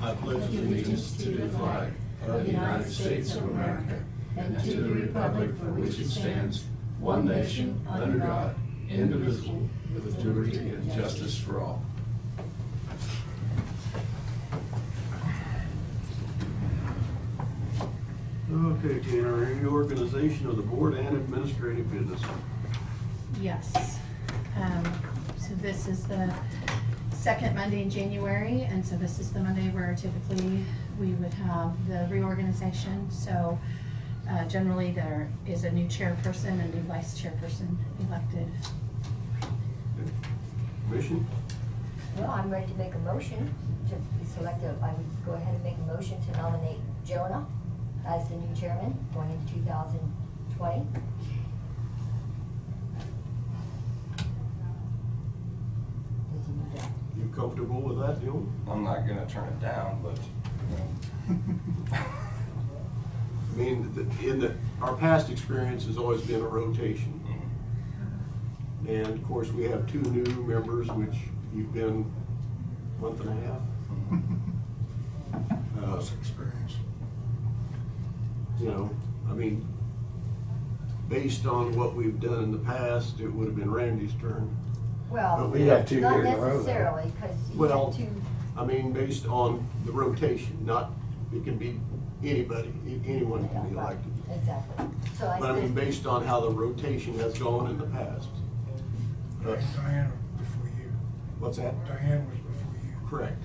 I pledge allegiance to the flag of the United States of America and to the republic for which it stands, one nation, under God, indivisible, with liberty and justice for all. Okay, Tina, reorganization of the board and administrative business. Yes. So this is the second Monday in January, and so this is the Monday where typically we would have the reorganization. So generally there is a new chairperson and new vice chairperson elected. Okay. Commission? Well, I'm ready to make a motion to select I would go ahead and make a motion to nominate Jonah as the new chairman going into 2020. Does he need that? You comfortable with that, Neil? I'm not gonna turn it down, but, I mean, our past experience has always been a rotation. And of course, we have two new members, which you've been a month and a half. Experience. You know, I mean, based on what we've done in the past, it would have been Randy's turn. Well, But we have two not years in a row, though. necessarily, because you Well, have two. I mean, based on the rotation, not, it can be anybody, anyone can be Yeah, right. elected. Exactly. So I But I mean, think, based on how the rotation has gone in the past. Diane before you. What's that? Diane was before you. Correct.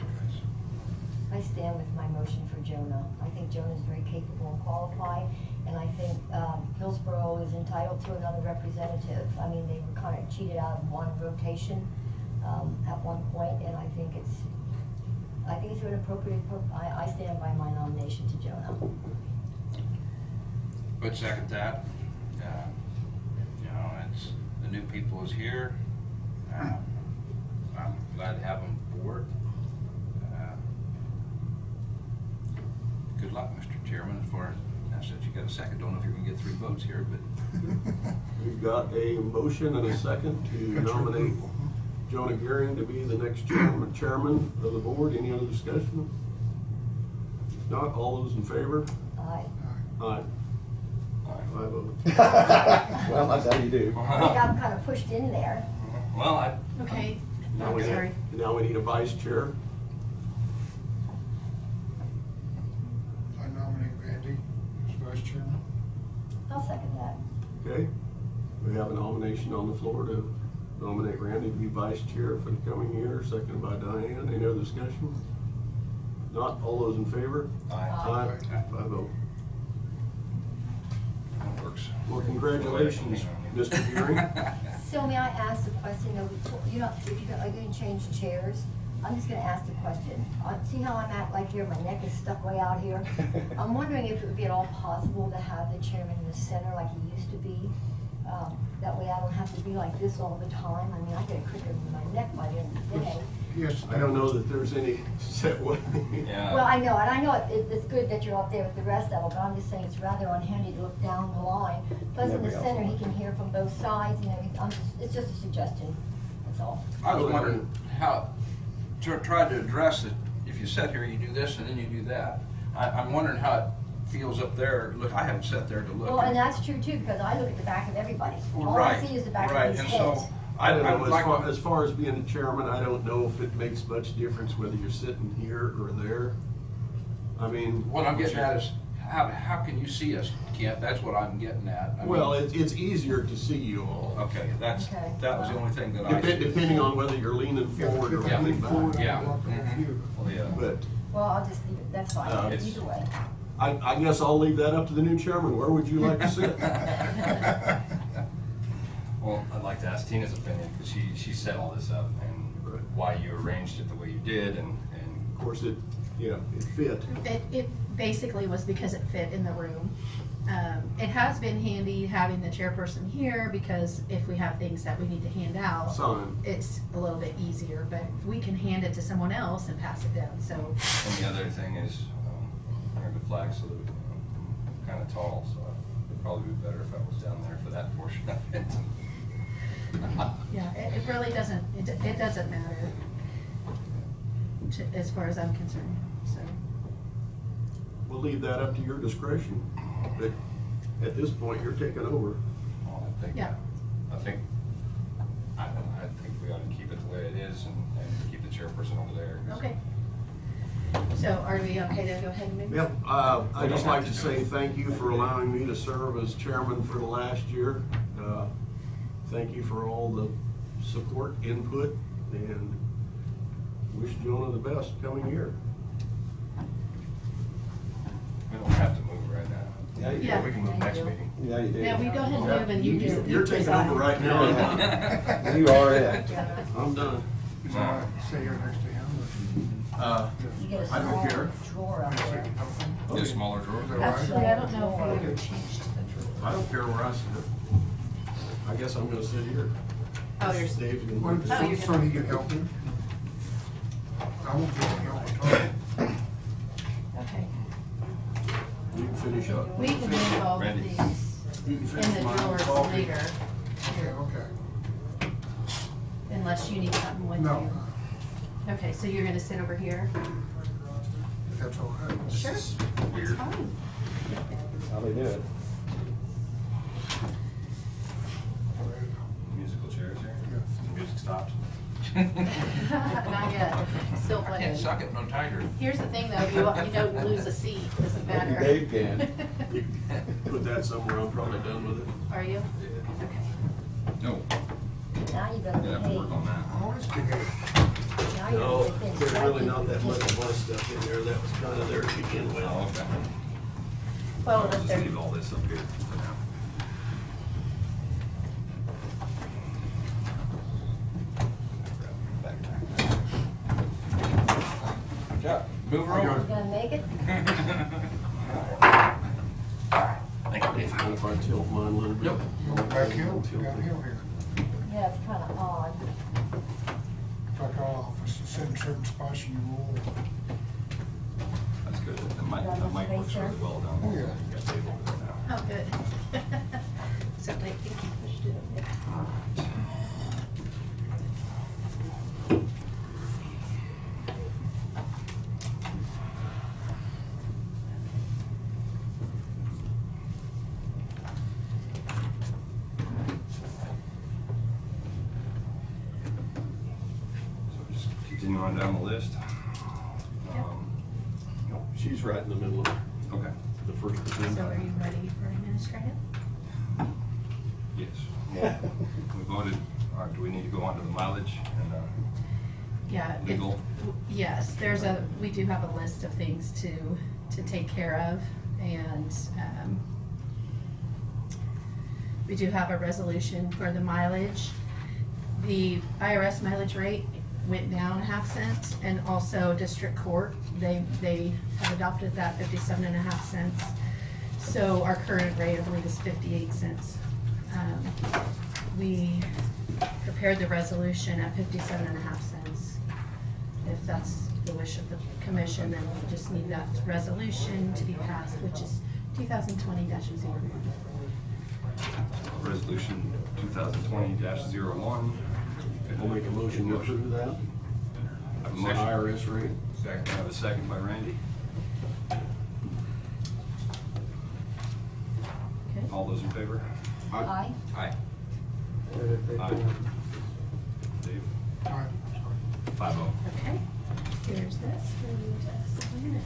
I stand with my motion for Jonah. I think Jonah is very capable and qualified, and I think Hillsborough is entitled to another representative. I mean, they were kind of cheated out of one rotation at one point, and I think it's an appropriate, I stand by my nomination to Jonah. would second that. You know, it's, the new people is here. I'm glad to have them aboard. Good luck, Mr. Chairman, as far as, since you got a second, don't know if you're gonna get 3 votes here, but We've got a motion and a second to nominate Jonah Gearing to be the next chairman of the board. Any other discussion? If not, all those in favor? Aye. Aye. I vote. Well, that's how you do. I think I'm kind of pushed in there. well, Okay, Now I'm we sorry. Now we need a vice chair. I nominate Randy as vice chairman. I'll second that. Okay, we have a nomination on the floor to nominate Randy to be vice chair for the coming year, seconded by Diane. Any other discussion? Not, all those in favor? Aye. I vote. That works. Well, congratulations, Mr. Gearing. So may I ask the question, though, you know, if you are going to change chairs, I'm just gonna ask the question. See how I'm at, like here, my neck is stuck way out here? I'm wondering if it would be at all possible to have the chairman in the center like he used to be? That way I don't have to be like this all the time. I mean, I get a cricket in my neck by the end of the day. Yes. I don't know that there's any set way. Yeah. Well, I know, and I know it's good that you're up there with the rest of them, but I'm just saying it's rather unhandy to look down the line. Plus in the Nobody else center, he wants can hear from both sides, and everything. It's just a suggestion, that's all. I was wondering how, to try to address it, if you sit here, you do this, and then you do that. I'm wondering how it feels up there. Look, I haven't sat there to look. Well, and that's true too, because I look at the back of everybody. All I Right, see is the back right, of his and head. so, I don't I know, would like, as far as being a chairman, I don't know if it makes much difference whether you're sitting here or there. I mean. what I'm getting at is, how can you see us, Kent? That's what I'm getting at. I mean, Well, it's easier to see you all, okay, that was the only thing that I. depending on whether you're leaning forward or Yeah. leaning Forward, back. Yeah. I'll walk with you. Well, yeah. But Well, I'll just leave it, that's fine, it's- either way. I guess I'll leave that up to the new chairman. Where would you like to sit? Well, I'd like to ask Tina's opinion, because she set all this up, and why you arranged it the way you did, and Of course, it fit. It basically was because it fit in the room. It has been handy having the chairperson here because if we have things that we need to hand out, Sign. it's a little bit easier, but we can hand it to someone else and pass it down, so. and the other thing is, the flag salute, kind of tall, so it'd probably be better if I was down there for that portion of it. Yeah, it really doesn't, it doesn't matter. as far as I'm concerned, so. We'll leave that up to your discretion, but at this point, you're taking over. Well, I think, Yeah. I think we ought to keep it the way it is and keep the chairperson over there. Okay. So are we okay to go ahead and move? Yep, I'd just like to say thank you for allowing me to serve as chairman for the last year. Thank you for all the support, input, and wish Jonah the best coming year. We don't have to move right now. Yeah. We can move next meeting. Yeah, you did. Yeah, we go ahead and move and you just. You're taking over right now. You are it. I'm done. Is that, stay here next to him? You get a I don't small care. drawer up there. Get a smaller drawer. Is that right? Actually, I don't know if we ever changed the drawer. I don't care where I sit. I guess I'm gonna sit here. Oh, you're. Dave's gonna Well, move Oh, you're this. so he can help him? I won't get any help at all. Okay. You can finish up. We can move all of Randy. these You can in finish the mine with drawers coffee. later, Yeah, okay. unless you need something with you. No, Okay, so you're gonna sit over here? if that's all right. Sure. That's fine. How they do it. Musical chairs here. Yeah. The music stopped. Not yet, still I playing. can't suck it no tighter. Here's the thing though, you don't lose a seat, doesn't Maybe matter. Dave can. You can put that somewhere, I'm probably done with it. Are you? Okay. No, Now you better you have to behave. work on that. Always behave. Now you're No, within there's really striking not that much distance. of my stuff in there, that was kind of there to begin with. Oh, okay. Well, I'll if just they're, leave all this up here for now. Good job. Move her I over. got You gonna make it? Thank you, Dave. And if I tilt mine a little bit. Yep. You want backhill, downhill here. Yeah, it's kinda odd. It's like our office, you sit in certain spots and you roll. That's good. That mic works really well down Oh, there. yeah. You got Dave over there now. oh, good. Except I think you pushed it a bit. So just continue on down the list. She's right in the middle of Okay, the first So are agenda. you ready for administrative? yes. We voted, do we need to go on to the mileage and, Yeah. if- Legal. Yes, we do have a list of things to take care of, and, we do have a resolution for the mileage. The IRS mileage rate went down 1/2 cent, and also district court, they have adopted that 57.5 cents. So our current rate, I believe, is 58 cents. We prepared the resolution at 57.5 cents. If that's the wish of the commission, then we just need that resolution to be passed, which is 2020-01. resolution 2020-01. I'll make a motion to approve that. Have a The motion. IRS rate. Second. I have a second by Randy. Okay. All those in favor? Aye. Aye. Aye. Dave? All right, sorry. 5-0. Okay, here's this for you to sign it.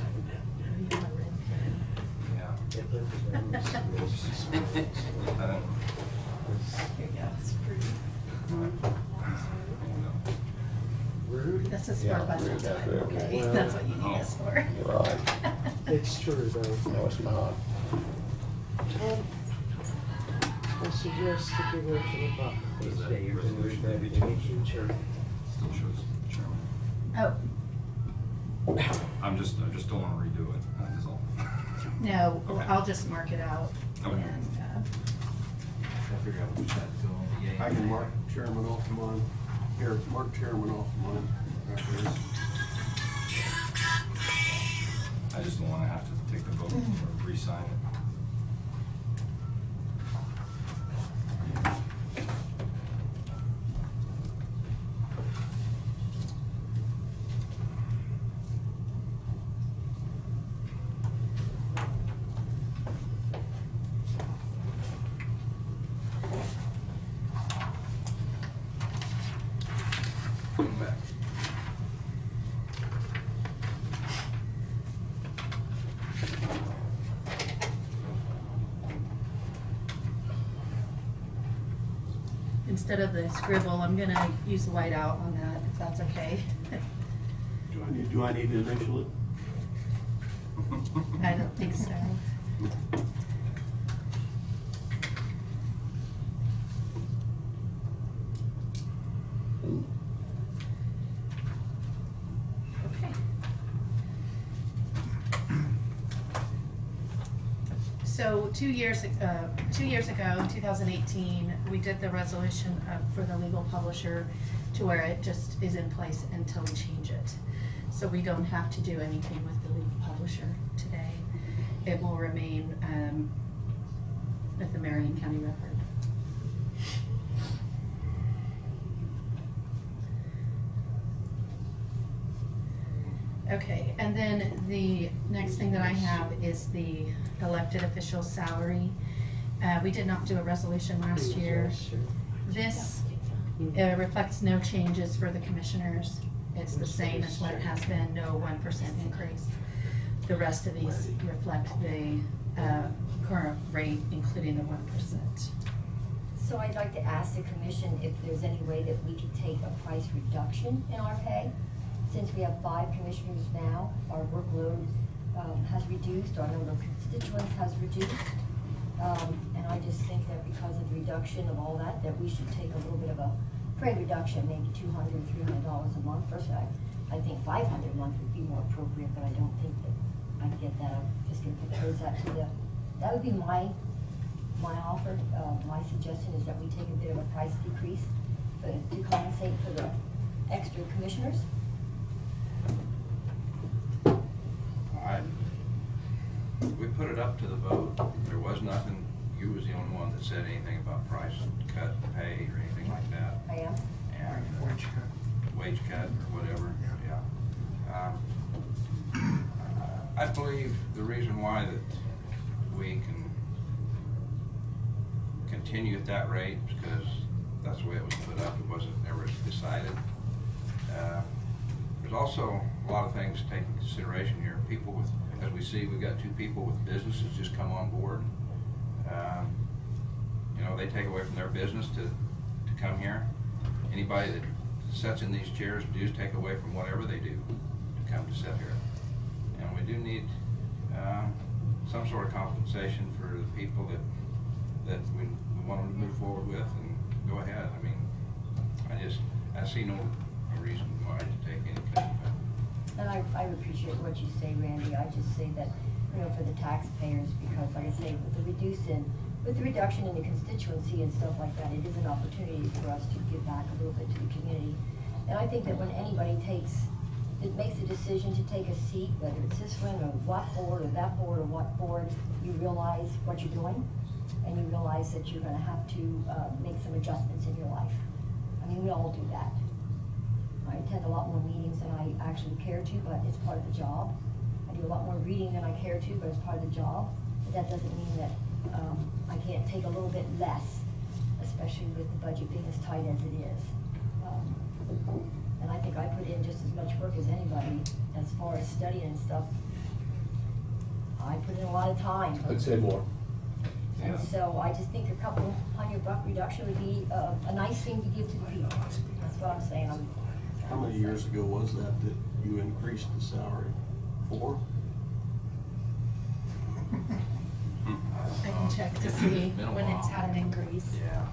You have a red pen. Yeah. Whoops. I didn't- Here you go, it's pretty. This is for Yeah, budget read that time, there. okay? Well, That's what you need us for. Right. It's true though. No, it's not. And I suggest that you go to the bottom. What is that? Say you're gonna Resolution read maybe that changed? picture. Still shows chairman. Oh, I just don't wanna redo it, that's all. no, Okay. I'll just mark it out. Okay. And, I figure out which side to go on. I can mark chairman off of mine. Here, mark chairman off of mine. I just don't wanna have to take the vote or re-sign it. Come back. Instead of the scribble, I'm gonna use the whiteout on that, if that's okay. Do I need to initial it? I don't think so. Okay. So 2 years ago, in 2018, we did the resolution for the legal publisher to where it just is in place until we change it. So we don't have to do anything with the legal publisher today. It will remain with the Marion County Record. Okay, and then the next thing that I have is the elected official salary. We did not do a resolution last year. This reflects no changes for the commissioners. It's the same as what it has been, no 1% increase. The rest of these reflect the current rate, including the 1%. So I'd like to ask the commission if there's any way that we could take a price reduction in our pay. Since we have 5 commissioners now, our workload has reduced, our number of constituents has reduced. And I just think that because of the reduction of all that, that we should take a little bit of a pay reduction, maybe $200, $300 a month. Personally, I think $500 a month would be more appropriate, but I don't think that I'd get that. I'm just gonna propose that to that would be my offer. My suggestion is that we take a bit of a price decrease to compensate for the extra commissioners. We put it up to the vote. There was nothing, you was the only one that said anything about price cut, pay, or anything like that. I am. And Wage cut. wage cut or whatever, yeah. I believe the reason why that we can continue at that rate is because that's the way it was put up. It wasn't ever decided. There's also a lot of things to take into consideration here. People with, as we see, we've got 2 people with businesses just come on board. You know, they take away from their business to come here. Anybody that sits in these chairs do take away from whatever they do to come to sit here. And we do need some sort of compensation for the people that we want them to move forward with and go ahead. I mean, I see no reason why to take any cut. And I appreciate what you say, Randy. I just say that, you know, for the taxpayers, because like I say, with the reduction in the constituency and stuff like that, it is an opportunity for us to give back a little bit to the community. And I think that when anybody makes a decision to take a seat, whether it's this one or what board or that board or what board, you realize what you're doing, and you realize that you're gonna have to make some adjustments in your life. I mean, we all do that. I attend a lot more meetings than I actually care to, but it's part of the job. I do a lot more reading than I care to, but it's part of the job. But that doesn't mean that I can't take a little bit less, especially with the budget being as tight as it is. And I think I put in just as much work as anybody as far as studying and stuff. I put in a lot of time. I'd say more. And so I just think a couple $100 reduction would be a nice thing to give to the people. That's what I'm saying. How many years ago was that you increased the salary? 4? I can check to see Been a when it's while. had an increase. Yeah.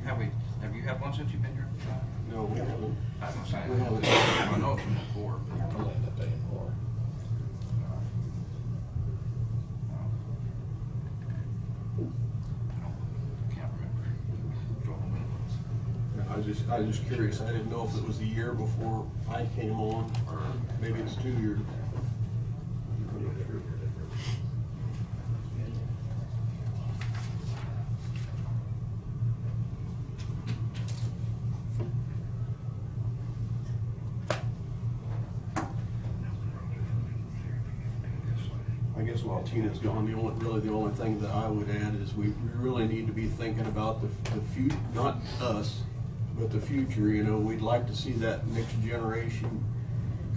Have you had one since you've been here? No, we haven't. I was gonna say, We haven't. I know it's been before. I'll end up paying more. Can't remember. I was I was just curious. I didn't know if it was the year before I came on, or maybe it's 2 years. I'm not sure. I guess while Tina's gone, the only thing that I would add is we really need to be thinking about the future, not us, but the future. You know, we'd like to see that next generation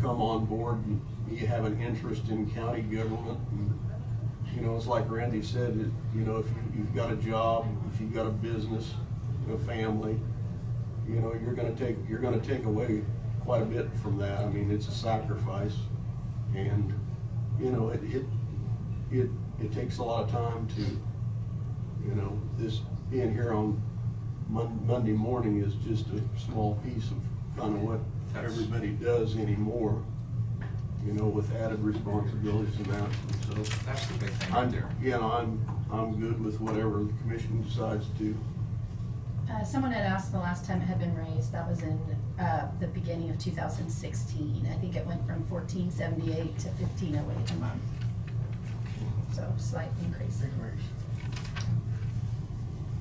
come on board and you have an interest in county government. And, you know, it's like Randy said, you know, if you've got a job, if you've got a business, a family, you know, you're gonna take away quite a bit from that. I mean, it's a sacrifice, and you know, it takes a lot of time to, you know, this being here on Monday morning is just a small piece of kind of what everybody does anymore, you know, with added responsibilities and that. And so That's the big thing right there. I'm good with whatever the commission decides to do. Someone had asked the last time it had been raised, that was in the beginning of 2016. I think it went from $14.78 to $15.08 a month. So slight increase. Big raise.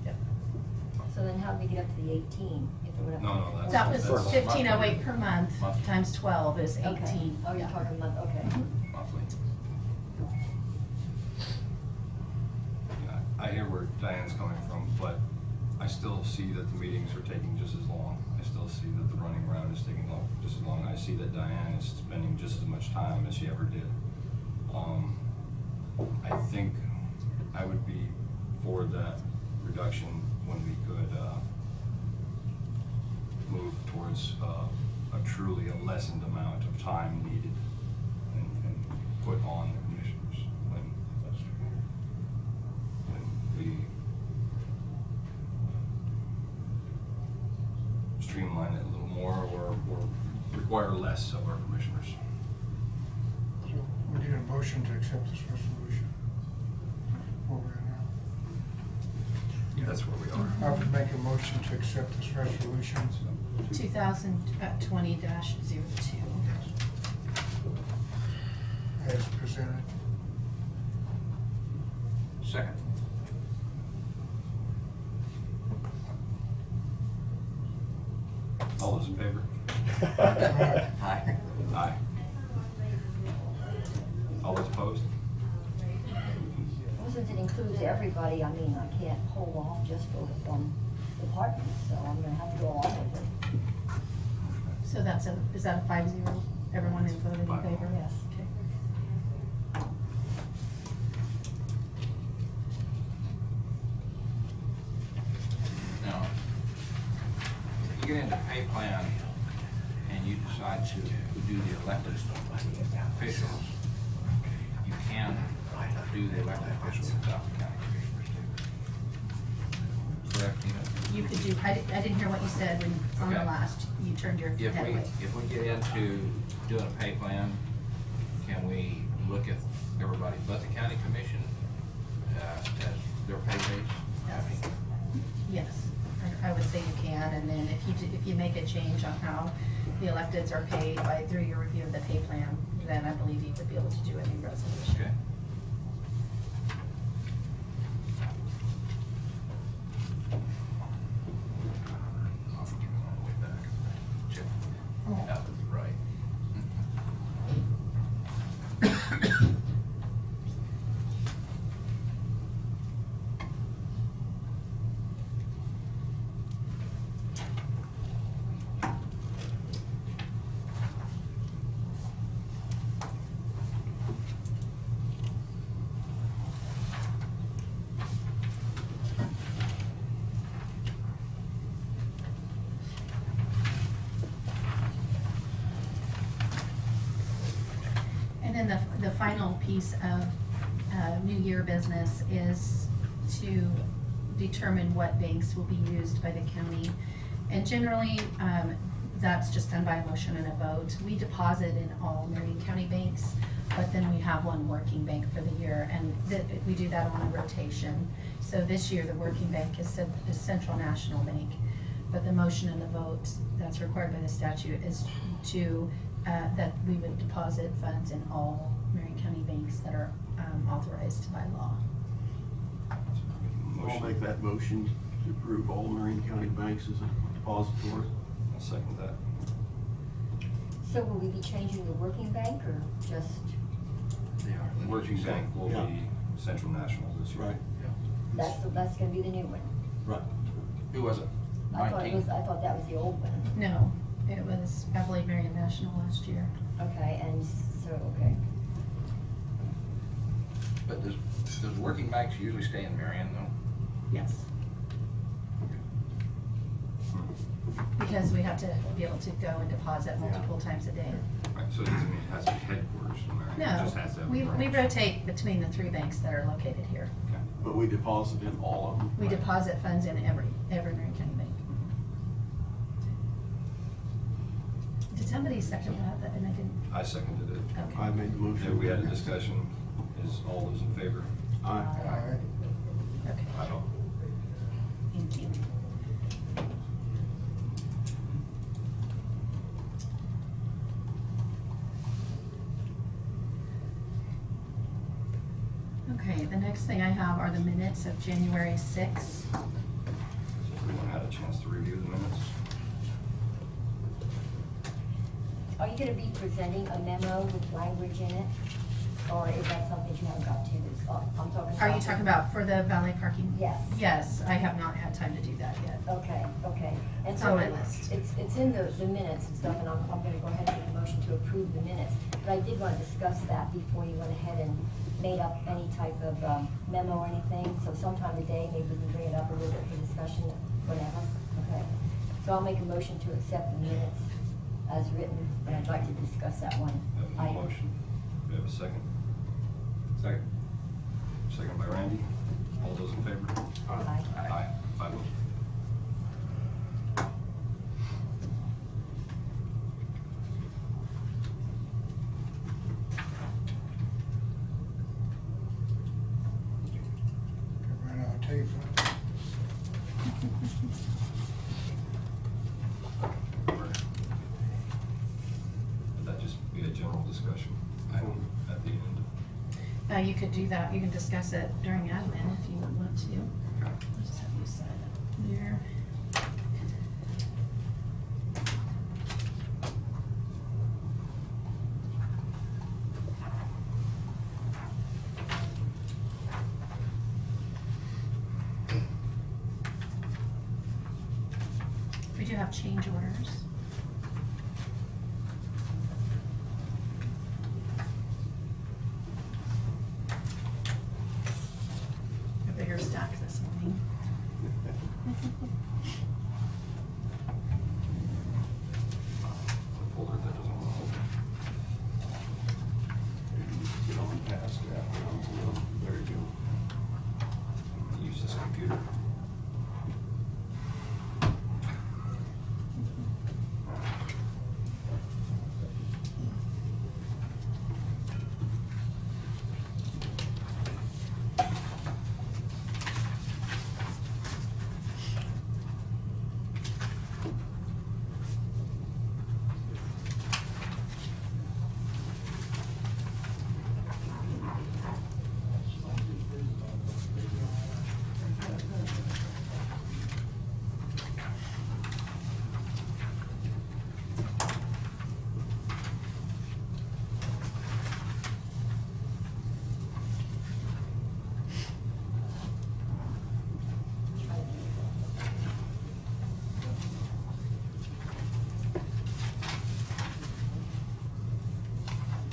Yep. So then how did we get up to the 18? If it went up? No, that's. That was that's $15.08 per month, Monthly. times 12 is Okay. 18. Oh, you're Yeah. talking month, okay. Monthly. Yeah, I hear where Diane's coming from, but I still see that the meetings are taking just as long. I still see that the running around is taking just as long. I see that Diane is spending just as much time as she ever did. I think I would be for that reduction when we could move towards a truly a lessened amount of time needed and put on the commissioners when we streamline it a little more or require less of our commissioners. So we need a motion to accept this resolution. Where we are now. That's where we are. I would make a motion to accept this resolution. 2020-02. As presented. Second. All those in favor? Aye. Aye. All those opposed? Well, since it includes everybody, I mean, I can't hold off just for departments, so I'm gonna have to go along with it. So is that a 5-0? Everyone is voted in 5-0. favor? Yes. Okay. Now, if you get into pay plan and you decide to do the elected officials, you can do the elected officials without the county commissioners too. Correct, Tina? You could do, I didn't hear what you said when, on the Okay. last, you turned your If head away. we get into doing a pay plan, can we look at everybody but the county commission as their pay base? Yes. Yes, I would say you can, and then if you make a change on how the electeds are paid through your review of the pay plan, then I believe you would be able to do a new resolution. Okay. I'll forgive it on the way back. Check. That was right. And then the final piece of New Year business is to determine what banks will be used by the county. And generally, that's just done by a motion and a vote. We deposit in all Marion County banks, but then we have one working bank for the year, and we do that on a rotation. So this year, the working bank is Central National Bank. But the motion and the vote that's required by the statute is to, that we would deposit funds in all Marion County banks that are authorized by law. I'll make that motion to approve all Marion County banks as a depository. I'll second that. So will we be changing the working bank or just, Working bank will Yeah. be Central National this year. Right. that's gonna be the new one? Right. Who was it? I thought 19? I thought that was the old one. No, it was, I believe, Marion National last year. Okay, and so, okay. But does working banks usually stay in Marion though? Yes. Because we have to be able to go and deposit multiple times a day. Right, so it doesn't mean it has to be headquarters in Marion, it just has to No, have a we branch. rotate between the 3 banks that are located here. Okay. But we deposit in all of them. We Right. deposit funds in every Marion County bank. Did somebody second that, and I didn't? I seconded it. Okay. I made the motion. Yeah, we had a discussion, is all those in favor? Aye. Aye. Okay, I don't. thank you. Okay, the next thing I have are the minutes of January 6th. Has everyone had a chance to review the minutes? Are you gonna be presenting a memo with language in it? Or is that something you haven't got to? I'm talking about. Are you talking about for the valet parking? Yes. Yes, I have not had time to do that yet. Okay, okay. And It's so on my list. It's in the minutes and stuff, and I'm gonna go ahead and make a motion to approve the minutes. But I did wanna discuss that before you went ahead and made up any type of memo or anything. So sometime today, maybe we can bring it up a little bit for discussion, whatever. Okay. So I'll make a motion to accept the minutes as written, and I'd like to discuss that one. We have a motion. We have a second. Second. Second by Randy. All those in favor? Aye. Aye. 5-0. Ran out of tape, huh? Would that just be a general discussion item at the end? You could do that, you can discuss it during admin if you want to. Okay. I'll just have you sign it there. We do have change orders. A bigger stack this morning. A folder that doesn't want to open. Get on past that. There you go. Use this computer.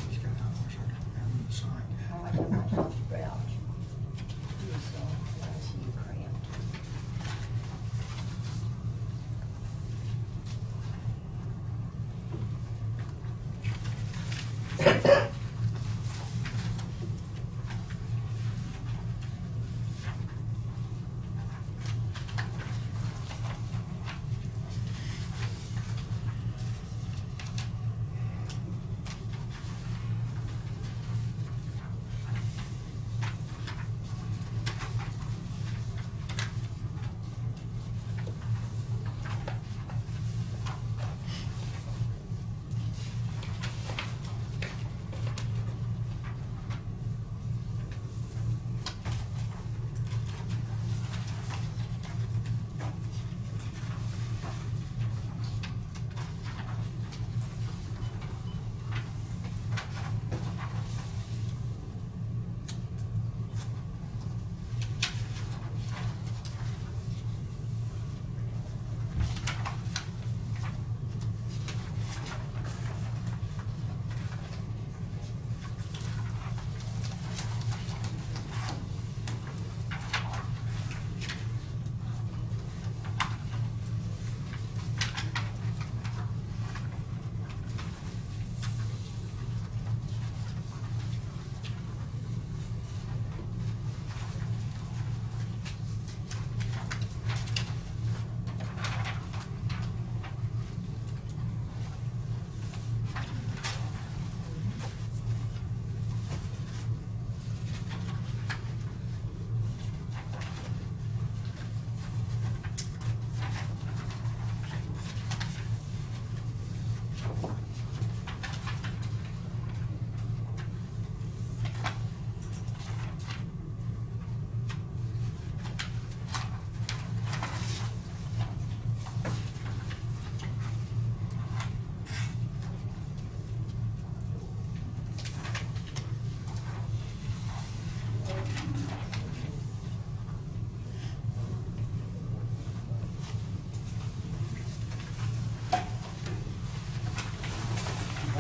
Just got that much I can have them sign. Oh, I don't want to spread out. So, I see you cramped.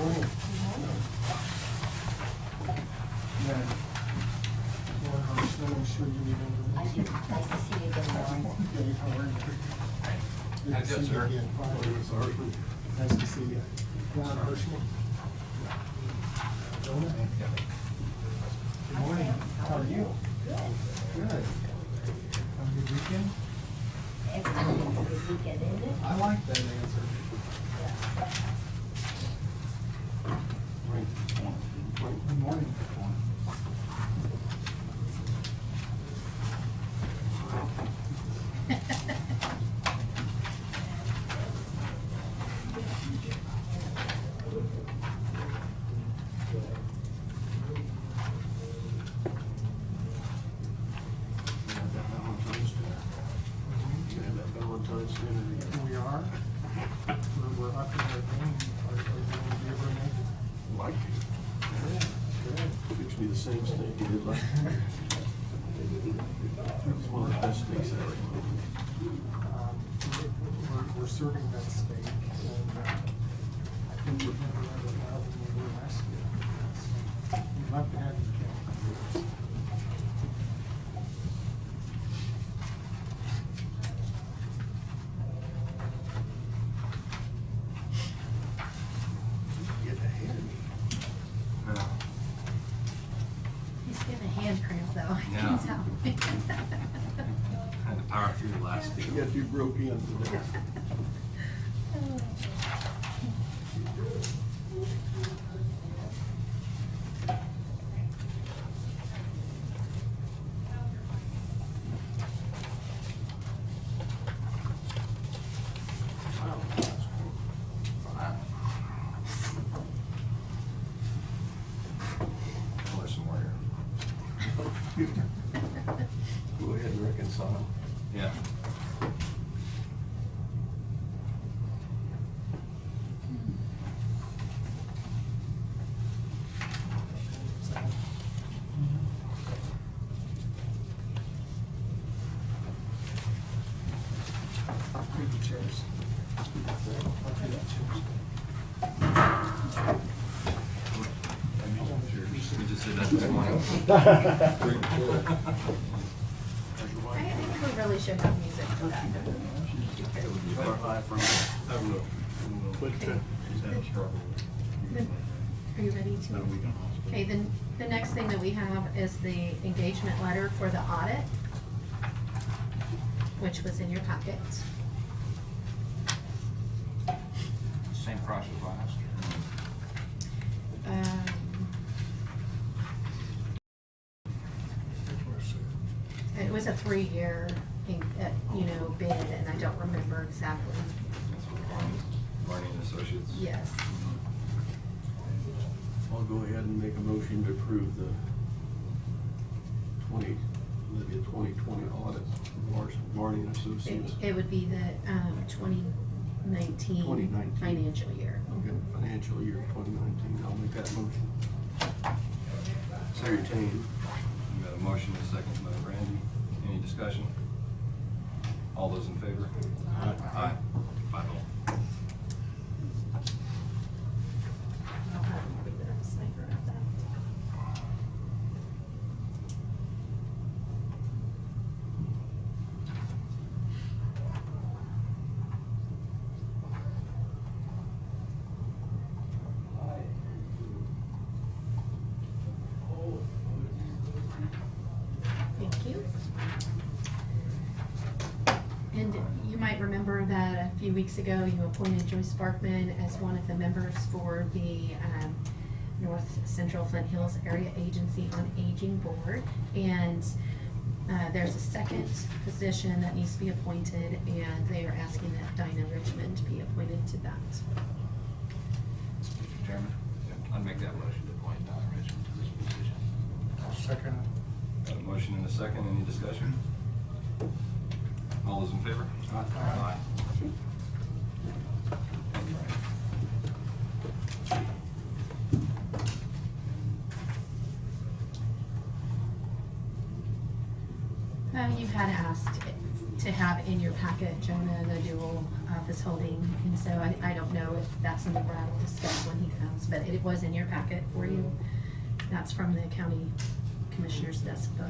Morning. Yeah. Well, I'm sure you remember me. I do. Nice to see you again, Marion. Hey, how are you? Good to see you again. Fine. Nice to see you. Ron Hirschman. Jonah? Good morning. How are you? Good. Good. Have a good weekend? Excellent. It's a good weekend, isn't it? I like that answer. Yes. Good morning. We are. We're up in our game. Are you going to be able to make it? Like it. Good. Fix me the same steak you did last time. It's one of the best steaks I ever We're serving that steak, and I think we're going to have it now than we were last year. We'd love to have you again. Get ahead of me. Yeah. He's getting a hand cramp though. I Yeah. can tell. Had to power through the last You few. got you broke in today. There's some more here. Go ahead and reconcile. Yeah. Good the chairs. We just did that this morning. I think we really should have music for that. Are you ready to? Okay, then the next thing that we have is the engagement letter for the audit, which was in your packet. Same process last. It was a 3-year, bid, and I don't remember exactly. Marion Associates. Yes. I'll go ahead and make a motion to approve the 2020 audit of Marion Associates. It would be the 2019 2019. financial year. Okay, financial year 2019, I'll make that motion. Entertained. We got a motion and a second by Randy. Any discussion? All those in favor? Aye. 5-0. I'll have a bit of a sniper of that. Thank you. And you might remember that a few weeks ago, you appointed Joyce Barkman as one of the members for the North Central Flint Hills Area Agency on Aging Board. And there's a second position that needs to be appointed, and they are asking that Dinah Richmond be appointed to that. Mr. Chairman, I'd make that motion to appoint Donna Richmond to this position. I'll second it. Got a motion and a second. Any discussion? All those in favor? Aye. You had asked to have in your packet, Jonah, the dual office holding, and so I don't know if that's something Brad will discuss when he comes, but it was in your packet for you. That's from the county commissioner's desk book.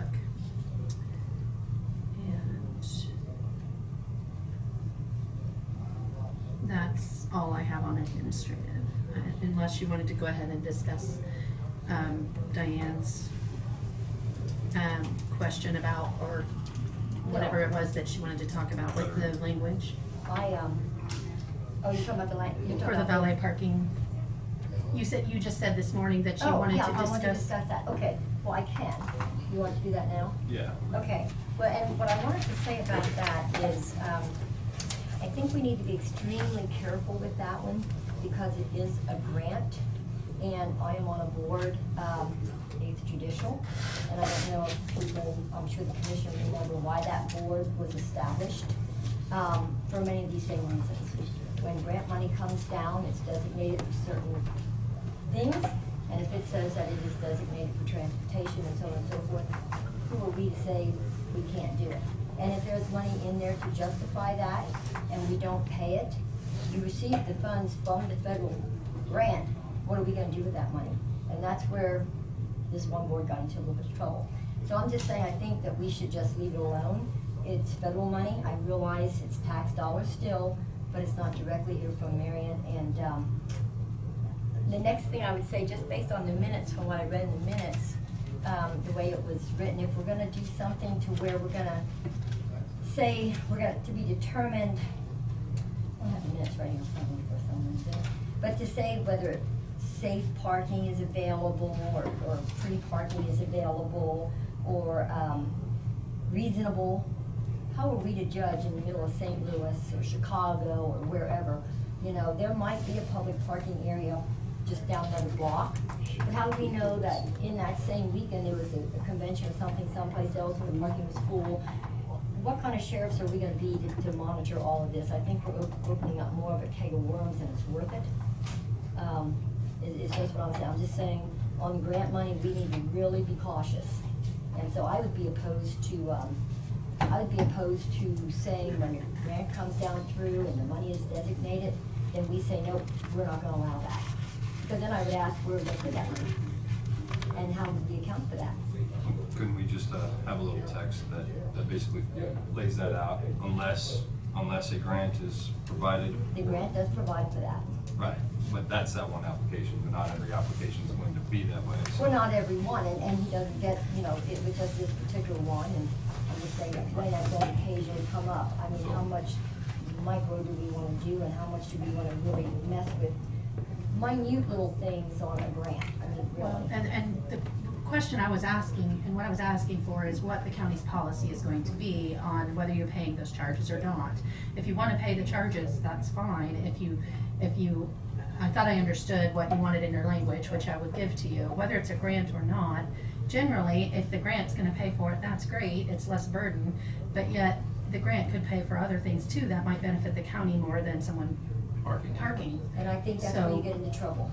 And that's all I have on administrative, unless you wanted to go ahead and discuss Diane's question about, or whatever it was that she wanted to talk about with the language Oh, you're talking about the language? for the valet parking. You just said this morning that you wanted to Oh, yeah, I want to discuss. discuss that, okay, well, I can. You want to do that now? Yeah. Okay, well, and what I wanted to say about that is, I think we need to be extremely careful with that one, because it is a grant, and I am on a board, 8th Judicial, and I don't know if people, I'm sure the commission remember why that board was established, for many of these same reasons. When grant money comes down, it's designated for certain things, and if it says that it is designated for transportation and so on and so forth, who are we to say we can't do it? And if there's money in there to justify that, and we don't pay it, you receive the funds from the federal grant, what are we gonna do with that money? And that's where this one board got into a little bit of trouble. So I'm just saying, I think that we should just leave it alone. It's federal money, I realize it's tax dollars still, but it's not directly here from Marion. And the next thing I would say, just based on the minutes, from what I read in the minutes, the way it was written, if we're gonna do something to where we're gonna say, we're gonna, to be determined, I don't have the minutes right here in front of me for some reason, but to say whether safe parking is available, or free parking is available, or reasonable, how are we to judge in the middle of St. Louis or Chicago or wherever? You know, there might be a public parking area just down another block, but how do we know that in that same weekend there was a convention or something someplace else and the parking was full? What kind of sheriffs are we gonna be to monitor all of this? I think we're opening up more of a keg of worms than it's worth it. It's just what I'm saying. I'm just saying, on grant money, we need to really be cautious. And so I would be opposed to saying when your grant comes down through and the money is designated, then we say, nope, we're not gonna allow that. Because then I would ask, where would they put that money? And how would we account for that? Couldn't we just have a little text that basically lays that out, unless a grant is provided? The grant does provide for that. Right, but that's that one application, but not every application is going to be that way. So. Well, not every one, and he doesn't get, you know, it was just this particular one, and I'm just saying that when that does occasionally come up, I mean, how much micro do we wanna do, and how much do we wanna really mess with minute little things on a grant? I mean, Well, really. and the question I was asking, and what I was asking for, is what the county's policy is going to be on whether you're paying those charges or not. If you wanna pay the charges, that's fine. If you, I thought I understood what you wanted in your language, which I would give to you, whether it's a grant or not. Generally, if the grant's gonna pay for it, that's great, it's less burden, but yet the grant could pay for other things too that might benefit the county more than someone parking. And I think that's where So- you get into trouble.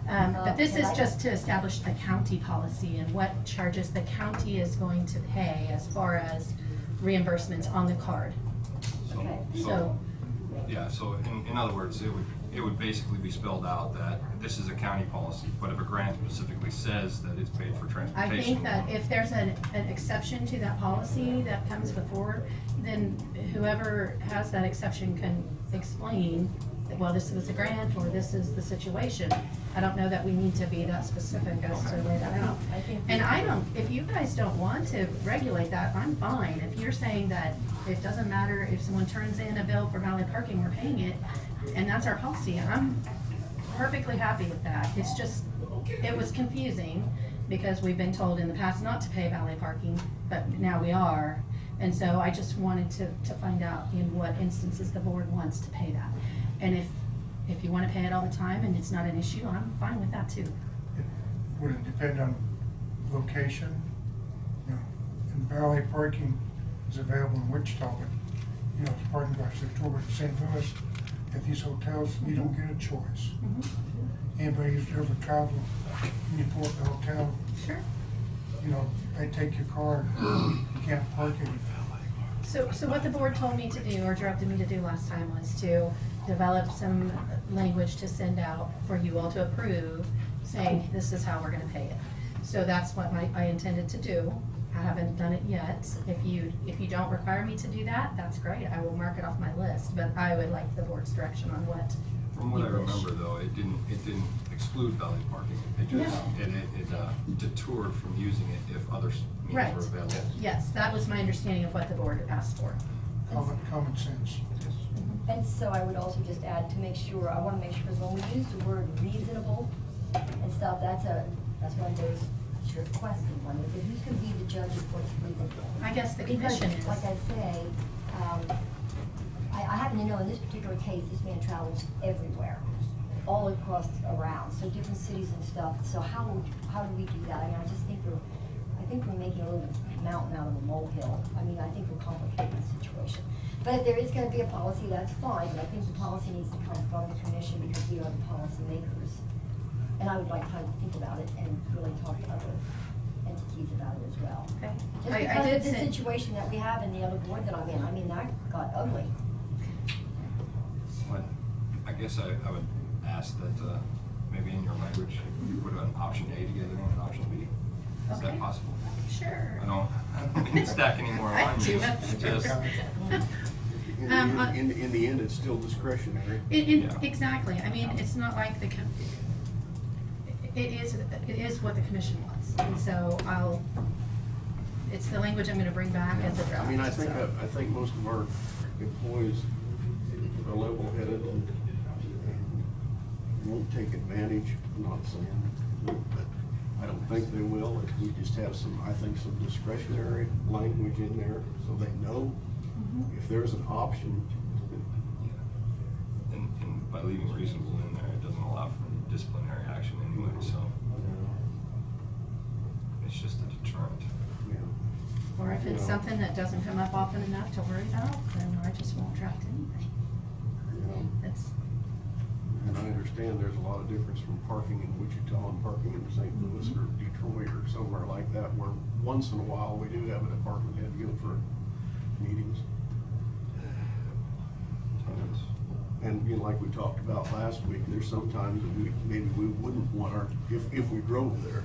But this is and I- just to establish the county policy and what charges the county is going to pay as far as reimbursements on the card. Okay. So, Yeah, so in other words, it would basically be spelled out that this is a county policy, but if a grant specifically says that it's paid for I transportation. think that if there's an exception to that policy that comes before, then whoever has that exception can explain that, well, this was a grant, or this is the situation. I don't know that we need to be that specific as to lay that out. I think. And I don't, if you guys don't want to regulate that, I'm fine. If you're saying that it doesn't matter if someone turns in a bill for valet parking, we're paying it, and that's our policy, I'm perfectly happy with that. It's just, it was confusing, because we've been told in the past not to pay valet parking, but now we are. And so I just wanted to find out in what instances the board wants to pay that. And if you wanna pay it all the time and it's not an issue, I'm fine with that too. Would it depend on location? You know, and valet parking is available in Wichita, but, you know, it's parking by October in St. Louis. At these hotels, you don't get a choice. Anybody who's ever traveled, when you pull up the hotel, Sure. you know, they take your car, you can't park it. So what the board told me to do, or directed me to do last time, was to develop some language to send out for you all to approve, saying this is how we're gonna pay it. So that's what I intended to do. I haven't done it yet. If you don't require me to do that, that's great. I will mark it off my list, but I would like the board's direction on what. From what I you wish. remember though, it didn't exclude valet parking. It just, it detoured from using it if other means Right. were available. Yes, that was my understanding of what the board asked for. Common sense. And so I would also just add to make sure, I wanna make sure, because when we use the word reasonable and stuff, that's one of those requested one, because who's gonna be the judge of what's reasonable? I guess the Because, commission is. like I say, I happen to know in this particular case, this man travels everywhere, all across, around, so different cities and stuff, so how do we do that? I mean, I think we're making a little mountain out of a molehill. I mean, I think we're complicating the situation. But if there is gonna be a policy, that's fine, but I think the policy needs to come from the commission because we are the policy makers. And I would like time to think about it and really talk to other entities about it as well. Okay. Just I because did of the send- situation that we have in the other board that I'm in, I mean, that got ugly. But I guess I would ask that maybe in your language, you put an option A together and an option B. Is Okay. that possible? Sure. I don't mean to stack any more I on do you. have to Just, In the end, it's still discretionary. Yeah. Exactly, I mean, it's not like it is what the commission wants, and so it's the language I'm gonna bring back as a draft. I mean, I so. think most of our employees are level-headed and won't take advantage. I'm not saying, but I don't think they will if we just have some discretionary language in there so they know Mhm. if there's an option. and by leaving reasonable in there, it doesn't allow for disciplinary action anyway, so it's just a deterrent. Yeah. Or if it's Yeah. something that doesn't come up often enough to worry about, then I just won't draft anything. Yeah. It's, And I understand there's a lot of difference from parking in Wichita and parking in St. Louis or Detroit or somewhere like that, where once in a while we do have a department head go for meetings. And, you know, like we talked about last week, there's sometimes that maybe we wouldn't want if we drove there,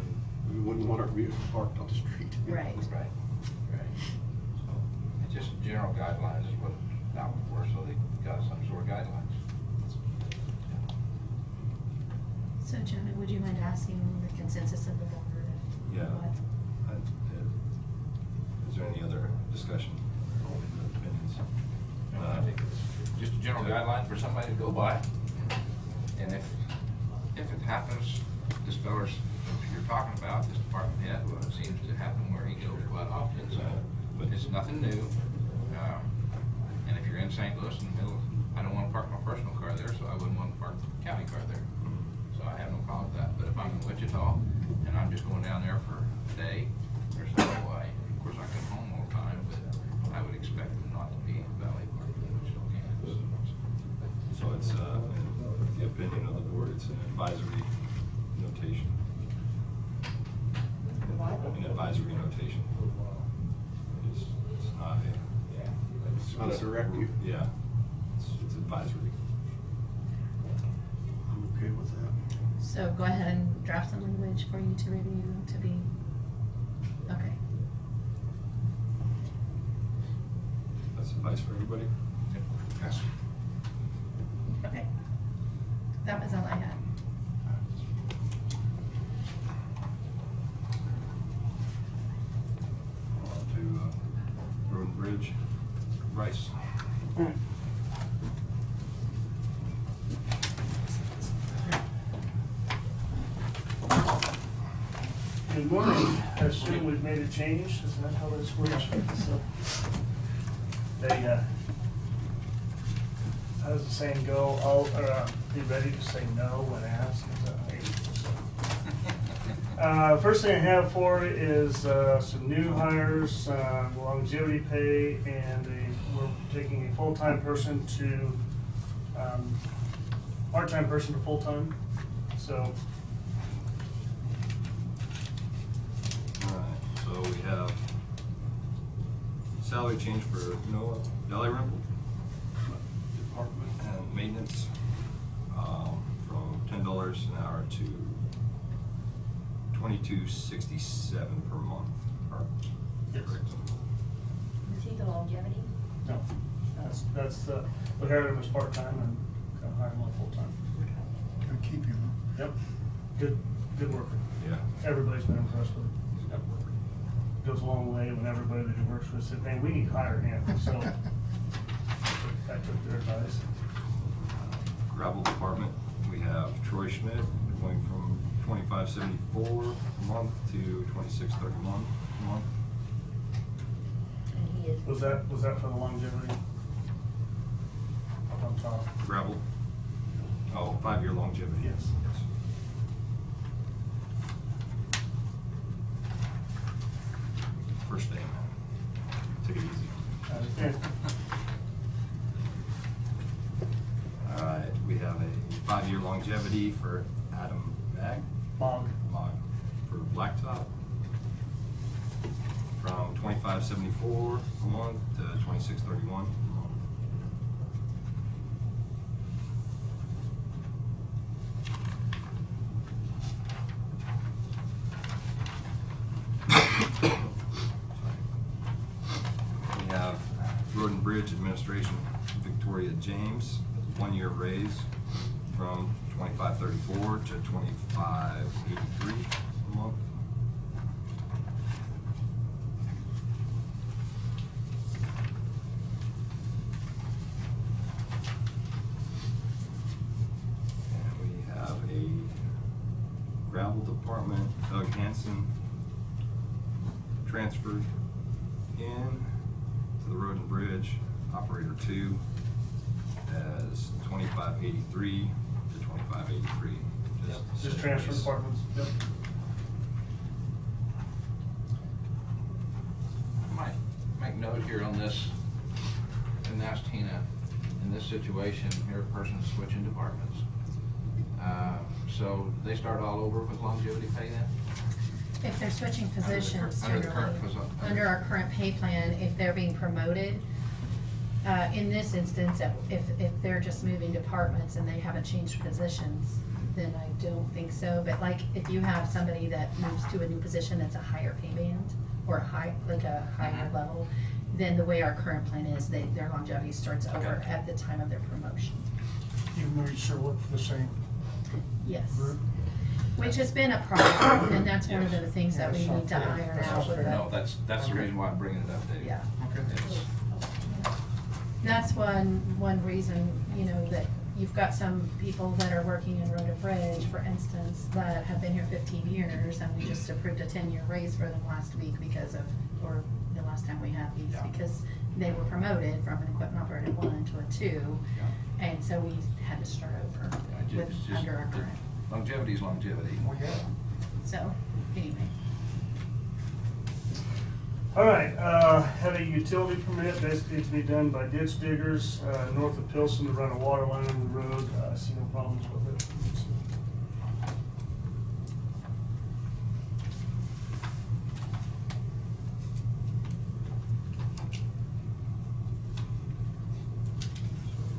we wouldn't want our vehicle parked on the street. right. Right. So, it's just general guidelines is what that was for, so they got some sort of guidelines. So Jenna, would you mind asking the consensus of the board? Yeah. What? Is there any other discussion or opinions? I think it's just a general guideline for somebody to go by. And if it happens, this fella's, you're talking about, this department head, well, it seems to happen where he goes quite often, so, but it's nothing new. And if you're in St. Louis in the middle, I don't wanna park my personal car there, so I wouldn't wanna park the county car there. So I have no problem with that, but if I'm in Wichita and I'm just going down there for a day or so, of course I come home all the time, but I would expect them not to be valet parking in Wichita, Kansas. So it's, in the opinion of the board, it's an advisory notation. What? An advisory notation. It's not a. It's not a directive. Yeah, it's advisory. I'm okay with that. So go ahead and draft some language for you to review, to be, okay. That's advice for everybody? Yes. Okay. That was all I had. On to, Road and Bridge, Rice. Good morning. I assume we've made a change, isn't that how this works? So, how does the saying go? Be ready to say no when asked. Is that how you- First thing I have for is some new hires, longevity pay, and we're taking a full-time person to, part-time person to full-time, so. Alright, so we have salary change for Noah Dalrymple. Department. And maintenance, from $10 an hour to $22.67 per month. Yes. Correct. Is he the longevity? No, that's the, we hired him as part-time and gonna hire him on full-time. Gonna keep you, huh? Yep, good worker. Yeah. Everybody's been impressed with him. He's a good worker. Goes a long way when everybody that he works with said, man, we need to hire him, so I took their advice. Gravel department, we have Troy Schmidt going from $25.74 a month to $26.31 a month. And he is. Was that for the longevity? Up on top? Gravel, 5-year longevity. Yes. First day, man. Take it easy. I understand. All right, we have a 5-year longevity for Adam Mog. for blacktop. From $25.74 a month to $26.31 a month. We have Road and Bridge Administration, Victoria James, 1-year raise from $25.34 to $25.83 a month. And we have a gravel department, Doug Hanson, transferred in to the Road and Bridge, Operator 2, as $25.83 to $25.83. Just transfer departments, yep. Might make note here on this, and ask Tina, in this situation, here a person's switching departments. So they start all over with longevity pay then? If they're switching positions, Under the current generally, posi- under our current pay plan, if they're being promoted, in this instance, if they're just moving departments and they haven't changed positions, then I don't think so. But like, if you have somebody that moves to a new position that's a higher pay band, or a higher level, then the way our current plan is, their longevity starts over Okay. at the time of their promotion. Even though you still work for the same Yes. group? Which has been a problem, and that's one of the things that we Yeah, need to that's not iron fair. out with the. No, that's the reason why I'm bringing it up, Dave. Yeah. Okay. It's- That's one reason, you know, that you've got some people that are working in Road and Bridge, for instance, that have been here 15 years, and we just approved a 10-year raise for them last week because of, or the last time we had these, Yeah. because they were promoted from an equipment operator 1 to a 2, and so we had to start over Yeah, with, it's just- under our current. Longevity is longevity. Well, yeah. So, anyway. All right, have a utility permit, basically to be done by ditch diggers, north of Pilsen to run a water line on the road. I see no problems with it. So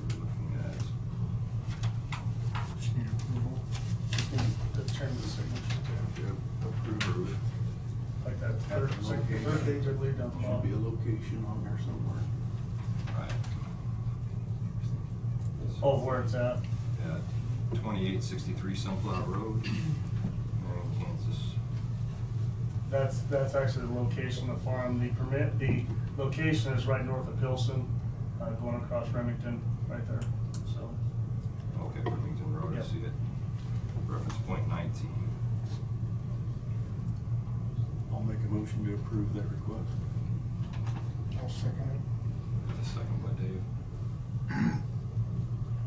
we're looking at Just need approval. Just need the chairman's signature, approve. like that third page, I believe, down the Should be a bottom. location on there somewhere. Right. Oh, where it's at. At 2863 Sunflower Road, Marion, Kansas. That's actually the location of the farm. The location is right north of Pilsen, going across Remington, right there, so. Okay, Remington Road, I Yep. see it. Reference point 19. I'll make a motion to approve that request. I'll second it. A second by Dave.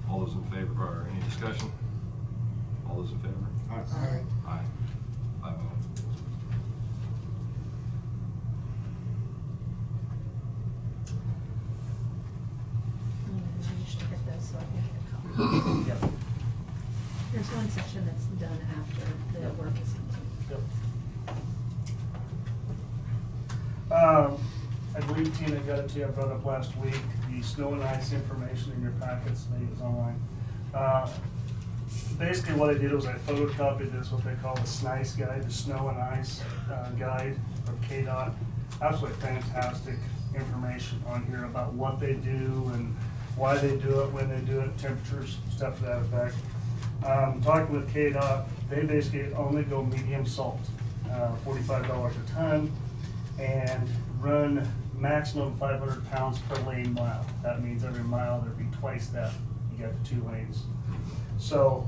All those in favor, or any discussion? All those in favor? Aye. Aye. 5-0. You should get those so I can get a copy. Yep. There's one section that's done after the work is complete. Yep. I believe Tina got it to you, I brought up last week, the the snow and ice information in your packets, maybe it's online. Basically what I did was I photocopied this, what they call the SNICE guide, the snow and ice guide from KDOT. Absolutely fantastic information on here about what they do and why they do it, when they do it, temperatures, stuff to that effect. Talking with KDOT, they basically only go medium salt, $45 a ton, and run maximum 500 pounds per lane mile. That means every mile there'd be twice that. You got the 2 lanes. So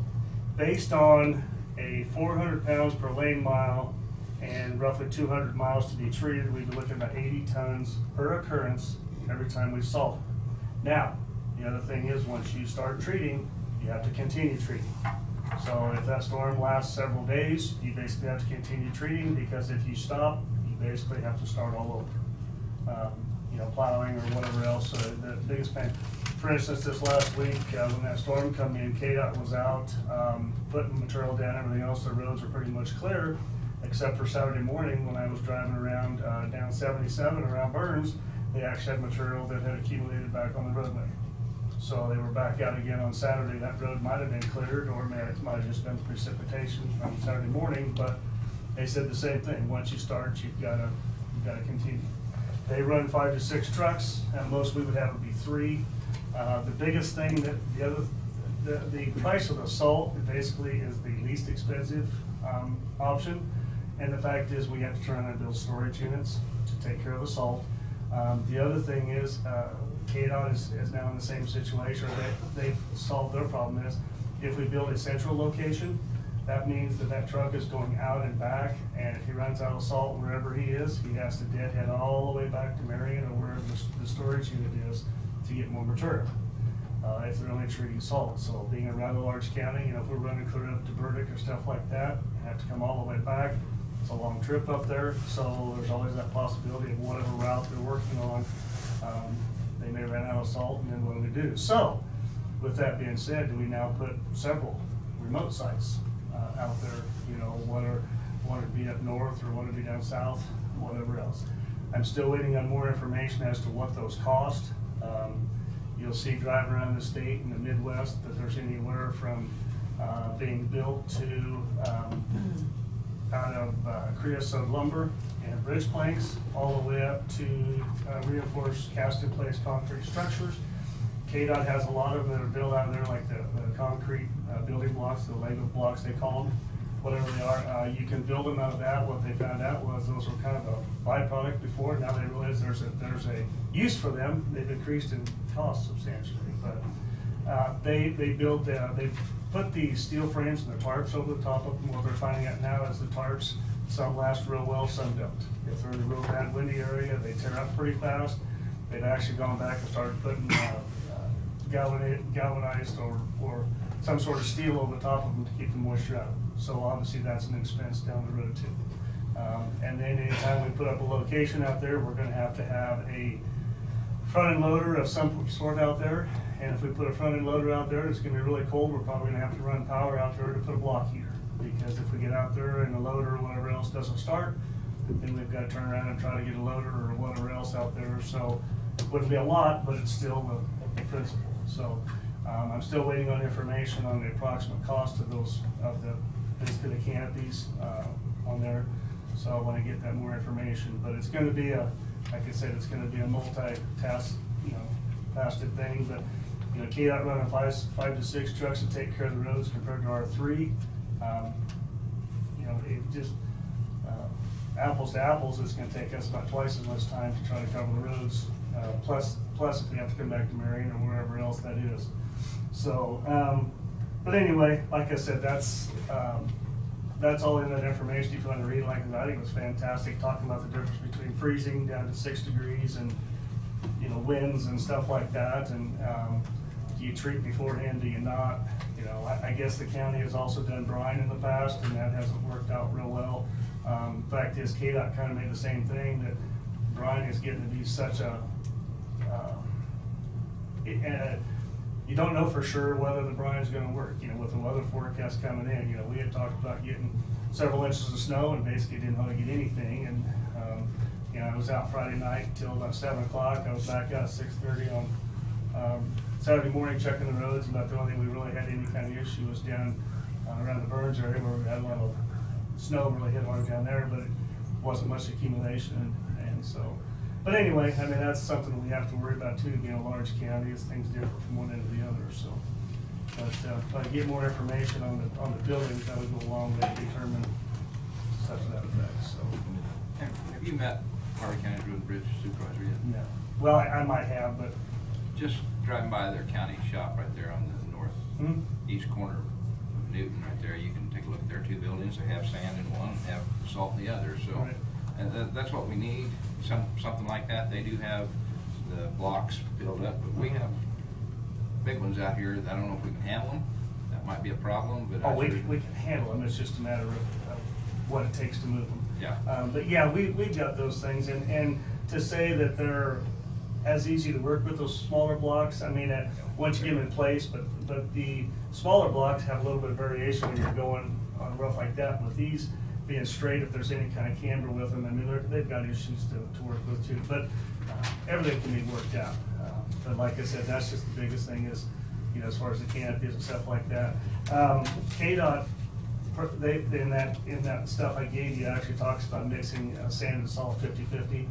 based on a 400 pounds per lane mile and roughly 200 miles to be treated, we'd be looking at 80 tons per occurrence every time we salt. Now, the other thing is once you start treating, you have to continue treating. So if that storm lasts several days, you basically have to continue treating, because if you stop, you basically have to start all over. Plowing or whatever else, the biggest pain. For instance, this last week, when that storm come in, KDOT was out, putting material down, everything else, the roads were pretty much clear, except for Saturday morning when I was driving around, down 77 around Burns, they actually had material that had accumulated back on the roadway. So they were back out again on Saturday. That road might have been cleared, or it might have just been precipitation from Saturday morning, but they said the same thing. Once you start, you've gotta continue. They run 5 to 6 trucks, and most we would have would be 3. The biggest thing that the price of the salt basically is the least expensive option, and the fact is we have to turn around and build storage units to take care of the salt. The other thing is KDOT is now in the same situation, or they've solved their problem. Is if we build a central location, that means that truck is going out and back, and if he runs out of salt wherever he is, he has to deadhead all the way back to Marion or wherever the storage unit is to get more material. If they're only treating salt. So being a rather large county, if we're running clear up to Burdick or stuff like that, we have to come all the way back. It's a long trip up there, so there's always that possibility of whatever route they're working on, they may run out of salt, and then what do we do? So, with that being said, do we now put several remote sites out there, one to be up north or one to be down south, whatever else. I'm still waiting on more information as to what those cost. You'll see driving around the state in the Midwest that there's anywhere from being built to out of creosote lumber and bridge planks, all the way up to reinforced cast-in-place concrete structures. KDOT has a lot of them that are built out of there, like the concrete building blocks, the Lego blocks they call them, whatever they are. You can build them out of that. What they found out was those were kind of a byproduct before. Now they realize there's a use for them. They've increased in cost substantially, but they put the steel frames and the tarps over the top of them. What they're finding out now is the tarps, some last real well, some don't. If they're in a real bad windy area, they tear up pretty fast. They've actually gone back and started putting galvanized or some sort of steel over the top of them to keep the moisture out. So obviously that's an expense down the road too. And then anytime we put up a location out there, we're gonna have to have a front end loader of some sort out there. And if we put a front end loader out there, it's gonna be really cold. We're probably gonna have to run power out there to put a block heater. Because if we get out there and the loader or whatever else doesn't start, then we've got to turn around and try to get a loader or whatever else out there. So it wouldn't be a lot, but it's still the principle. So I'm still waiting on information on the approximate cost of basically the canopies on there. So I want to get that more information. But it's going to be like I said, it's going to be a multi-task, faceted thing. But KDOT running 5 to 6 trucks to take care of the roads compared to our 3. It just apples to apples, it's going to take us about twice as much time to try to cover the roads. Plus if we have to come back to Marion or wherever else that is. So, but anyway, like I said, that's all in that information. If you want to read it, like I think it was fantastic, talking about the difference between freezing down to 6 degrees and winds and stuff like that. And do you treat beforehand? Do you not? I guess the county has also done brine in the past, and that hasn't worked out real well. Fact is, KDOT kind of made the same thing, that brine is getting to be such a, you don't know for sure whether the brine is going to work. With the weather forecast coming in, we had talked about getting several inches of snow and basically didn't want to get anything. And I was out Friday night till about 7 o'clock. I was back out at 6:30 on Saturday morning, checking the roads, about the only thing we really had any kind of issue was down around the Burns area where we had a lot of snow really hit hard down there, but it wasn't much accumulation, and so. But anyway, I mean, that's something we have to worry about too, being a large county, as things differ from one end to the other, so. But if I get more information on the buildings, that would go a long way to determine stuff to that effect, so. Have you met Harvey County Road and Bridge Supervisor yet? No. Well, I might have, but. Just driving by their county shop right there on the northeast corner of Newton right there, you can take a look at their two buildings. They have sand in one, and have salt in the other, so. Right. And that's what we need, something like that. They do have the blocks filled up, but we have big ones out here that I don't know if we can handle them. That might be a problem, but. Oh, we can handle them, it's just a matter of what it takes to move them. Yeah. But yeah, we've got those things, and to say that they're as easy to work with, those smaller blocks, I mean, once you get them in place, but the smaller blocks have a little bit of variation when you're going on rough like that. With these being straight, if there's any kind of camber with them, I mean, they've got issues to work with too, but everything can be worked out. But like I said, that's just the biggest thing is, you know, as far as the canopies and stuff like that. KDOT, in that stuff I gave you, actually talks about mixing sand and salt 50-50.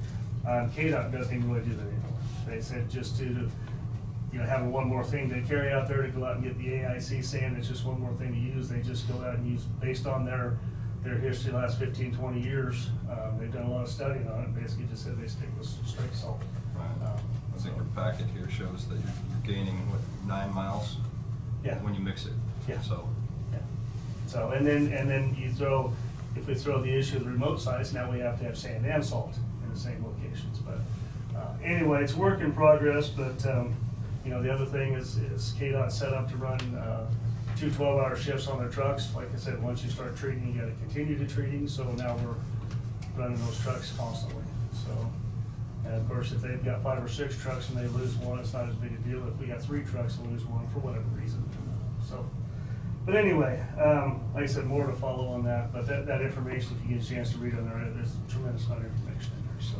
KDOT doesn't even really do that anymore. They said just to, you know, having one more thing to carry out there to go out and get the AIC sand, it's just one more thing to use. They just go out and use, based on their history the last 15, 20 years, they've done a lot of studying on it. Basically just said they stick with straight salt. I think your packet here shows that you're gaining, what, 9 miles? Yeah. When you mix it. Yeah. So. Yeah. So, and then you throw, if we throw the issue of the remote sites, now we have to have sand and salt in the same locations. But anyway, it's work in progress, but you know, the other thing is KDOT set up to run 2 12-hour shifts on their trucks. Like I said, once you start treating, you gotta continue to treating, so now we're running those trucks constantly, so. And of course, if they've got 5 or 6 trucks and they lose one, it's not as big a deal. If we got 3 trucks and lose one for whatever reason, so. But anyway, like I said, more to follow on that, but that information, if you get a chance to read on there, there's a tremendous amount of information in there, so.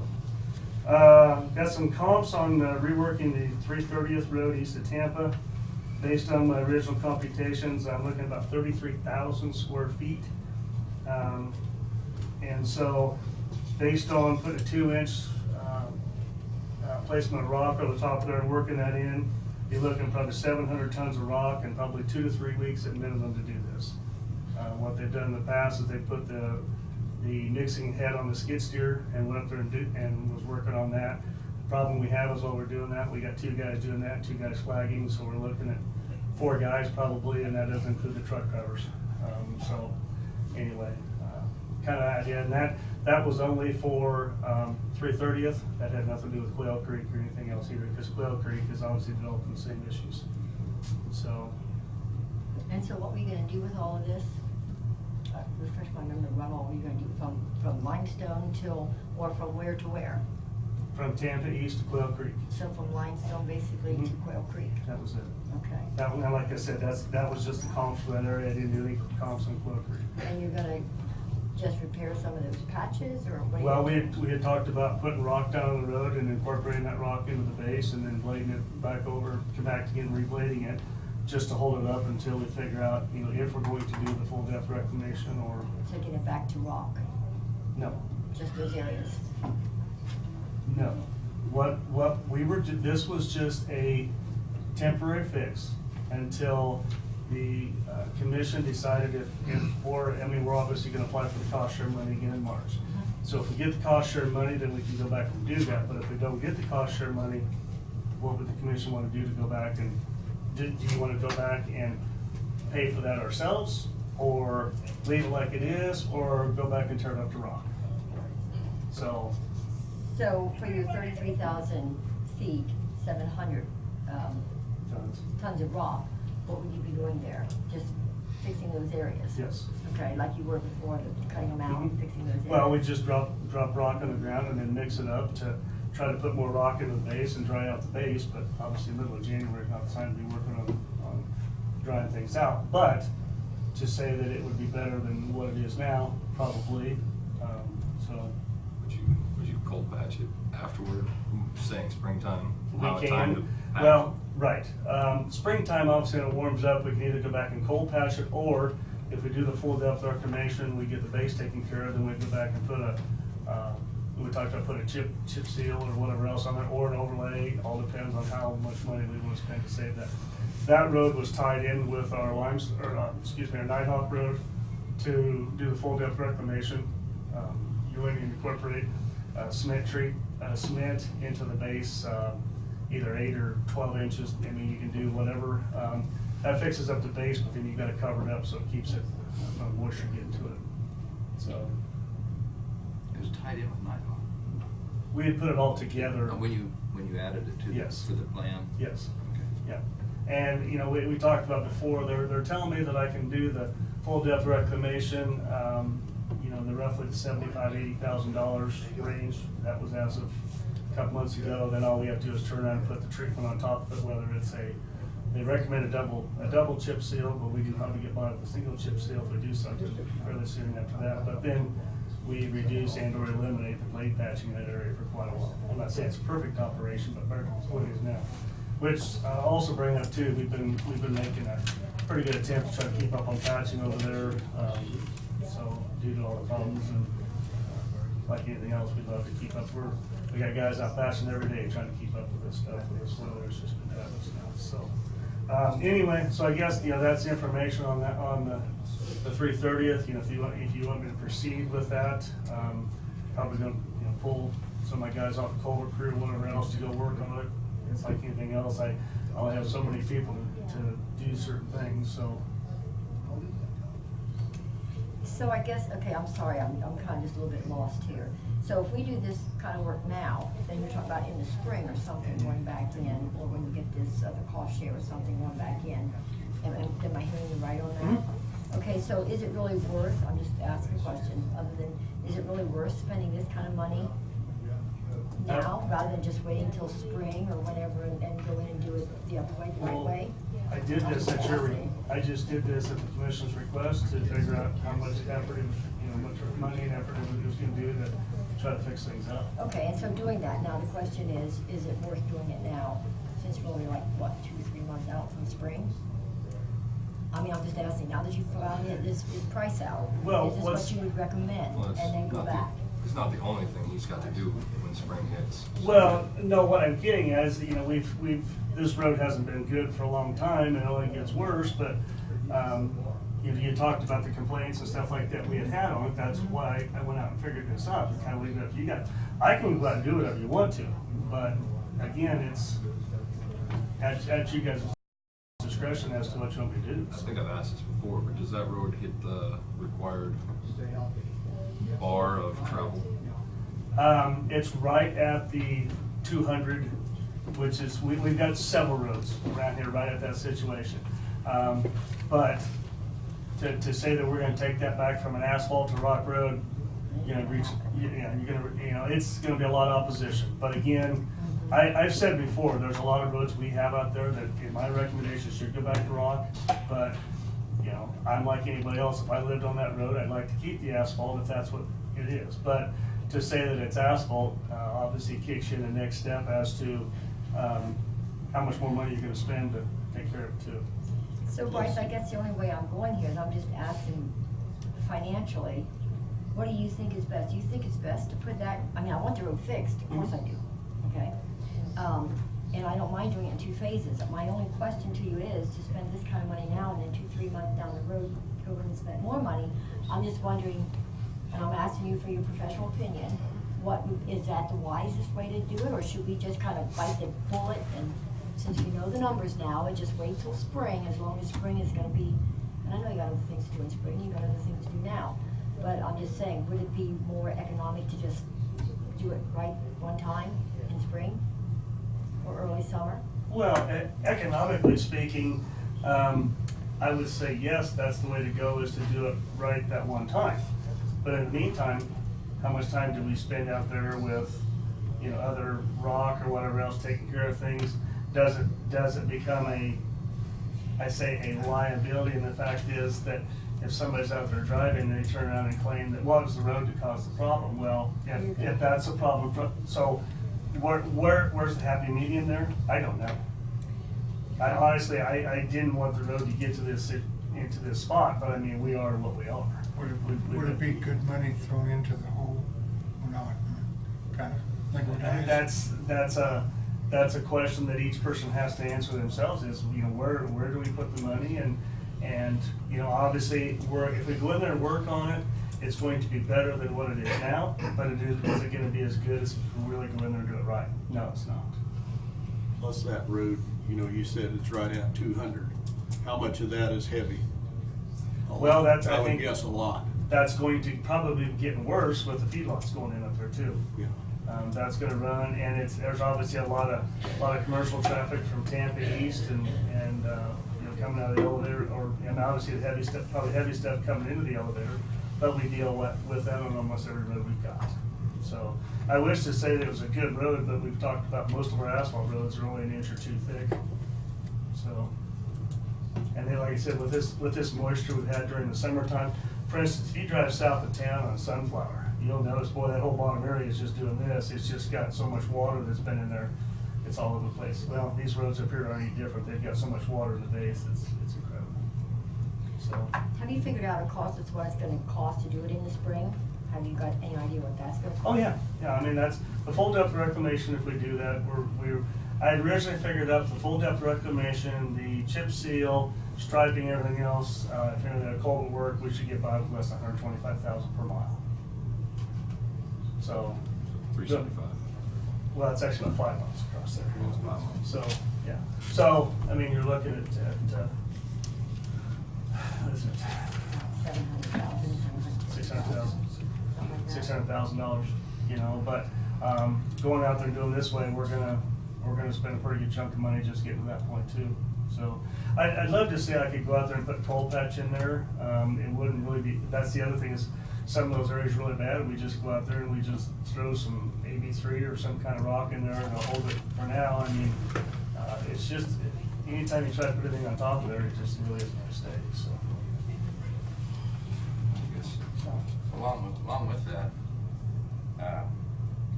Got some comps on reworking the 330th Road east of Tampa. Based on my original computations, I'm looking at about 33,000 square feet. And so, based on putting a 2-inch placement of rock over the top of there and working that in, you're looking at probably 700 tons of rock and probably 2 to 3 weeks at minimum to do this. What they've done in the past is they put the mixing head on the skid steer and went up there and was working on that. The problem we have is while we're doing that, we got 2 guys doing that, 2 guys flagging, so we're looking at 4 guys probably, and that doesn't include the truck drivers. So anyway, kind of idea, and that was only for 330th. That had nothing to do with Quail Creek or anything else either, because Quail Creek is obviously developing the same issues. So. And so what were you gonna do with all of this? Refresh my memory, run all, you're gonna do from Limestone or from where to where? From Tampa east to Quail Creek. So from Limestone basically to Quail Creek? That was it. Okay. That one, like I said, that was just the comps for that area. I didn't do any comps on Quail Creek. And you're gonna just repair some of those patches, or what? Well, we had talked about putting rock down on the road and incorporating that rock into the base and then blading it back over, come back again, reblading it, just to hold it up until we figure out, you know, if we're going to do the full depth reclamation or. Taking it back to rock, No. just those areas? No. What we were, this was just a temporary fix until the commission decided we're obviously gonna apply for the cost share money again in March. So if we get the cost share money, then we can go back and do that, but if we don't get the cost share money, what would the commission wanna do to go back and, do you wanna go back and pay for that ourselves? Or leave it like it is, or go back and turn it up to rock? So. So for your 33,000 feet, 700 tons of rock, what would you be doing there? Just fixing those areas? Yes. Okay, like you were before, cutting them out and Mhm. fixing those areas? Well, we just drop rock on the ground and then mix it up to try to put more rock into the base and dry out the base, but obviously middle of January is not the time to be working on drying things out. But to say that it would be better than what it is now, probably, so. Would you cold patch it afterward, saying springtime? We allow time to can, patch? well, right. Springtime, obviously, when it warms up, we can either go back and cold patch it, or if we do the full depth reclamation, we get the base taken care of, then we go back and put we talked about putting a chip seal or whatever else on there, or an overlay, all depends on how much money we want to spend to save that. That road was tied in with our our Nighthawk Road to do the full depth reclamation. You would incorporate cement into the base, either 8 or 12 inches. I mean, you can do whatever. That fixes up the base, but then you've got to cover it up so it keeps it from moisture getting to it. So It was tied in with Nighthawk. we had put it all together. When you added it to Yes. for the plan. Yes. Okay. Yeah, and, you know, we talked about before, they're telling me that I can do the full depth reclamation, you know, the roughly the $75,000-$80,000 range. That was as of a couple months ago. Then all we have to do is turn around and put the treatment on top of it, whether it's they recommend a double chip seal, but we can probably get by with a single chip seal if we do something fairly soon after that. But then we reduce and or eliminate the blade patching in that area for quite a while. I'm not saying it's a perfect operation, but better than what it is now. Which I'll also bring up too, we've been making a pretty good attempt to try to keep up on patching over there. So due to all the problems and like anything else, we'd love to keep up. We got guys out patching every day trying to keep up with this stuff. With this weather, it's just been fabulous now. So anyway, so I guess, you know, that's the information on that, on the 3/30th. You know, if you want me to proceed with that, probably gonna, you know, pull some of my guys off the culvert crew, whatever else, to go work on it. It's like anything else, I only have so many people to do certain things, so. So I guess, okay, I'm sorry, I'm kind of just a little bit lost here. So if we do this kind of work now, then you're talking about in the spring or something going back in, or when you get this other cost share or something going back in. Am I hearing you right on that? Okay, so is it really worth, I'm just asking a question, other than, is it really worth spending this kind of money now, rather than just waiting till spring or whatever and go in and do it the other way, the right way? I did this at I just did this at the commission's request to figure out how much effort, you know, much money and effort it was gonna do to try to fix things up. Okay, and so doing that, now the question is it worth doing it now, since we're only like, what, 2 or 3 months out from spring? I mean, I'm just asking, now that you've found this price out, Well, is this let's- what you would recommend, Well, it's and then go not back? It's not the only thing he's got to do when spring hits. Well, no, what I'm getting at is, you know, this road hasn't been good for a long time, and it only gets worse, but, you know, you talked about the complaints and stuff like that we had on it. That's why I went out and figured this out, and kind of leave it up to you guys. I can go out and do whatever you want to, but again, it's at you guys' discretion as to what you want me to do. I think I've asked this before, but does that road hit the required bar of travel? It's right at the 200, which is, we've got several roads around here right at that situation. But to say that we're gonna take that back from an asphalt to rock road, you're gonna reach, you're gonna, you know, it's gonna be a lot of opposition. But again, I've said before, there's a lot of roads we have out there that, in my recommendation, should go back to rock. But, you know, I'm like anybody else. If I lived on that road, I'd like to keep the asphalt if that's what it is. But to say that it's asphalt, obviously kicks you in the next step as to how much more money you're gonna spend to take care of it too. So Bryce, I guess the only way I'm going here is I'm just asking financially, what do you think is best? Do you think it's best to put that, I mean, I want the road fixed, of course I do, okay? And I don't mind doing it in 2 phases. My only question to you is to spend this kind of money now and then 2-3 months down the road, go in and spend more money. I'm just wondering, and I'm asking you for your professional opinion, is that the wisest way to do it, or should we just kind of bite the bullet and since we know the numbers now, and just wait till spring, as long as spring is gonna be, and I know you got other things to do in spring, you got other things to do now, but I'm just saying, would it be more economic to just do it right one time in spring or early summer? Well, economically speaking, I would say yes, that's the way to go, is to do it right that one time. But in the meantime, how much time do we spend out there with, you know, other rock or whatever else taking care of things? Does it become a liability? And the fact is that if somebody's out there driving and they turn around and claim that, well, it was the road that caused the problem. Well, if that's a problem, so where's the happy medium there? I don't know. Honestly, I didn't want the road to get to into this spot, but I mean, we are what we are. Would it be good money thrown into the hole or not? Kind of liquidized? That's a question that each person has to answer themselves, is, you know, where do we put the money? And you know, obviously, if we go in there and work on it, it's going to be better than what it is now, but is it gonna be as good as if we really go in there and do it right? No, it's not. Plus that road, you know, you said it's right at 200. How much of that is heavy? Well, I I would think guess a lot. that's going to probably be getting worse with the feedlots going in up there too. Yeah. That's gonna run, and there's obviously a lot of commercial traffic from Tampa east and you know, coming out of the elevator, and obviously the heavy stuff coming into the elevator, but we deal with that on almost every road we've got. So I wish to say that it was a good road, but we've talked about most of our asphalt roads are only an inch or two thick. So, and then like I said, with this moisture we've had during the summertime, for instance, if you drive south of town on Sunflower, you'll notice, boy, that whole bottom area is just doing this. It's just got so much water that's been in there. It's all over the place. Well, these roads up here are any different. They've got so much water in the base. It's incredible. So. Have you figured out a cost as what it's gonna cost to do it in the spring? Have you got any idea what that's gonna cost? Oh, yeah. I mean, that's the full depth reclamation. If we do that, I had originally figured up the full depth reclamation, the chip seal, striping, everything else. If any of that culvert work, we should get by with less than $125,000 per mile. So. 375. Well, it's actually about 5 months across there. Well, it's 5 months. So, yeah. So, I mean, you're looking at what is it? 700,000. $600,000, you know, but, going out there and doing this way, we're gonna spend a pretty good chunk of money just getting to that point too. So, I'd love to say I could go out there and put a toll patch in there. It wouldn't really be, that's the other thing, is some of those areas really bad, we just go out there and we just throw some AB3 or some kind of rock in there and it'll hold it for now. I mean, it's just, anytime you try to put anything on top of there, it just really isn't gonna stay, so. I guess, along with that,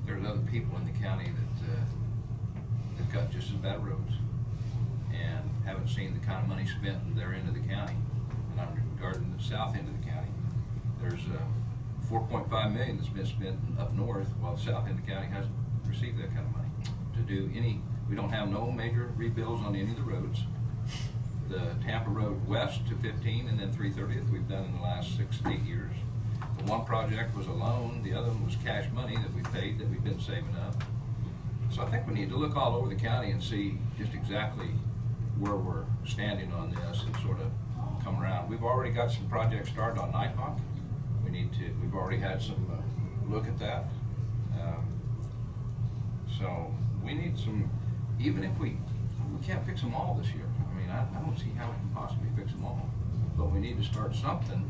there's other people in the county that got just as bad roads and haven't seen the kind of money spent in their end of the county. And I'm regarding the south end of the county. There's $4.5 million that's been spent up north, while the south end of the county hasn't received that kind of money to do any. We don't have no major rebuilds on any of the roads. The Tampa Road west to 15 and then 330th we've done in the last 6 to 8 years. The one project was a loan, the other one was cash money that we paid that we've been saving up. So I think we need to look all over the county and see just exactly where we're standing on this and sort of come around. We've already got some projects started on Nighthawk. We've already had some look at that. So we need some, even if we can't fix them all this year. I mean, I don't see how we can possibly fix them all, but we need to start something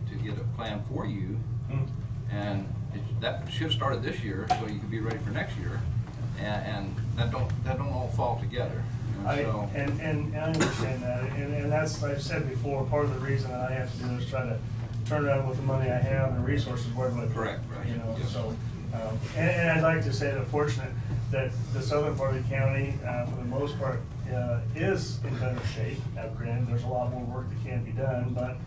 to get a plan for you. And that should have started this year, so you can be ready for next year. And that don't all fall together. I understand that, and that's, I've said before, part of the reason that I have to do is try to turn around with the money I have and the resources, where do I put it? Correct, right. You know, Yes. so, and I'd like to say that fortunate that the southern part of the county, for the most part, is in better shape. Now granted, there's a lot more work that can be done, but,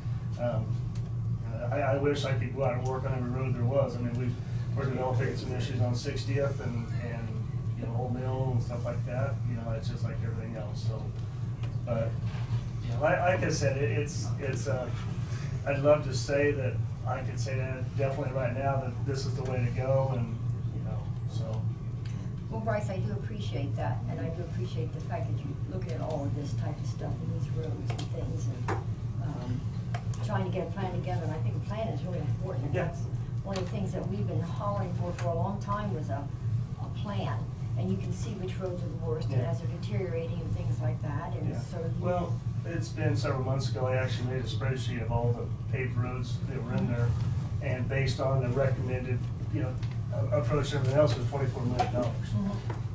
I wish I could go out and work on every road there was. I mean, we're developing some issues on 60th and you know, Old Mill and stuff like that. You know, it's just like everything else. So, but you know, like I said, it's I'd love to say that I could say that definitely right now that this is the way to go, and you know, so. Well, Bryce, I do appreciate that, and I do appreciate the fact that you look at all of this type of stuff in these roads and things, and trying to get a plan together. And I think a plan is really important. And Yeah. that's one of the things that we've been hollering for a long time, was a plan. And you can see which roads are the worst, and Yeah. as they're deteriorating and things like that. And Yeah. so Well, it's been several months ago, I actually made a spreadsheet of all the paved roads that were in there, and based on the recommended, you know, approach to everything else, it was $24 million.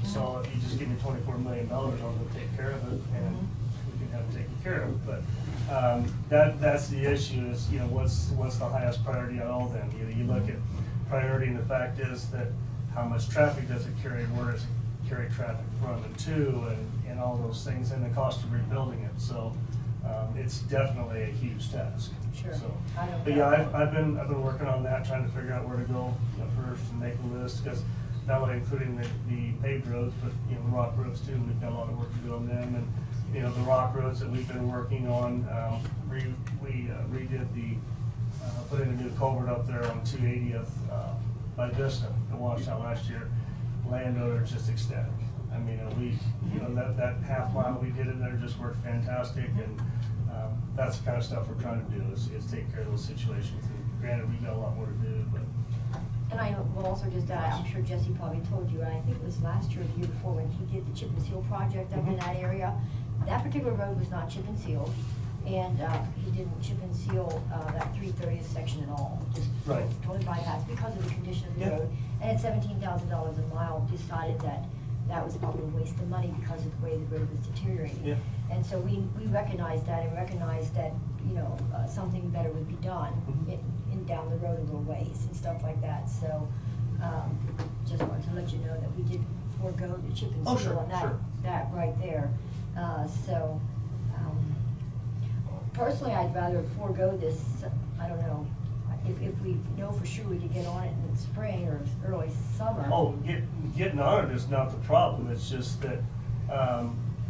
So if you just give me $24 million, I'll go take care of it, and we can have it taken care of. But That's the issue is, you know, what's the highest priority on all of them? You look at priority, and the fact is that how much traffic does it carry, where does it carry traffic from and to, and all those things, and the cost of rebuilding it. So it's definitely a huge task. Sure. So, I don't but doubt yeah, that. I've been working on that, trying to figure out where to go, you know, first and make a list, because not only including the paved roads, but, you know, the rock roads too. We've got a lot of work to do on them, and, you know, the rock roads that we've been working on, we redid put in a new culvert up there on 280th, by Vista, that washed out last year. Landowners just ecstatic. I mean, you know, that half mile we did in there just worked fantastic, and, that's the kind of stuff we're trying to do, is take care of those situations. And granted, we got a lot more to do, but. And I will also just add, I'm sure Jesse probably told you, and I think it was last year or the year before when he did the chip and seal project up in that area. That particular road was not chip and sealed, and he didn't chip and seal that 330th section at all. Just Right. totally bypassed because of the condition of the Yeah. road. And at $17,000 a mile, decided that that was probably a waste of money because of the way the road was deteriorating. Yeah. And so we recognized that, and recognized that, you know, something better would be done in down the road a little ways and stuff like that. So, just wanted to let you know that we did forego the chip and Oh, seal sure, on that, sure. that right there. Personally, I'd rather forego this, I don't know, if we know for sure we could get on it in the spring or early summer. Oh, getting on it is not the problem, it's just that,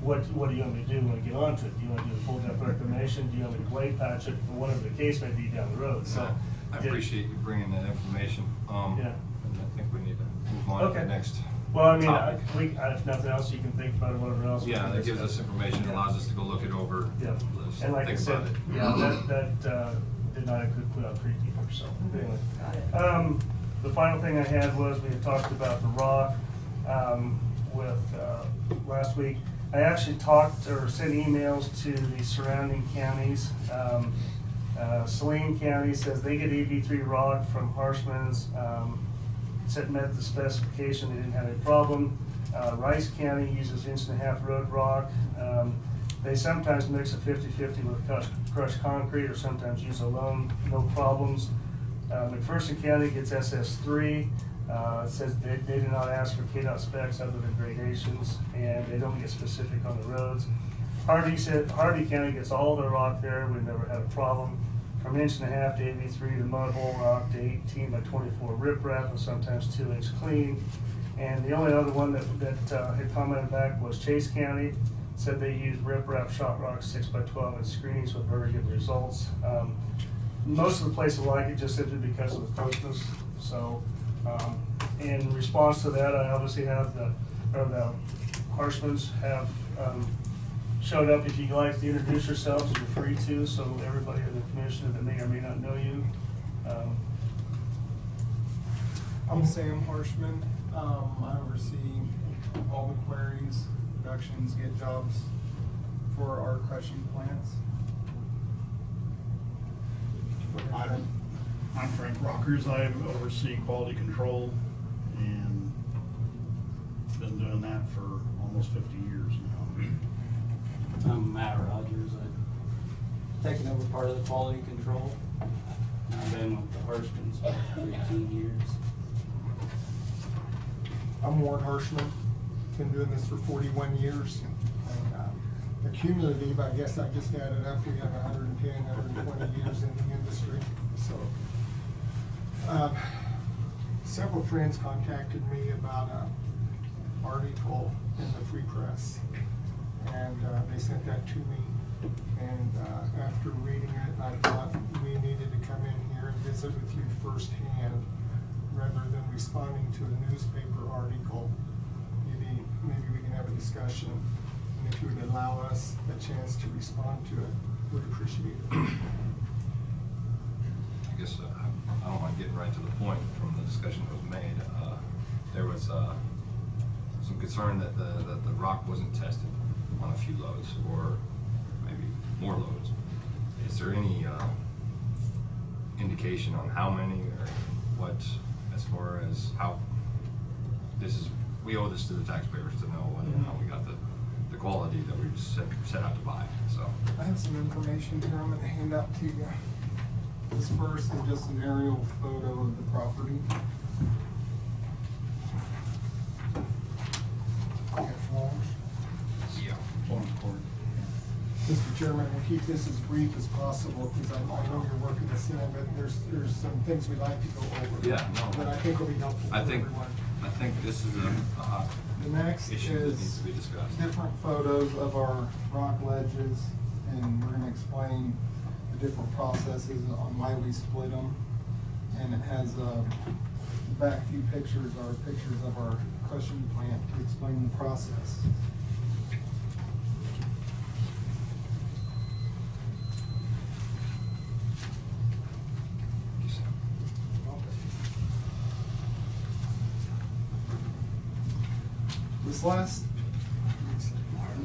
what do you want me to do when we get onto it? Do you want to do the full depth reclamation, do you want me to blade patch it, or whatever the case may be down the road, so. I appreciate you bringing that information. Yeah. And I think we need to move on to Okay. the next Well, I mean, topic. if nothing else, you can think about it, whatever else. we Yeah, can that gives us discuss. information, Yeah. allows us to go look it over. Yeah, let's and like I think said, about it. yeah, that did not include Cloud Creek either, so, anyway. Got it. The final thing I had was, we had talked about the rock, last week. I actually talked or sent emails to the surrounding counties. Saline County says they get EV3 rock from Harshman's, said met the specification, they didn't have any problem. Rice County uses 1.5-inch road rock. They sometimes mix a 50-50 with crushed concrete, or sometimes use alone, no problems. McPherson County gets SS3. It says they do not ask for KDOT specs other than gradations, and they don't get specific on the roads. Hardy County gets all their rock there, we've never had a problem. From 1.5 to AV3 to mud hole rock to 18 by 24 riprap, and sometimes 2-inch clean. And the only other one that had commented back was Chase County, said they use riprap shot rocks 6 by 12 and screenings with very good results. Most of the places like it just simply because of the closeness. So, in response to that, I obviously have the Harshmans have showed up. If you'd like to introduce yourselves, you're free to, so everybody in the commission that may or may not know you. I'm Sam Harshman. I oversee all the queries, productions, get jobs for our crushing plants. I'm Frank Rockers. I oversee quality control and been doing that for almost 50 years now. I'm Matt Rogers. I've taken over part of the quality control. I've been with the Harshmans for 15 years. I'm Warren Harshman, been doing this for 41 years. And, cumulative, I guess I just added up, we have 110, 120 years in the industry. So, several friends contacted me about an article in the Free Press, and they sent that to me. And after reading it, I thought we needed to come in here and visit with you firsthand, rather than responding to a newspaper article. Maybe we can have a discussion, and if you would allow us a chance to respond to it, we'd appreciate it. I guess I don't mind getting right to the point from the discussion that was made. There was some concern that the rock wasn't tested on a few loads, or maybe more loads. Is there any indication on how many or what, as far as how this is? We owe this to the taxpayers to know whether or not we got the quality that we set out to buy, so. I have some information here I'm gonna hand out to you. This first is just an aerial photo of the property. Got forms. Yeah. Mr. Chairman, we'll keep this as brief as possible, because I know you're working this in, but there's some things we'd like to go over. Yeah, no. That I think will be helpful for I think, everyone. I think this is a hot The next issue that needs is to be discussed. different photos of our rock ledges, and we're gonna explain the different processes on why we split them. And it has, the back few pictures are pictures of our crushing plant to explain the process.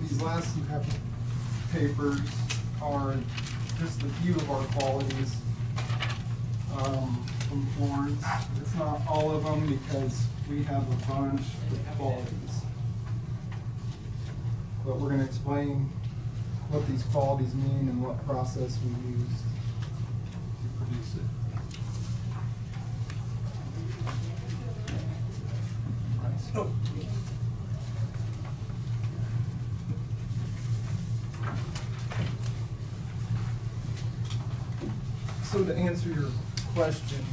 These last papers are just a few of our qualities from Florence. It's not all of them because we have a bunch of qualities. But we're gonna explain what these qualities mean and what process we use to produce it. Oh. So to answer your question,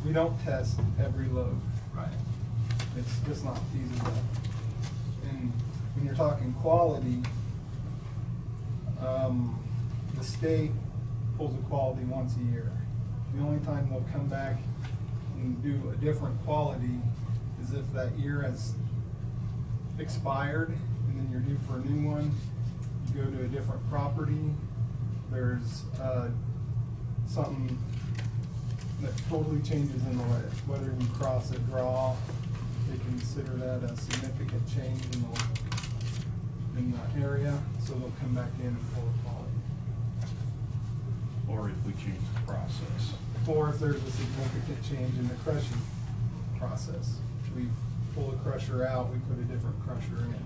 we don't test every load. Right. It's just not feasible. And when you're talking quality, the state pulls a quality once a year. The only time they'll come back and do a different quality is if that year has expired and then you're due for a new one. You go to a different property, there's something that totally changes in the ledge. Whether you cross a draw, they consider that a significant change in the area, so they'll come back in and pull a quality. Or if we change the process. Or if there's a significant change in the crushing process. We pull a crusher out, we put a different crusher in.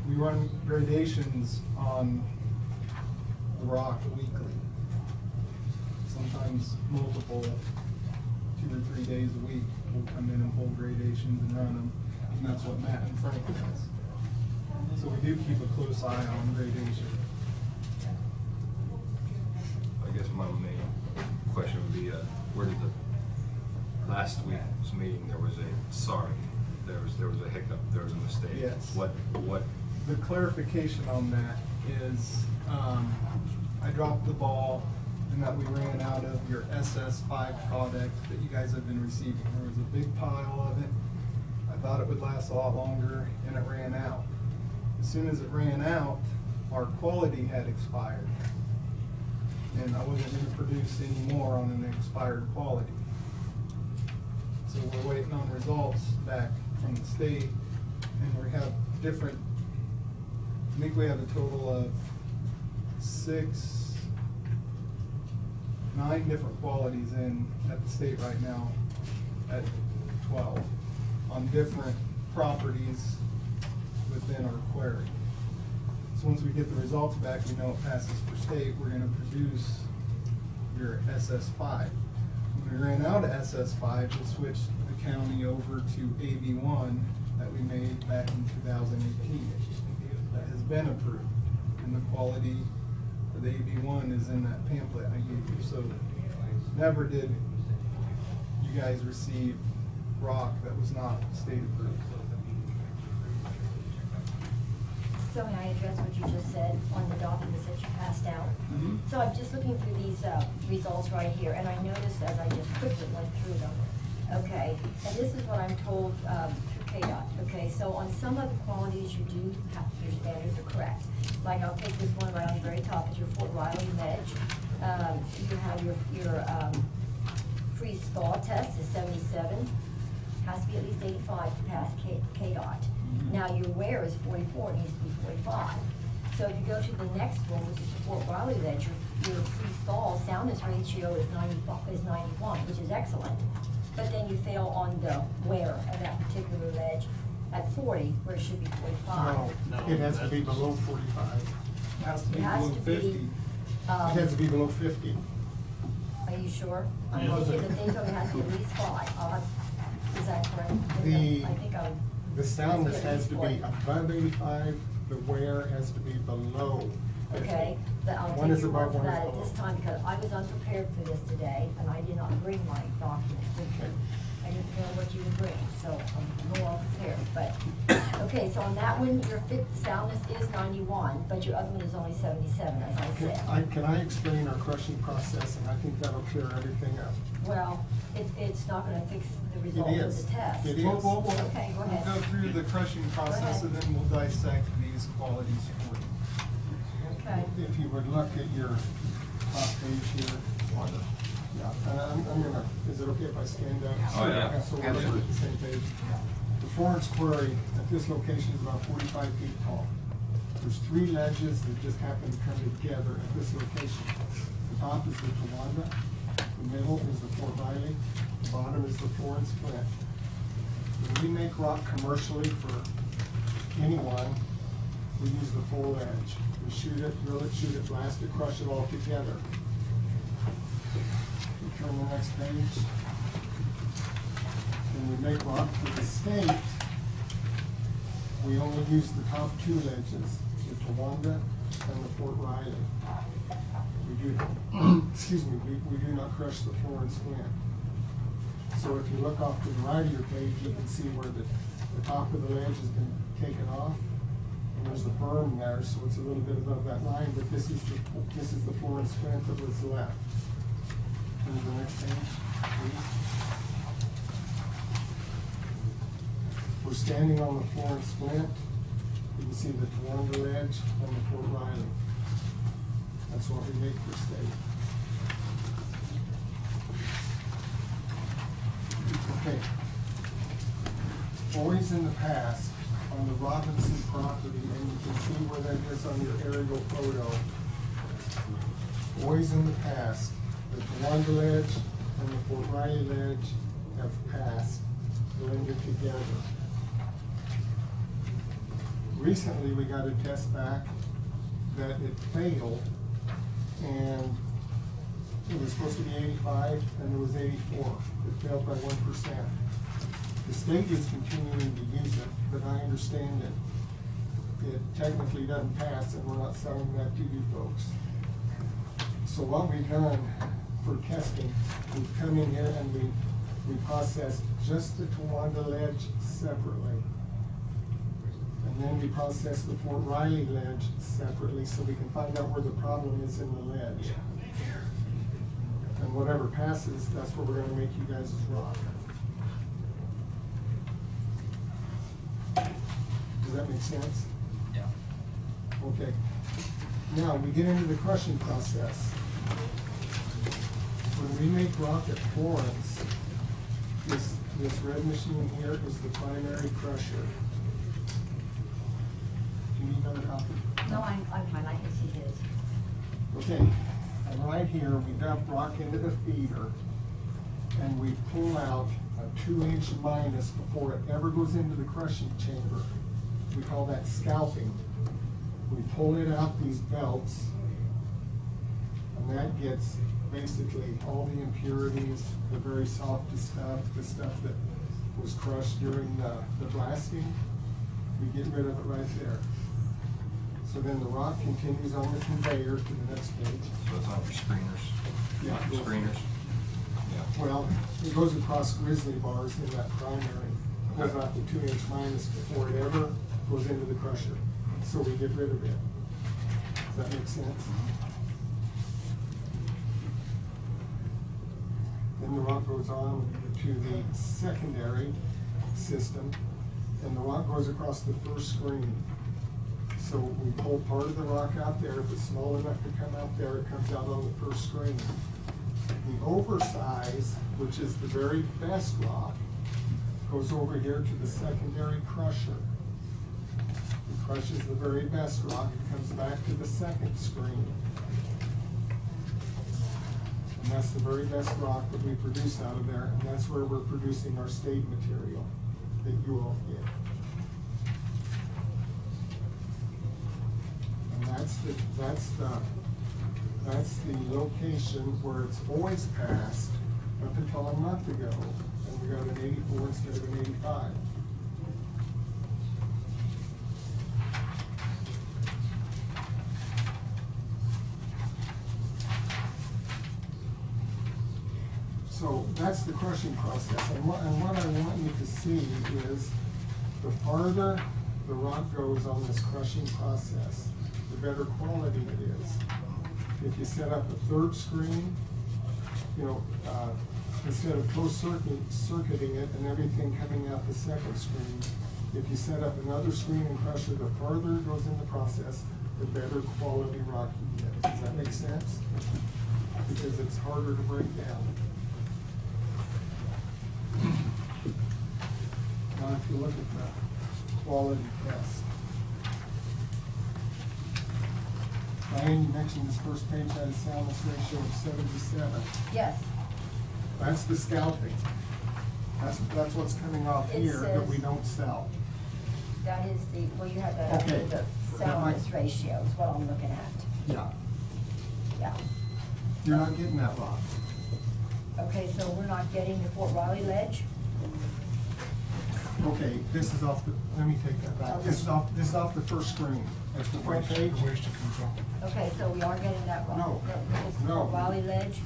We run gradations on the rock weekly. Sometimes multiple, 2 or 3 days a week, we'll come in and pull gradations and run them. And that's what Matt and Frank does. So we do keep a close eye on gradation. I guess my main question would be, where did the, last week's meeting, there was there was a hiccup, there was a mistake. Yes. What? The clarification on that is, I dropped the ball in that we ran out of your SS5 product that you guys have been receiving. There was a big pile of it. I thought it would last a lot longer, and it ran out. As soon as it ran out, our quality had expired. And I wasn't gonna produce any more on an expired quality. So we're waiting on results back from the state, and we have different, I think we have a total of 9 different qualities in at the state right now, at 12, on different properties within our query. So once we get the results back, we know it passes for state, we're gonna produce your SS5. When we ran out of SS5, we switched the county over to AB1 that we made back in 2018. That has been approved, and the quality for the AB1 is in that pamphlet I gave you. So never did you guys receive rock that was not state approved. So may I address what you just said on the documents that you passed out? So I'm just looking through these results right here, and I noticed as I just quickly went through them. Okay, and this is what I'm told through KDOT. Okay, so on some of the qualities you do have, your standards are correct. Like I'll take this one right on the very top, it's your Fort Riley ledge. You have your freeze thaw test is 77. Has to be at least 85 to pass KDOT. Now your wear is 44, it needs to be 45. So if you go to the next one, which is the Fort Riley ledge, your freeze thaw soundness ratio is 91, which is excellent. but then you fail on the wear of that particular ledge at 40, where it should be 45. No, No, it has to be that's- below 45. It has to be It has below to be, 50. It has to be below 50. Are you sure? I'm Yeah. looking at the thing, it has to be at least 5. Is that correct? The- I think I'm. The soundness has to be 40. above 85, the wear has to be below 50. Okay, but I'll One take is your word above, for one is that at below. this time, because I was unprepared for this today, and I did not bring my documents with me. I didn't know what you would bring, so I'm more prepared, but, okay, so on that one, your soundness is 91, but your other one is only 77, as I said. Can I explain our crushing process, and I think that'll clear everything up. Well, it's not gonna fix the result of is. the test. It is. Okay, go We'll ahead. go through the crushing process and then we'll dissect these qualities for you. Okay. If you would look at your top page here. Yeah, and I'm gonna, is it okay if I stand up? Oh, yeah. So we're looking at the same page. The Florence quarry at this location is about 45 feet tall. There's 3 ledges that just happen to come together at this location. The top is the Tawanda, the middle is the Fort Riley, the bottom is the Florence Flint. When we make rock commercially for anyone, we use the full edge. We shoot it, drill it, shoot it, blast it, crush it all together. We turn the next page. When we make rock for the state, we only use the top 2 ledges, the Tawanda and the Fort Riley. We do, excuse me, we do not crush the Florence Flint. So if you look off to the right of your page, you can see where the top of the ledge has been taken off. And there's a berm there, so it's a little bit above that line, but this is the Florence Flint that was left. Turn to the next page, please. We're standing on the Florence Flint. You can see the Tawanda ledge and the Fort Riley. That's what we make for state. Okay. Always in the past, on the Robinson property, and you can see where that is on your aerial photo. Always in the past, the Tawanda ledge and the Fort Riley ledge have passed, blended together. Recently, we got a test back that it failed, and it was supposed to be 85, and it was 84. It failed by 1%. The state is continuing to use it, but I understand that it technically doesn't pass, and we're not selling that to you folks. So what we've done for testing, we've come in here and we processed just the Tawanda ledge separately. And then we process the Fort Riley ledge separately so we can find out where the problem is in the ledge. And whatever passes, that's where we're gonna make you guys' rock. Does that make sense? Yeah. Okay. Now, we get into the crushing process. When we make rock at Florence, this red machine here is the primary crusher. Do you need another copy? No, I'm fine, I can see his. Okay, and right here, we dump rock into the feeder, and we pull out a 2-inch minus before it ever goes into the crushing chamber. We call that scalping. We pull it out these belts, and that gets basically all the impurities, the very softest stuff, the stuff that was crushed during the blasting. We get rid of it right there. So then the rock continues on the conveyor to the next page. So it's on your screeners? Yeah. Screeners? Yeah. Well, it goes across grizzly bars in that primary, pulls out the 2-inch minus before it ever goes into the crusher. So we get rid of it. Does that make sense? Then the rock goes on to the secondary system, and the rock goes across the first screen. So we pull part of the rock out there. If it's small enough to come out there, it comes out on the first screen. The oversize, which is the very best rock, goes over here to the secondary crusher. It crushes the very best rock. It comes back to the second screen. And that's the very best rock that we produce out of there, and that's where we're producing our state material that you all get. And that's the location where it's always passed up until a month ago, and we got an 84 instead of an 85. So that's the crushing process, and what I want you to see is the farther the rock goes on this crushing process, the better quality it is. If you set up a third screen, you know, instead of closed circuiting it and everything coming out the second screen, if you set up another screen and crusher, the farther it goes in the process, the better quality rock you get. Does that make sense? Because it's harder to break down. Now, if you look at the quality test. Diane, you mentioned this first page had a soundness ratio of 7 to 7. Yes. That's the scalping. That's what's coming off It here that we says- don't sell. That is the, well, you have Okay. the soundness ratio is what I'm looking at. Yeah. Yeah. You're not getting that rock. Okay, so we're not getting the Fort Riley ledge? Okay, this is off the, let me take that back. This is off the first screen. That's the front page. The waste that comes off. Okay, so we are getting that rock? No. It's the No. Fort Riley ledge?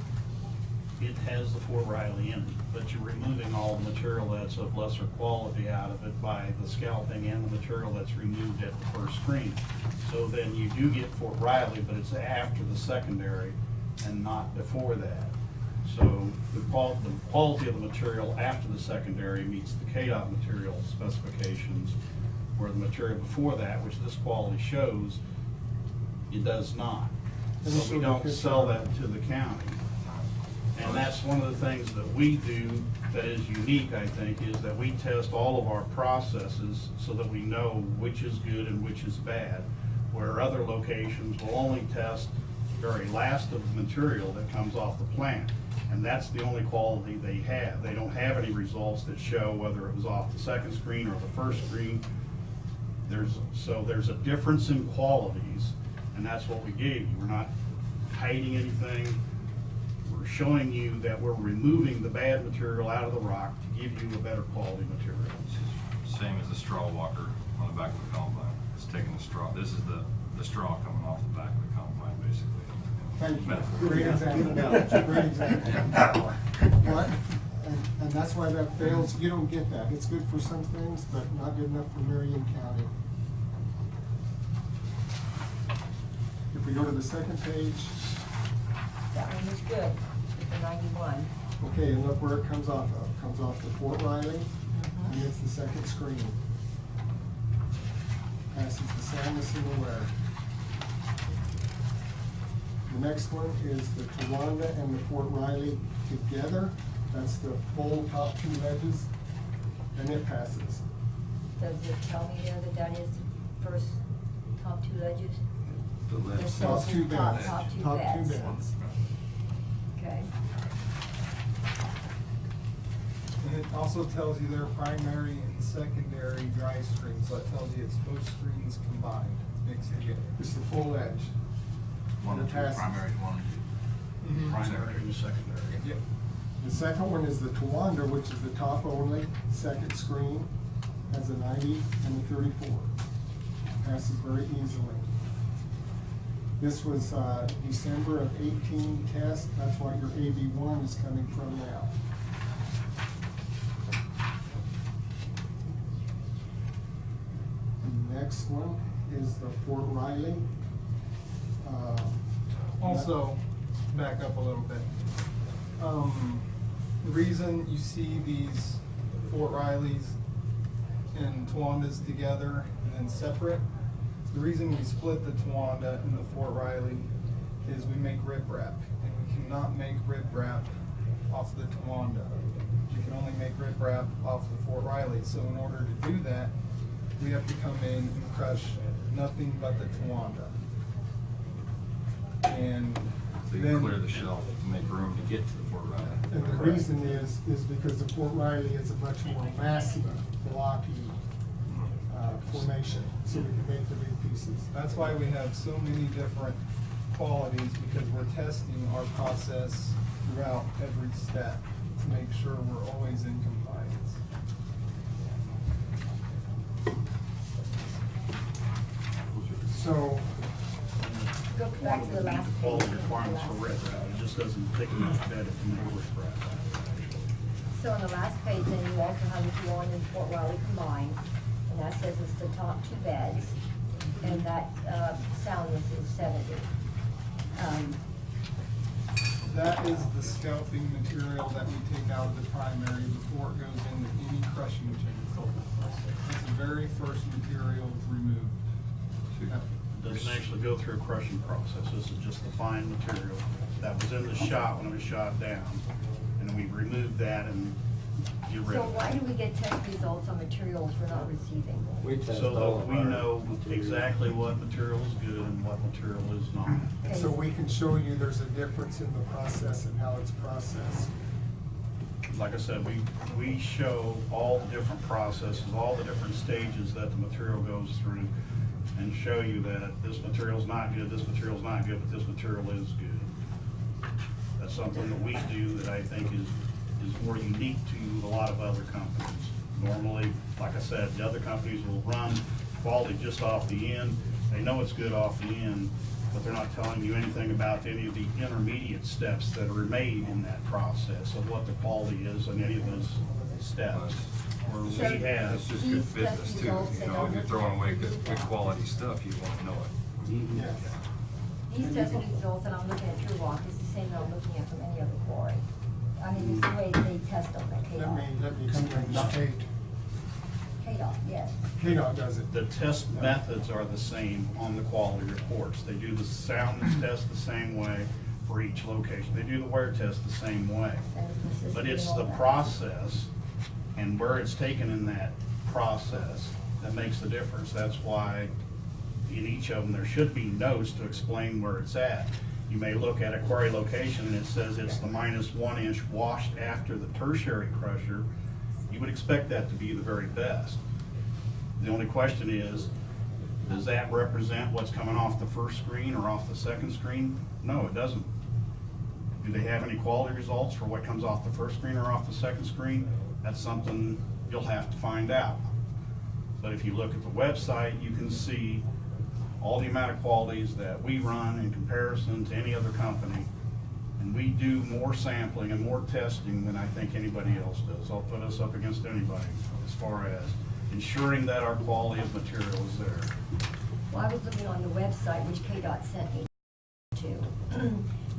It has the Fort Riley in it, but you're removing all the material that's of lesser quality out of it by the scalping and the material that's removed at the first screen. So then you do get Fort Riley, but it's after the secondary and not before that. So the quality of the material after the secondary meets the KDOT material specifications, where the material before that, which this quality shows, it does not. Let me So show we you a don't picture. sell that to the county. And that's one of the things that we do that is unique, I think, is that we test all of our processes so that we know which is good and which is bad. Where other locations will only test the very last of the material that comes off the plant. And that's the only quality they have. They don't have any results that show whether it was off the second screen or the first screen. So there's a difference in qualities, and that's what we gave you. We're not hiding anything. We're showing you that we're removing the bad material out of the rock to give you a better quality material. Same as the straw walker on the back of the combine. It's taking the straw, this is the straw coming off the back of the combine, basically. Thank you. Metaphor. Great example. Great example. What? And that's why that fails. You don't get that. It's good for some things, but not good enough for Marion County. If we go to the second page, That one is good, the 91. okay, and look where it comes off of. It comes off the Fort Riley, and it's the second screen. Passes the soundness and the wear. The next one is the Towanda and the Fort Riley together. That's the full top two ledges, and it passes. Does it tell me there that that is the first top two ledges? The It left. says Top two top- beds. top two Top beds. two beds. Okay. And it also tells you their primary and secondary dry screens, so it tells you it's both screens combined, mixed together. It's the full edge. One and It two, passes. primary one and two. Primary and secondary. Yep. The second one is the Towanda, which is the top only, second screen, has a 90 and a 34. Passes very easily. This was December of 18 test, that's why your AB1 is coming from now. The next one is the Fort Riley. Also, back up a little bit. The reason you see these Fort Rileys and Towandas together and then separate, the reason we split the Towanda and the Fort Riley is we make riprap, and we cannot make riprap off the Towanda. You can only make riprap off the Fort Riley, so in order to do that, we have to come in and crush nothing but the Towanda. And So you clear the shelf to make room to get to the Fort Riley. And the reason is because the Fort Riley is a much more massive, blocky formation, so we can make the big pieces. That's why we have so many different qualities, because we're testing our process throughout every step to make sure we're always in compliance. So, Go back to the last page. Quality requirements for rip wrap, it just doesn't take enough bed to make rip wrap. So on the last page, then you also have the Huron and Fort Riley combined, and that says it's the top 2 beds, and that soundness is 70. That is the scalping material that we take out of the primary before it goes into any crushing material. It's the very first material removed. It doesn't actually go through a crushing process, this is just the fine material that was in the shot when it was shot down. And we removed that and get rid So of it. why do we get test results on materials we're not receiving? We test So all that of we our know material. exactly what material is good and what material is not. And so we can show you there's a difference in the process and how it's processed. Like I said, we show all the different processes, all the different stages that the material goes through, and show you that this material's not good, this material's not good, but this material is good. That's something that we do that I think is more unique to a lot of other companies. Normally, like I said, the other companies will run quality just off the end. They know it's good off the end, but they're not telling you anything about any of the intermediate steps that are made in that process of what the quality is in any of those steps. Where we have, It's just good business too, you know, if you're throwing away good quality stuff, you won't know it. Yes. These test results that I'm looking at your rock is the same that I'm looking at from any other quarry. I mean, it's the way they test them at Let me come from explain. the state. KDOT, yes. KDOT does it. the test methods are the same on the quality reports. They do the soundness test the same way for each location. They do the wear test the same way. And this is But it's all the that. process and where it's taken in that process that makes the difference. That's why in each of them, there should be notes to explain where it's at. You may look at a quarry location and it says it's the -1 inch washed after the tertiary crusher. You would expect that to be the very best. The only question is, does that represent what's coming off the first screen or off the second screen? No, it doesn't. Do they have any quality results for what comes off the first screen or off the second screen? That's something you'll have to find out. But if you look at the website, you can see all the amount of qualities that we run in comparison to any other company. And we do more sampling and more testing than I think anybody else does. I'll put us up against anybody as far as ensuring that our quality of material is there. Well, I was looking on the website, which KDOT sent me to,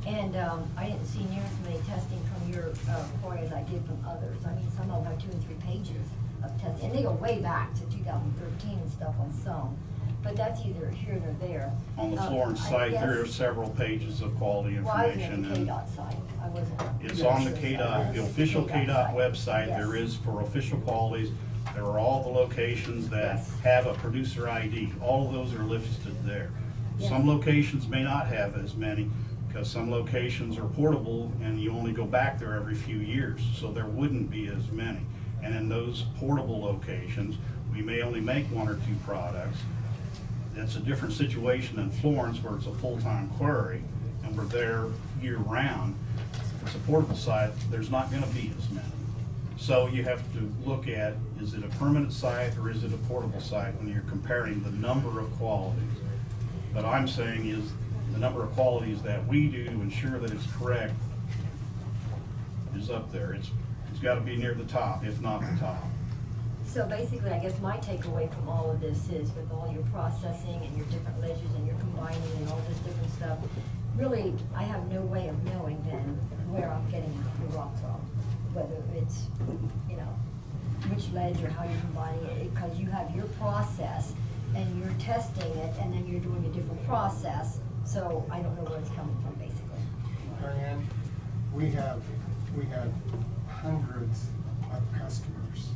and I didn't see near as many testing from your quarry as I did from others. I mean, some of them have 2 and 3 pages of testing, and they go way back to 2013 and stuff on some, but that's either here or there. On the Florence I site, there are guess- several pages of quality Well, I was information. on the and KDOT site, I wasn't. It's on the KDOT, the official KDOT website, Yes. there is for official qualities. There are all the locations that Yes. have a producer ID. All of those are listed there. Yes. Some locations may not have as many, because some locations are portable and you only go back there every few years, so there wouldn't be as many. And in those portable locations, we may only make 1 or 2 products. That's a different situation than Florence, where it's a full-time quarry, and we're there year-round. If it's a portable site, there's not gonna be as many. So you have to look at, is it a permanent site or is it a portable site when you're comparing the number of qualities? What I'm saying is, the number of qualities that we do to ensure that it's correct is up there. It's gotta be near the top, if not the top. So basically, I guess my takeaway from all of this is with all your processing and your different ledges and your combining and all this different stuff, really, I have no way of knowing then where I'm getting the rock from. Whether it's, you know, which ledge or how you're combining it, because you have your process and you're testing it and then you're doing a different process. So I don't know where it's coming from, basically. Marion, we have hundreds of customers.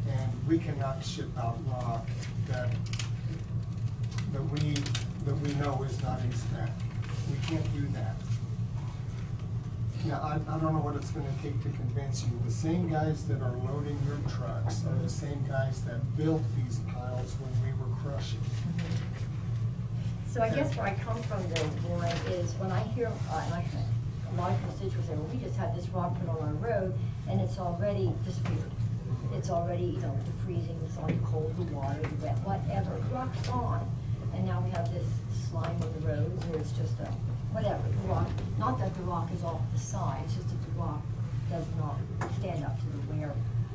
And we cannot ship out rock that we know is not in spec. We can't do that. Now, I don't know what it's gonna take to convince you. The same guys that are loading your trucks are the same guys that built these piles when we were crushing. So I guess where I come from though, Warren, is when I hear, like a lot of constituents say, well, we just had this rock put on our road and it's already disappeared. It's already, you know, the freezing, it's on the cold, the water, the wet, whatever, the rock's gone. And now we have this slime on the roads where it's just a, whatever, the rock, not that the rock is off the side, it's just that the rock does not stand up to the wear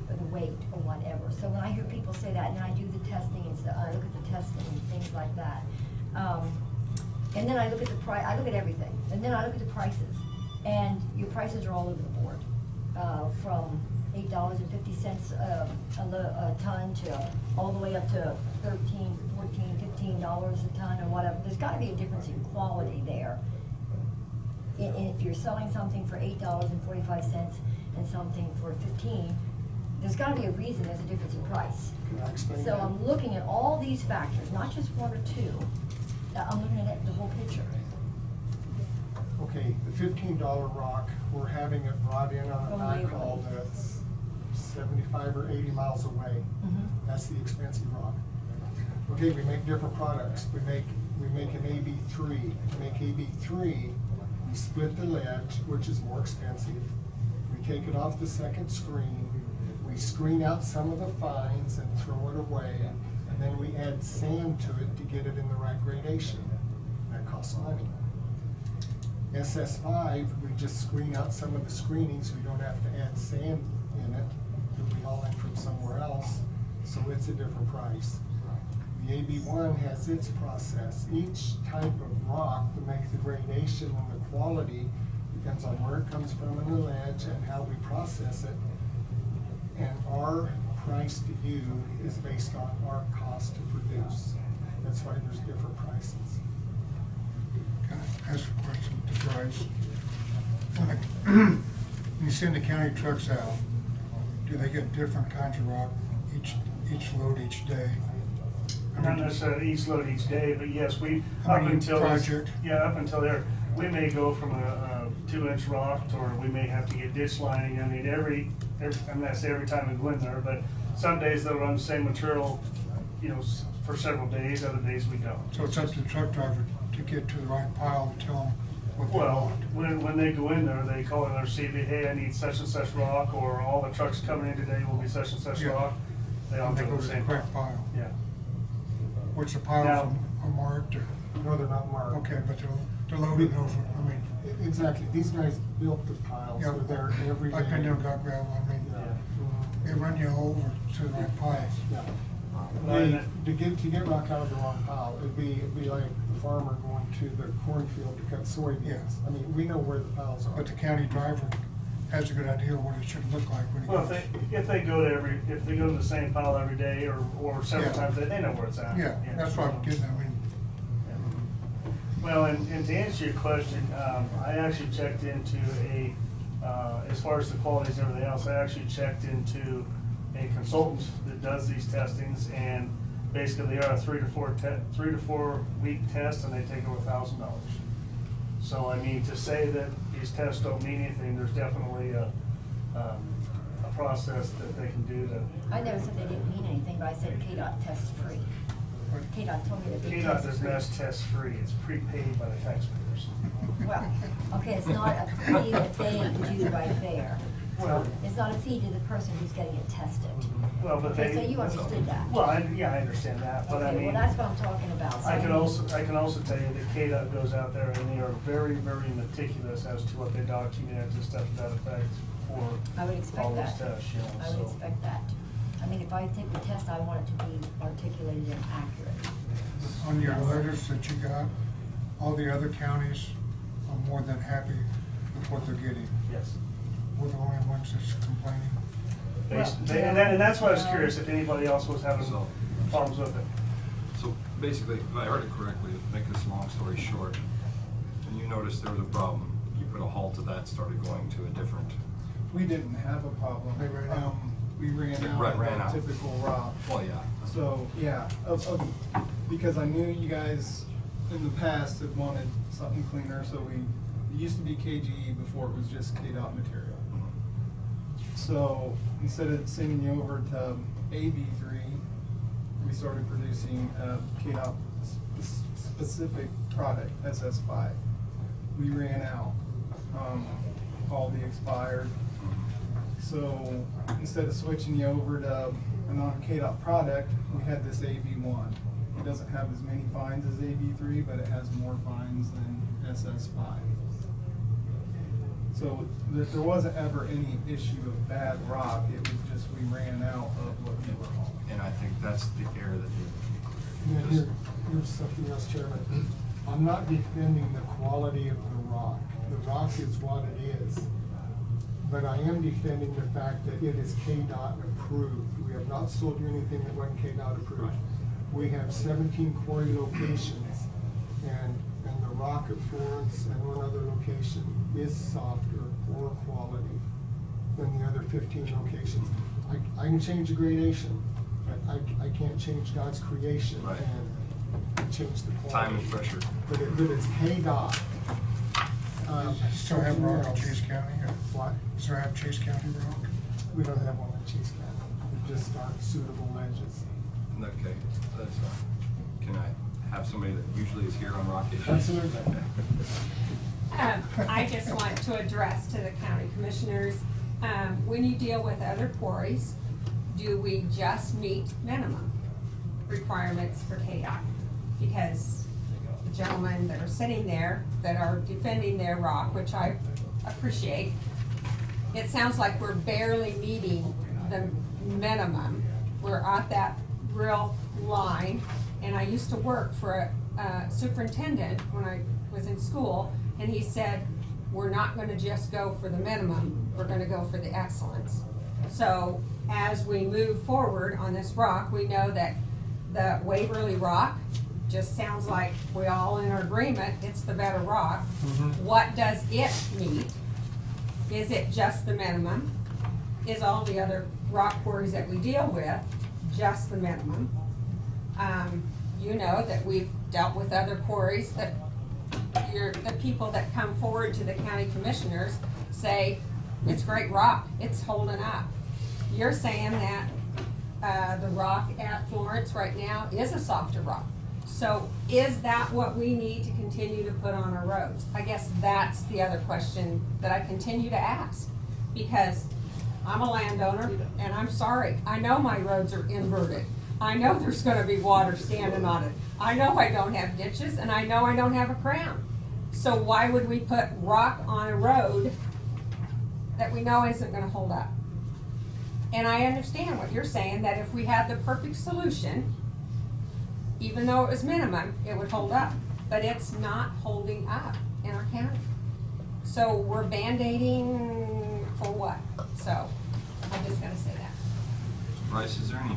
or the weight or whatever. So when I hear people say that, and I do the testing and stuff, I look at the testing and things like that. And then I look at the price, I look at everything, and then I look at the prices. And your prices are all over the board, from $8.50 a ton to all the way up to $13, $14, $15 a ton or whatever. There's gotta be a difference in quality there. If you're selling something for $8.45 and something for $15, there's gotta be a reason there's a difference in price. Can I explain So that? I'm looking at all these factors, not just one or two. I'm looking at the whole picture. Okay, the $15 rock, we're having it brought in on a From backhaul Waverly. that's 75 or 80 miles away. That's the expensive rock. Okay, we make different products. We make an AB3. To make AB3, we split the ledge, which is more expensive. We take it off the second screen. We screen out some of the fines and throw it away. And then we add sand to it to get it in the right gradation. That costs money. SS5, we just screen out some of the screenings. We don't have to add sand in it. It'll be all in from somewhere else. So it's a different price. The AB1 has its process. Each type of rock to make the gradation and the quality depends on where it comes from in the ledge and how we process it. And our price to you is based on our cost to produce. That's why there's different prices. Can I ask a question to Bryce? When you send the county trucks out, do they get different kinds of rock each load each day? I Not mean, necessarily each load each day, but yes, we, I up mean, until this, project. yeah, up until there, we may go from a 2-inch rock, or we may have to get ditch lining. I mean, I'm not saying every time we go in there, but some days they'll run the same material, you know, for several days, other days we don't. So it's up to the truck driver to get to the right pile to tell them what they Well, want. when they go in there, they call in their CV, hey, I need such and such rock, or all the trucks coming in today will be such and such Yeah. rock. They all And they go go to to the the same correct pile. Yeah. Which the piles Now- are marked or, No, they're not marked. okay, but they're loaded those, I mean, Exactly. These guys built the piles. yeah, They're there every day. like they never got gravel, I mean, Yeah. they run you over to the right piles. Yeah. Right. To get rock out of the wrong pile, it'd be like a farmer going to the cornfield to cut soybeans. Yeah. I mean, we know where the piles are. But the county driver has a good idea what it should look like when he Well, goes. if they go to the same pile every day or several Yeah. times, they know where it's at. Yeah, that's what I'm getting, I mean, Well, and to answer your question, I actually checked into as far as the qualities and everything else, I actually checked into a consultant that does these testings, and basically they are a 3 to 4 week test, and they take over $1,000. So I mean, to say that these tests don't mean anything, there's definitely a process that they can do to. I never said they didn't mean anything, but I said KDOT tests free. KDOT told me that they KDOT test does free. not test free, it's prepaid by the taxpayers. Well, okay, it's not a fee that they do right there. Well, It's not a fee to the person who's getting it tested. well, but Okay, they. so you understood that. Well, yeah, I understand that, but I Okay, mean. well, that's what I'm talking about. So I can also tell you that KDOT goes out there and they are very, very meticulous as to what they document and stuff to that effect for I would all expect those that. tests, you know, I would so. expect that. I mean, if I take the test, I want it to be articulated and accurate. on your letters that you got, all the other counties are more than happy with what they're getting. Yes. We're the only ones that's complaining. And that's why I was curious if anybody else was having So- problems with it. So basically, if I heard it correctly, to make this long story short, when you noticed there was a problem, you put a halt to that, started going to a different, We didn't have a problem. They ran out. We ran out Right, of ran that out. typical rock. well, yeah. So, yeah, because I knew you guys in the past had wanted something cleaner, so it used to be KGE before it was just KDOT material. So instead of sending you over to AB3, we started producing a KDOT specific product, SS5. We ran out, all the expired. So instead of switching you over to a non-KDOT product, we had this AB1. It doesn't have as many fines as AB3, but it has more fines than SS5. So there wasn't ever any issue of bad rock, it was just we ran out of what we were hauling. And I think that's the error that Yeah, they. here's something else, Chairman. I'm not defending the quality of the rock. The rock is what it is. But I am defending the fact that it is KDOT approved. We have not sold you anything that wasn't KDOT approved. Right. We have 17 quarry locations, and the rock at Florence and one other location is softer, poor quality than the other 15 locations. I can change the gradation, but I can't change God's creation Right. and change the quality. Time and pressure. But it's KDOT. Still have rock in something Chase else. County? What? Still have Chase County rock? We don't have one in Chase County. We just aren't suitable ledges. Okay, that's fine. Can I have somebody that usually is here on rock issues? Absolutely. I just want to address to the county commissioners, when you deal with other quarries, do we just meet minimum requirements for KDOT? Because the gentlemen that are sitting there that are defending their rock, which I appreciate, it sounds like we're barely meeting the minimum. We're at that real line, and I used to work for a superintendent when I was in school, and he said, we're not gonna just go for the minimum, we're gonna go for the excellence. So as we move forward on this rock, we know that the Waverly rock just sounds like we all in agreement, it's the better rock. What does it meet? Is it just the minimum? Is all the other rock quarries that we deal with just the minimum? You know that we've dealt with other quarries that the people that come forward to the county commissioners say, it's great rock, it's holding up. You're saying that the rock at Florence right now is a softer rock. So is that what we need to continue to put on our roads? I guess that's the other question that I continue to ask. Because I'm a landowner, and I'm sorry, I know my roads are inverted. I know there's gonna be water standing on it. I know I don't have ditches, and I know I don't have a crown. So why would we put rock on a road that we know isn't gonna hold up? And I understand what you're saying, that if we had the perfect solution, even though it was minimum, it would hold up. But it's not holding up in our county. So we're Band-Aiding for what? So, I'm just gonna say that. Bryce, is there any,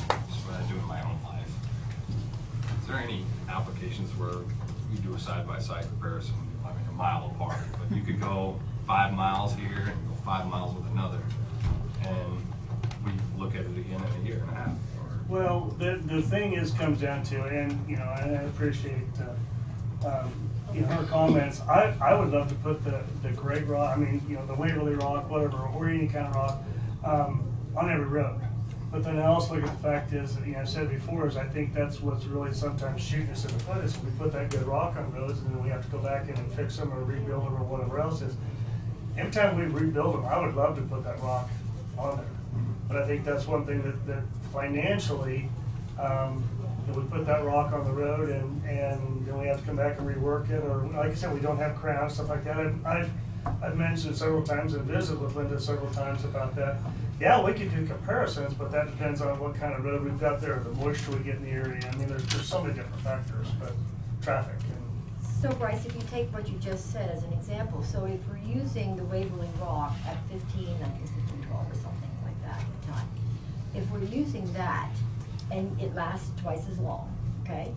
this is what I do in my own life, is there any applications where you do a side-by-side comparison, I mean, a mile apart, but you could go 5 miles here and go 5 miles with another, and we look at it again in a year and a half? Well, the thing is, comes down to, and, you know, I appreciate, you know, her comments. I would love to put the great rock, I mean, you know, the Waverly rock, whatever, or any kind of rock, on every road. But then I also look at the fact is, you know, I said before, is I think that's what's really sometimes shooting us in the foot, is we put that good rock on roads, and then we have to go back in and fix them or rebuild them or whatever else is. Every time we rebuild them, I would love to put that rock on there. But I think that's one thing that financially, that we put that rock on the road and then we have to come back and rework it, or like I said, we don't have crowns, stuff like that. I've mentioned several times and visited with Linda several times about that. Yeah, we could do comparisons, but that depends on what kind of road we've got there, the moisture we get in the area. I mean, there's so many different factors, but traffic and. So Bryce, if you take what you just said as an example, so if we're using the Waverly rock at 15, I think 1512 or something like that at the time. If we're using that and it lasts twice as long, okay?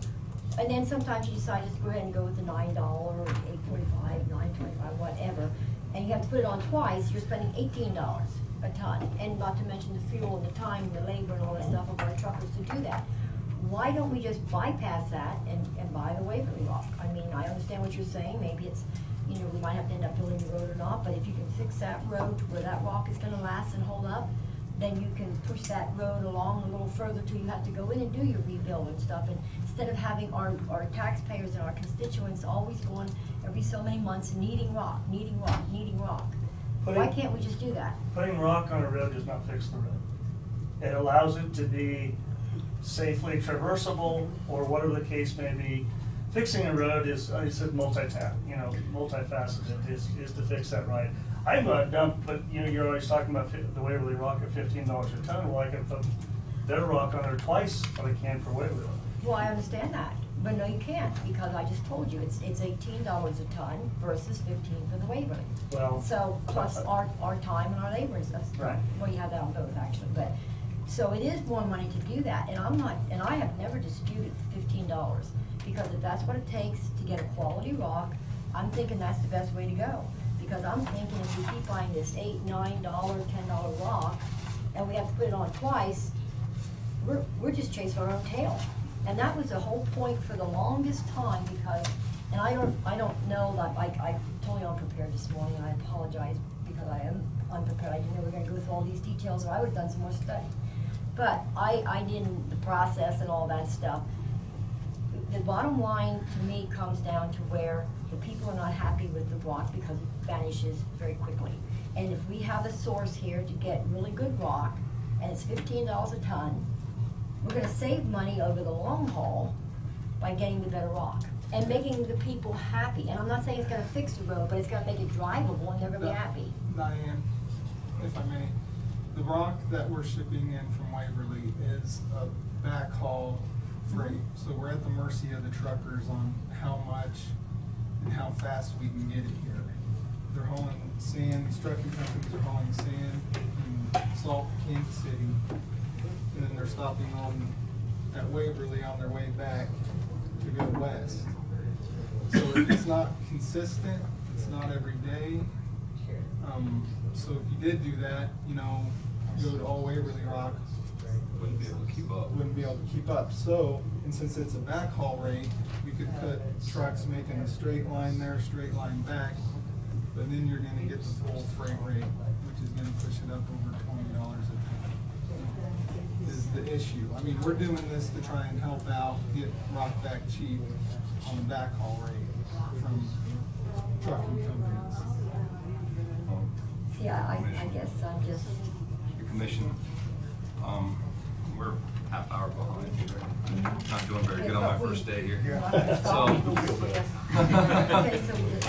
And then sometimes you decide just to go ahead and go with the $9 or $8.45, $9.25, whatever, and you have to put it on twice, you're spending $18 a ton. And not to mention the fuel and the time and the labor and all that stuff of our truckers to do that. why don't we just bypass that and buy the Waverly Rock? I mean, I understand what you're saying, maybe it's, you know, we might have to end up building the road or not, but if you can fix that road to where that rock is gonna last and hold up, then you can push that road along a little further till you have to go in and do your rebuild and stuff. And instead of having our taxpayers and our constituents always going every so many months needing rock, needing rock, needing rock. Why can't we just do that? Putting rock on a road does not fix the road. It allows it to be safely traversable, or whatever the case may be. Fixing a road is, I said, multifaceted, is to fix that right. I'm not dumb, but you know, you're always talking about the Waverly Rock at $15 a ton. Well, I can put their rock on there twice what I can for Waverly Rock. Well, I understand that, but no, you can't, because I just told you, it's $18 a ton versus 15 for the Waverly. Well. So, plus our time and our labor and stuff. Right. Well, you have that on both, actually, but, so it is more money to do that, and I have never disputed $15, because if that's what it takes to get a quality rock, I'm thinking that's the best way to go. Because I'm thinking if we keep buying this $8, $9, $10 rock, and we have to put it on twice, we're just chasing our own tail. And that was the whole point for the longest time, because, and I don't know, I totally unprepared this morning, and I apologize because I am unprepared. I didn't know we were gonna go through all these details, or I would've done some more study. But I didn't, the process and all that stuff. The bottom line to me comes down to where the people are not happy with the rock because it vanishes very quickly. And if we have a source here to get really good rock, and it's $15 a ton, we're gonna save money over the long haul by getting the better rock and making the people happy. And I'm not saying it's gonna fix the road, but it's gonna make it drivable and they're gonna be happy. Diane, if I may, the rock that we're shipping in from Waverly is a backhaul freight. So we're at the mercy of the truckers on how much and how fast we can get it here. They're hauling sand, these trucking companies are hauling sand and salt to Kansas City, and then they're stopping at Waverly on their way back to go west. So it's not consistent, it's not every day. So if you did do that, you know, go to all Waverly Rock, Wouldn't be able to keep up. wouldn't be able to keep up. So, and since it's a backhaul rate, we could put trucks making a straight line there, straight line back, but then you're gonna get the full freight rate, which is gonna push it up over $20 a ton. Is the issue. I mean, we're doing this to try and help out, get rock back cheap on the backhaul rate from trucking companies. See, I guess I'm just, The commission, we're half hour behind here. Not doing very good on my first day here. So,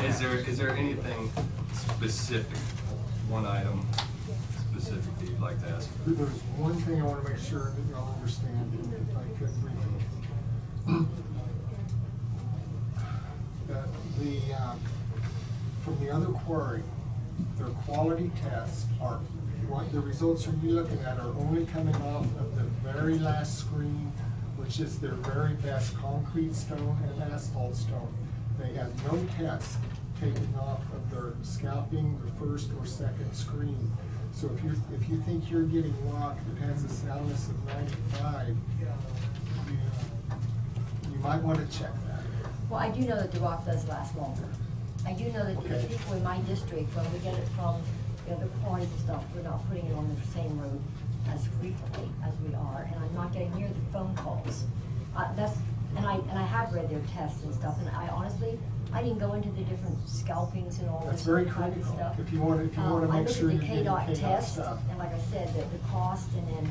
is there anything specific, one item specific that you'd like to ask? There's one thing I want to make sure that y'all understand, if I could briefly. From the other quarry, their quality tests are, what the results are you looking at are only coming off of the very last screen, which is their very best concrete stone and asphalt stone. They have no tests taken off of their scalping, the first or second screen. So if you think you're getting rock that has a soundness of 95, you might want to check that. well, I do know that the rock does last longer. I do know that the Okay. people in my district, when we get it from the other quarries and stuff, we're not putting it on the same road as frequently as we are, and I'm not getting near the phone calls. And I have read their tests and stuff, and I honestly, I didn't go into the different scalpings and all That's this very type of critical. stuff. If you want to make sure I you're look getting at the KDOT test, stuff. and like I said, the cost and then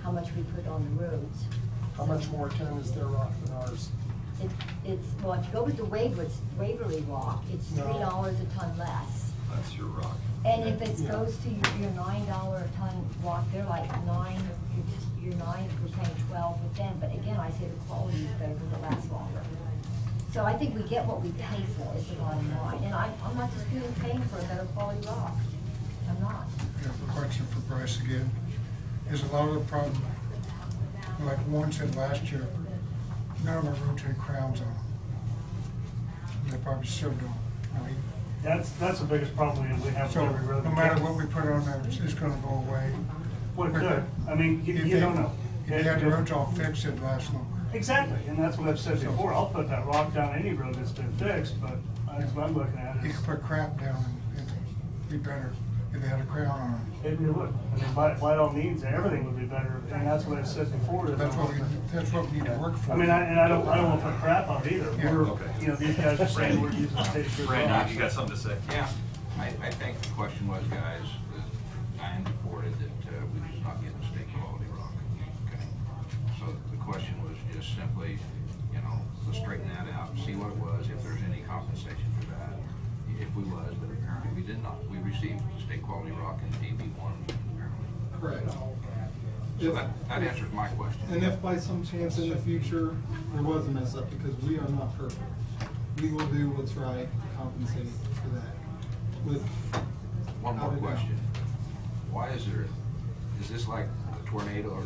how much we put on the roads. How much more ton is their rock than ours? It's, well, if you go with the Waverly Rock, it's No. $3 a ton less. That's your rock. And if it Yeah. goes to your $9 a ton rock, they're like you're 9, we're paying 12 with them, but again, I say the quality is better because it lasts longer. So I think we get what we pay for is the bottom line, and I'm not disputing paying for a better quality rock, I'm not. I have a question for Bryce again. Is a lot of the problem, like Warren said last year, none of our roads had crowns on them. They probably still don't. I mean, That's the biggest problem we have with so every road. no matter what we put on there, it's gonna go away. Well, it could, I mean, you don't know. If you had the roads all fixed, it'd last longer. Exactly, and that's what I've said before, I'll put that rock down any road that's been fixed, but that's what I'm looking at You is. could put crap down and it'd be better if they had a crown on It would, I mean, by all means, everything would be better, and that's what I've said before. it. is That's what we need to work for. I mean, I don't wanna put crap on it either. Yeah. We're, Okay. you know, these guys are saying we're using state good Randy, rocks. you got something to say? Yeah, I think the question was, guys, that Diane reported that we was not getting state quality rock. Okay, so the question was just simply, you know, let's straighten that out, see what it was, if there's any compensation for that. If we was, but apparently we did not. We received state quality rock in DB1 apparently. Correct. So that answers my question. And if by some chance in the future there was a mess up, because we are not perfect, we will do what's right to compensate for that. With One more without a doubt. question. Why is this like a tornado or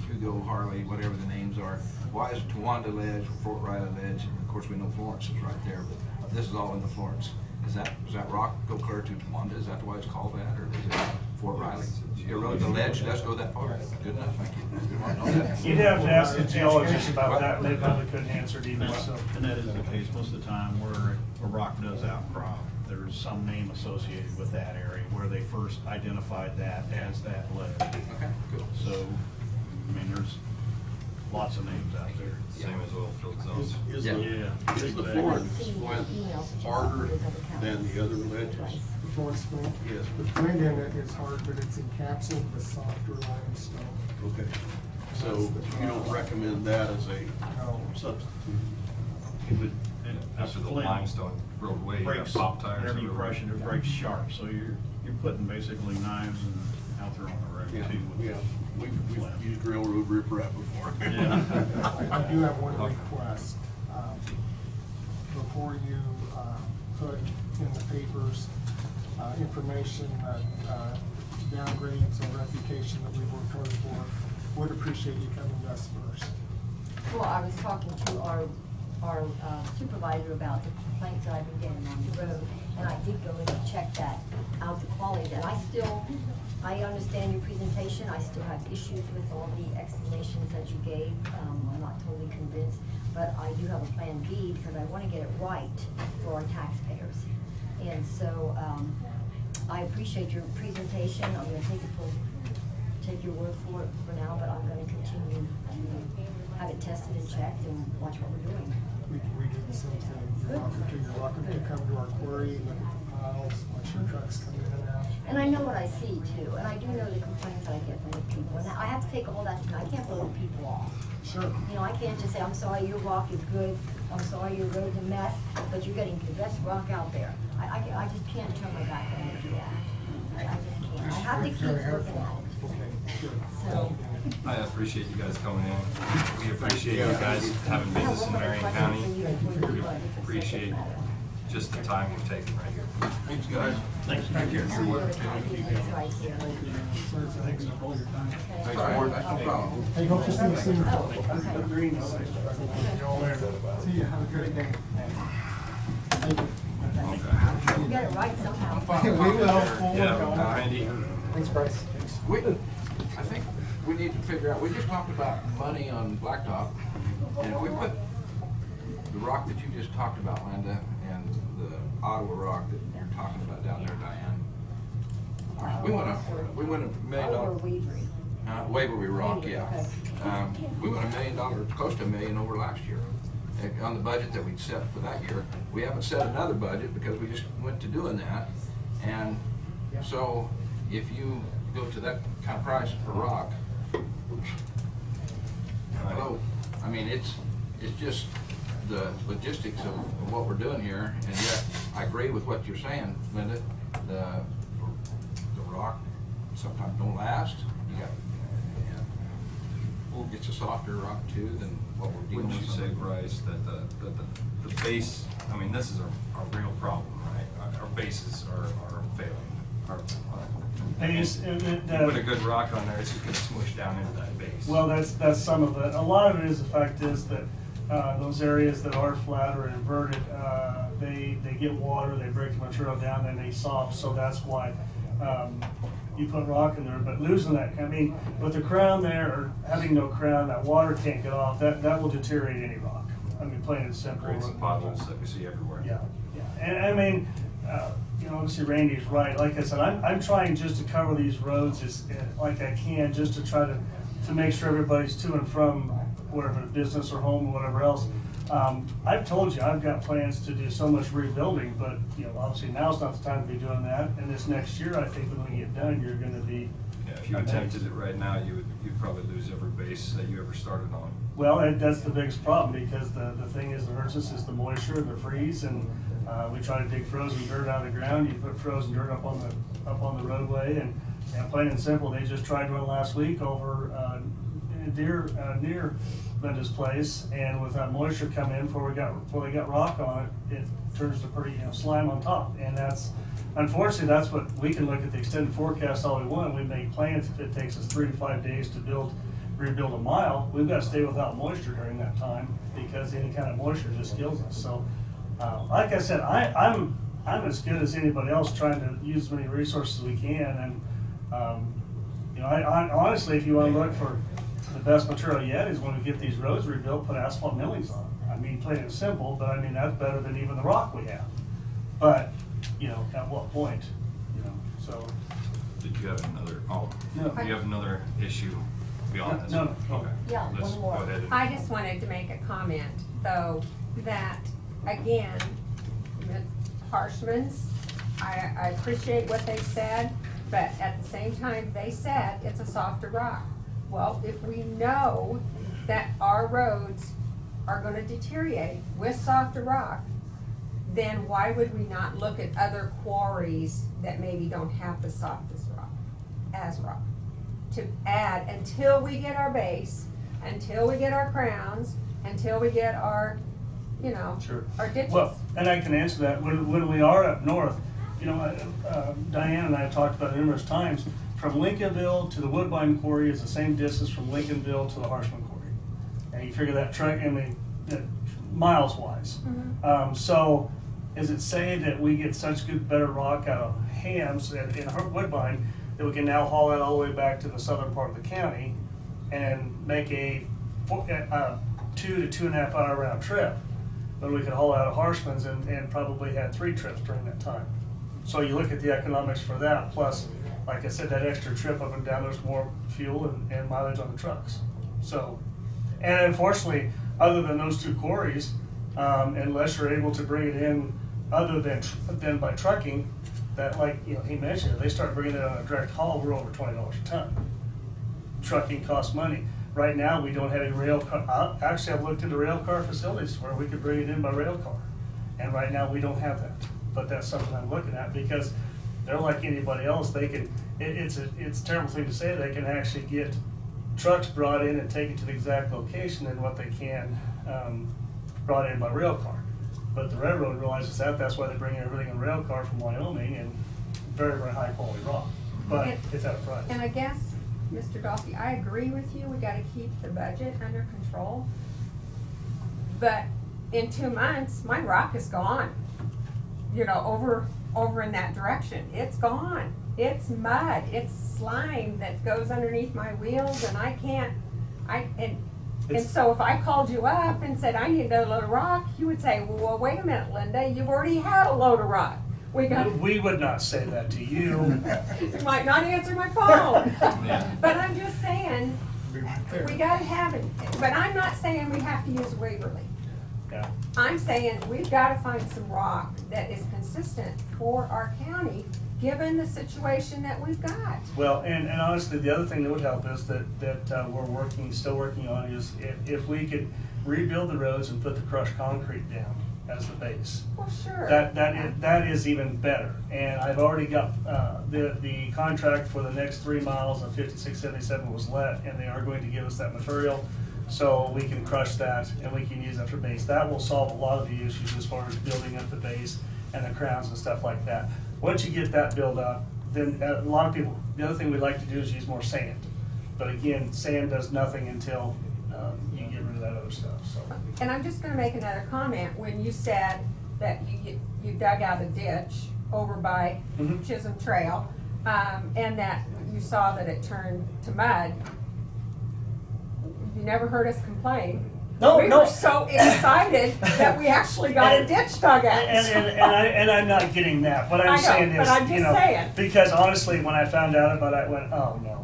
Hugo, Harley, whatever the names are? Why is it Towanda Ledge, Fort Riley Ledge, and of course we know Florence is right there, but this is all in the Florence. Does that rock go clear to Towanda? Is that why it's called that, or is it Fort Riley? The ledge does go that far? Good enough, thank you. Good one, know that. You'd have to ask the geologist about that, and they probably couldn't answer it either, so. And that is the case, most of the time where a rock does outcrop, there's some name associated with that area where they first identified that as that ledge. Okay, cool. So, I mean, there's lots of names out there. Same as oil field zones. Is Yeah. the, is the Big Florence bag. Flint harder than the other ledges? Florence Flint. Yes. The flint in it is hard, but it's encapsulated with softer limestone. Okay. So you don't recommend that as a No. substitute? It would, After the flint limestone broke away, you got breaks, pop tires. whenever you everywhere. crush it, it breaks sharp, so you're putting basically knives and out there on the road Yeah, too. with yeah. We've flint. used railroad riprap before. Yeah. I do have one request. Before you put in the papers information that downgrades or reputation that we've worked hard for, would appreciate you coming to us first. Well, I was talking to our supervisor about the complaints that I've been getting on the road, and I did go in and check that out, the quality, and I understand your presentation, I still have issues with all the explanations that you gave, I'm not totally convinced, but I do have a plan B, because I wanna get it right for our taxpayers. And so, I appreciate your presentation, I'm gonna take your word for it for now, but I'm gonna continue to have it tested and checked and watch what we're doing. We do the same thing. You're welcome to come to our quarry, look at the piles, watch your trucks come in and out. And I know what I see too, and I do know the complaints that I get from the people, and I have to take all that, I can't blow the people off. Sure. You know, I can't just say, I'm sorry, your rock is good, I'm sorry, your road's a mess, but you're getting the best rock out there. I just can't turn my back on it, yeah. I just can't. I have to keep working at it. Okay, sure. So, I appreciate you guys coming in. We appreciate you guys having I have business one in more Marion question County. for you before you We go, if it's appreciate matter. just the time you've taken right here. Thanks, guys. Thanks. Thank you. You're welcome. It's right here. Sorry for taking up all your time. Okay. All right, that's no problem. Hey, hope to see you soon. Oh, okay. Green, no, See you, have a great day. Thank you. You get it right somehow. We will. We'll work Yeah, on it. Randy. Thanks, Bryce. I think we need to figure out, we just talked about money on blacktop, and if we put the rock that you just talked about, Linda, and the Ottawa rock that you're talking about down there, Diane, we want $1 million. Or Weavery. Waverly Rock, Waverly, yeah. okay. We went $1 million, close to $1 million over last year. On the budget that we'd set for that year. We haven't set another budget because we just went to doing that. And so if you go to that kind of price per rock, hello, I mean, it's just the logistics of what we're doing here. And yet, I agree with what you're saying, Linda. The rock sometimes don't last. You got, it's a softer rock too than what we're dealing Wouldn't with. you say, Bryce, that the base, I mean, this is a real problem, right? Our bases are failing. Base, You put a good rock on there, it's just gonna smoosh down into that base. well, that's some of it. A lot of it is, the fact is that, those areas that are flat or inverted, they get water, they break the material down, and they soft, so that's why. you put rock in there, but losing that, I mean, with the crown there, or having no crown, that water can't get off, that will deteriorate any rock. I mean, plain and simple. Create some potholes that we see everywhere. Yeah, yeah, and I mean, you know, obviously Randy's right, like I said, I'm trying just to cover these roads as, like I can, just to try to make sure everybody's to and from whatever, business or home or whatever else. I've told you, I've got plans to do so much rebuilding, but, you know, obviously now's not the time to be doing that, and this next year, I think when we get done, you're gonna be. Yeah, if you attempted it right now, you'd probably lose every base that you ever started on. Well, that's the biggest problem, because the thing is, that hurts us is the moisture, the freeze, and we try to dig frozen dirt out of the ground. You put frozen dirt up on the roadway, and plain and simple, they just tried one last week over near Linda's place, and with that moisture come in before they got rock on it, it turns to pretty, you know, slime on top, and that's. Unfortunately, that's what, we can look at the extended forecast all we want. We make plans. If it takes us 3 to 5 days to rebuild a mile, we've got to stay without moisture during that time, because any kind of moisture just kills us. So, like I said, I'm as good as anybody else trying to use as many resources as we can. And, you know, I honestly, if you want to look for the best material yet, is when we get these roads rebuilt, put asphalt millings on. I mean, plain and simple, but I mean, that's better than even the rock we have. But, you know, at what point, you know, so. Did you have another, No. do you have another issue beyond this? No. Okay. Yeah, Let's one more. go ahead and. I just wanted to make a comment, though, that, again, Harshman's, I appreciate what they said, but at the same time, they said it's a softer rock. Well, if we know that our roads are gonna deteriorate with softer rock, then why would we not look at other quarries that maybe don't have the softest rock, to add until we get our base, until we get our crowns, until we get our, you know, Sure. our ditches. Well, and I can answer that. When we are up north, you know, Diane and I have talked about it numerous times, from Lincolnville to the Woodbine Quarry is the same distance from Lincolnville to the Harshman Quarry. And you figure that truck, I mean, miles wise. So, is it say that we get such good, better rock out of Hams in Woodbine that we can now haul it all the way back to the southern part of the county and make a 2 to 2.5 hour round trip? But we could haul out of Harshman's and probably had 3 trips during that time. So you look at the economics for that, plus, like I said, that extra trip up and down, there's more fuel and mileage on the trucks. So, and unfortunately, other than those 2 quarries, unless you're able to bring it in other than by trucking, that, like, you know, he mentioned, they start bringing it on a direct haul, we're over $20 a ton. Trucking costs money. Right now, we don't have any rail car. Actually, I've looked into rail car facilities where we could bring it in by rail car. And right now, we don't have that. But that's something I'm looking at, because they're like anybody else. They can, it's a terrible thing to say, they can actually get trucks brought in and taken to the exact location and what they can brought in by rail car. But the railroad realizes that's why they bring everything in rail car from Wyoming, and very, very high quality rock. But it's at a price. And I guess, Mr. Dolphy, I agree with you, we gotta keep the budget under control. But in 2 months, my rock is gone. You know, over in that direction, it's gone. It's mud, it's slime that goes underneath my wheels, and I can't, and so if I called you up and said, I need a load of rock, you would say, well, wait a minute, Linda, you've already had a load of rock. We would not say that to you. You might not answer my phone. But I'm just saying, we gotta have it, but I'm not saying we have to use Waverly. Yeah. I'm saying we've gotta find some rock that is consistent for our county, given the situation that we've got. Well, and honestly, the other thing that would help us that we're still working on is if we could rebuild the roads and put the crushed concrete down as the base. Well, sure. That is even better. And I've already got, the contract for the next 3 miles of 5677 was let, and they are going to give us that material. So we can crush that and we can use that for base. That will solve a lot of the issues as far as building up the base and the crowns and stuff like that. Once you get that built up, then a lot of people, the other thing we like to do is use more sand. But again, sand does nothing until you get rid of that other stuff, so. And I'm just gonna make another comment, when you said that you dug out a ditch over by Chisholm Trail, and that you saw that it turned to mud, you never heard us complain. No, We no. were so excited that we actually got a ditch dug out. And I'm not getting that. What I I'm know, saying but is, I'm just saying. because honestly, when I found out about it, I went, oh no.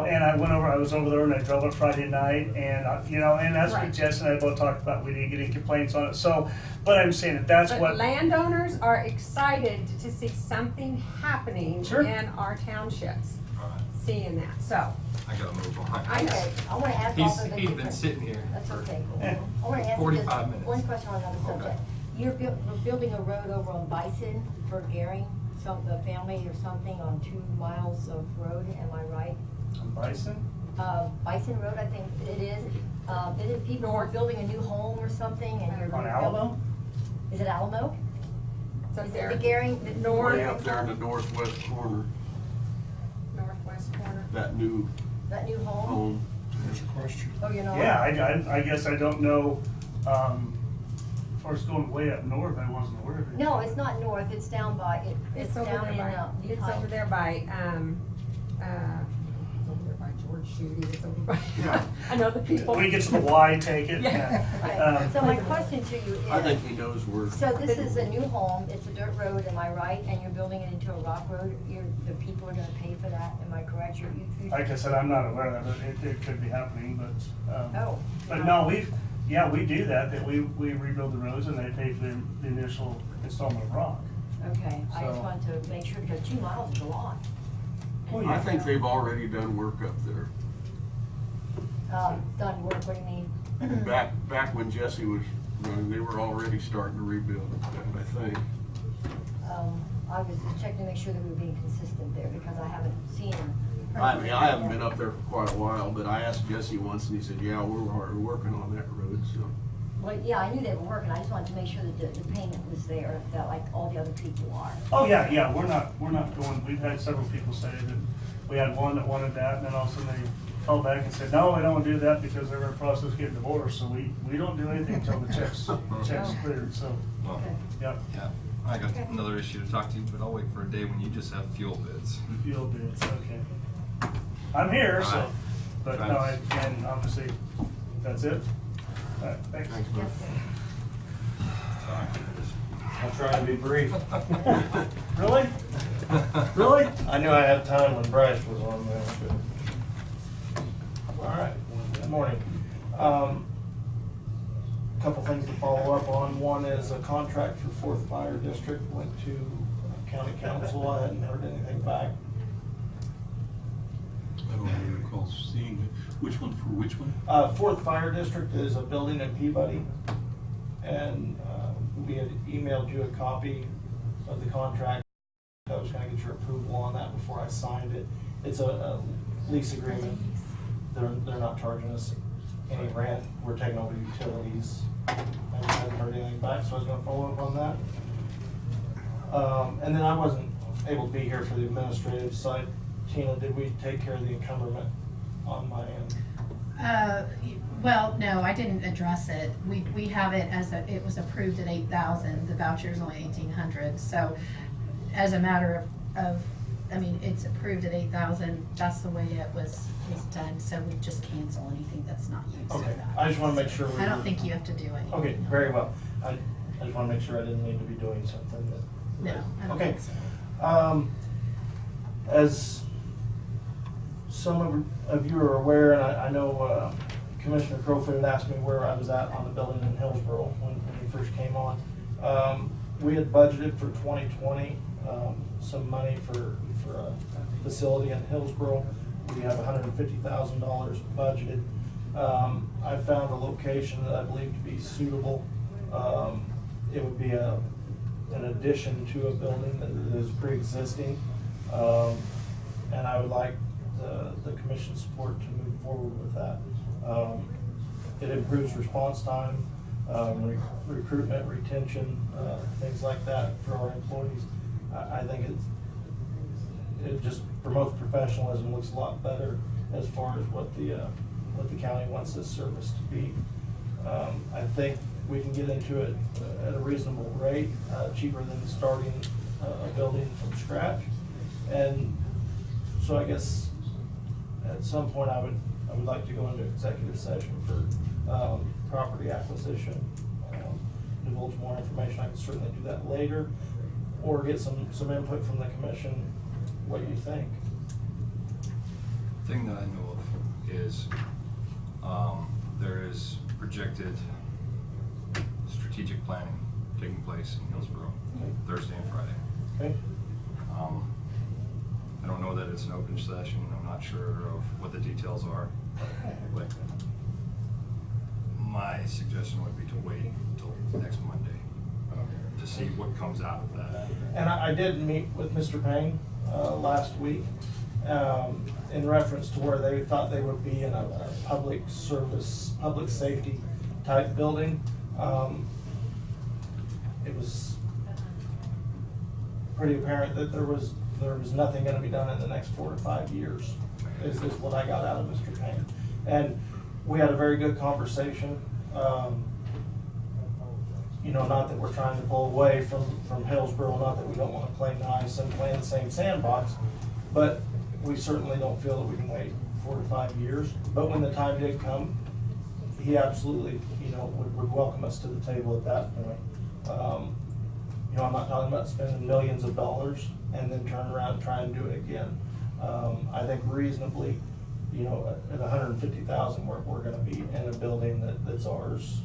And I was over there and I drove it Friday night, and and that's Right. what Jess and I both talked about. We didn't get any complaints on it. So, but I'm saying that's But what. landowners are excited to see something happening Sure. in our townships, Alright, seeing that, so. I gotta move on. I know. Okay, I wanna ask He's, also the he's been different. sitting here That's for okay, cool. Yeah. I wanna ask you 45 just minutes. one question on another subject. We're building a road over on Bison for Gary, the family or something on 2 miles of road, am I right? Bison? Bison Road, I think it is. Isn't people are building a new home or something and you're. On Alamo? Is it Alamo? It's up Is there. it the Gary? North. Way up there in the northwest corner, Northwest corner. that new That new home? home. There's a question. Oh, you know? Yeah, I guess I don't know. As far as going way up north, I wasn't aware of it. No, it's not north, it's down by, it's over down there in, by, it's behind. over there by, it's over there by George Schutte, it's over by, Yeah. I know the people. When you get to the Y, take it. Yeah. Right. So my question to you is. I think he knows where. So this is a new home, it's a dirt road, am I right? And you're building it into a rock road, the people are gonna pay for that, am I correct? You. Like I said, I'm not aware of it. It could be happening, but. Oh. But no, we do that we rebuild the roads and they pay for the initial installment of rock. Okay, I just So- wanted to make sure, because 2 miles is a lot. Well, I yeah. think they've already done work up there. Done work, what do you mean? Back when Jesse was running, they were already starting to rebuild it, I think. I was just checking to make sure that we were being consistent there, because I haven't seen. I mean, I haven't been up there for quite a while, but I asked Jesse once and he said, yeah, we're already working on that road, so. Well, yeah, I knew they were working, I just wanted to make sure that the payment was there, that like all the other people are. Oh, yeah, we're not going, we've had several people say that, we had one that wanted that, and then all of a sudden they called back and said, no, we don't want to do that because they're in the process of getting divorced, so we don't do anything until the check's cleared, so, Well, Okay. yep. yeah, I got another issue to talk to you, but I'll wait for a day when you just have fuel bids. Fuel bids, okay. I'm here, so, Alright. but no, and obviously, that's it. All right, thanks. Thanks, Mark. Sorry. I'll try to be brief. Really? Really? I knew I had time when Bryce was on there. All right, good morning. Couple things to follow up on. One is a contract for Fourth Fire District went to county council. I hadn't heard anything back. I don't even recall seeing it. Which one for which one? Fourth Fire District is a building in Peabody, and we had emailed you a copy of the contract. I was gonna get your approval on that before I signed it. It's a lease agreement. They're not charging us any rent. We're taking over utilities. I haven't heard anything back, so I was gonna follow up on that. And then I wasn't able to be here for the administrative side. Tina, did we take care of the encumberment on my end? Well, no, I didn't address it. We have it as it was approved at 8,000, the voucher's only 1,800, so as a matter of, I mean, it's approved at 8,000, that's the way it was done, so we just cancel anything that's not used of Okay, that. I just wanna make sure we. I don't think you have to do anything. Okay, very well. I just wanna make sure I didn't need to be doing something that. No, I don't Okay. think so. As some of you are aware, and I know Commissioner Crowfoot had asked me where I was at on the building in Hillsborough when he first came on. We had budgeted for 2020, some money for a facility in Hillsborough. We have $150,000 budgeted. I found a location that I believe to be suitable. It would be an addition to a building that is pre-existing. And I would like the commission's support to move forward with that. It improves response time, recruitment, retention, things like that for our employees. I think it just promotes professionalism, looks a lot better as far as what the county wants this service to be. I think we can get into it at a reasonable rate, cheaper than starting a building from scratch. And So I guess at some point I would like to go into executive session for, property acquisition. Divulge more information, I can certainly do that later, or get some input from the commission, what you think. Thing that I know of is, there is projected strategic planning taking place in Hillsborough, Thursday and Friday. Okay? I don't know that it's an open session, I'm not sure of what the details are, but my suggestion would be to wait until next Monday to see what comes out of that. And I did meet with Mr. Payne last week in reference to where they thought they would be in a public service, public safety type building. It was pretty apparent that there was nothing gonna be done in the next 4 to 5 years, is what I got out of Mr. Payne. And we had a very good conversation. You know, not that we're trying to pull away from Hillsborough, not that we don't wanna play nice and play in the same sandbox, but we certainly don't feel that we can wait 4 to 5 years. But when the time did come, he absolutely, you know, would welcome us to the table at that point. You know, I'm not talking about spending millions of dollars and then turn around and try and do it again. I think reasonably, you know, at $150,000, we're gonna be in a building that's ours,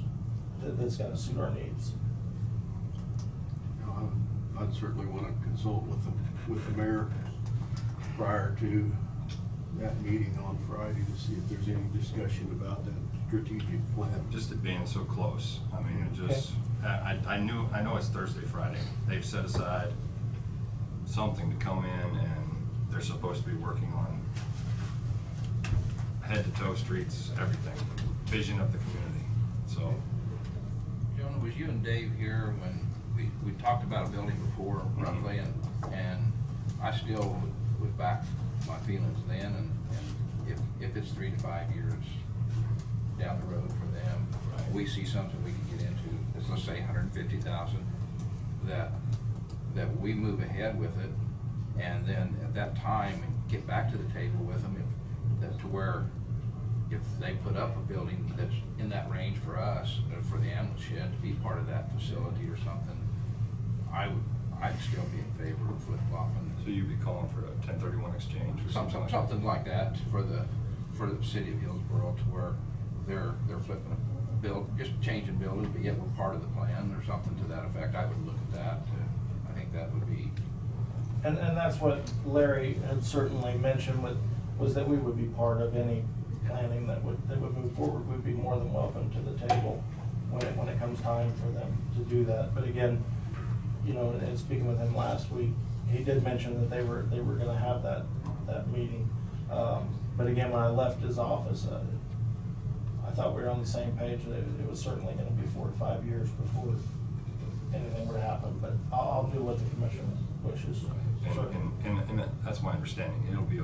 that's gonna suit our needs. I'd certainly want to consult with the mayor prior to that meeting on Friday to see if there's any discussion about that strategic plan. Just it being so close, I mean, it just, I know it's Thursday, Friday, they've set aside something to come in and they're supposed to be working on head to toe streets, everything, vision of the community, so. Jonah, was you and Dave here when we talked about a building before roughly, and I still was back my feelings then, and if it's 3 to 5 years down the road for them, we see something we can get into, let's say 150,000, that we move ahead with it, and then at that time get back to the table with them, to where if they put up a building that's in that range for us, for the ambulance shed to be part of that facility or something, I'd still be in favor of flip-flopping. So you'd be calling for a 1031 exchange or something? Something like that for the city of Hillsborough, to where they're flipping a build, just changing buildings, but yet we're part of the plan or something to that effect. I would look at that. I think that would be. And that's what Larry had certainly mentioned was that we would be part of any planning that would move forward. We'd be more than welcome to the table when it comes time for them to do that. But again, you know, and speaking with him last week, he did mention that they were gonna have that meeting. But again, when I left his office, I thought we were on the same page, that it was certainly gonna be 4 to 5 years before anything would happen, but I'll do what the commission wishes. And that's my understanding, it'll be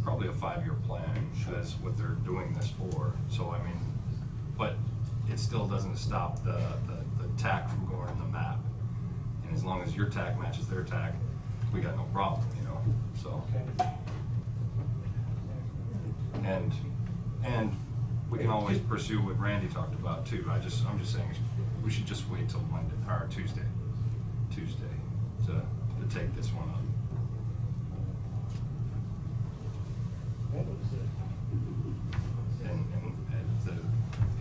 probably a 5-year plan, that's what they're doing this for, so I mean, but it still doesn't stop the TAC from going in the map. And as long as your TAC matches their TAC, we got no problem, you know, so. Okay. And we can always pursue what Randy talked about too. I'm just saying, we should just wait till Monday, or Tuesday to take this one up. And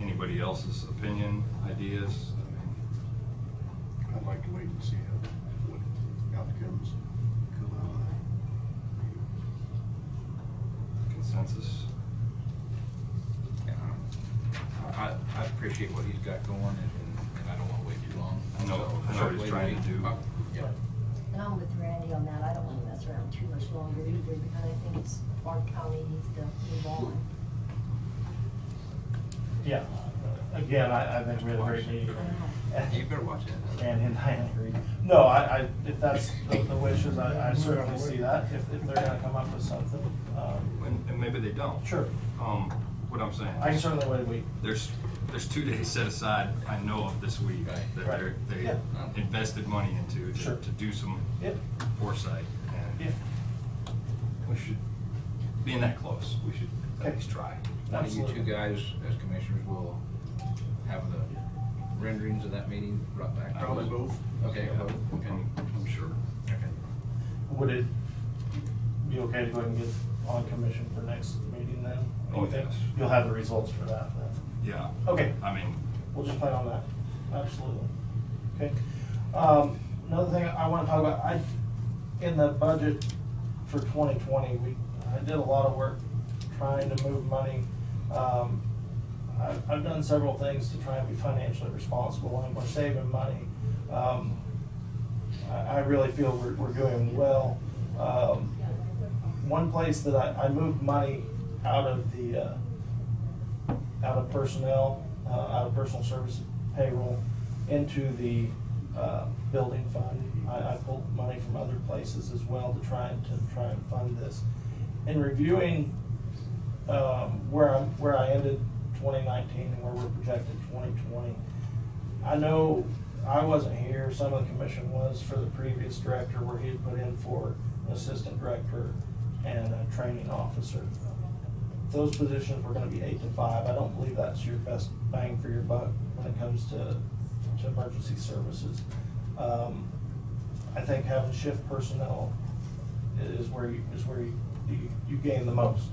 anybody else's opinion, ideas? I'd like to wait and see what outcomes come out of Consensus? I appreciate what he's got going, and I don't want to wait too long. I know what he's trying to do. Yeah. And I'm with Randy on that, I don't wanna mess around too much longer either, because I think our county needs to move on. Yeah, again, I think we had a great meeting. You better watch that. And Diane agreed. No, if that's the wishes, I certainly see that, if they're gonna come up with something. And maybe they don't. Sure. What I'm saying. I can certainly wait a week. There's 2 days set aside, I know of this week, Right. that they Yeah. invested money into Sure. to do some Yep. foresight. And Yeah. we should being that close, we should at least try. One of you two Absolutely. guys, as commissioners, will have the renderings of that meeting brought back. to Probably us? both. Okay, both, okay. I'm sure. Okay. Would it be okay to go ahead and get on commission for next meeting then? Oh, You think yes. You'll have the results for that then? Yeah. Okay. I mean, We'll just plan on that, absolutely. Okay. Another thing I wanna talk about, in the budget for 2020, I did a lot of work trying to move money. I've done several things to try and be financially responsible, and we're saving money. I really feel we're doing well. One place that I moved money out of personnel, out of personal service payroll into the building fund. I pulled money from other places as well to try and fund this. In reviewing where I ended 2019 and where we're projected 2020, I know I wasn't here, some of the commission was for the previous director where he had put in for an assistant director and a training officer. Those positions were gonna be 8 to 5. I don't believe that's your best bang for your buck when it comes to emergency services. I think having shift personnel is where you gain the most.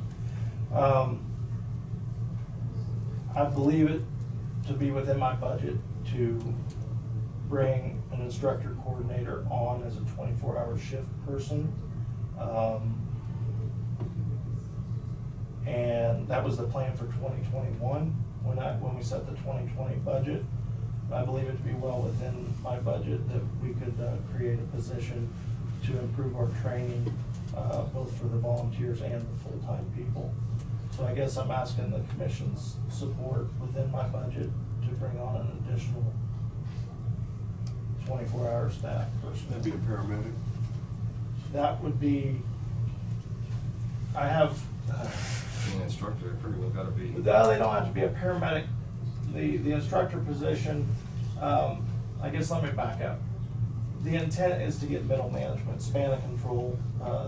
I believe it to be within my budget to bring an instructor coordinator on as a 24-hour shift person. And that was the plan for 2021 when we set the 2020 budget. I believe it to be well within my budget that we could create a position to improve our training, both for the volunteers and the full-time people. So I guess I'm asking the commission's support within my budget to bring on an additional 24-hour staff person. That'd be a paramedic. That would be, I have. being an instructor, it pretty well gotta be. No, they don't have to be a paramedic. The instructor position, I guess let me back up. The intent is to get middle management, span of control,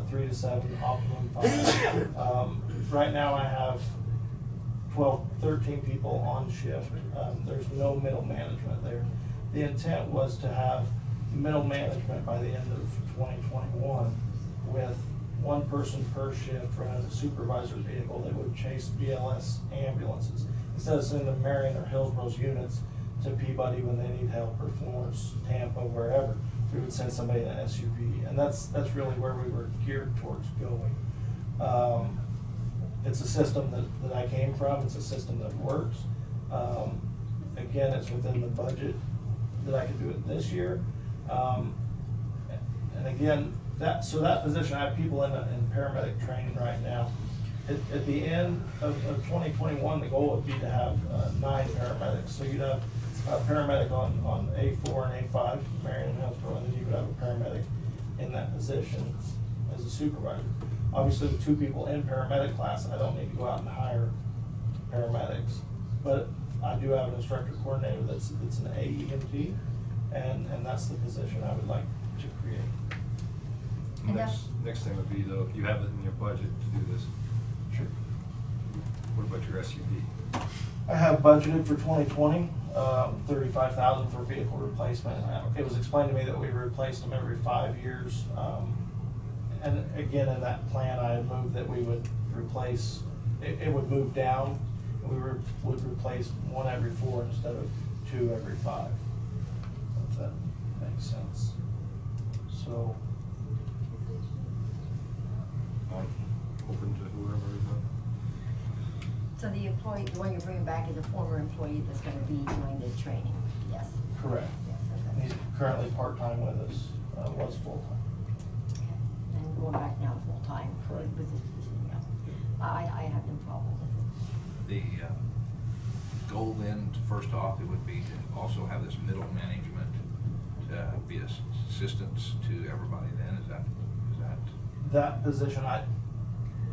3 to 7, optimum 5. Right now I have 13 people on shift. There's no middle management there. The intent was to have middle management by the end of 2021 with one person per shift running a supervisor's vehicle that would chase BLS ambulances. Instead of sending the Marion or Hillsboro's units to Peabody when they need help, or Florence, Tampa, wherever, we would send somebody in an SUV. And that's really where we were geared towards going. It's a system that I came from. It's a system that works. Again, it's within the budget that I could do it this year. And again, that position, I have people in paramedic training right now. At the end of 2021, the goal would be to have 9 paramedics. So you'd have a paramedic on A4 and A5, Marion and Hillsborough, and then you would have a paramedic in that position as a supervisor. Obviously, with 2 people in paramedic class, I don't need to go out and hire paramedics. But I do have an instructor coordinator that's an AEMT, and that's the position I would like to create. Next thing would be though, if you have it in your budget to do this, Sure. what about your SUV? I have budgeted for 2020, 35,000 for vehicle replacement. It was explained to me that we replaced them every 5 years. And again, in that plan, I had moved that we would replace, it would move down, and we would replace 1 every 4 instead of 2 every 5. If that makes sense. So. Open to whoever is up. So the employee, the one you're bringing back is a former employee that's gonna be doing the training, yes? Correct. Yes, okay. He's currently part-time with us, was full-time. Okay. And going back now full-time Correct. with this position, yeah. I have no problem with it. The goal then, first off, it would be to also have this middle management, be assistants to everybody then, is that? That position,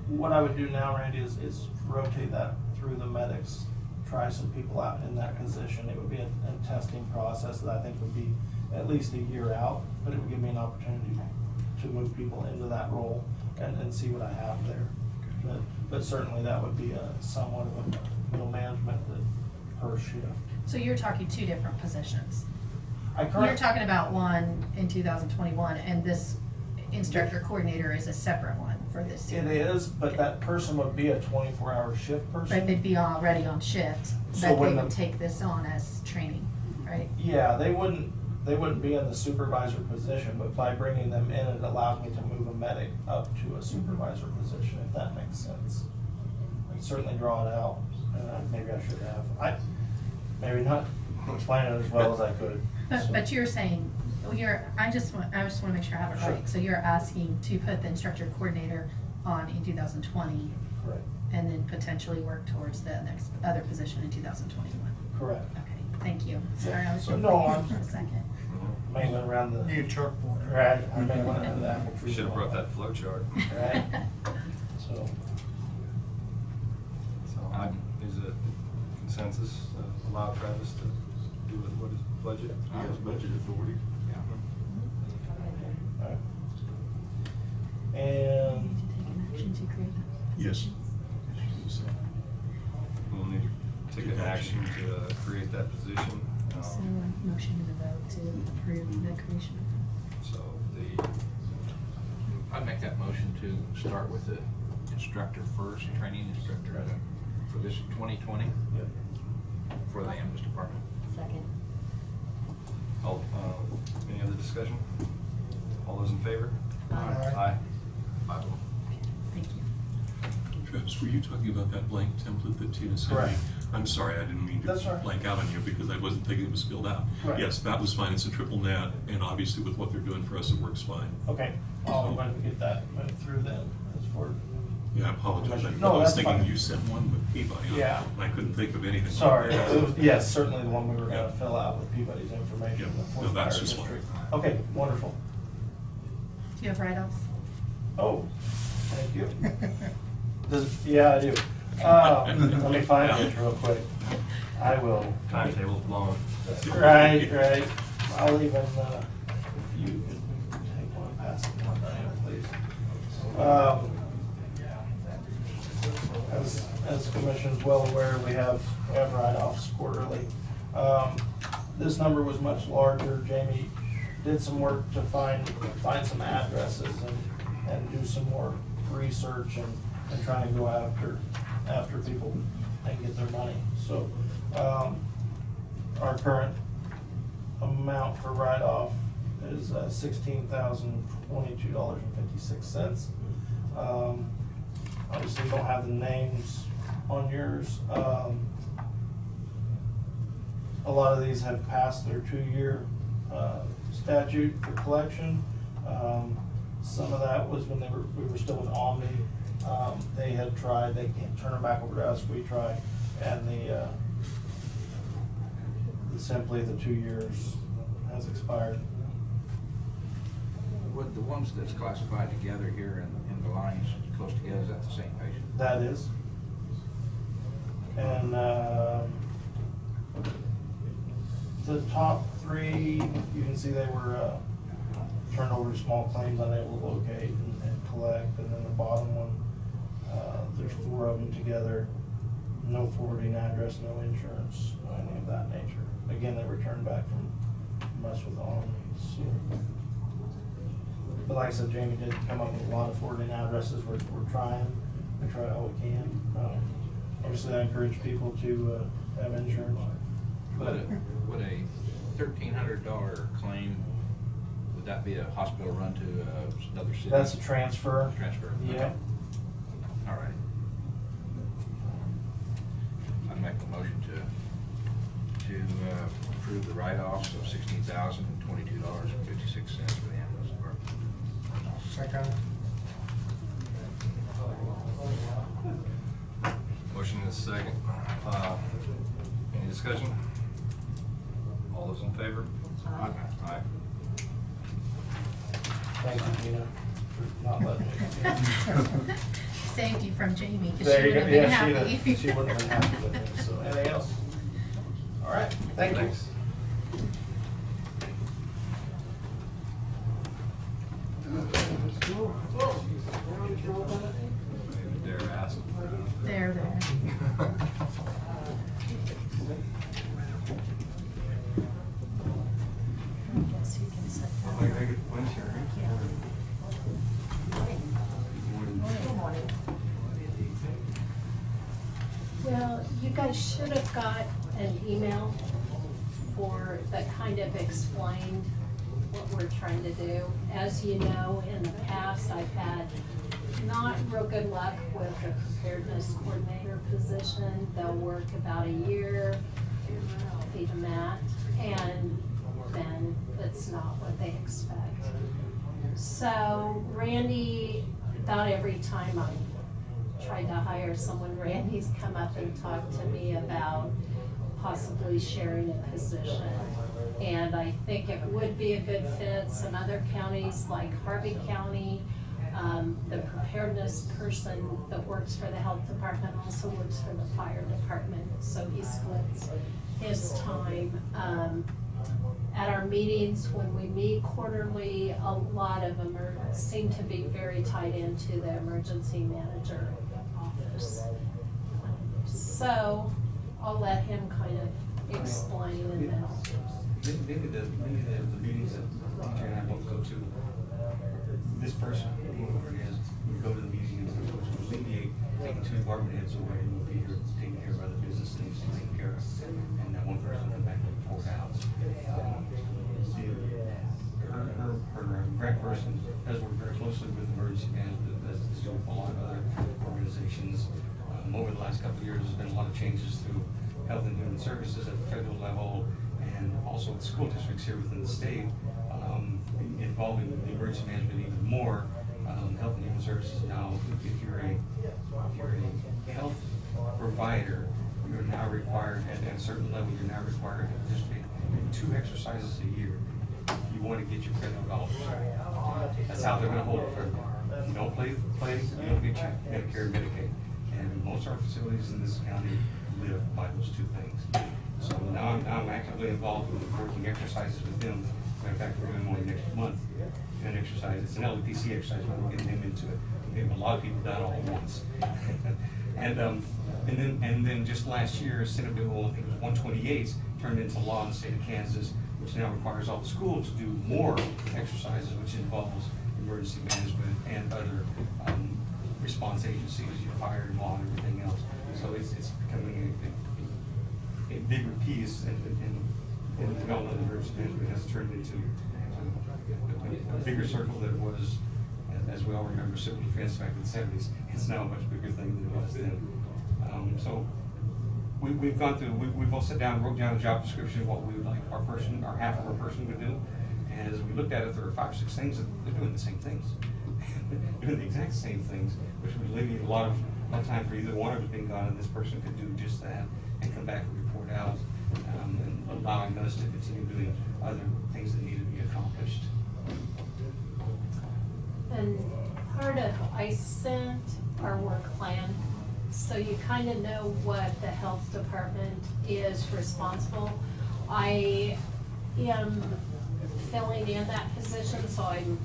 what I would do now, Randy, is rotate that through the medics, try some people out in that position. It would be a testing process that I think would be at least a year out, but it would give me an opportunity to move people into that role and see what I have there. But certainly that would be somewhat of a middle management per shift. So you're talking two different positions. I You're currently, talking about one in 2021, and this instructor coordinator is a separate one for this it year. is, but that person would be a 24-hour shift person. But they'd be already on shift, So but they when would the- take this on as training, right? Yeah, they wouldn't be in the supervisor position, but by bringing them in, it allows me to move a medic up to a supervisor position, if that makes sense. I'd certainly draw it out, and maybe I should have. Maybe not explain it as well as I could. But you're saying, I just want to make sure I have it Sure. right. So you're asking to put the instructor coordinator on in 2020, Correct. and then potentially work towards the next other position in 2021? Correct. Okay, thank you. Sorry, I was So just no, thinking I'm- for a second. Mainly around the. Need a chalkboard. Right, I may want to have that. Should have brought that flow chart. Right. So, So, is it consensus to allow Travis to do with what his budget? He has budget authority. alright. And Need to take an action to create that. Yes. We'll need to take an action to create that position. So, motion and a vote to approve the creation of So I'd make that motion to start with the instructor first, training instructor for this 2020 Yep. for the ambulance department. Second. Any other discussion? All those in favor? Aye. Aye. 5-0. that. Thank you. Travis, were you talking about that blank template that Tina sent me? Correct. I'm sorry, I didn't mean That's all to right. blank out on you because I wasn't thinking it was filled out. Right. Yes, that was fine, it's a triple net, and obviously with what they're doing for us, it works fine. Okay, I'll go get that went through then as for, Yeah, I apologize, No, I was that's thinking fine. you sent one with Peabody on it, Yeah. and I couldn't think of anything. sorry, it was, yes, certainly the one we were gonna fill out with Peabody's information. Yeah, the no, that's fire just fine. district. Okay, wonderful. Do you have write-offs? Oh, thank you. Yeah, I do. Let me find it real quick. I will. Timetable's blown. Right. I'll even, if you could take one, pass it on, Diane, please. As the Commission's well aware, we have write-offs quarterly. This number was much larger. Jamie did some work to find some addresses and do some more research and try and go after people and get their money. So, our current amount for write-off is $16,022.56. Obviously, don't have the names on yours. A lot of these have passed their 2-year statute for collection. Some of that was when we were still with Omni. They had tried, they can't turn them back over to us, we tried, and simply the 2 years has expired. Would the ones that's classified together here in the lines close together, is that the same patient? That is. And the top 3, you can see they were turned over to small claims, unable to locate and collect. And then the bottom one, there's 4 of them together, no forwarding address, no insurance, no any of that nature. Again, they were turned back from us with Omni. So. But like I said, Jamie did come up with a lot of forwarding addresses. We're trying. We try all we can. Obviously, I encourage people to have insurance. Would a $1,300 claim, would that be a hospital run to another city? That's a transfer. Transfer? Yeah. All right. I'd make a motion to approve the write-offs of $16,022.56 for the ambulance department. Second. Motion is second. Any discussion? All those in favor? Aye. Thank you, Gina, for not letting me. Saved you from Jamie, because There she you would go. have been Yeah, happy. she wouldn't have been happy with it. So, anything else? All right, thank you. Thanks. Dare ask. ask. There. I guess you can sit down. Good morning. Well, you guys should have got an email that kind of explained what we're trying to do. As you know, in the past, I've had not real good luck with the preparedness coordinator position. They'll work about a year, even that, and then it's not what they expect. So Randy, about every time I've tried to hire someone, Randy's come up and talked to me about possibly sharing a position. And I think it would be a good fit. Some other counties like Harvey County, the preparedness person that works for the health department also works for the fire department, so he splits his time. At our meetings, when we meet quarterly, a lot of them seem to be very tied into the emergency manager office. So I'll let him kind of explain and then. Maybe the meetings that Roger and I both go to, this person, whoever it is, would go to the meeting and would alleviate taking two department heads away and would be here taking care of other business things to take care of. And that one person would come back to the courthouse. Her grant person does work very closely with emergency management, as do a lot of other organizations. Over the last couple of years, there's been a lot of changes through Health and Human Services at the federal level, and also with school districts here within the state, involving the emergency management even more. Health and Human Services now, if you're a health provider, you're now required, at a certain level, you're now required to participate in 2 exercises a year if you want to get your federal dollars. That's how they're going to hold it for you. If you don't play, you don't get your Medicare and Medicaid. And most of our facilities in this county live by those 2 things. So now I'm actively involved with working exercises with them. Matter of fact, we're doing one next month. An exercise, it's an LEPC exercise, but we're getting them into it. We have a lot of people done all at once. and then just last year, Senate Bill, I think it was 128, turned into law in the state of Kansas, which now requires all the schools to do more exercises, which involves emergency management and other response agencies, your fire, law, and everything else. So it's becoming a bigger piece, and the development of emergency management has turned into a bigger circle than it was, as we all remember, civil defense back in the 70s. It's now a much bigger thing than it was then. So we've gone through, we both sat down and wrote down a job description of what we would like our half of our person would do. And as we looked at it, there were 5 or 6 things that they're doing the same things. Doing the exact same things, which would alleviate a lot of time for either one of us being gone, and this person could do just that and come back and report out, and allowing us to continue doing other things that need to be accomplished. And I sent our work plan, so you kind of know what the health department is responsible. I am filling in that position, so I'm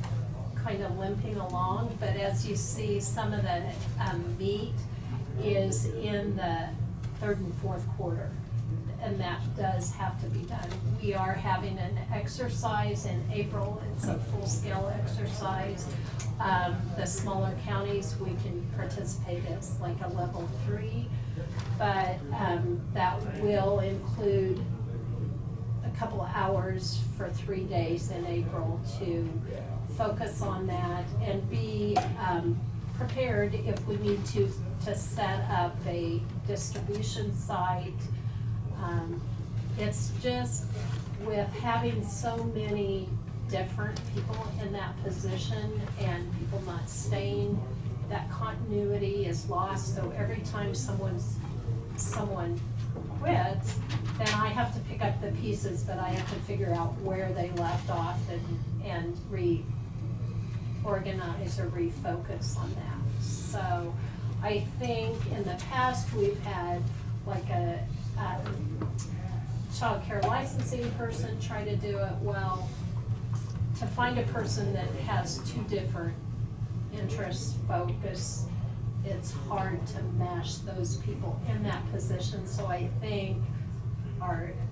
kind of limping along, but as you see, some of the meat is in the 3rd and 4th quarter, and that does have to be done. We are having an exercise in April. It's a full-scale exercise. The smaller counties, we can participate as like a level 3, but that will include a couple of hours for 3 days in April to focus on that and be prepared if we need to set up a distribution site. It's just with having so many different people in that position and people not staying, that continuity is lost. So every time someone quits, then I have to pick up the pieces, but I have to figure out where they left off and reorganize or refocus on that. So I think in the past we've had like a child care licensing person try to do it. Well, to find a person that has 2 different interests, focus, it's hard to mesh those people in that position, so I think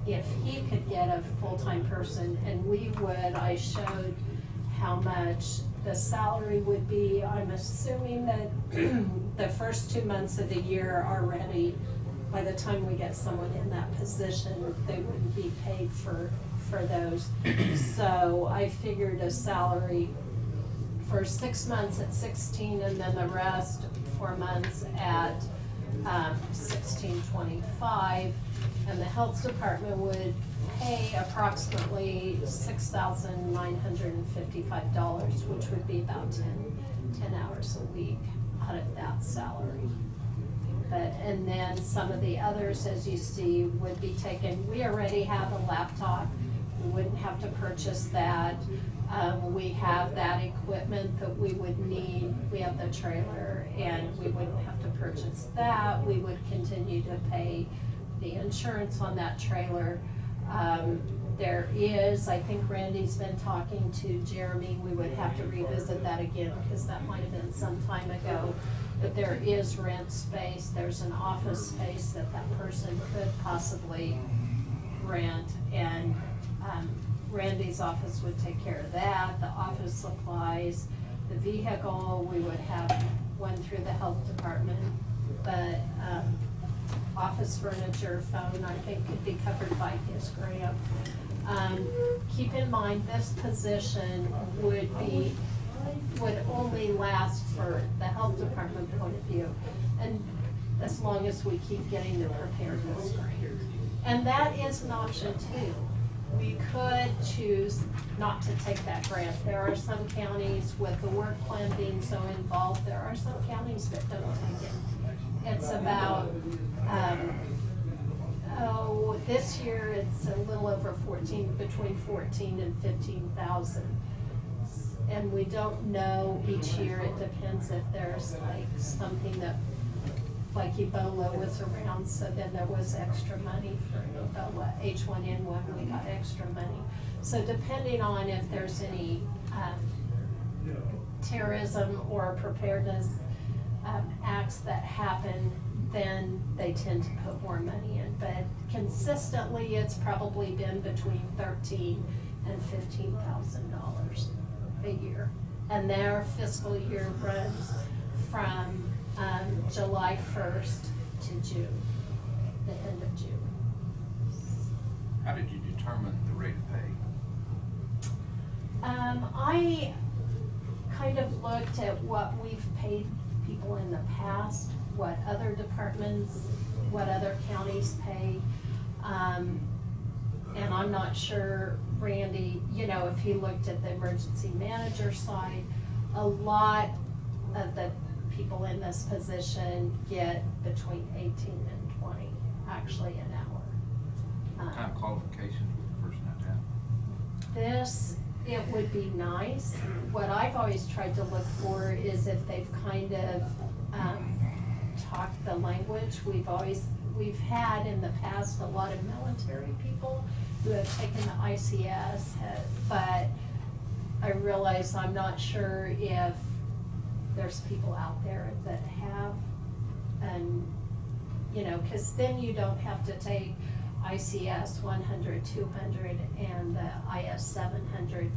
if he could get a full-time person, and we would, I showed how much the salary would be. I'm assuming that the first 2 months of the year already, by the time we get someone in that position, they wouldn't be paid for those. So I figured a salary for 6 months at 16, and then the rest 4 months at $16.25, and the health department would pay approximately $6,955, which would be about 10 hours a week out of that salary. And then some of the others, as you see, would be taken. We already have a laptop. We wouldn't have to purchase that. We have that equipment that we would need. We have the trailer, and we wouldn't have to purchase that. We would continue to pay the insurance on that trailer. There is, I think Randy's been talking to Jeremy, we would have to revisit that again, because that might have been some time ago. But there is rent space, there's an office space that person could possibly rent, and Randy's office would take care of that, the office supplies, the vehicle, we would have one through the health department, but office furniture, phone, I think could be covered by his grant. Keep in mind, this position would only last for the health department point of view, and as long as we keep getting the preparedness grant. And that is an option too. We could choose not to take that grant. There are some counties, with the work plan being so involved, there are some counties that don't take it. It's about, this year it's a little over between 14 and 15,000. And we don't know each year, it depends if there's like something that, like Ebola was around, so then there was extra money for Ebola, H1N1, we got extra money. So depending on if there's any terrorism or preparedness acts that happen, then they tend to put more money in. But consistently, it's probably been between $13,000 and $15,000 a year. And their fiscal year runs from July 1st to June, the end of June. How did you determine the rate of pay? I kind of looked at what we've paid people in the past, what other departments, what other counties pay. And I'm not sure, Randy, if he looked at the emergency manager side, a lot of the people in this position get between 18 and 20, actually, an hour. What kind of qualifications would the person have to have? It would be nice. What I've always tried to look for is if they've kind of talked the language. We've had in the past a lot of military people who have taken the ICS, but I realize I'm not sure if there's people out there that have, and because then you don't have to take ICS 100, 200, and the IS 700.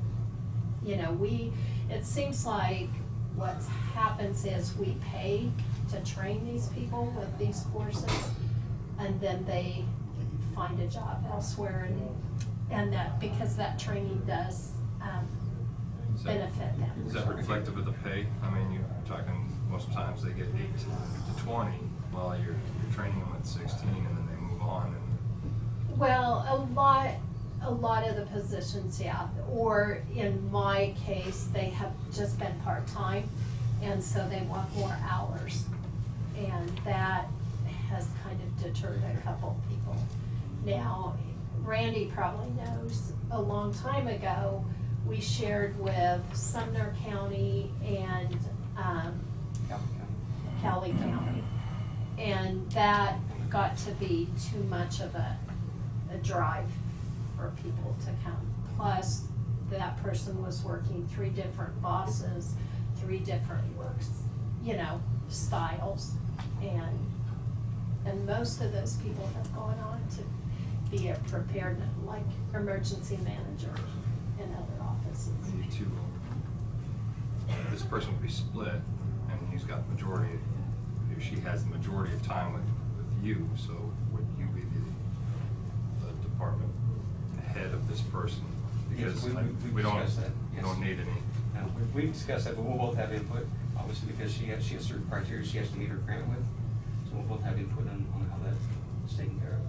It seems like what happens is we pay to train these people with these courses, and then they find a job elsewhere, and that, because that training does benefit them. Is that reflective of the pay? I mean, you're talking, most times they get 8 to 20, while you're training them at 16, and then they move on. Well, a lot of the positions, yeah, or in my case, they have just been part-time, and so they want more hours. And that has kind of deterred a couple people. Now, Randy probably knows, a long time ago, we shared with Sumner County and Cowley County. And that got to be too much of a drive for people to come. Plus, that person was working 3 different bosses, 3 different works, you know, styles. And most of those people have gone on to be a preparedness, like emergency manager in other offices. We need to, this person would be split, and he's got the majority, she has the majority of time with you, so would you be the department head of this person? Because Yes, we don't, discussed that, we yes. don't need any. We've discussed that, but we'll both have input, obviously, because she has certain criteria she has to meet her grant with. So we'll both have input on how that's taken care of.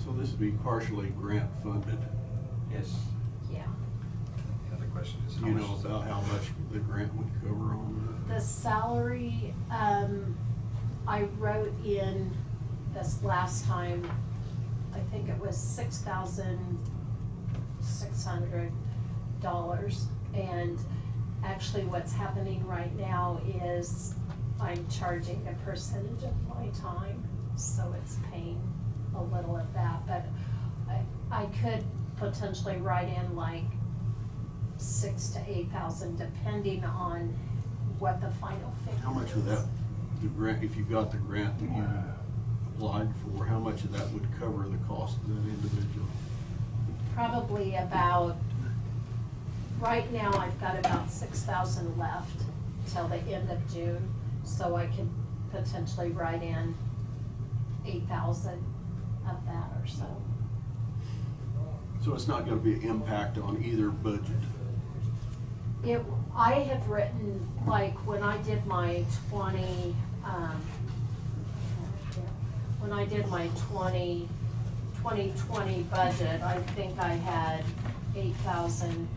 So this would be partially grant funded. Yes. Yeah. The other question is Do how you much know is about how much the grant would cover on The salary, I wrote in this last time, I think it was $6,600. And actually what's happening right now is I'm charging a percentage of my time, so it's paying a little of that. But I could potentially write in like 6,000 to 8,000, depending on what the final figure is. How much would that, the grant, if you got the grant that you applied for, how much of that would cover the cost of that individual? Probably about, right now I've got about 6,000 left till the end of June, so I could potentially write in 8,000 of that or so. So it's not gonna be an impact on either budget? I have written, like, when I did my 2020 budget, I think I had 8,000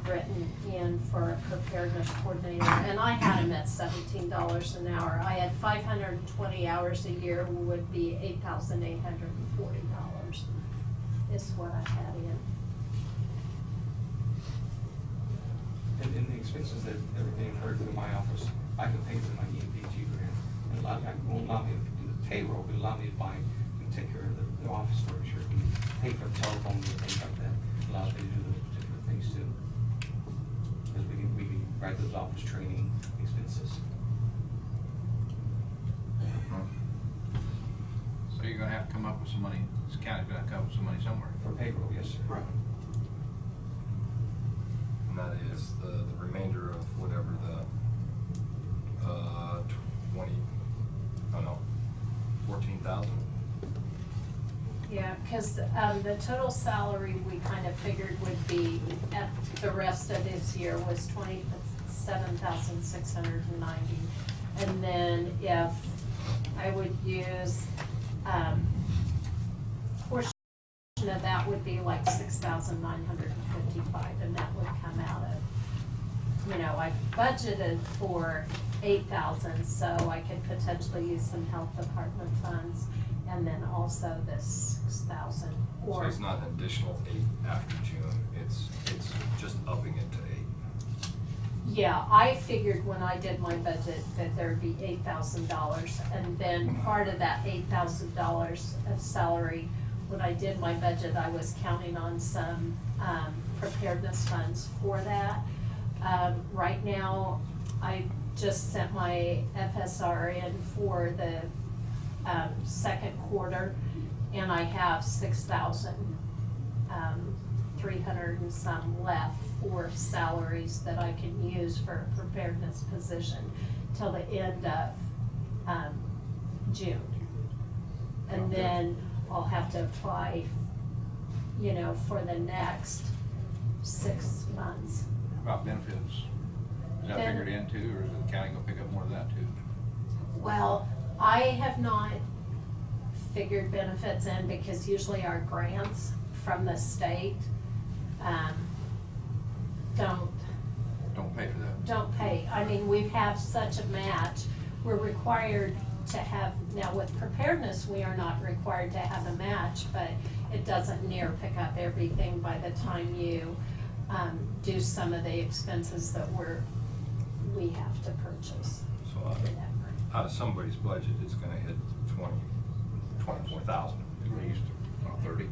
written in for a preparedness coordinator, and I had them at $17 an hour. I had 520 hours a year, would be $8,840 is what I had in. And the expenses that are being incurred through my office, I can pay for my EMPG grant. And it won't allow me to do the payroll, but allow me to buy and take care of the office furniture, and pay for the telephone and things like that. Allows me to do those particular things too. Because we can write those office training expenses. So you're gonna have to come up with some money, this county's gonna come up with some money somewhere. For payroll, yes, sir. Right. And that is the remainder of whatever the, 14,000? Yeah, because the total salary we kind of figured would be at the rest of this year was 27,690. And then if I would use, portion of that would be like 6,955, and that would come out of, you know, I budgeted for 8,000, so I could potentially use some health department funds, and then also this 6,000. So it's not an additional 8 after June, it's just upping it to 8. Yeah, I figured when I did my budget that there'd be $8,000, and then part of that $8,000 of salary, when I did my budget, I was counting on some preparedness funds for that. Right now, I just sent my FSR in for the second quarter, and I have 6,300 and some left for salaries that I can use for a preparedness position till the end of June. And then I'll have to apply, you know, for the next 6 months. How about benefits? Is that Ben- figured in too, or is the county gonna pick up more of that too? Well, I have not figured benefits in because usually our grants from the state Don't pay for that. don't pay. I mean, we have such a match. We're required to have, now with preparedness, we are not required to have a match, but it doesn't near pick up everything by the time you do some of the expenses that we have to purchase. So out of somebody's budget, it's gonna hit 24,000. At least, 30.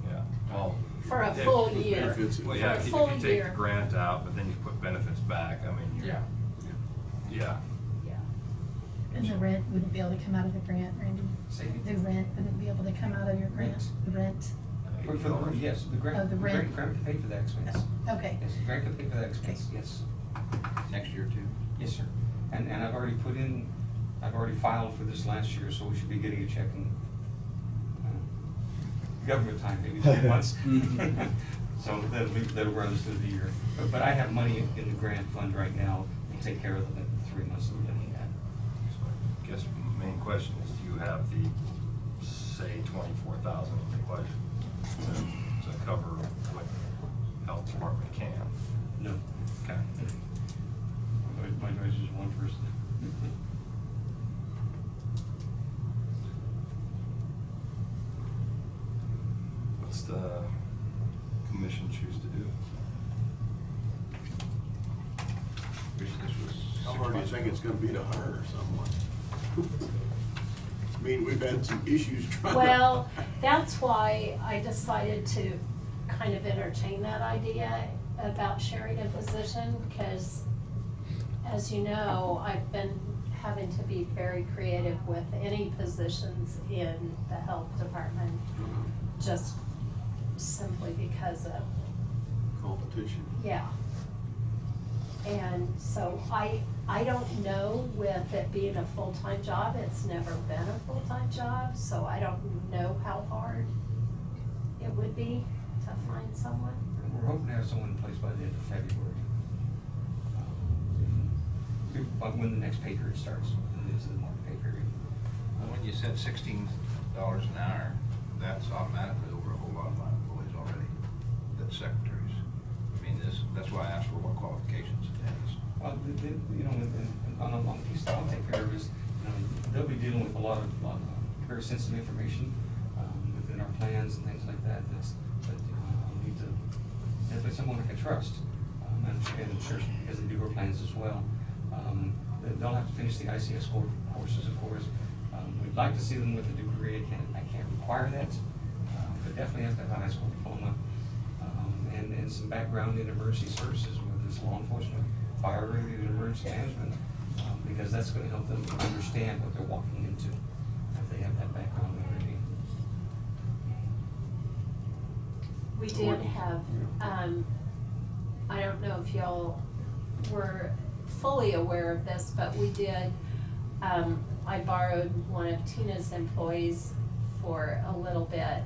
Yeah, well. For a if- full if year. benefits- Well, For yeah, a if you full take year. the grant out, but then you put benefits back, I mean, Yeah. Yeah. Yeah. And the rent wouldn't be able to come out of the grant, Randy? Say again? The rent wouldn't be able to come out of your grant? The rent? For the room, yes, the grant, Oh, the rent. grant could pay for that expense. Okay. Yes, the grant could pay for that expense, yes. Next year too? Yes, sir. And I've already I've already filed for this last year, so we should be getting a check in government time, maybe 3 months. So that'll run us through the year. But I have money in the grant fund right now to take care of the 3 months that we're looking at. So I guess the main question is, do you have the, say, 24,000 in the budget to cover what health department can? No. Okay. My choice is one person. What's the commission choose to do? Wish this was How 6 hard do you months think ago. it's gonna be to hire someone? I mean, we've had some issues trying to. Well, that's why I decided to kind of entertain that idea about sharing a position, because as you know, I've been having to be very creative with any positions in the health department, just simply because of, Competition. yeah. And so I don't know, with it being a full-time job, it's never been a full-time job, so I don't know how hard it would be to find someone. We're hoping to have someone in place by the end of February. When the next pay period starts, this is the March pay period. Well, when you said $16 an hour, that's automatically over a whole lot of my employees already, that's secretaries. I mean, that's why I asked for what qualifications it has. You know, on a piece that I'll take care of is, they'll be dealing with a lot of very sensitive information within our plans and things like that. That you need to definitely someone I can trust. And I'm sure because they do our plans as well. They'll have to finish the ICS courses, of course. We'd like to see them with a degree. I can't require that, but definitely have to have a high school diploma and some background in emergency services, whether it's law enforcement, fire related, emergency management, because that's going to help them understand what they're walking into if they have that background already. We did have, I don't know if y'all were fully aware of this, but we did, I borrowed one of Tina's employees for a little bit,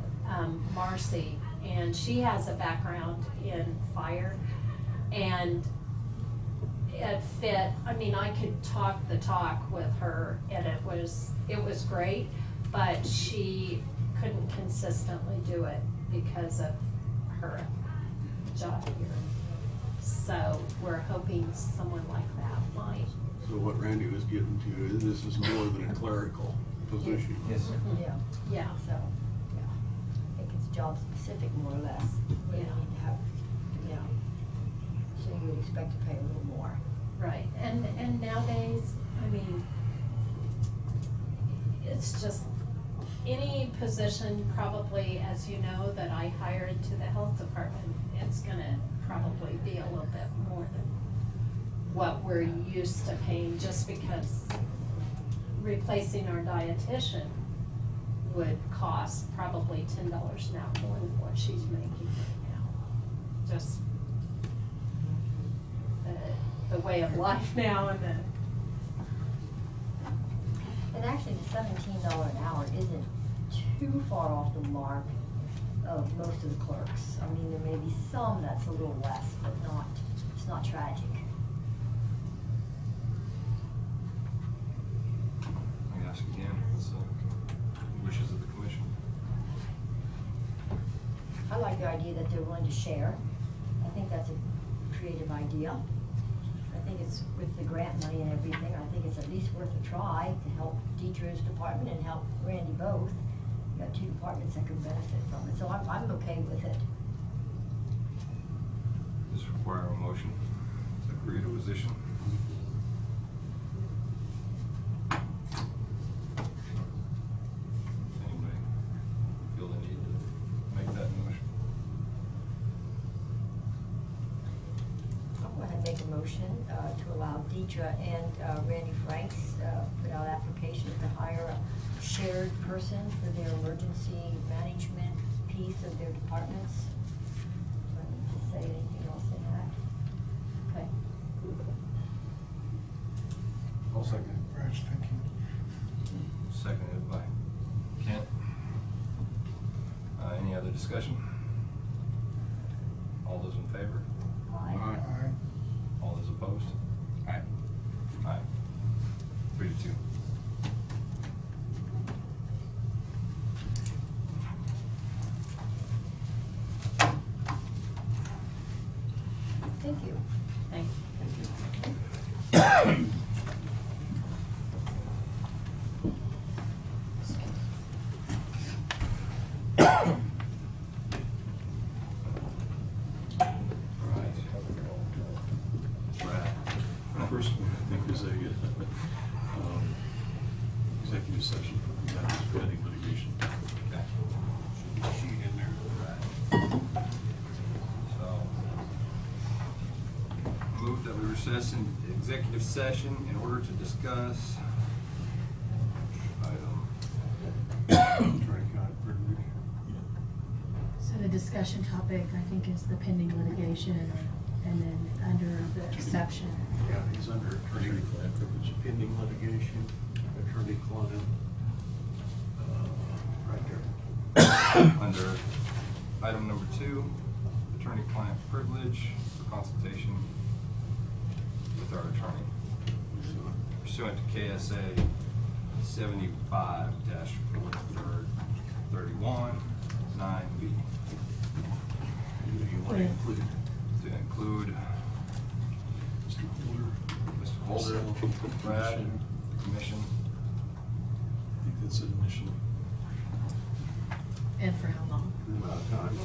Marcy, and she has a background in fire, and it fit. I mean, I could talk the talk with her, and it was great, but she couldn't consistently do it because of her job here. So we're hoping someone like that might. So what Randy was getting to is this is more than a clerical position. Yes, sir. Yeah. Yeah. So, yeah, I think it's job specific more or less. Where you Yeah. need to have, yeah. So you would expect to pay a little more. Right, and nowadays, I mean, it's just any position probably, as you know, that I hired to the health department, it's gonna probably be a little bit more than what we're used to paying, just because replacing our dietitian would cost probably $10 an hour more than what she's making right now. Just the way of life now and the. And actually, the $17 an hour isn't too far off the mark of most of the clerks. I mean, there may be some that's a little less, but not, it's not tragic. Let me ask again, what's the wishes of the commission? I like the idea that they're willing to share. I think that's a creative idea. I think it's with the grant money and everything, I think it's at least worth a try to help Deidre's department and help Randy both. You got two departments that could benefit from it, so I'm okay with it. Does this require a motion to create a position? Anybody feel the need to make that motion? I'll go ahead and make a motion to allow Deidre and Randy Franks put out applications to hire a shared person for their emergency management piece of their departments. Do I need to say anything else in that? Okay. I'll second. Raj, thank you. Seconded by Kent. Any other discussion? All those in favor? Aye. Aye. All those opposed? Aye. Aye. 3-2. Thank you. Thank First one, I think, is a executive session for matters pending litigation. Okay. Sheet in there. So, move that we recess in executive session in order to discuss item. Attorney-client privilege. So the discussion topic, I think, is the pending litigation, and then under the exception. Yeah, he's under attorney-client privilege, pending litigation, attorney-client, right there. Under item number 2, attorney-client privilege for consultation with our attorney. Pursuant to KSA 75-31 9B. You want to include To include Mr. Holder, Mr. Holder, myself, Brad, commission. the commission. I think that's an initial And for how long? amount of time.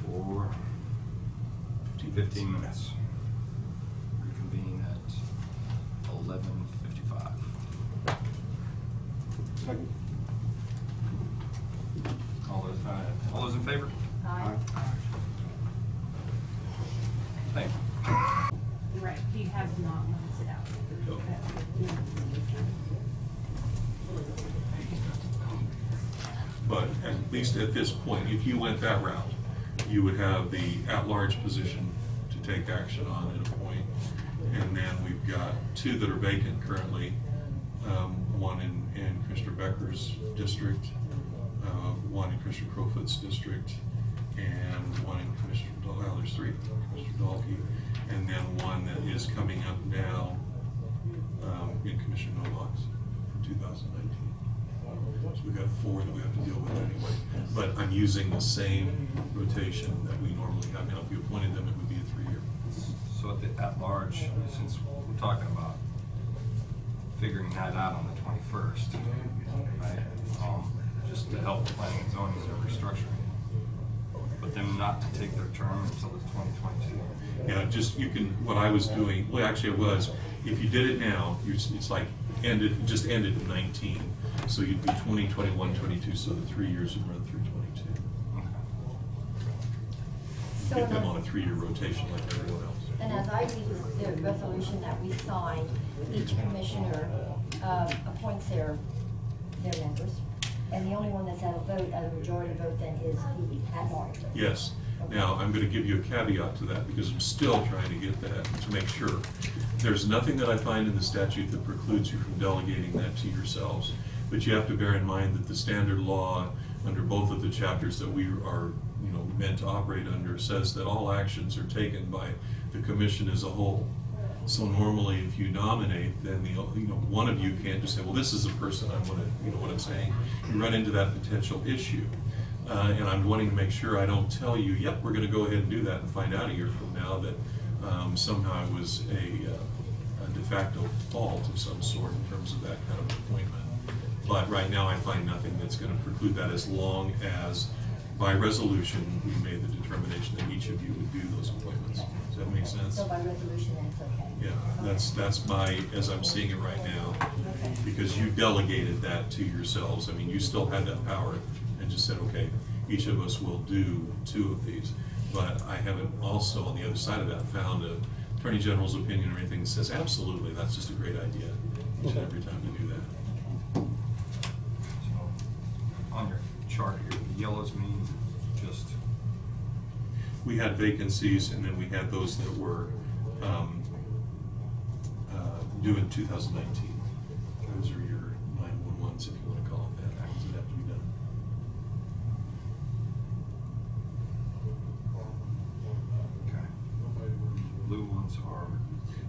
For 15 minutes. Reconvene at 11:55. Second. All those in favor? Aye. Thank you. Right, he has not left it out. But at least at this point, if you went that route, you would have the at-large position to take action on and appoint. And then we've got 2 that are vacant currently, one in Commissioner Becker's district, one in Commissioner Crowfoot's district, and one in Commissioner, well, there's 3, Commissioner Dahlke, and then one that is coming up now in Commissioner Novak's from 2019. So we've got 4 that we have to deal with anyway. But I'm using the same rotation that we normally have. Now, if you appointed them, it would be a 3-year. So at the at-large, since we're talking about figuring that out on the 21st, right? Just to help planning and zoning as they're restructuring. But them not to take their term until the 2022. Yeah, just, you can, what I was doing, well, actually it was, if you did it now, it's like just ended in 19. So you'd be 20, 21, 22, so the 3 years would run through 22. So Get them then- on a 3-year rotation like everyone else. And as I read the resolution that we signed, each commissioner appoints their members, and the only one that's at a vote, at a majority vote, then is the at-large. Yes. Now, I'm going to give you a caveat to that because I'm still trying to get that to make sure. There's nothing that I find in the statute that precludes you from delegating that to yourselves. But you have to bear in mind that the standard law under both of the chapters that we are, meant to operate under says that all actions are taken by the commission as a whole. So normally, if you nominate, then one of you can't just say, well, this is a person I want to, you know what I'm saying? You run into that potential issue. And I'm wanting to make sure I don't tell you, yep, we're going to go ahead and do that, and find out a year from now that somehow it was a de facto fault of some sort in terms of that kind of appointment. But right now, I find nothing that's going to preclude that as long as, by resolution, we made the determination that each of you would do those appointments. Does that make sense? So by resolution, that's okay? Yeah, that's my, as I'm seeing it right now, because you delegated that to yourselves. I mean, you still had that power and just said, okay, each of us will do 2 of these. But I haven't also, on the other side of that, found a Attorney General's opinion or anything that says, absolutely, that's just a great idea, each and every time to do that. So, on your chart here, the yellows mean just, We had vacancies, and then we had those that were due in 2019. Those are your 911s, if you want to call it that, actions that have to be done. okay. Blue ones are,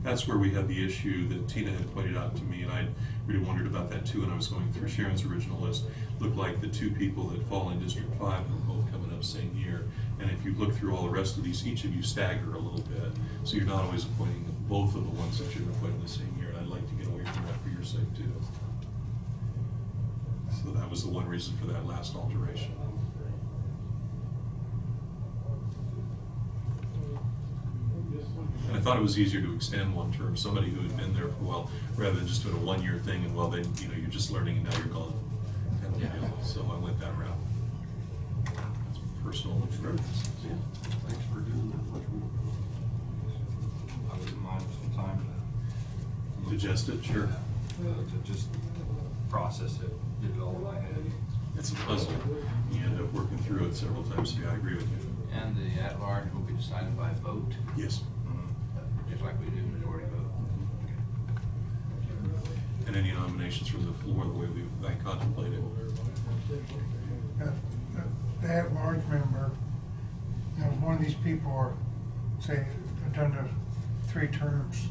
That's where we had the issue that Tina had pointed out to me, and I really wondered about that too when I was going through Sharon's original list. Looked like the two people that fall in District 5 are both coming up same year. And if you look through all the rest of these, each of you stagger a little bit. So you're not always appointing both of the ones that you're appointing the same year, and I'd like to get away from that for your sake too. So that was the one reason for that last alteration. And I thought it was easier to extend one term, somebody who had been there for a while, rather than just doing a one-year thing and well, then, you know, you're just learning and now you're gone. Kind of deal. So I went that route. That's personal experience. Yeah, thanks for doing that much more. I wouldn't mind some time to. Digest it, sure. To just process it, get it all in my head. It's a puzzle. You end up working through it several times, so yeah, I agree with you. And the at-large will be decided by vote, Yes. just like we do majority vote. And any nominations from the floor, the way I contemplated. The at-large member, you know, one of these people are, say, done to 3 terms,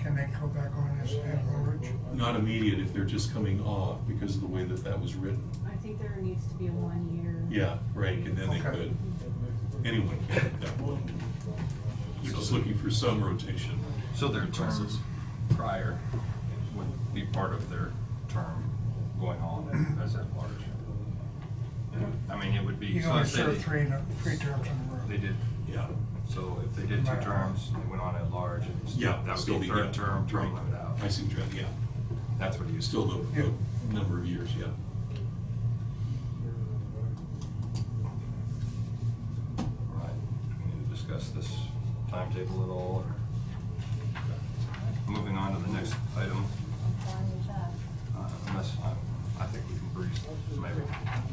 can they go back on as at-large? Not immediate if they're just coming off because of the way that that was written. I think there needs to be a 1 year. Yeah, break, and then they Okay. could. Anyone can at that point. They're just looking for some rotation. So their term Process. prior would be part of their term going on as at large. I mean, it would be. You so only if they- serve 3 terms in a row. They did, Yeah. so if they did 2 terms, they went on at large, and Yeah. that still would be yeah, third term right. limit out. I see what you're at, yeah. That's what he was. Still the number of years, yeah. Right, we need to discuss this timetable at all, or? Moving on to the next item, unless, I think we can breeze,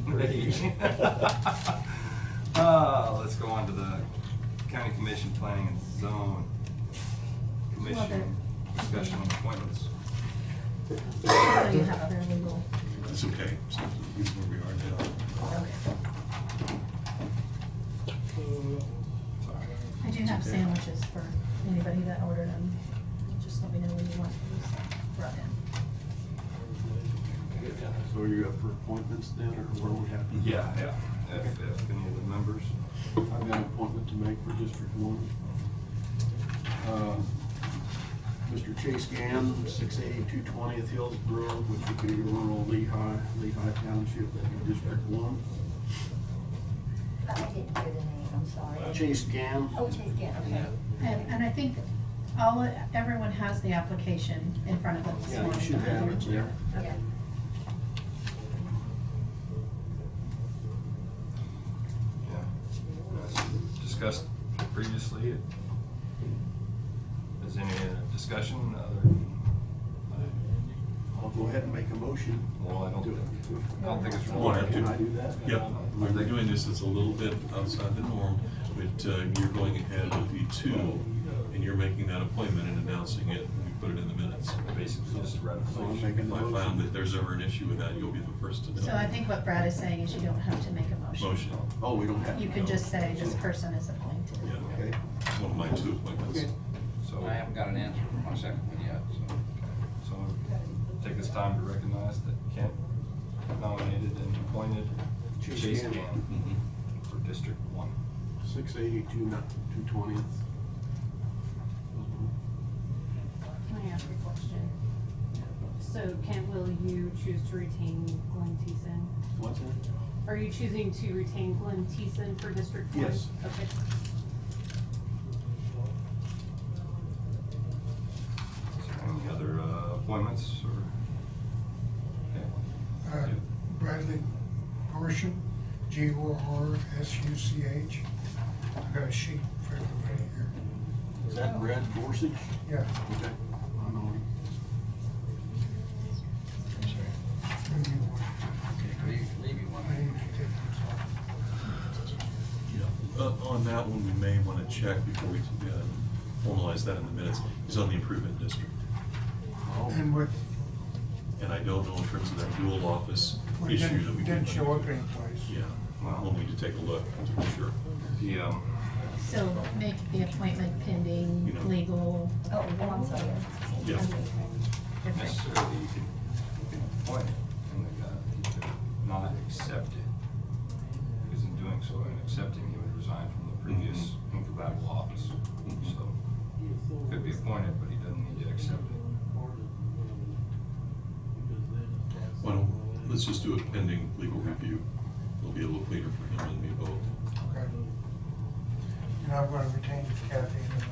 maybe. Let's go on to the County Commission Planning and Zone Commission discussion on appointments. So you have other legal. It's okay. So here's where we are now. Okay. I do have sandwiches for anybody that ordered them. Just let me know when you want these brought in. So are you up for appointments then, or what are we having? Yeah. If any of the members. I've got an appointment to make for District 1. Mr. Chase Gann, 682 20th Hillsborough, which would be rural Lehigh Township, that'd be District 1. I didn't hear the name, I'm sorry. Chase Gann. Oh, Chase Gann, okay. And I think everyone has the application in front of them this Yeah, you morning. should have it there. Okay. Yeah. As discussed previously, is any discussion other? I'll go ahead and make a motion. Well, I don't think it's. Won't have to. Can I do that? Yep, when they're doing this, it's a little bit outside the norm, but you're going ahead with the 2, and you're making that appointment and announcing it, and we put it in the minutes. Basically just So I'm ratification. making If the I found motion. that there's ever an issue with that, you'll be the first to know. So I think what Brad is saying is you don't have to make a motion. Motion, Oh, we don't have to. You can just say this person is appointed. yeah, Okay. one of my 2 appointments. Okay. So, I haven't got an answer for my second one yet, so. take this time to recognize that Kent nominated and appointed Chase Gann. Gann for District 1. 682 20th. Can I ask a question? So Kent, will you choose to retain Glenn Thiessen? What's that? Are you choosing to retain Glenn Thiessen for District 1? Yes. Okay. Is there any other appointments or? Okay. Bradley Gorsuch, Gorsuch. I've got a sheet for everybody here. Is that Brad Gorsuch? Yeah. Okay. I know him. Maybe one. I need to take this off. Yeah, on that one, we may want to check before we formalize that in the minutes. He's on the improvement district. And with, And I don't know in terms of that dual office well, he issue that we didn't show up anyplace. Yeah, we'll need to take a look to be sure. The, So make the appointment pending You know. legal. Oh, I'm sorry. Yeah. Perfect. necessarily, you can appoint it, and he could not accept it. Because in doing so, and accepting, he would resign from the previous incompatible office. So, could be appointed, but he doesn't need to accept it. Well, let's just do it pending legal review. It'll be a little cleaner for him and me both. Okay. And I'm gonna retain Kathy and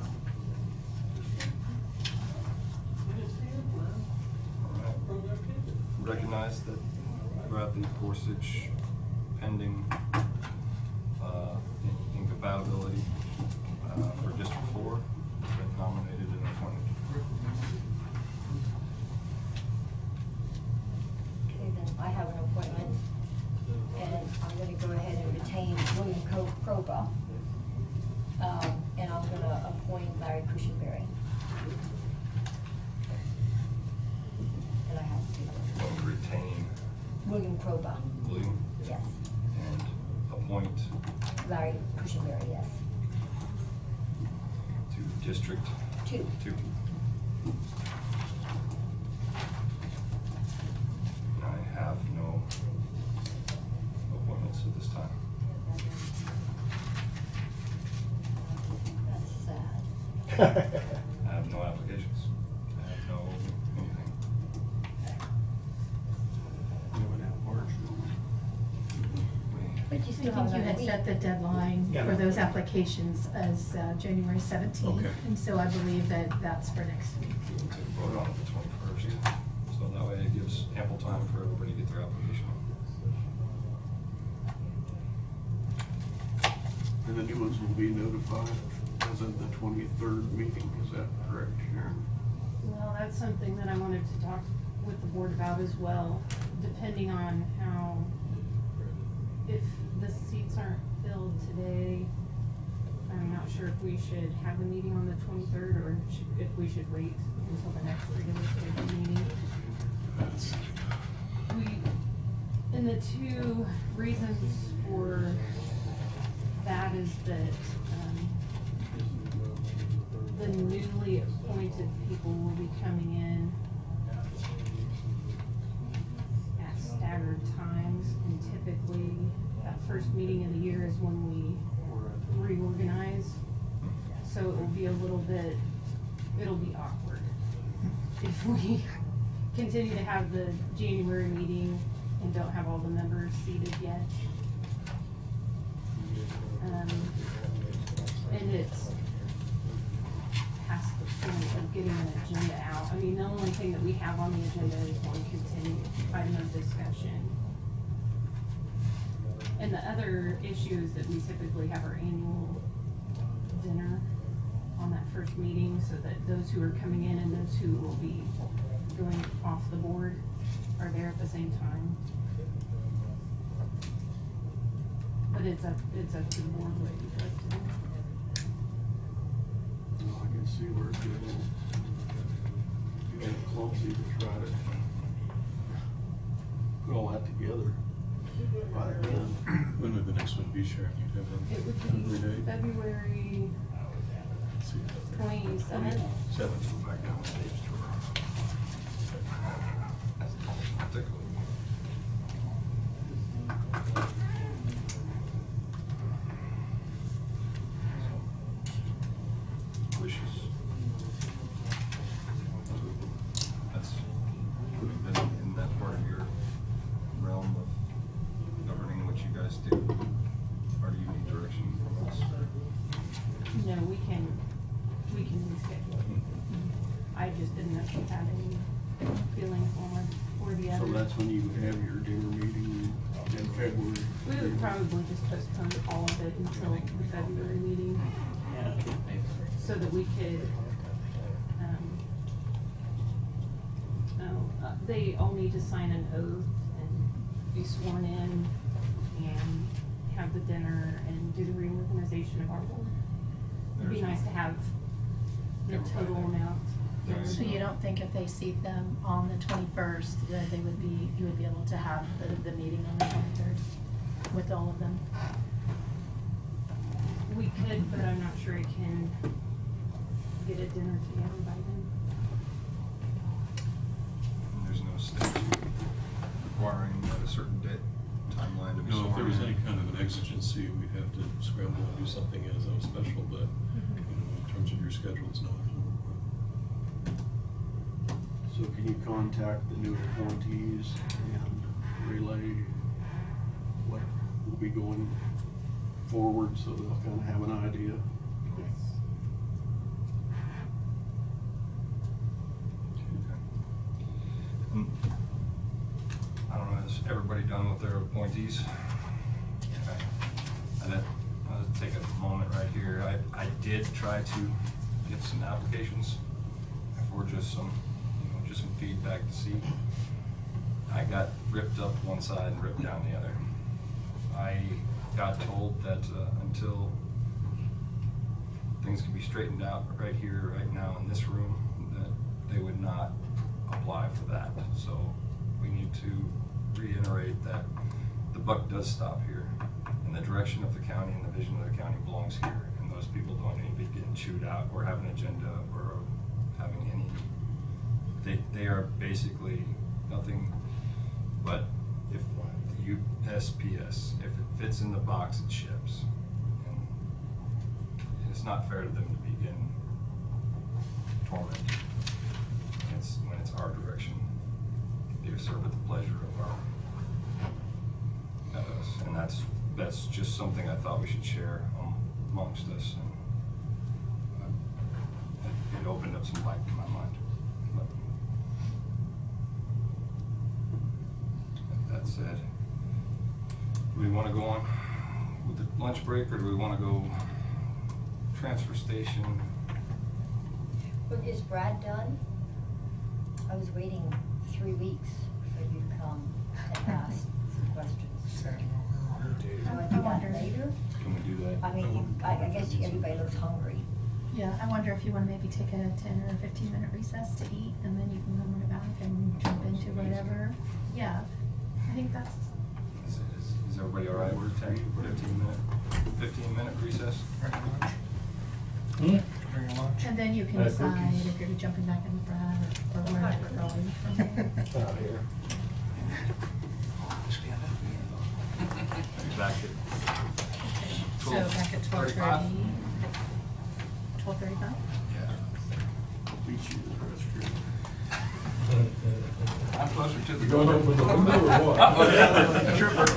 Recognize that Bradley Gorsuch, pending incompatibility for District 4, has been nominated and appointed. Okay, then I have an appointment, and I'm gonna go ahead and retain William Kroba. And I'm gonna appoint Larry Cushenberry. And I have to Retain William Kroba, William yes. and appoint Larry Cushenberry, yes. to District 2. 2. I have no appointments at this time. That's sad. I have no applications. I have no anything. But you I still think have you another had week. set the deadline Yeah. for those applications as January 17th. Okay. And so I believe that that's for next week. Vote on it the 21st. So that way it gives ample time for everybody to get their application. And the new ones will be notified as of the 23rd meeting, is that correct, Sharon? Well, that's something that I wanted to talk with the board about as well, depending on how, if the seats aren't filled today, I'm not sure if we should have the meeting on the 23rd or if we should wait until the next regular scheduled meeting. And the two reasons for that is that, the newly appointed people will be coming in at staggered times, and typically that first meeting of the year is when we reorganize. So it will be a little bit, it'll be awkward if we continue to have the January meeting and don't have all the members seated yet. And it's past the point of getting an agenda out. I mean, the only thing that we have on the agenda is one continued item of discussion. And the other issue is that we typically have our annual dinner on that first meeting, so that those who are coming in and those who will be going off the board are there at the same time. But it's up to the board what you'd like to do. Well, I can see where it's getting clumsy to try to put all that together by then. When would the next one be, Sharon? You'd have It would every be day? February Let's see. 27th. 7th. Back down the stage to her. Particularly. Wishes. That's in that part of your realm of governing what you guys do, or do you need direction from us? No, we can reschedule it. I just didn't know if you had any feelings one or the other. So that's when you have your dinner meeting in February. We would probably just postpone all of it until the February meeting. so that we could, they all need to sign an oath and be sworn in and have the dinner and do the reorganization of our board. It'd be nice to have the total amount. So you don't think if they seat them on the 21st, that they would be, you would be able to have the meeting on the 23rd with all of them? We could, but I'm not sure I can get a dinner together by then. There's no statute requiring at a certain date, timeline to be sworn No, if there was in. any kind of an exigency, we'd have to scramble and do something as a special, but, in terms of your schedule, it's not. So can you contact the new appointees and relay what will be going forward so they'll kind of have an idea? I don't know, is everybody done with their appointees? Okay. I'll take a moment right here. I did try to get some applications for just some, just some feedback to see. I got ripped up one side and ripped down the other. I got told that until things can be straightened out right here, right now in this room, that they would not apply for that. So we need to reiterate that the buck does stop here, and the direction of the county and the vision of the county belongs here, and those people don't need to be getting chewed out or have an agenda or having any. They are basically nothing but, if the USPS, if it fits in the box, it ships. And it's not fair to them to be getting tormented. When it's our direction. They serve at the pleasure of us. And that's just something I thought we should share amongst us. And it opened up some light in my mind. But that said, do we want to go on with the lunch break, or do we want to go transfer station? But is Brad done? I was waiting 3 weeks for you to come and ask some questions. Do I do that later? Can we do that? I mean, I guess everybody looks hungry. Yeah, I wonder if you want to maybe take a 10 or 15-minute recess to eat, and then you can go in the back and jump into whatever. Yeah, I think that's, Is everybody all right? We're 15-minute recess? Bring your lunch. and then you can decide if you're jumping back in with Brad or where you're going from there. Out here. Back at So back at 12:30. 12:35? Yeah. Beat you to the restroom. I'm closer to the You door. going to open the window or what? Tripper.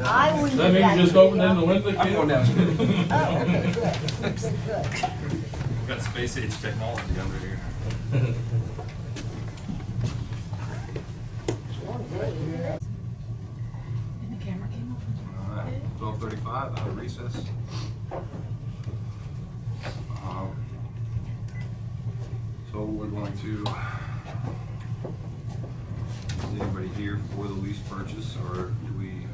I wouldn't That do mean that you just to opened in the window? I'm going downstairs. Oh, okay, good, good. We've got space age technology under here. And the camera came All right, 12:35, out of recess. So we're going to, is anybody here for the lease purchase, or do we?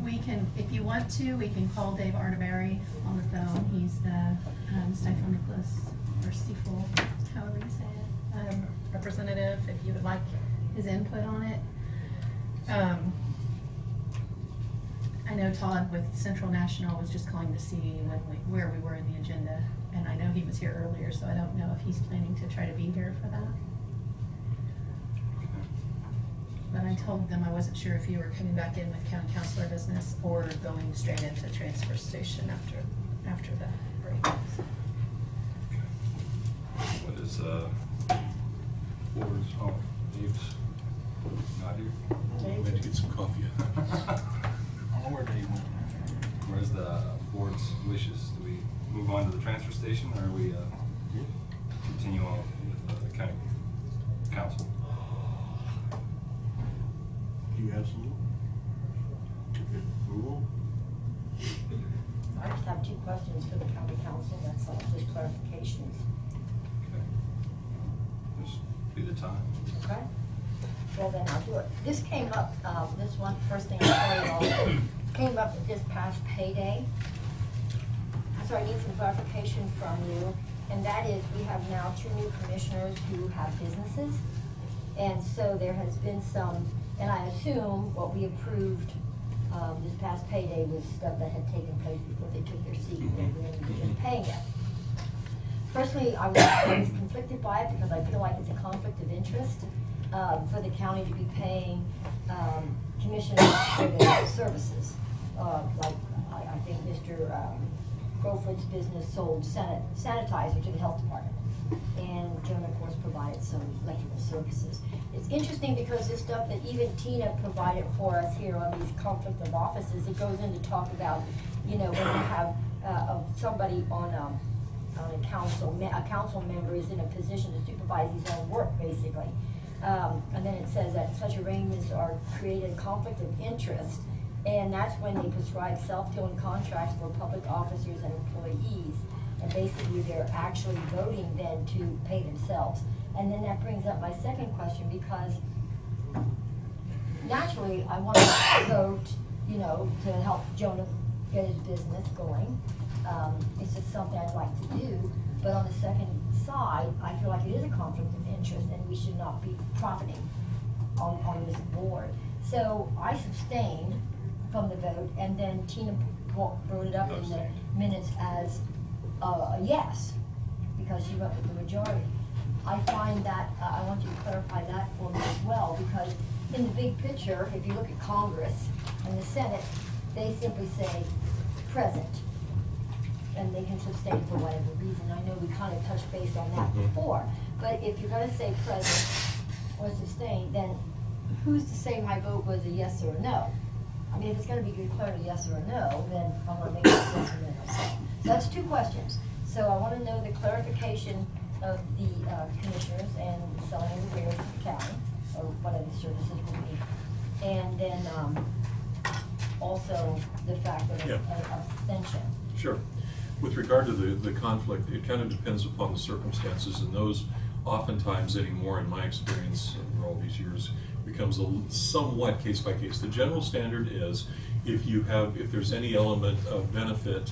We can, if you want to, we can call Dave Arterberry on the phone. He's the Stifel Nicholas, or Stiefel, however you say it, representative, if you would like his input on it. I know Todd with Central National was just calling to see where we were in the agenda, and I know he was here earlier, so I don't know if he's planning to try to be here for that. But I told them I wasn't sure if you were coming back in with county councilor business or going straight into transfer station after the break. What is, boards, oh, Dave's not here? We had to get some coffee. I don't know where Dave went. Where's the board's wishes? Do we move on to the transfer station, or we continue on with the county council? Do you have some? Rule? I just have two questions questions for the county council, that's all, just clarifications. Okay. Just be the time. Okay? Well, then I'll do it. This came up, this one, first thing I saw, came up this past payday. So I need some clarification from you, and that is, we have now 2 new commissioners who have businesses. And so there has been some, and I assume what we approved this past payday was stuff that had taken place before they took their seat, and we were just paying it. Personally, I was conflicted by it because I feel like it's a conflict of interest for the county to be paying commissioners for their services. Like, I think Mr. Crowfoot's business sold sanitizer to the health department. And Joan, of course, provided some electrical services. It's interesting because this stuff that even Tina provided for us here on these conflict of offices, it goes in to talk about, you know, when you have somebody on a council member is in a position to supervise his own work, basically. And then it says that such arrangements are created conflict of interest, and that's when they prescribe self-dealing contracts for public officers and employees. And basically, they're actually voting then to pay themselves. And then that brings up my second question, because naturally, I want to vote, you know, to help Jonah get his business going. It's just something I'd like to do. But on the second side, I feel like it is a conflict of interest, and we should not be profiting on this board. So I abstained from the vote, and then Tina wrote it up in the minutes as a yes, because she went with the majority. I find that, I want you to clarify that for me as well, because in the big picture, if you look at Congress and the Senate, they simply say present, and they can sustain for whatever reason. I know we kind of touched base on that before, but if you're gonna say present or sustain, then who's to say my vote was a yes or a no? I mean, if it's gonna be declared a yes or a no, then I'm gonna make it a yes or no. So that's 2 questions. So I wanna know the clarification of the commissioners and selling of the wares to the county, or whatever the services will be. And then also the fact that it's an abstention. Sure. With regard to the conflict, it kind of depends upon the circumstances, and those oftentimes anymore, in my experience over all these years, becomes somewhat case by case. The general standard is if there's any element of benefit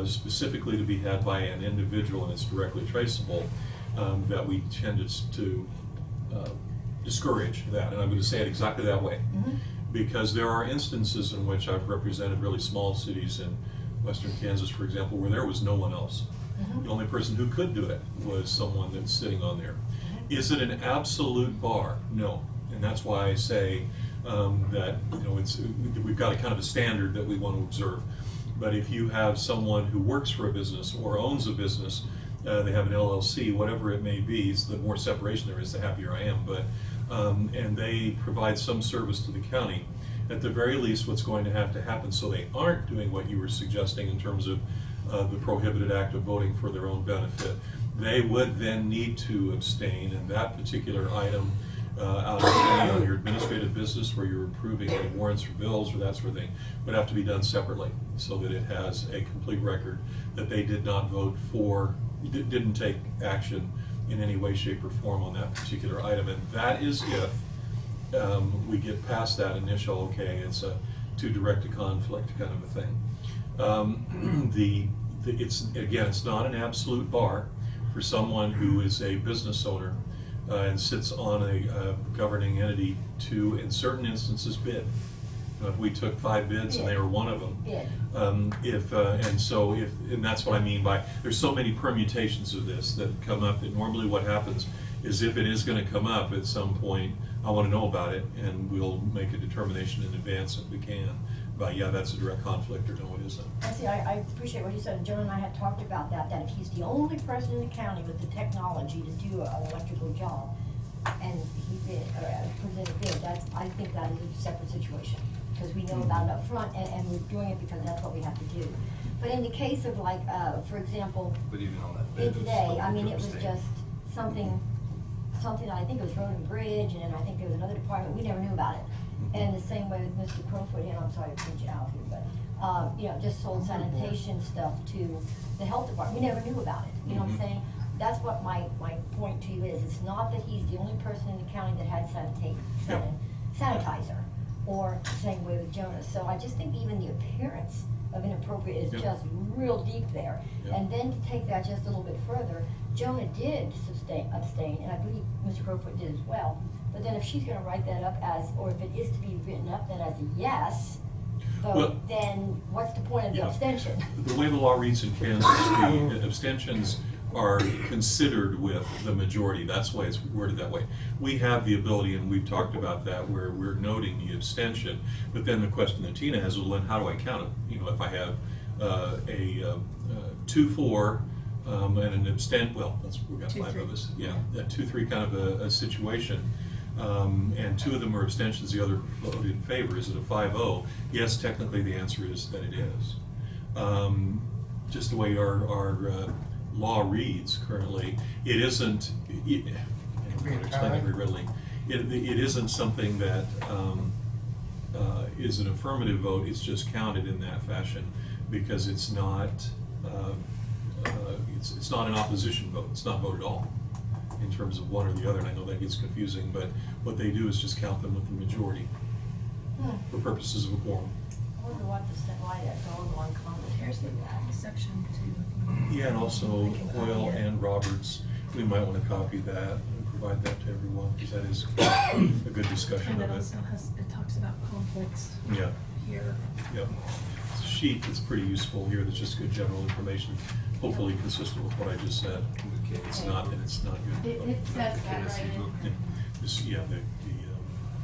specifically to be had by an individual and it's directly traceable, that we tend to discourage that. And I'm going to say it exactly that way. Because there are instances in which I've represented really small cities in western Kansas, for example, where there was no one else. The only person who could do it was someone that's sitting on there. Is it an absolute bar? No. And that's why I say that, you know, we've got a kind of a standard that we want to observe. But if you have someone who works for a business or owns a business, they have an LLC, whatever it may be, the more separation there is, the happier I am. But and they provide some service to the county. At the very least, what's going to have to happen so they aren't doing what you were suggesting in terms of the prohibited act of voting for their own benefit, they would then need to abstain, and that particular item out of any on your administrative business where you're approving any warrants or bills or that sort of thing would have to be done separately, so that it has a complete record that they did not vote for, didn't take action in any way, shape, or form on that particular item. And that is if we get past that initial, okay, it's a too direct a conflict kind of a thing. It's not an absolute bar for someone who is a business owner and sits on a governing entity to, in certain instances, bid. If we took 5 bids and they were one of them, and that's what I mean by there's so many permutations of this that come up that normally what happens is if it is going to come up at some point, I want to know about it, and we'll make a determination in advance if we can about, yeah, that's a direct conflict, or no, it isn't. I see, I appreciate what you said, and Joan and I had talked about that if he's the only person in the county with the technology to do an electrical job, and he bid, or presented a bid, I think that is a separate situation, because we know about it up front, and we're doing it because that's what we have to do. But in the case of like, for example, But even on that bid, today, I mean, it was just something that I think it was Road and Bridge, and then I think there was another department, we never knew about it. And the same way with Mr. Crowfoot, and I'm sorry to pinch you out here, but just sold sanitation stuff to the health department. We never knew about it, you know what I'm saying? That's what my point to you is. It's not that he's the only person in the county that had sanitizer, or the same way with Jonas. So I just think even the appearance of inappropriate is just real deep there. And then to take that just a little bit further, Jonah did abstain, and I believe Mr. Crowfoot did as well. But then if she's gonna write that up as, or if it is to be written up then as a yes, vote, then what's the point of the abstention? The way the law reads in Kansas, the abstentions are considered with the majority. That's why it's worded that way. We have the ability, and we've talked about that, where we're noting the abstention. But then the question that Tina has, well, then how do I count it? You know, if I have a 2-4 and an abstent, well, we've got 5 of us. Yeah, a 2-3 kind of a situation. And 2 of them are abstentions, the other voted in favor. Is it a 5-0? Yes, technically the answer is that it is. Just the way our law reads currently, it isn't, I don't know how to explain it very readily. It isn't something that is an affirmative vote. It's just counted in that fashion because it's not it's not an opposition vote. It's not vote at all in terms of one or the other, and I know that gets confusing, but what they do is just count them with the majority for purposes of a quorum. I wonder why that's all in one comment. Here's the section 2. Yeah, and also Hoyle and Roberts, we might want to copy that and provide that to everyone, because that is a good discussion And of it it. also it talks about conflicts Yeah. here. Yep. It's a sheet that's pretty useful here, that's just good general information, hopefully consistent with what I just said. If it's not, then it's not good. It says that right in. Yeah, the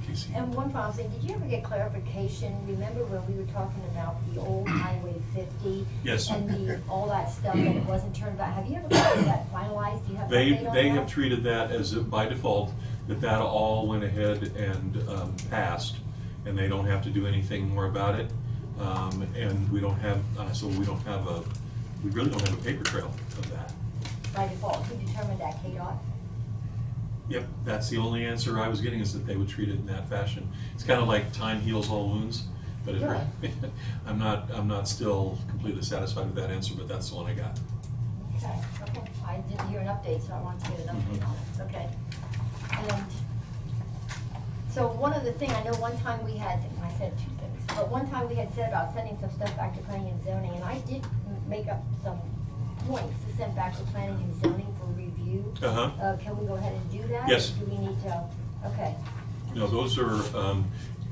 KC. And one final thing, did you ever get clarification? Remember when we were talking about the old Highway 50? Yes. And all that stuff, and it wasn't turned back? Have you ever gotten that finalized? Do you have an update on They that? have treated that as by default, that all went ahead and passed, and they don't have to do anything more about it. And we don't have, we really don't have a paper trail of that. By default, who determined that, KDOT? Yep, that's the only answer I was getting, is that they would treat it in that fashion. It's kind of like time heals all wounds, but I'm not still completely satisfied with that answer, but that's the one I got. Okay. I didn't hear an update, so I wanted to get an update on it. Okay. And so one other thing, I know one time we had, I said 2 things, but one time we had said about sending some stuff back to planning and zoning, and I did make up some points to send back to planning and zoning for review. Can we go ahead and do that? Yes. Or do we need to, okay. No, those are,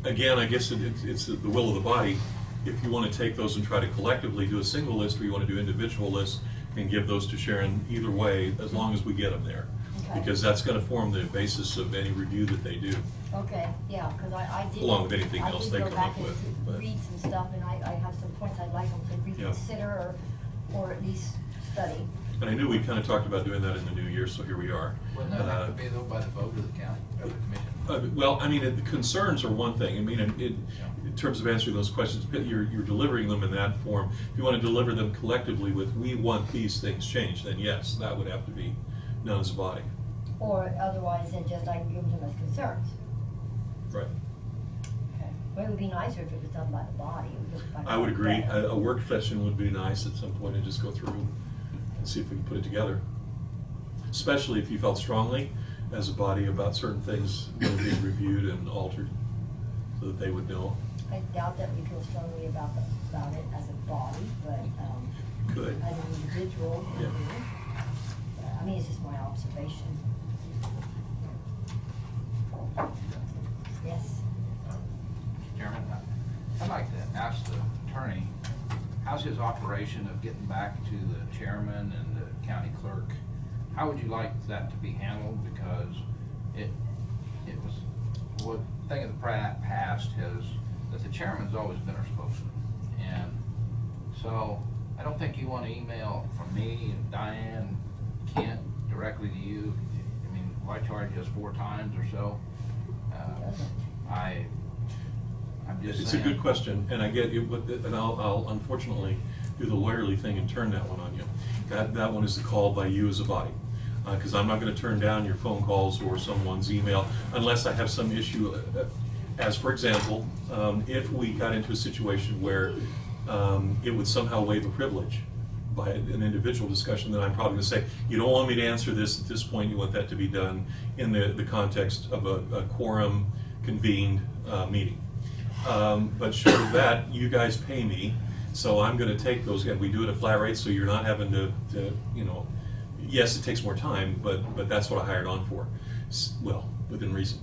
again, I guess it's the will of the body. If you want to take those and try to collectively do a single list, or you want to do individual lists and give those to Sharon, either way, as long as we get them there. Okay. Because that's going to form the basis of any review that they do. Okay, yeah, because I did. Along with anything else they come up with, I did go but- back and read some stuff, and I have some points I'd like them to reconsider or at least study. And I knew we kind of talked about doing that in the new year, so here we are. Wouldn't that have to be though by the vote of the county, or the commission? Well, I mean, the concerns are one thing. I mean, in terms of answering those questions, you're delivering them in that form. If you want to deliver them collectively with, we want these things changed, then yes, that would have to be done as a body. Or otherwise, then just I can give them as concerns. Right. Okay. Well, it would be nicer if it was done by the body. I would agree. A work session would be nice at some point, and just go through and see if we can put it together. Especially if you felt strongly as a body about certain things being reviewed and altered, so that they would know. I doubt that we feel strongly about it as a body, but Good. as an individual. Yeah. I mean, it's just my observation. Yes. Chairman, I'd like to ask the attorney, how's his operation of getting back to the chairman and the county clerk? How would you like that to be handled? Because it was, one thing of the past has, that the chairman's always been our spokesman. And so I don't think you want to email from me and Diane, Kent, directly to you. I mean, why charge us 4 times or so? I'm just It's saying. a good question, and I get it, and I'll unfortunately do the lawyerly thing and turn that one on you. That one is the call by you as a body, because I'm not going to turn down your phone calls or someone's email unless I have some issue. As for example, if we got into a situation where it would somehow waive a privilege by an individual discussion, then I'm probably going to say, you don't want me to answer this at this point, you want that to be done in the context of a quorum convened meeting. But short of that, you guys pay me, so I'm going to take those, and we do it at flat rate, so you're not having to you know, yes, it takes more time, but that's what I hired on for, well, within reason.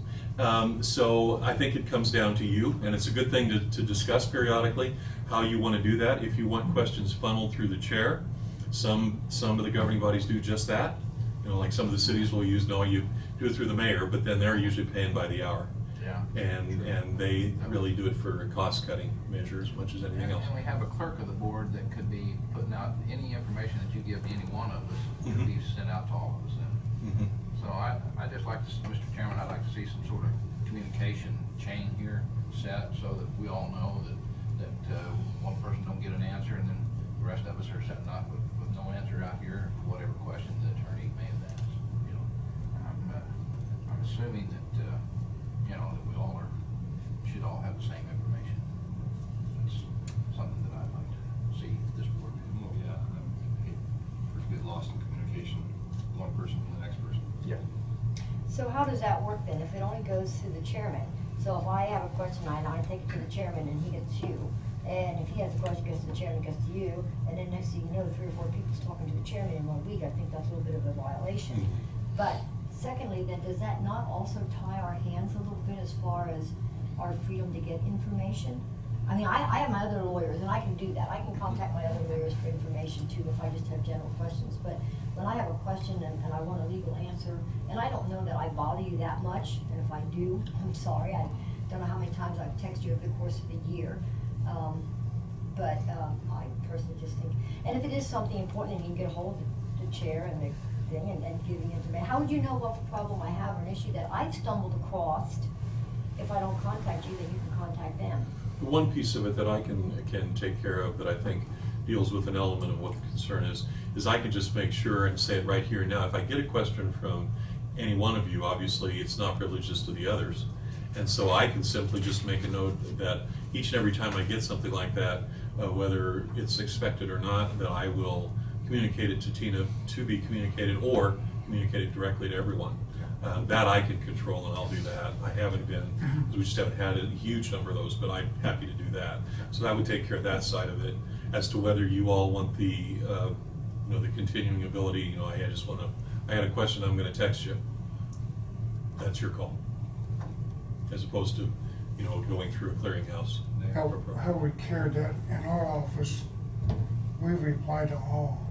So I think it comes down to you, and it's a good thing to discuss periodically how you want to do that. If you want questions funneled through the chair, some of the governing bodies do just that. You know, like some of the cities will use, no, you do it through the mayor, but then they're usually paying by the hour. Yeah. And they really do it for a cost-cutting measure as much as anything else. And we have a clerk of the board that could be putting out any information that you give to any one of us, could be sent out to all of us. And so I just like to, Mr. Chairman, I'd like to see some sort of communication chain here set so that we all know that one person don't get an answer and then the rest of us are sitting up with no answer out here for whatever question the attorney may have asked. You know, I'm assuming that you know, that we all should all have the same information. It's something that I'd like to see this board do. Well, yeah, we get lost in communication, one person from the next person. Yeah. So how does that work then, if it only goes through the chairman? So if I have a question, I take it to the chairman and he gets you, and if he has a question, goes to the chairman, goes to you, and then next thing you know, 3 or 4 people's talking to the chairman in 1 week, I think that's a little bit of a violation. But secondly, then, does that not also tie our hands a little bit as far as our freedom to get information? I mean, I have my other lawyers, and I can do that. I can contact my other lawyers for information too if I just have general questions. But when I have a question and I want a legal answer, and I don't know that I bother you that much, and if I do, I'm sorry. I don't know how many times I've texted you over the course of the year. I personally just think, and if it is something important and you can get a hold of the chair and the thing and give me information, how would you know what problem I have or an issue that I've stumbled across? If I don't contact you, then you can contact them. One piece of it that I can take care of that I think deals with an element of what the concern is I can just make sure and say it right here and now. If I get a question from any one of you, obviously it's not privileges to the others. And so I can simply just make a note that each and every time I get something like that, whether it's expected or not, that I will communicate it to Tina to be communicated or communicate it directly to everyone. That I can control and I'll do that. I haven't been, because we just haven't had a huge number of those, but I'm happy to do that. So that would take care of that side of it. As to whether you all want the, you know, the continuing ability, you know, I had a question, I'm going to text you. That's your call. As opposed to, you know, going through a clearinghouse. How we carried that in our office, we reply to all.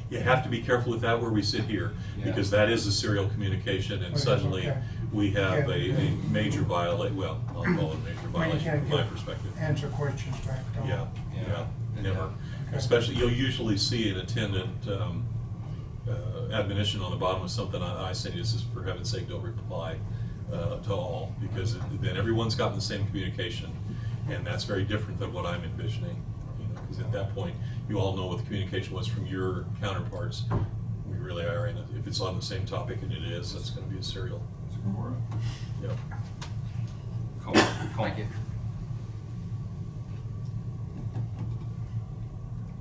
You have to be careful with that where we sit here, because that is a serial communication, and suddenly we have a major violation. Well, I'll call it a major violation from my perspective. Answer questions back to all. Yeah, never. Especially, you'll usually see an attendant admonition on the bottom of something I send you. This is, for heaven's sake, don't reply to all, because then everyone's gotten the same communication, and that's very different than what I'm envisioning. Because at that point, you all know what the communication was from your counterparts. We really are in it. If it's on the same topic, and it is, that's going to be a serial. It's a quorum. Yep. Thank you.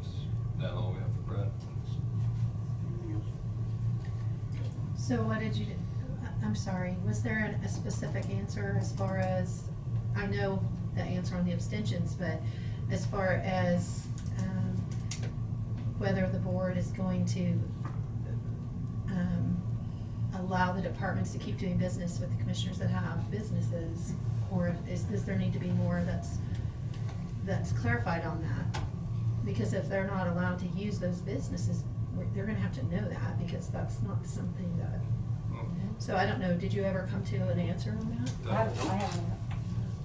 Is that all we have for Brett? So what did you do? I'm sorry, was there a specific answer as far as, I know the answer on the abstentions, but as far as whether the board is going to allow the departments to keep doing business with the commissioners that have businesses, or does there need to be more that's clarified on that? Because if they're not allowed to use those businesses, they're gonna have to know that, because that's not something that, so I don't know, did you ever come to an answer on that? I haven't.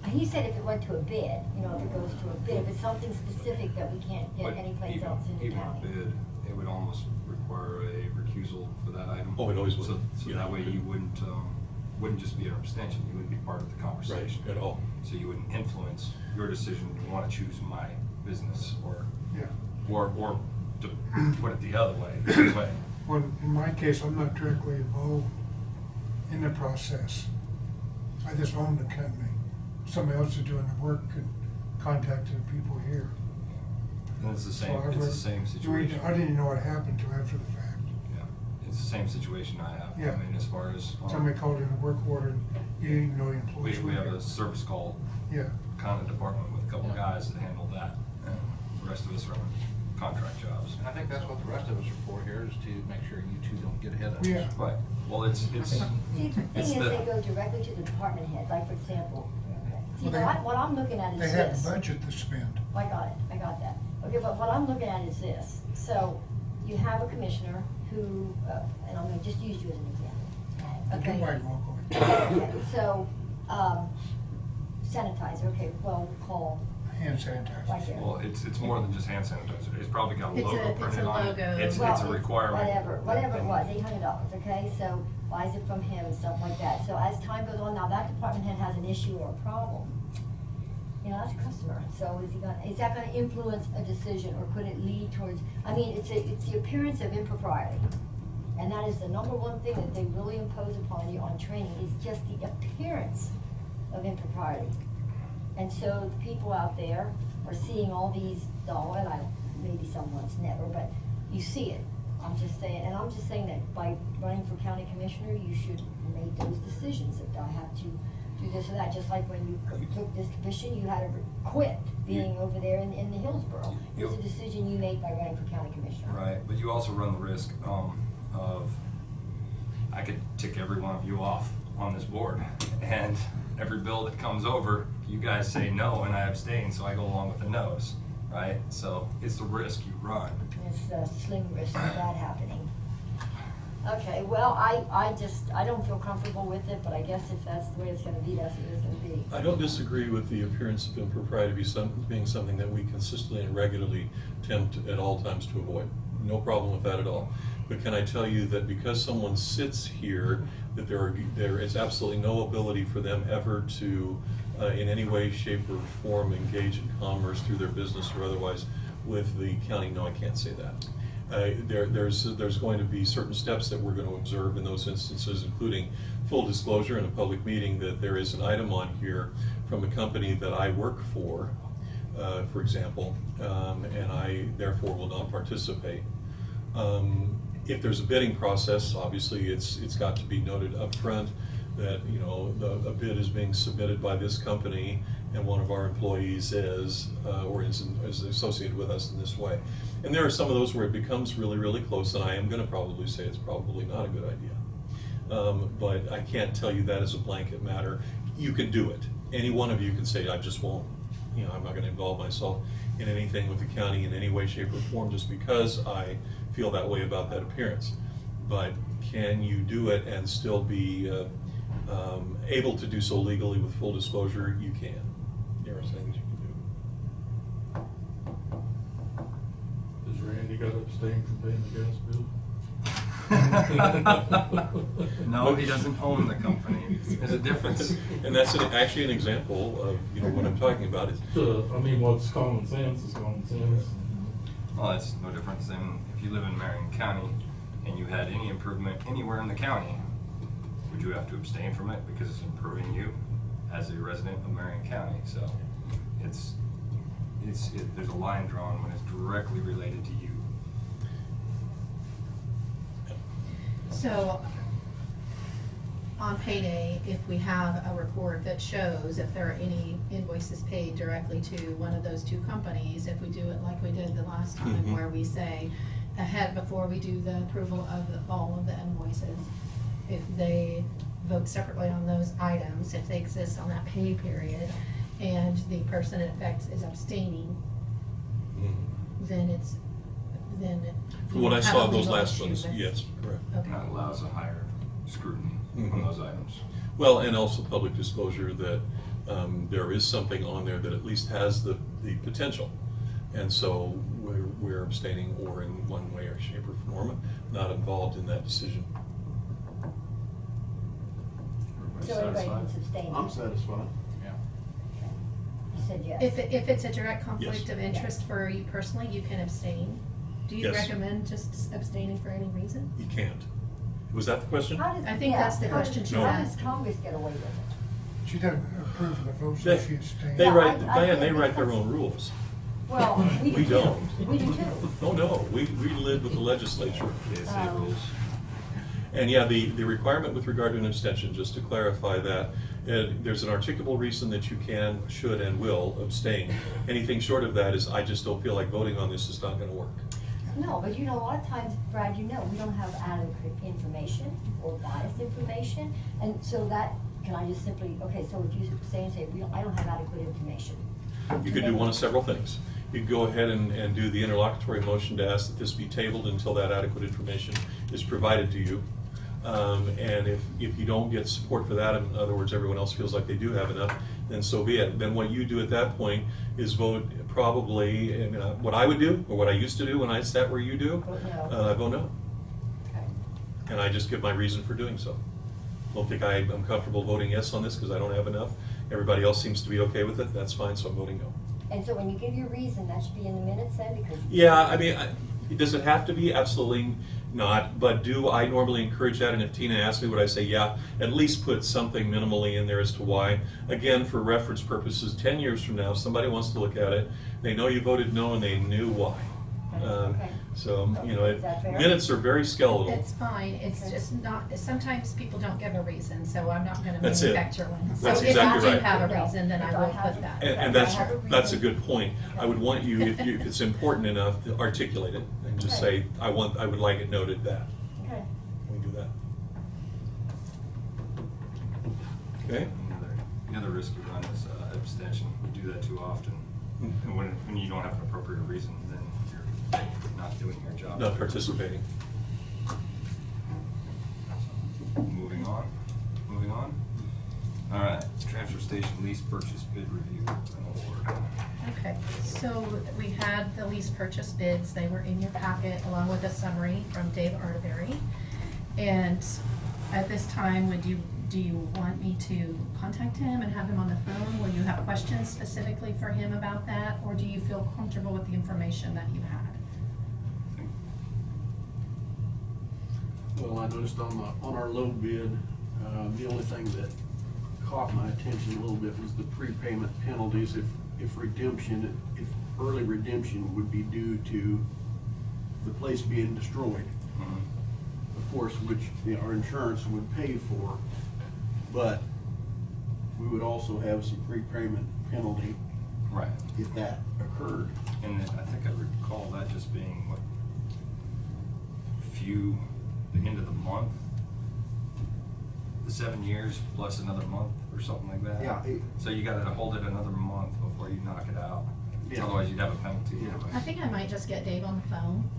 He said if it went to a bid, you know, if it goes to a bid, if it's something specific that we can't get anyplace else in the Even county. a bid, it would almost require a recusal for that item. Oh, it always would. So that way you wouldn't just be an abstention, you wouldn't be part of the conversation. Right, at all. So you wouldn't influence your decision to want to choose my business or to put it the other way. Well, in my case, I'm not directly involved in the process. I just own the company. Somebody else is doing the work and contacted the people here. And it's the So same, I it's the read- same situation. I didn't know what happened till after the fact. Yeah, it's the same situation I have. Yeah. I mean, as far as. Somebody called in a work order and you didn't even know the We, employees were we have here. a service call Yeah. kind of department with a couple guys that handle that. And the rest of us run contract jobs. And I think that's what the rest of us are for here, is to make sure you two don't get ahead of us. Yeah. Right, well, it's, See, the thing it's is, they the, go directly to the department head, like for example, see, Well, they- what I'm looking at is They this. have a budget to spend. I got that. Okay, but what I'm looking at is this. So you have a commissioner who, and I'm gonna just use you as an example. Get Okay. white walk on. Okay, so, sanitizer, okay, well, we'll call Hand sanitizer. right there. well, it's more than just hand sanitizer. It's probably got a It's a- logo it's a printed on it. logo. It's Well, a requirement. Whatever it was, $800, okay, so buys it from him and stuff like that. So as time goes on, now that department head has an issue or a problem, you know, that's a customer, so is that gonna influence a decision, or could it lead towards, I mean, it's the appearance of impropriety. And that is the number one thing that they really impose upon you on training, is just the appearance of impropriety. And so the people out there are seeing all these, and maybe someone's never, but you see it. I'm just saying, and I'm just saying that by running for county commissioner, you should make those decisions, that I have to do this or that, just like when you took this position, you had to quit being over there in the Hillsborough. It was a decision you made by running for county commissioner. Right, but you also run the risk of, I could tick every one of you off on this board, and every bill that comes over, you guys say no, and I abstain, so I go along with the no's, right? So it's the risk you run. It's a slim risk of that happening. Okay, well, I don't feel comfortable with it, but I guess if that's the way it's gonna be, that's the way it's gonna be. I don't disagree with the appearance of impropriety being something that we consistently and regularly attempt at all times to avoid. No problem with that at all. But can I tell you that because someone sits here, that there is absolutely no ability for them ever to, in any way, shape, or form, engage in commerce through their business or otherwise with the county? No, I can't say that. There's going to be certain steps that we're going to observe in those instances, including full disclosure in a public meeting that there is an item on here from a company that I work for example, and I therefore will not participate. If there's a bidding process, obviously it's got to be noted up front that, you know, a bid is being submitted by this company and one of our employees is associated with us in this way. And there are some of those where it becomes really, really close, and I am gonna probably say it's probably not a good idea. But I can't tell you that as a blanket matter. You can do it. Any one of you can say, I just won't, you know, I'm not gonna involve myself in anything with the county in any way, shape, or form just because I feel that way about that appearance. But can you do it and still be able to do so legally with full disclosure? You can. There are things you can do. Does Randy got to abstain from paying the gas bill? No, he doesn't own the company. There's a difference. And that's actually an example of, you know, what I'm talking about. I mean, what's common sense is common sense. Well, it's no different than if you live in Marion County and you had any improvement anywhere in the county, would you have to abstain from it because it's improving you as a resident of Marion County? So there's a line drawn when it's directly related to you. So, on payday, if we have a report that shows if there are any invoices paid directly to one of those two companies, if we do it like we did the last time, where we say ahead before we do the approval of all of the invoices, if they vote separately on those items, if they exist on that pay period, and the person it affects is abstaining, then From what I saw of those last ones, yes, correct. Okay. That allows a higher scrutiny on those items. Well, and also public disclosure that there is something on there that at least has the potential. And so we're abstaining, or in one way or shape or form, not involved in that decision. So everybody can abstain? I'm satisfied. Yeah. You said yes. If it's a direct conflict Yes. of interest for you personally, you can abstain. Do you Yes. recommend just abstaining for any reason? You can't. Was that the question? How does- I think yeah, that's the how does- question she's No. How does asking. Congress get away with it? She didn't approve of the vote, so They- she abstained. They Yeah, write, I Diane, they did write their because- own rules. Well, we do We too. don't. We do too. Oh, no, we live with the legislature. They say Oh. rules. And yeah, the requirement with regard to an abstention, just to clarify that, there's an articulable reason that you can, should, and will abstain. Anything short of that is, I just don't feel like voting on this is not gonna work. No, but you know, a lot of times, Brad, you know, we don't have adequate information or biased information. And so that, can I just simply, okay, so if you say, I don't have adequate information. You could do one of several things. You could go ahead and do the interlocutory motion to ask that this be tabled until that adequate information is provided to you. And if you don't get support for that, in other words, everyone else feels like they do have enough, then so be it. Then what you do at that point is vote probably, and what I would do, or what I used to do when I sat where you do, Vote no. I vote no. Okay. And I just give my reason for doing so. Don't think I'm comfortable voting yes on this because I don't have enough. Everybody else seems to be okay with it, that's fine, so I'm voting no. And so when you give your reason, that should be in the minutes then, because. Yeah, I mean, does it have to be? Absolutely not. But do I normally encourage that? And if Tina asks me, would I say, yeah, at least put something minimally in there as to why? Again, for reference purposes, 10 years from now, if somebody wants to look at it, they know you voted no and they knew why. Okay. So, you know, Is that fair? minutes are very skeletal. It's fine, it's Okay. just not, sometimes people don't give a reason, so I'm not gonna That's it. manufacture one. That's So exactly if I right. do have a reason, then I If I will have- put that. And I that's have a a reason. good point. I would want you, if it's important enough, to articulate it and just Okay. say, I would like it noted that. Okay. We do that. Okay? Another risk you run is abstention. We do that too often. And when you don't have an appropriate reason, then you're not doing your job. Not participating. Moving on. All right, transfer station lease purchase bid review and award. Okay, so we had the lease purchase bids, they were in your packet along with a summary from Dave Arterberry. And at this time, do you want me to contact him and have him on the phone? Will you have questions specifically for him about that? Or do you feel comfortable with the information that you had? Well, I noticed on our low bid, the only thing that caught my attention a little bit was the prepayment penalties if early redemption would be due to the place being destroyed. Of course, which our insurance would pay for, but we would also have some prepayment penalty Right. if that occurred. And I think I recall that just being what, the end of the month? The 7 years plus another month or something like that? Yeah. So you gotta hold it another month before you knock it out. Yeah. Otherwise you'd have a penalty. Yeah. I think I might just get Dave on the phone,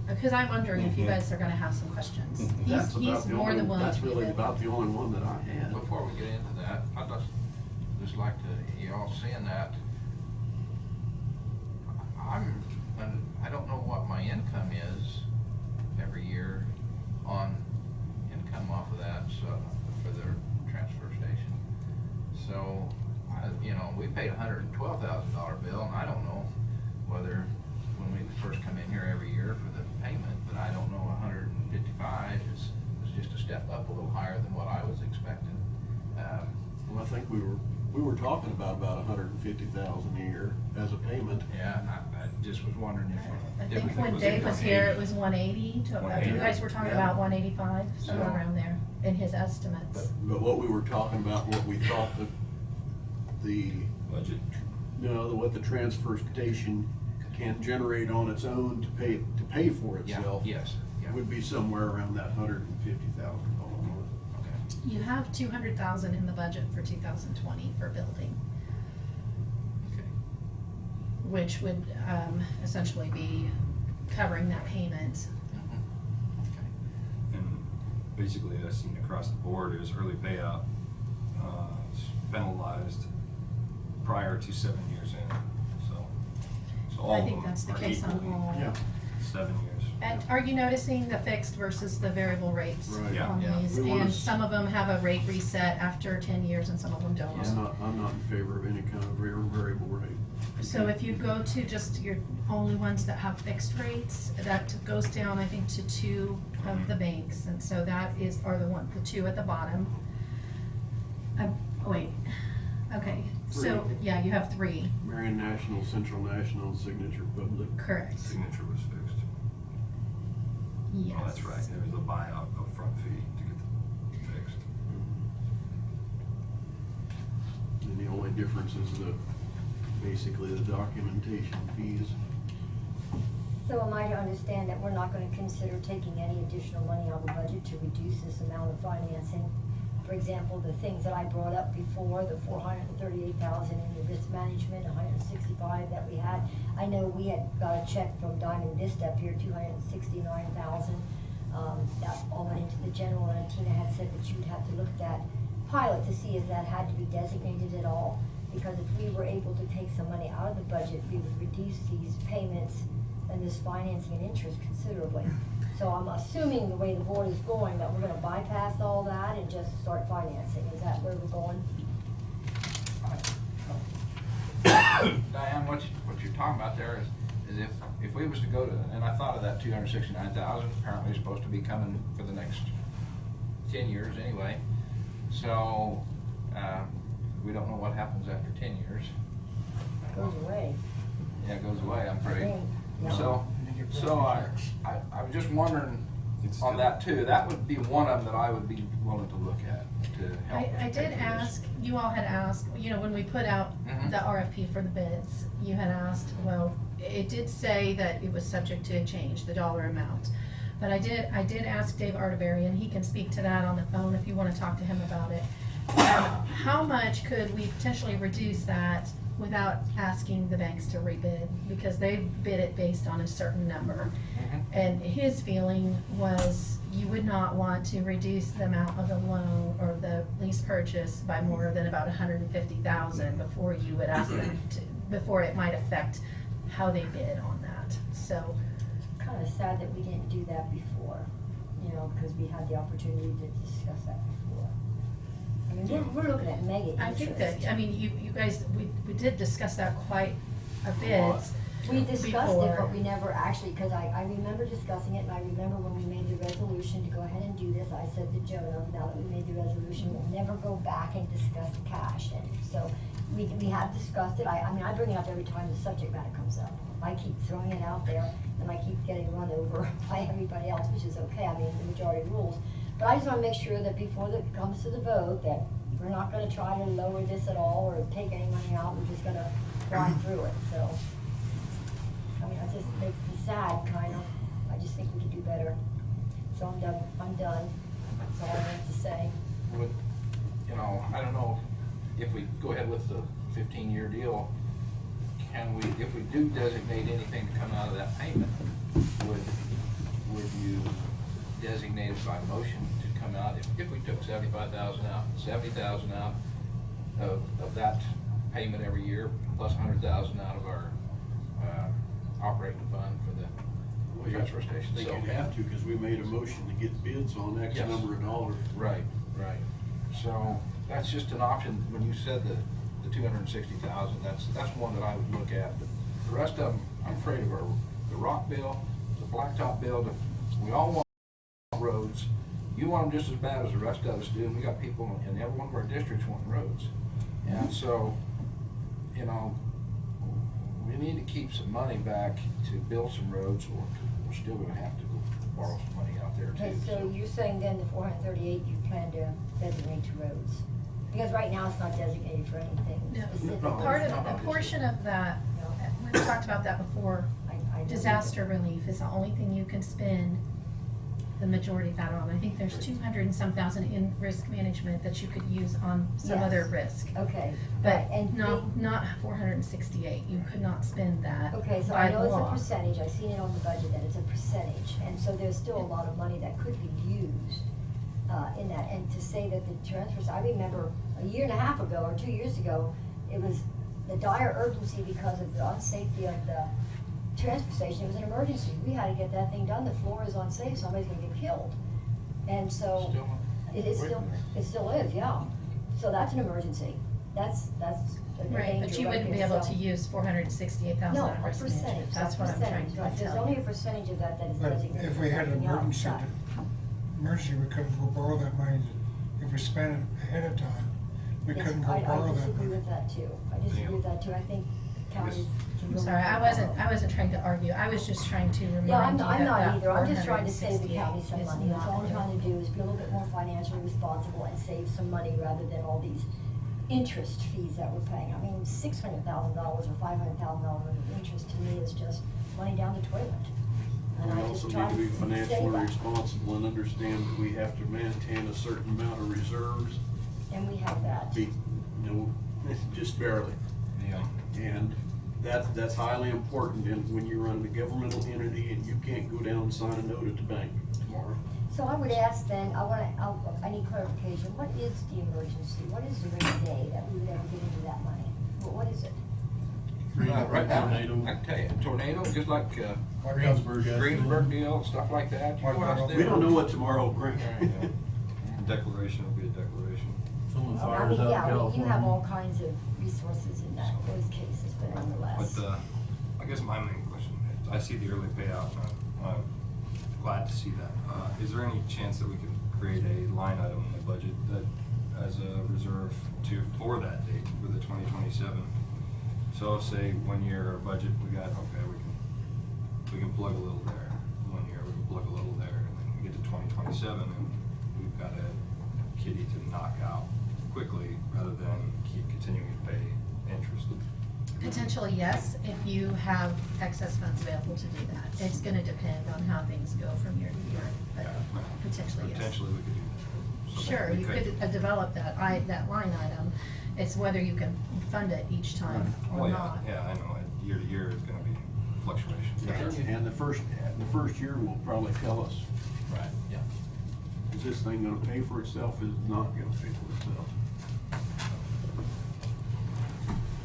because I'm wondering if you guys are gonna have some questions. That's He's about the more than only, willing that's to give really it. about the only one that I had. Before we get into that, I'd just like to, you all seeing that, I don't know what my income is every year on income off of that, so, for their transfer station. So, we paid $112,000 bill, and I don't know whether, when we first come in here every year for the payment, but I don't know, 155 is just a step up a little higher than what I was expecting. Well, I think we were talking about 150,000 a year as a payment. Yeah, I just was wondering I if. think when Dave was here, it was 180, you guys were talking about 185, somewhere Yeah. around there, in his estimates. But what we were talking about, what we thought the Budget. what the transfer station can generate on its own to pay for Yeah, itself. yes, yeah. Would be somewhere around that $150,000. Okay. You have 200,000 in the budget for 2020 for building, Okay. which would essentially be covering that payment. Okay. And basically, I've seen across the board is early payout is penalized prior to 7 years in. So all I of think them that's the are case on equal. all. Yeah. 7 years. And are you noticing the fixed versus the variable rates Right. Yeah. on Yeah. these? We wanna And s- some of them have a rate reset after 10 years and some of them don't. I'm not in favor of any kind of variable rate. So if you go to just your only ones that have fixed rates, that goes down, I think, to 2 of the banks. And so that are the two at the bottom. Oh, wait, Okay, so, Three. yeah, you have 3. Marion National, Central National, and Signature Public. Correct. Signature was fixed. Yes. Oh, that's right, there was a buyout upfront fee to get it fixed. And the only difference is basically the documentation fees. So am I to understand that we're not gonna consider taking any additional money out of the budget to reduce this amount of financing? For example, the things that I brought up before, the 438,000 in the risk management, 165 that we had. I know we had got a check from Diamond Vista up here, 269,000. That all went into the general, and Tina had said that you'd have to look at that pilot to see if that had to be designated at all. Because if we were able to take some money out of the budget, we would reduce these payments and this financing and interest considerably. So I'm assuming the way the board is going, that we're gonna bypass all that and just start financing. Is that where we're going? Diane, what you're talking about there is if we was to go to, and I thought of that 269,000, apparently it's supposed to be coming for the next 10 years anyway. So, we don't know what happens after 10 years. Goes away. Yeah, it goes away, I'm afraid. Yeah. So I was just wondering on that too, that would be one of them that I would be willing to look at to help. us I pay did for this. ask, you all had asked, you know, when we put out Mhm. the RFP for the bids, you had asked, well, it did say that it was subject to change, the dollar amount. But I did ask Dave Arterberry, and he can speak to that on the phone if you wanna talk to him about it. How much could we potentially reduce that without asking the banks to rebid? Because they bid it based on a certain number. Mhm. And his feeling was you would not want to reduce the amount of the loan or the lease purchase by more than about 150,000 before you would ask them to, before it might affect how they bid on that. So, Kinda sad that we didn't do that before, you know, because we had the opportunity to discuss that before. I mean, we're looking at mega interest. I think that, I mean, you guys, we did discuss that quite a bit. We discussed it, before. but we never actually, because I remember discussing it, and I remember when we made the resolution to go ahead and do this, I said to Jonah, now that we made the resolution, we'll never go back and discuss the cash. And so we have discussed it. I mean, I bring it up every time the subject matter comes up. I keep throwing it out there, and I keep getting run over by everybody else, which is okay. I mean, the majority rules. But I just want to make sure that before it comes to the vote, that we're not going to try to lower this at all or take any money out. We're just going to grind through it. So, I mean, it just makes me sad, kind of. I just think we could do better. So I'm done. That's all I have to say. Would, you know, I don't know, if we go ahead with the 15-year deal, can we, if we do designate anything to come out of that payment, would you designate it by motion to come out, if we took 75,000 out, 70,000 out of that payment every year, plus 100,000 out of our operating fund for the transfer station? I think So- you'd have to, because we made a motion to get bids on X Yes. number of dollars. Right. So that's just an option. When you said the 260,000, that's one that I would look at. But the rest of them, I'm afraid of the rock bill, the blacktop bill. We all want roads. You want them just as bad as the rest of us do. And we got people in every one of our districts wanting roads. And so, you know, we need to keep some money back to build some roads, or we're still going to have to go borrow some money out there too. Okay, so you're saying then the 438, you plan to designate to roads? Because right now it's not designated for anything No, specific. part of, a portion of that, we've talked about that before, I disaster relief is the only thing you can spend the majority of that on. I think there's 200 and some thousand in risk management that you could use on some Yes. other risk. Okay. But right, and not 468, you could not spend that Okay, so by I know it's a law. percentage, I've seen it on the budget that it's a percentage, and so there's still a lot of money that could be used in that. And to say that the transfers, I remember a year and a half ago or 2 years ago, it was the dire urgency because of the unsafety of the transfer station. It was an emergency. We had to get that thing done. The floor is unsafe, somebody's gonna get killed. And so, it still is, yeah. So that's an emergency. That's a Right, but danger you right wouldn't be there. able So- to use 468,000 No, out of a risk percentage, management. That's what I'm trying right. to There's tell only a you. percentage of that is But designated. if we had an for emergency, outside. we couldn't go borrow that money. If we spent it ahead of time, we It's- couldn't go I borrow that disagree money. with that too. I disagree with that too. I think counties can I'm go. sorry, I wasn't trying to argue, I was just trying to remind you Yeah, that I'm not that either. I'm just trying to save the 468 county some is money. That's not all I'm good. trying to do is be a little bit more financially responsible and save some money rather than all these interest fees that we're paying. I mean, $600,000 or $500,000 of interest to me is just money down the toilet. And We I also just need try to be to financially save that. responsible and understand that we have to maintain a certain amount of reserves. And we have that. Just barely. Yeah. And that's highly important when you run a governmental entity and you can't go down and sign a note at the bank tomorrow. So I would ask then, I need clarification. What is the emergency? What is the rainy day that we would ever get into that money? What is it? Right now, Tornado. I can tell you, tornado, just like, Greensburg, I think. Greensburg deal, stuff like that. You go out there- We don't know what tomorrow will bring. Declaration will be a declaration. Someone I fires mean, out yeah, I mean, you have California. all kinds of resources in those cases, but nonetheless. But, I guess my main question, is I see the early payout, and I'm glad to see that. Is there any chance that we can create a line item in the budget that, as a reserve for that date, for the 2027? So say 1 year budget, we got, okay, we can plug a little there. 1 year, we can plug a little there, and then we get to 2027, and we've got a kitty to knock out quickly, rather than keep continuing to pay interest. Potentially, yes, if you have excess funds available to do that. It's gonna depend on how things go from year to year, but potentially, yes. Potentially, we could do that. So Sure, we you could develop that line item. It's whether you can fund it each time Oh, or yeah, not. yeah, I know, year to year, it's gonna be fluctuation. And the first year will probably tell us, Right, yeah. is this thing gonna pay for itself, is it not gonna pay for itself?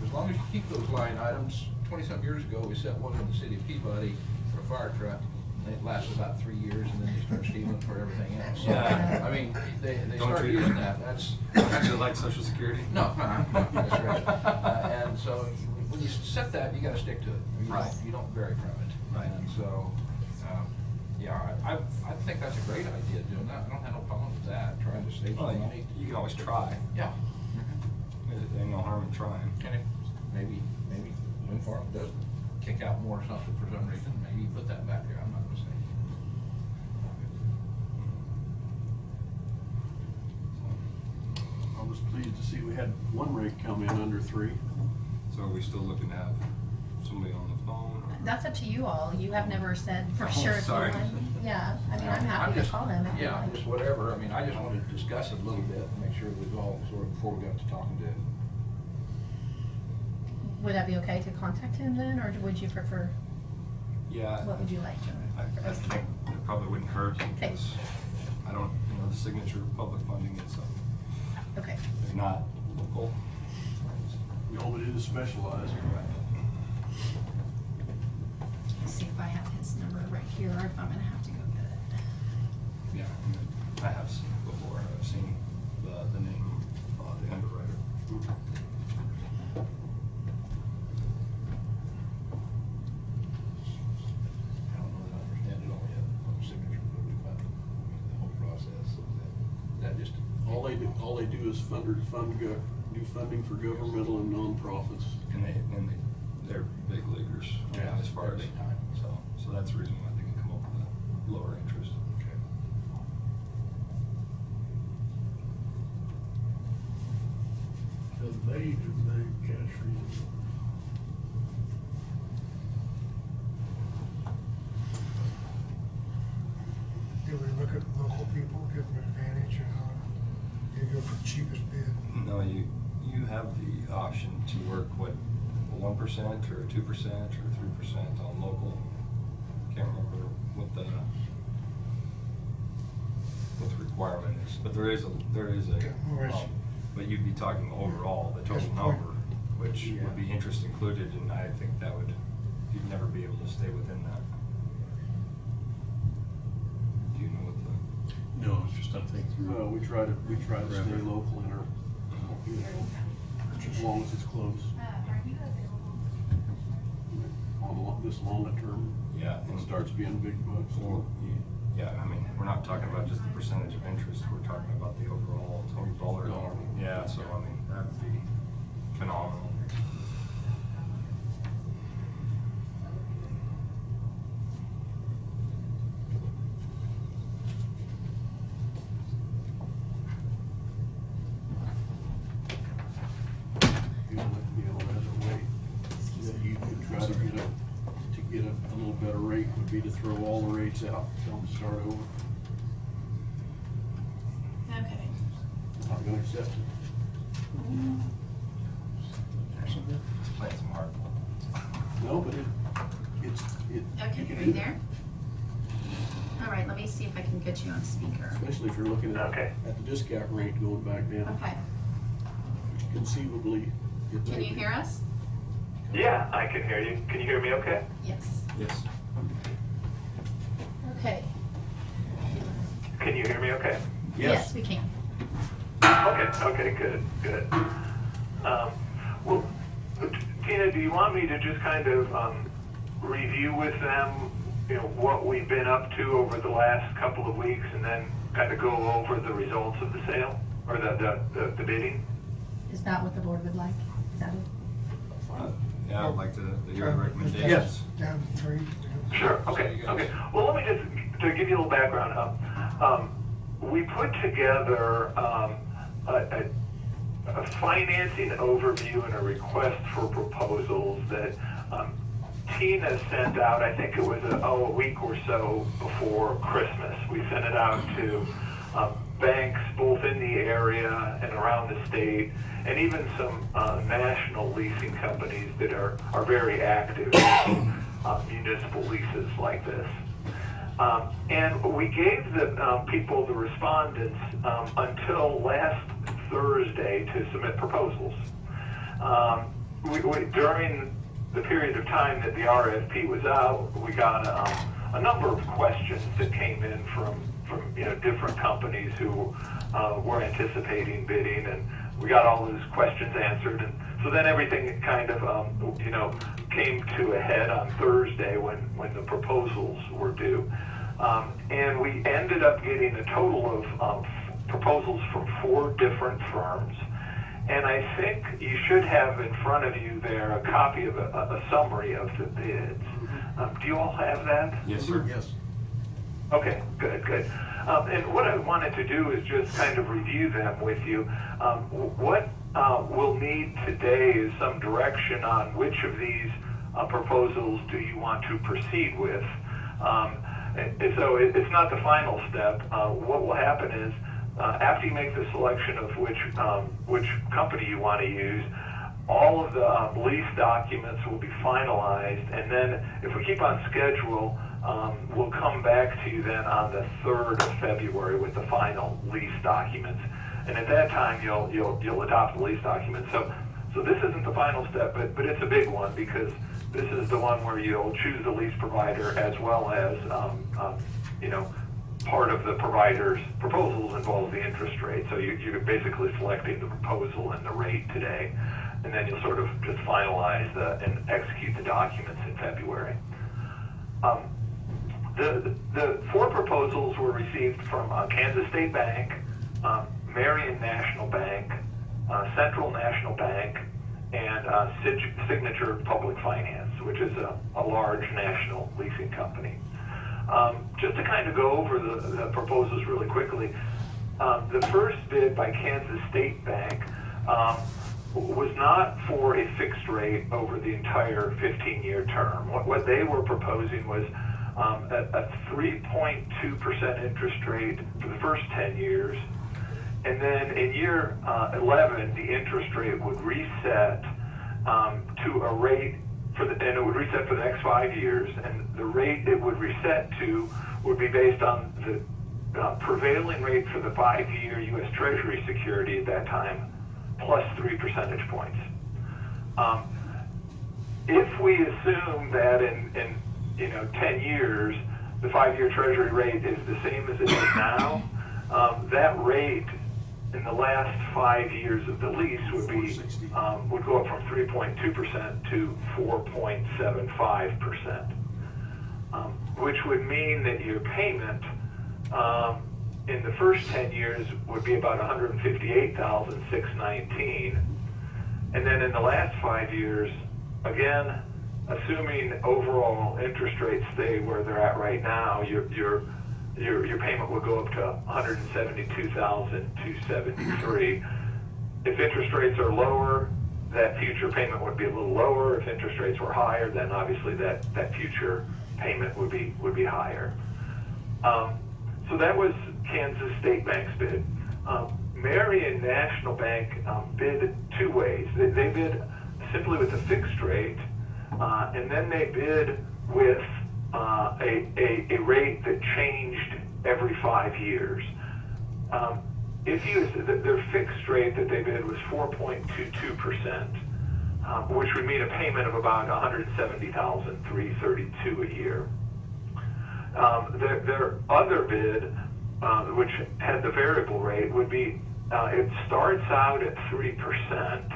As long as you keep those line items, 20-some years ago, we set one in the city of Peabody for a fire truck. And it lasted about 3 years, and then they start stealing for everything else. So, Yeah. I mean, they Don't start treat using it. that, Actually, like Social Security? No, that's right. And so, when you set that, you gotta stick to it. Right. You don't vary from it. Right. And so, yeah, I think that's a great idea, doing that. I don't have no problem with that, trying to save Well, some money. you can always try. Yeah. There ain't no harm in trying. And if maybe wind farm does kick out more or something for some reason, maybe you put that back there, I'm not gonna say. I was pleased to see we had one rig come in under 3. So are we still looking to have somebody on the phone? or- That's up to you all. You have never said for Oh, sure if you sorry. want. Yeah, I mean, I'm happy to just- call them if you Yeah, like. just whatever, I mean, I just wanted to discuss it a little bit and make sure it was all sort of before we got to talking to. Would that be okay to contact him then, or would you prefer, Yeah. what would you like, John? I think it probably wouldn't hurt, Okay. because I don't, the signature of public funding is, Okay. they're not local. No, it is specialized. Let's see if I have his number right here, or if I'm gonna have to go get it. Yeah, I have seen it before, I've seen the name, the underwriter. I don't know that I understand it all yet, on the signature, but we found the whole process, so that just. All they do is do funding for governmental and nonprofits. And they're big leaguers, Yeah, as far they're as, big time. so that's the reason why they can come up with a lower interest. Okay. The major cash reserve. Do we look at local people, give them an advantage, you go for cheapest bid? No, you have the option to work, what, 1% or 2% or 3% on local. Can't remember what the requirement is, but there is a, but you'd be talking overall, the total number, which would be interest included, and I think that would, you'd never be able to stay within that. Do you know what the? No, it's just, I think. No, we try to stay local in our, as long as it's close. On this longer term. Yeah. It starts being big bucks. Well, yeah, I mean, we're not talking about just the percentage of interest, we're talking about the overall total dollar. Dollar. Yeah, so I mean, try to get a little better rate would be to throw all the rates out, tell them to start over. Okay. Not gonna accept it. Let's play some hardball. No, but it's. Okay, are you there? All right, let me see if I can get you on speaker. Especially if you're looking at the discount rate going back down. Okay. Conceivably. Can you hear us? Yeah, I can hear you. Can you hear me okay? Yes. Yes. Okay. Can you hear me okay? Yes, we can. Okay, good. Well, Tina, do you want me to just kind of review with them, you know, what we've been up to over the last couple of weeks, and then kind of go over the results of the sale or the bidding? Is that what the board would like? Is that it? Yeah, I'd like to hear the recommendations. Yes. Down to 3. Sure. Okay. Well, let me just to give you a little background. We put together a financing overview and a request for proposals that Tina sent out. I think it was a week or so before Christmas. We sent it out to banks both in the area and around the state, and even some national leasing companies that are very active in municipal leases like this. And we gave the people, the respondents, until last Thursday to submit proposals. During the period of time that the RFP was out, we got a number of questions that came in from different companies who were anticipating bidding, and we got all those questions answered. And so then everything kind of came to a head on Thursday when the proposals were due. And we ended up getting a total of proposals from 4 different firms. And I think you should have in front of you there a copy of a summary of the bids. Do you all have that? Yes, sir. Yes. Okay, good. And what I wanted to do is just kind of review them with you. What we'll need today is some direction on which of these proposals do you want to proceed with. And so it's not the final step. What will happen is after you make the selection of which company you want to use, all of the lease documents will be finalized, and then if we keep on schedule, we'll come back to you then on the 3rd of February with the final lease documents. And at that time, you'll adopt the lease documents. So this isn't the final step, but it's a big one, because this is the one where you'll choose the lease provider, as well as part of the provider's proposals involves the interest rate. So you're basically selecting the proposal and the rate today, and then you'll sort of just finalize and execute the documents in February. The 4 proposals were received from Kansas State Bank, Marion National Bank, Central National Bank, and Signature Public Finance, which is a large national leasing company. Just to kind of go over the proposals really quickly, the first bid by Kansas State Bank was not for a fixed rate over the entire 15-year term. What they were proposing was a 3.2% interest rate for the first 10 years, and then in year 11, the interest rate would reset to a rate and it would reset for the next 5 years, and the rate it would reset to would be based on the prevailing rate for the 5-year U.S. Treasury security at that time, plus 3 percentage points. If we assume that in 10 years, the 5-year Treasury rate is the same as it is now, that rate in the last 5 years of the lease would go up from 3.2% to 4.75%, which would mean that your payment in the first 10 years would be about $158,619, and then in the last 5 years, again, assuming overall interest rates stay where they're at right now, your payment would go up to $172,273. If interest rates are lower, that future payment would be a little lower. If interest rates were higher, then obviously that future payment would be higher. So that was Kansas State Bank's bid. Marion National Bank bid two ways. They bid simply with a fixed rate, and then they bid with a rate that changed every 5 years. Their fixed rate that they bid was 4.22%, which would mean a payment of about $170,332 a year. Their other bid, which had the variable rate, would be it starts out at 3%,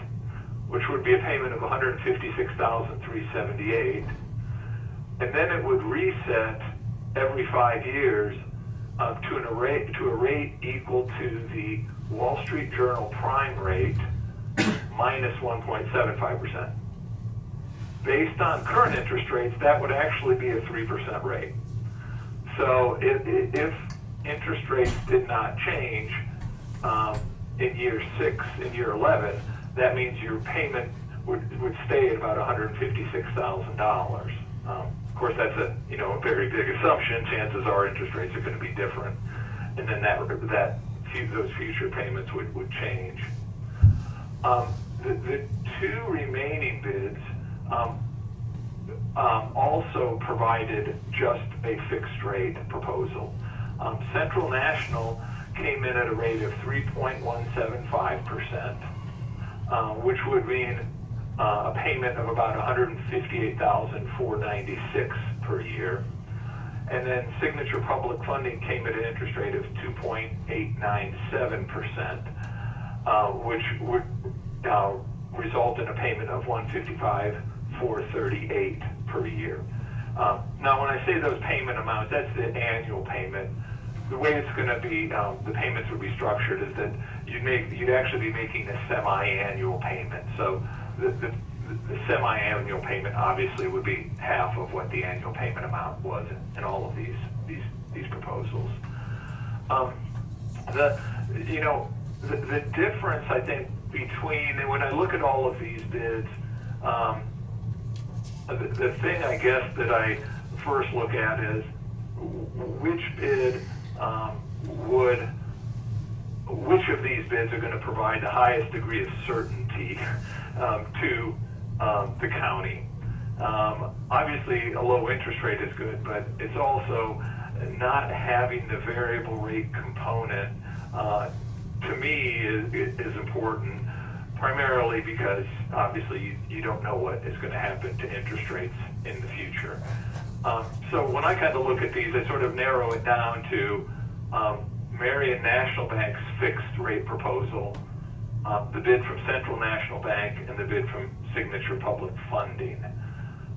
which would be a payment of $156,378, and then it would reset every 5 years to a rate equal to the Wall Street Journal prime rate minus 1.75%. Based on current interest rates, that would actually be a 3% rate. So if interest rates did not change in year 6 and year 11, that means your payment would stay at about $156,000. Of course, that's a very big assumption. Chances are interest rates are going to be different, and then those future payments would change. The two remaining bids also provided just a fixed rate proposal. Central National came in at a rate of 3.175%, which would mean a payment of about $158,496 per year. And then Signature Public Funding came at an interest rate of 2.897%, which would result in a payment of $155,438 per year. Now, when I say those payment amounts, that's the annual payment. The way it's going to be, the payments would be structured is that you'd actually be making a semi-annual payment. So the semi-annual payment obviously would be half of what the annual payment amount was in all of these proposals. The difference, I think, between, and when I look at all of these bids, the thing I guess that I first look at is which bid which of these bids are going to provide the highest degree of certainty to the county. Obviously, a low interest rate is good, but it's also not having the variable rate component to me is important, primarily because obviously you don't know what is going to happen to interest rates in the future. So when I kind of look at these, I sort of narrow it down to Marion National Bank's fixed rate proposal, the bid from Central National Bank, and the bid from Signature Public Funding.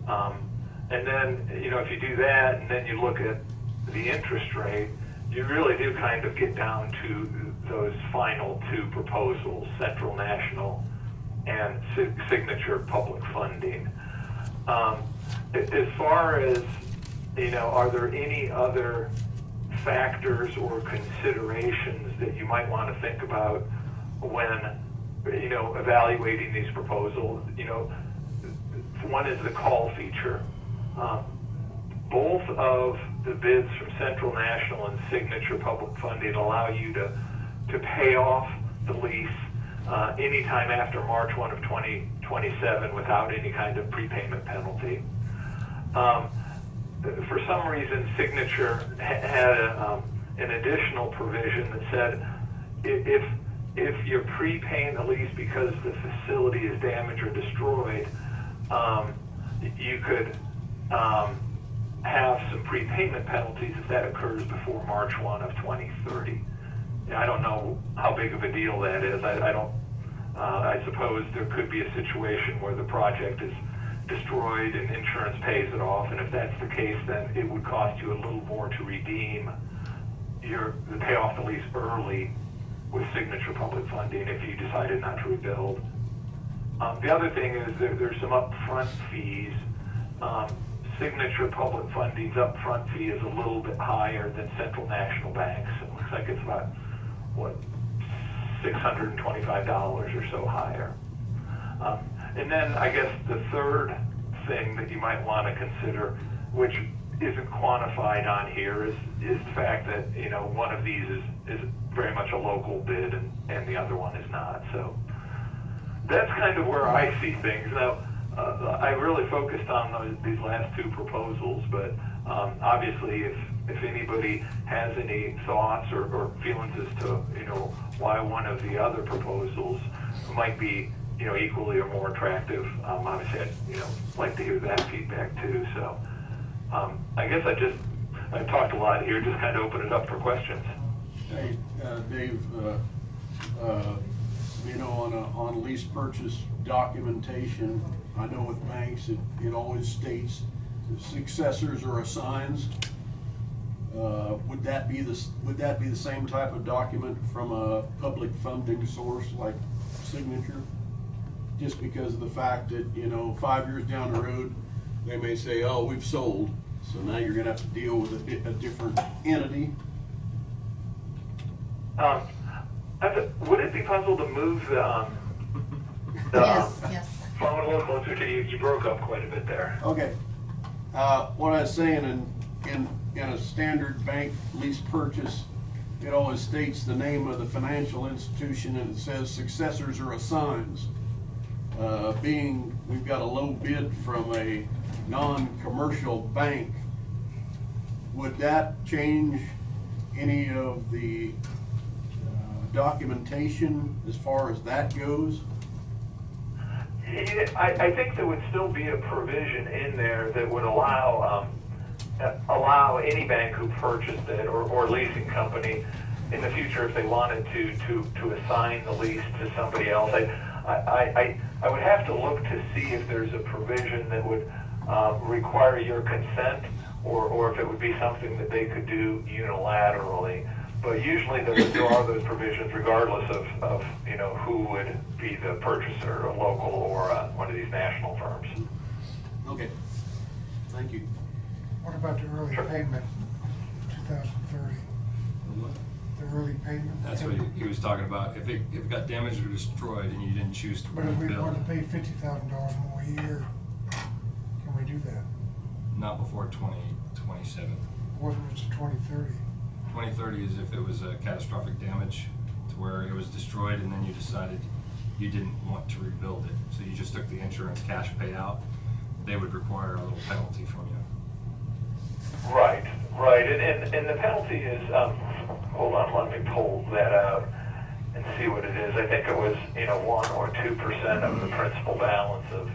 And then, if you do that and then you look at the interest rate, you really do kind of get down to those final two proposals, Central National and Signature Public Funding. As far as, are there any other factors or considerations that you might want to think about when, evaluating these proposals? One is the call feature. Both of the bids from Central National and Signature Public Funding allow you to pay off the lease anytime after March 1 of 2027 without any kind of prepayment penalty. For some reason, Signature had an additional provision that said if you're prepaying the lease because the facility is damaged or destroyed, you could have some prepayment penalties if that occurs before March 1 of 2030. I don't know how big of a deal that is. I suppose there could be a situation where the project is destroyed and insurance pays it off, and if that's the case, then it would cost you a little more to redeem pay off the lease early with Signature Public Funding if you decided not to rebuild. The other thing is there's some upfront fees. Signature Public Funding's upfront fee is a little bit higher than Central National Bank's. It looks like it's about, $625 or so higher. And then I guess the third thing that you might want to consider, which isn't quantified on here, is the fact that, you know, one of these is very much a local bid and the other one is not. So that's kind of where I see things. Now, I really focused on these last two proposals, but obviously if anybody has any thoughts or feelings as to, you know, why one of the other proposals might be, you know, equally or more attractive, obviously I'd, you know, like to hear that feedback too. So I guess I've talked a lot here, just kind of open it up for questions. Hey, Dave, you know, on lease purchase documentation, I know with banks, it always states successors or assigns. Would that be the same type of document from a public funding source like Signature? Just because of the fact that, you know, 5 years down the road, they may say, oh, we've sold, so now you're gonna have to deal with a different entity. Would it be possible to move the Yes. phone a little closer to you? You broke up quite a bit there. Okay. What I was saying, in a standard bank lease purchase, it always states the name of the financial institution and it says successors or assigns. Being we've got a low bid from a non-commercial bank, would that change any of the documentation as far as that goes? I think there would still be a provision in there that would allow any bank who purchased it or leasing company in the future, if they wanted to assign the lease to somebody else. I would have to look to see if there's a provision that would require your consent, or if it would be something that they could do unilaterally. But usually there are those provisions regardless of you know, who would be the purchaser, a local or one of these national firms. Okay, thank you. What about the early payment, 2030? The early payment? That's what he was talking about. If it got damaged or destroyed and you didn't choose to But if we rebuild, want to pay $50,000 more a year, can we do that? not before 2027. What if it's 2030? 2030 is if it was a catastrophic damage to where it was destroyed and then you decided you didn't want to rebuild it. So you just took the insurance cash payout. They would require a little penalty from you. Right. And the penalty is, hold on, let me pull that out and see what it is. I think it was, you know, 1 or 2% of the principal balance of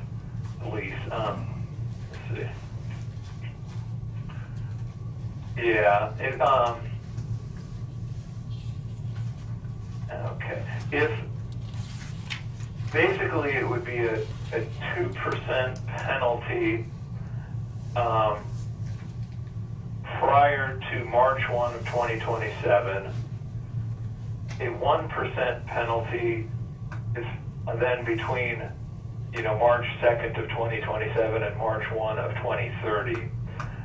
the lease. Let's see. Yeah, okay. If basically it would be a 2% penalty prior to March 1 of 2027, a 1% penalty is then between, you know, March 2nd of 2027 and March 1 of 2030,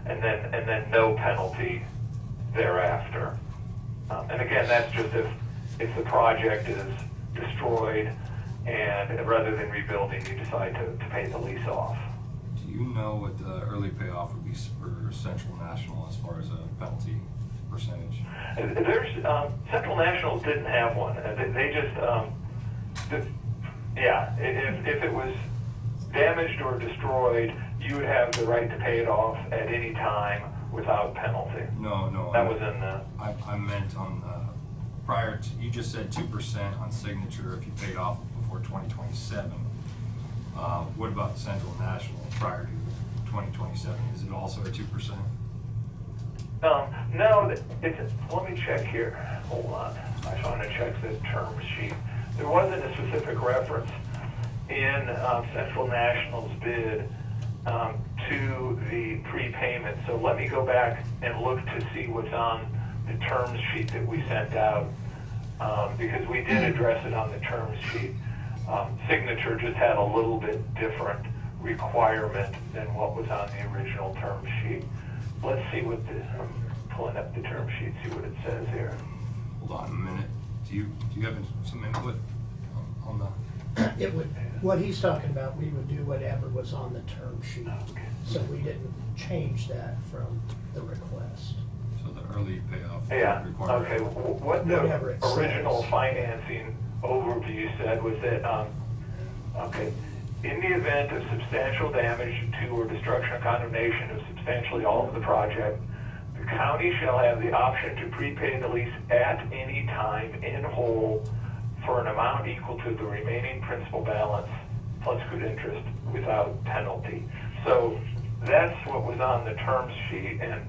and then no penalty thereafter. And again, that's just if the project is destroyed and rather than rebuilding, you decide to pay the lease off. Do you know what the early payoff would be for Central National as far as a penalty percentage? There's Central National didn't have one. They just if it was damaged or destroyed, you would have the right to pay it off at any time without penalty. No. That was in the. I meant on prior to, you just said 2% on Signature if you paid off before 2027. What about Central National prior to 2027? Is it also a 2%? No, let me check here. Hold on. I just want to check the term sheet. There wasn't a specific reference in Central National's bid to the prepayment. So let me go back and look to see what's on the terms sheet that we sent out, because we did address it on the terms sheet. Signature just had a little bit different requirement than what was on the original term sheet. Let's see what I'm pulling up the term sheet, see what it says here. Hold on a minute. Do you have some input on the? It would pass. What he's talking about, we would do whatever was on the term sheet. Okay. So we didn't change that from the request. So the early payoff Yeah, requirement. okay, what the Whatever it original says. financing overview said was that, okay, in the event of substantial damage to or destruction or condemnation of substantially all of the project, the county shall have the option to prepay the lease at any time in whole for an amount equal to the remaining principal balance plus accrued interest without penalty. So that's what was on the terms sheet, and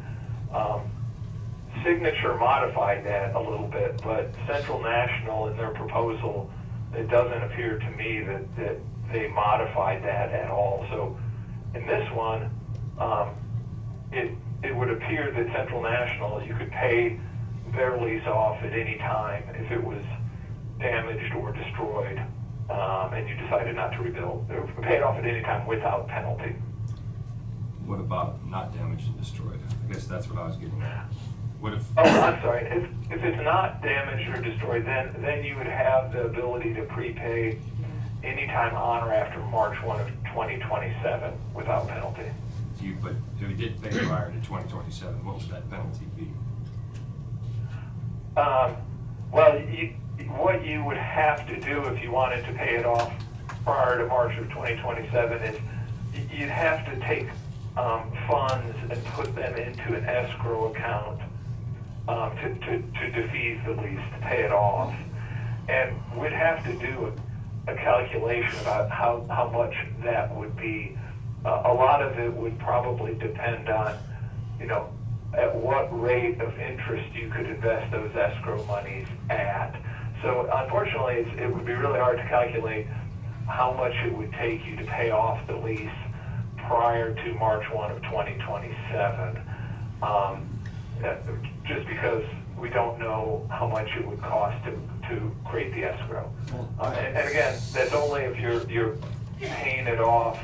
Signature modified that a little bit, but Central National in their proposal, it doesn't appear to me that they modified that at all. So in this one, it would appear that Central National, you could pay their lease off at any time if it was damaged or destroyed, and you decided not to rebuild. Or pay it off at any time without penalty. What about not damaged and destroyed? I guess that's what I was getting at. What if? Oh, I'm sorry. If it's not damaged or destroyed, then you would have the ability to prepay anytime on or after March 1 of 2027 without penalty. But if you did pay prior to 2027, what would that penalty be? Well, what you would have to do if you wanted to pay it off prior to March of 2027 is you'd have to take funds and put them into an escrow account to defease the lease, to pay it off. And we'd have to do a calculation about how much that would be. A lot of it would probably depend on, at what rate of interest you could invest those escrow monies at. So unfortunately, it would be really hard to calculate how much it would take you to pay off the lease prior to March 1 of 2027. Just because we don't know how much it would cost to create the escrow. And again, that's only if you're paying it off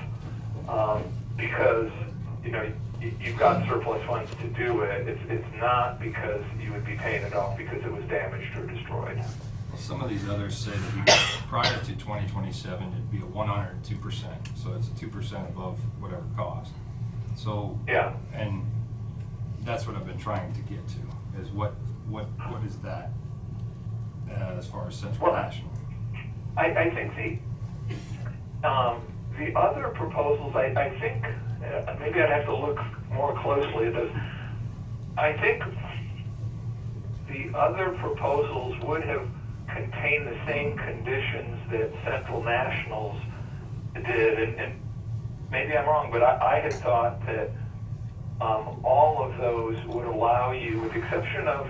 because you've got surplus funds to do it. It's not because you would be paying it off because it was damaged or destroyed. Some of these others say that prior to 2027, it'd be a 102%. So it's a 2% above whatever cost. So yeah, and that's what I've been trying to get to is what is that as far as Central National? I think the other proposals, I think, maybe I'd have to look more closely at those. I think the other proposals would have contained the same conditions that Central Nationals did, and maybe I'm wrong, but I had thought that all of those would allow you, with the exception of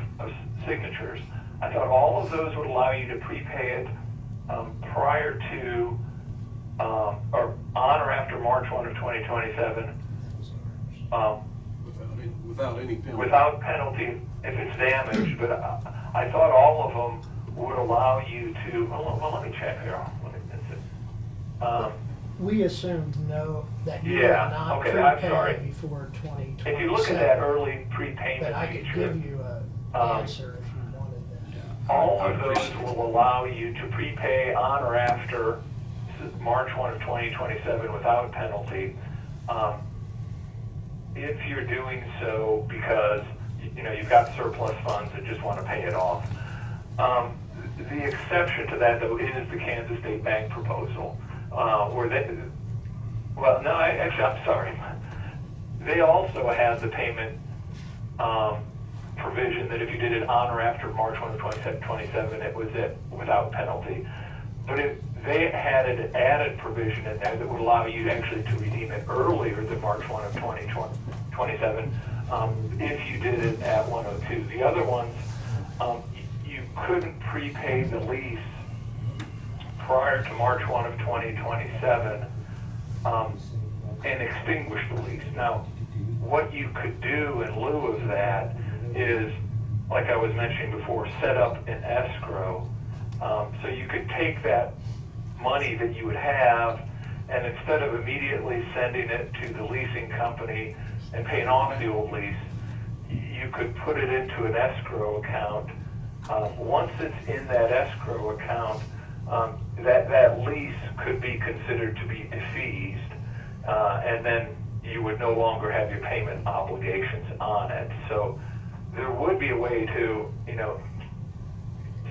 signatures, I thought all of those would allow you to prepay it prior to or on or after March 1 of 2027 without any penalty. Without penalty if it's damaged, but I thought all of them would allow you to, well, let me check here. We assumed that you Yeah, would not okay, I'm prepay sorry. before 2027. If you look at that early prepayment But I could feature, give you an answer if you wanted that. all of those will allow you to prepay on or after March 1 of 2027 without penalty. If you're doing so because you've got surplus funds and just want to pay it off. The exception to that, though, is the Kansas State Bank proposal, where I'm sorry. They also have the payment provision that if you did it on or after March 1 of 2027, it was without penalty. But if they had an added provision in there that would allow you actually to redeem it earlier than March 1 of 2027 if you did it at 102. The other ones, you couldn't prepay the lease prior to March 1 of 2027 and extinguish the lease. Now, what you could do in lieu of that is, like I was mentioning before, set up an escrow. So you could take that money that you would have, and instead of immediately sending it to the leasing company and paying off the old lease, you could put it into an escrow account. Once it's in that escrow account, that lease could be considered to be defeased, and then you would no longer have your payment obligations on it. So there would be a way to,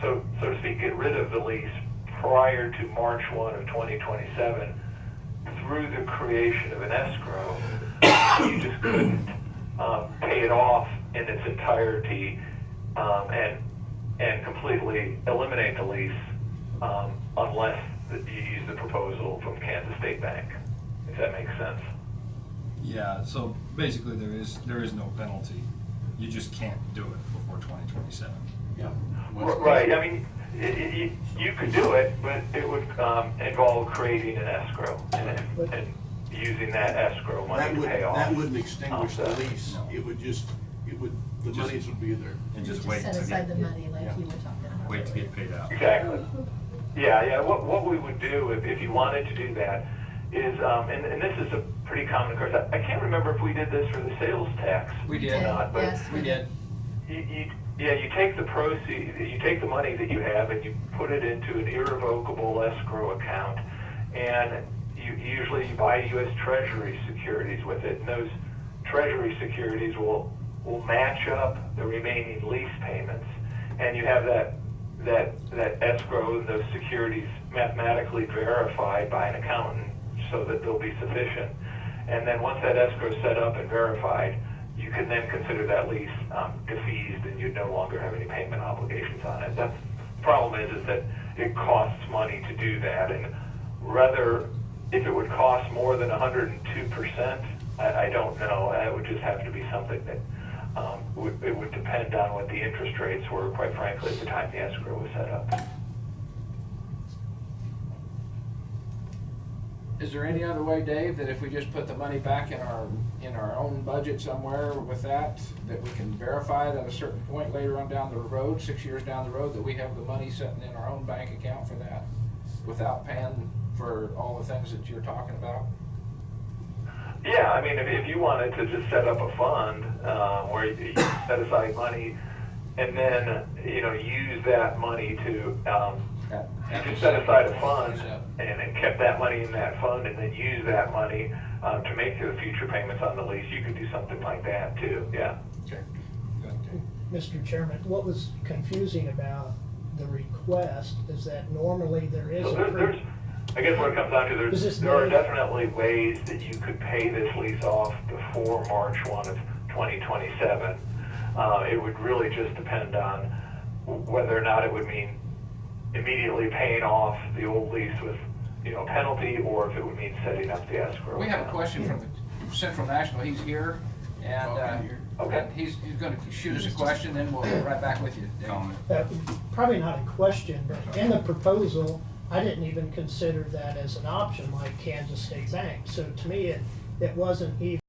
so to speak, get rid of the lease prior to March 1 of 2027 through the creation of an escrow. You just couldn't pay it off in its entirety and completely eliminate the lease unless you use the proposal from Kansas State Bank, if that makes sense. Yeah, so basically there is no penalty. You just can't do it before 2027. Yeah. Right, I mean, you could do it, but it would involve creating an escrow and using that escrow money to pay off. That wouldn't extinguish the lease. No. The monies would be there. And You just wait set to aside get, the money like you were talking about. wait to get paid out. Exactly. Yeah. What we would do if you wanted to do that is, and this is a pretty common occurrence. I can't remember if we did this for the sales tax. We did. or not, but Yes, We did. you take the proceeds, you take the money that you have and you put it into an irrevocable escrow account, and usually you buy U.S. Treasury securities with it, and those Treasury securities will match up the remaining lease payments, and you have that escrow and those securities mathematically verified by an accountant so that they'll be sufficient. And then once that escrow is set up and verified, you can then consider that lease defeased, and you no longer have any payment obligations on it. The problem is that it costs money to do that, and rather, if it would cost more than 102%, I don't know. It would just have to be something that it would depend on what the interest rates were, quite frankly, at the time the escrow was set up. Is there any other way, Dave, that if we just put the money back in our own budget somewhere with that we can verify it at a certain point later on down the road, 6 years down the road, that we have the money sitting in our own bank account for that without paying for all the things that you're talking about? Yeah, I mean, if you wanted to just set up a fund where you set aside money and then, use that money to, you just set aside a fund and kept that money in that fund and then use that money to make the future payments on the lease, you could do something like that too, yeah. Okay. Mr. Chairman, what was confusing about the request is that normally there is So I guess what it comes down to, there are definitely ways that you could pay this lease off before March 1 of 2027. It would really just depend on whether or not it would mean immediately paying off the old lease with, penalty, or if it would mean setting up the escrow. We have a question from the Central National. He's here, and Okay. he's going to shoot us a question, then we'll be right back with you, Dave. probably not a question, but in the proposal, I didn't even consider that as an option like Kansas State Bank. So to me, it wasn't even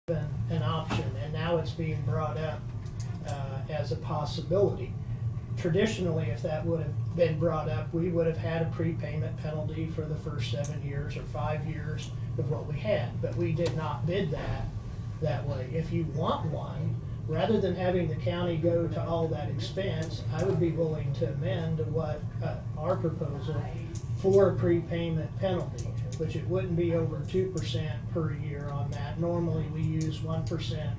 an option, and now it's being brought up as a possibility. Traditionally, if that would have been brought up, we would have had a prepayment penalty for the first 7 years or 5 years of what we had, but we did not bid that way. If you want one, rather than having the county go to all that expense, I would be willing to amend what our proposal for a prepayment penalty, which it wouldn't be over 2% per year on that. Normally, we use 1%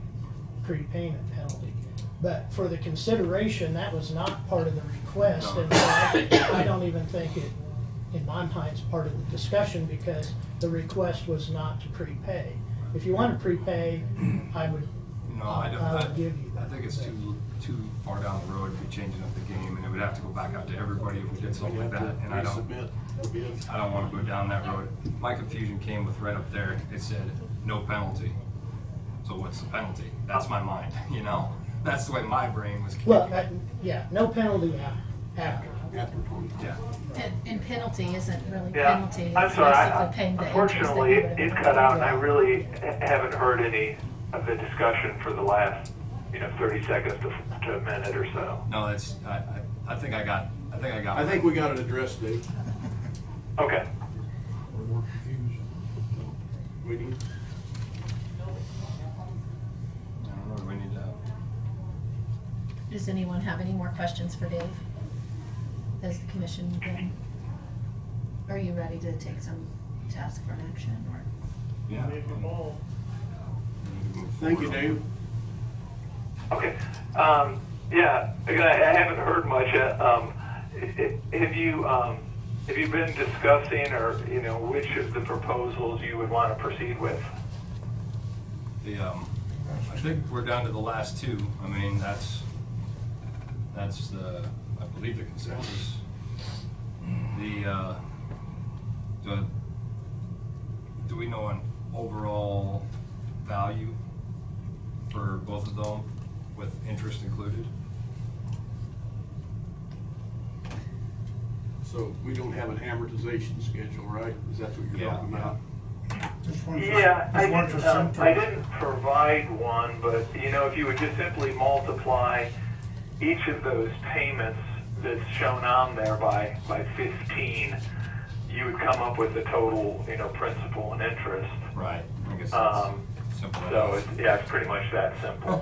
prepayment penalty. But for the consideration, that was not part of the request, and so I don't even think it, in my mind, is part of the discussion because the request was not to prepay. If you want to prepay, I would give you that. I think it's too far down the road to be changing up the game, and it would have to go back out to everybody if we did something like that, and I don't want to go down that road. My confusion came with right up there, it said no penalty. So what's the penalty? That's my mind, That's the way my brain was kicking. Well, no penalty after. Yeah. And penalty isn't really Yeah, penalty. I'm It's sorry, basically paying the interest that unfortunately, you would have it paid cut out, and I anyway. really haven't heard any of the discussion for the last, 30 seconds to a minute or so. No, that's, I think I got I think we got it addressed, Dave. Okay. We're confused. We need. I don't know, we need to. Does anyone have any more questions for Dave? Has the commission been are you ready to ask for an action, or? Yeah. Thank you, Dave. Okay, yeah, again, I haven't heard much yet. Have you been discussing, or, which of the proposals you would want to proceed with? I think we're down to the last two. I mean, that's the, I believe, the consensus. Do we know an overall value for both of them with interest included? So we don't have an amortization schedule, right? Is that what you're talking about? Yeah, for I didn't provide one, but, if you would just simply multiply each of those payments that's shown on there by 15, you would come up with the total, principal and interest. Right. I guess that's simple enough. So, it's pretty much that simple.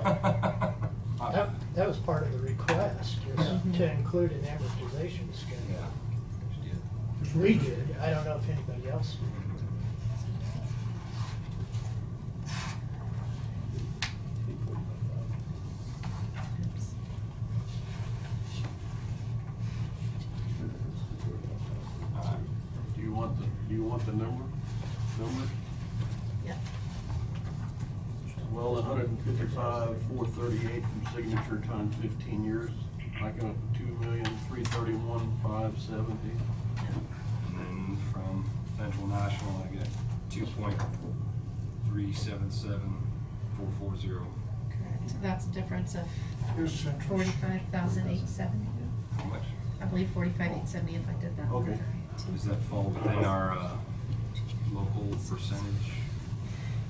That was part of the request, was to include an amortization schedule. Yeah. We did, I don't know if anybody else did. Do you want the numbers? Yeah. Well, 155,438 from signature times 15 years, I come up with 2,331,570. And then from Central National, I get 2.377440. Correct. That's a difference of Here's Central. 45,870. How much? I believe 45,870 if I did that. Okay. Does that fall within our local percentage?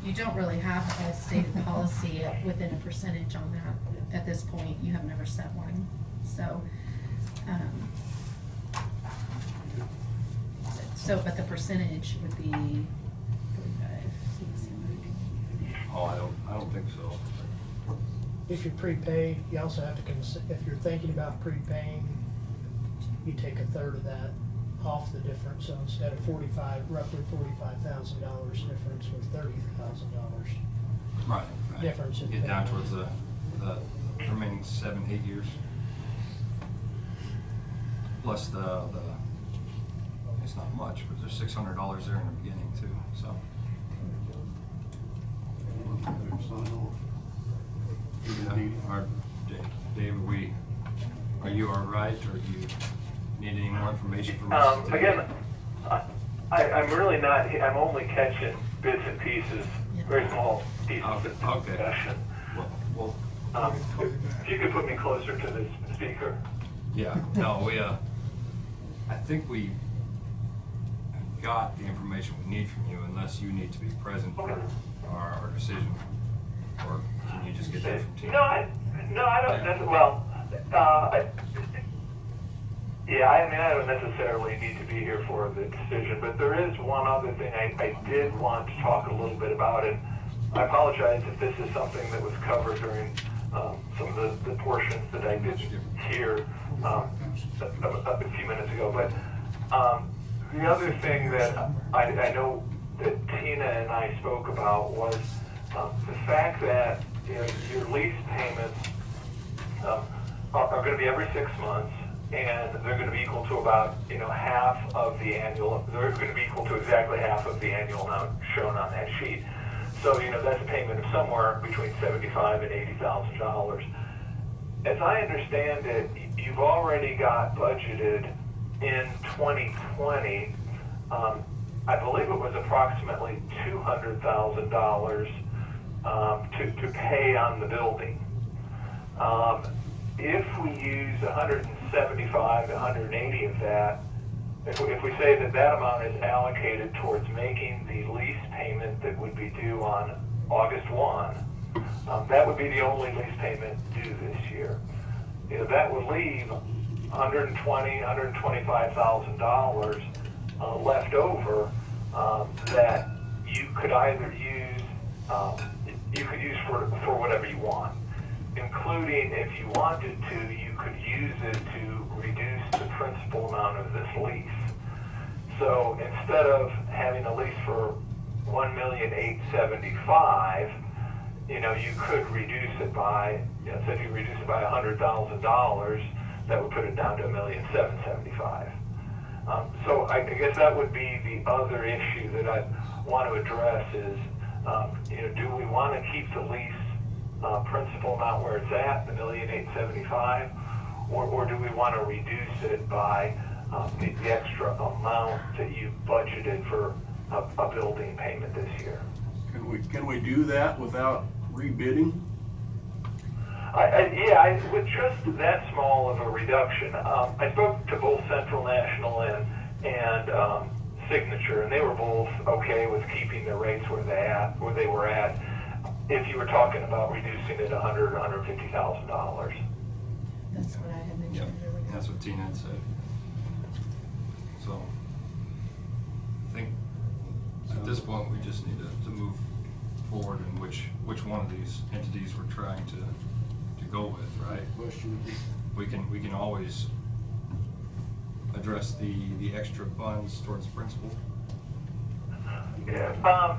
You don't really have a stated policy within a percentage on that at this point. You have never set one. So, but the percentage would be 45. Oh, I don't think so. If you're prepaid, you also have to if you're thinking about prepaying, you take a third of that off the difference, so instead of roughly $45,000 difference, or $30,000. Right. Difference in Get down payment. towards the remaining 7-8 years. Plus the it's not much, but there's $600 there in the beginning too, so. Sign off. Dave, are you all right, or do you need any more information from us today? Again, I'm really not, I'm only catching bits and pieces, very small pieces of discussion. Well, If you could put me closer to the speaker. yeah, no, I think we got the information we need from you, unless you need to be present for our decision, or can you just get that from Tina? No, I don't, I don't necessarily need to be here for the decision, but there is one other thing I did want to talk a little bit about, and I apologize if this is something that was covered during some of the portions that I didn't hear a few minutes ago, but the other thing that I know that Tina and I spoke about was the fact that your lease payments are going to be every 6 months, and they're going to be equal to about half of the annual. They're going to be equal to exactly half of the annual amount shown on that sheet. So that's a payment of somewhere between $75,000 and $80,000. As I understand it, you've already got budgeted in 2020. I believe it was approximately $200,000 to pay on the building. If we use 175 to 180 of that, if we say that amount is allocated towards making the lease payment that would be due on August 1, that would be the only lease payment due this year. That would leave $125,000 left over that you could either use for whatever you want, including, if you wanted to, you could use it to reduce the principal amount of this lease. So instead of having a lease for $1,875,000, you know, you could reduce it by, you know, so if you reduce it by $100,000, that would put it down to $1,775,000. So I guess that would be the other issue that I want to address is, you know, do we want to keep the lease principal amount where it's at, the $1,875,000, or do we want to reduce it by the extra amount that you budgeted for a building payment this year? Can we do that without rebidding? Yeah, with just that small of a reduction, I spoke to both Central National and Signature, and they were both okay with keeping the rates where they were at. If you were talking about reducing it $100,000 or $150,000. That's what I had mentioned earlier. That's what Tina had said. So, I think at this point, we just need to move forward in which one of these entities we're trying to go with, right? We can always address the extra funds towards the principal. Yeah.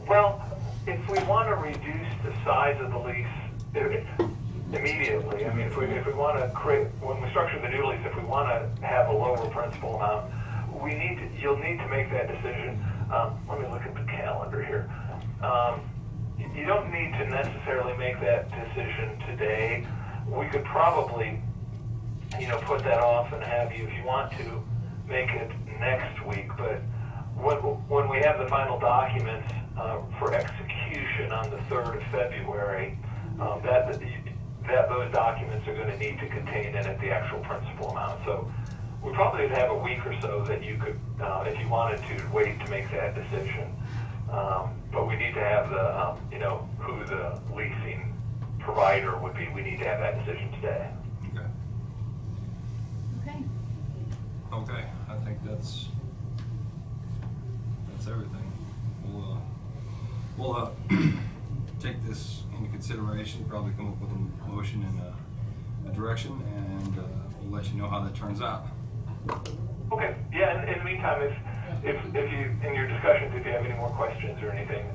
Well, if we want to reduce the size of the lease immediately, I mean, if we want to create, when we structure the new lease, if we want to have a lower principal amount, you'll need to make that decision. Let me look at the calendar here. You don't need to necessarily make that decision today. We could probably, you know, put that off and have you, if you want to, make it next week. But when we have the final documents for execution on the 3rd of February, those documents are going to need to contain in it the actual principal amount. So we probably would have a week or so that you could, if you wanted to, wait to make that decision. But we need to have the, you know, who the leasing provider would be. We need to have that decision today. Okay. Okay. Okay, I think that's everything. We'll take this into consideration, probably come up with a motion and a direction, and we'll let you know how that turns out. Okay. Yeah. In the meantime, if you, in your discussions, if you have any more questions or anything,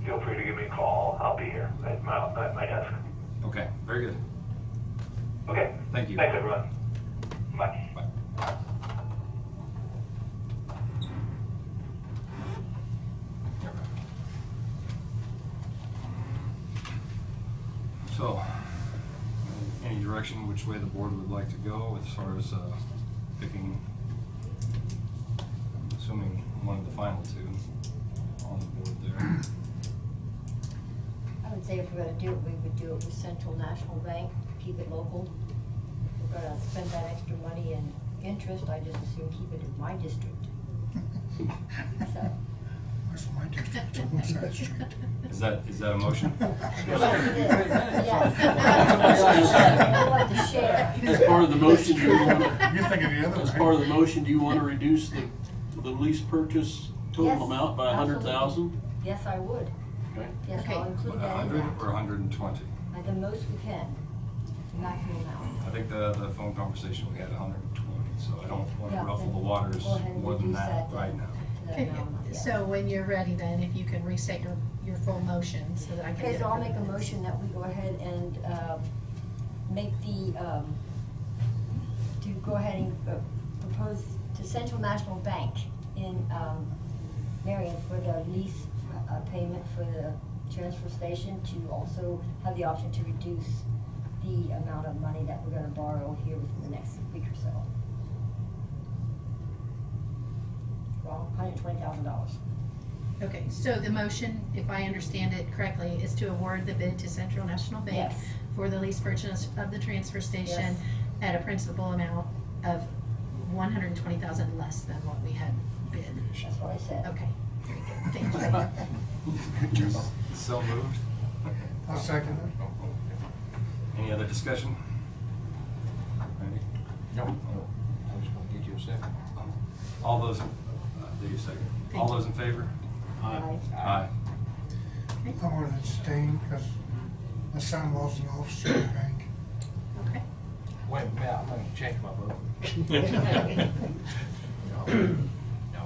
feel free to give me a call. I'll be here at my desk. Okay, very good. Okay. Thank you. Thanks, everyone. Bye. Bye. So, any direction which way the board would like to go as far as picking, I'm assuming one of the final two on the board there. I would say if we're gonna do it, we would do it with Central National Bank, keep it local. If we're gonna spend that extra money in interest, I just assume keep it in my district. So. That's my district, on one side street. Is that a motion? Yes, it is. Yes. As part of the motion, do you want to? You're thinking the other As way. part of the motion, do you want to reduce the lease purchase total Yes, amount by absolutely. $100,000? Yes, I would. Okay. Yes, I'll Okay. include that in 100 that. or 120? At the most we can, maximum amount. I think the phone conversation we had 120, so I don't want to Yeah, ruffle the then waters go ahead and more than reduce that that right then. now. That Okay, amount, yes. so when you're ready then, if you can restate your full motion so that I can get Okay, it so I'll for the make a minutes. motion that we go ahead and make to go ahead and propose to Central National Bank in Marion for the lease payment for the transfer station to also have the option to reduce the amount of money that we're gonna borrow here within the next week or so. Wrong, $120,000. Okay, so the motion, if I understand it correctly, is to award the bid to Central National Bank Yes. for the lease purchase of the transfer station Yes. at a principal amount of $120,000 less than what we had bid. That's what I said. Okay, very good, thank you. So moved. I'll second it. Any other discussion? Ready? No. I was going to get you a second. All those, did you second? All those in favor? Aye. Aye. I want to abstain because my son-in-law's an officer of the bank. Okay. Wait a minute, I'm going to change my vote. No.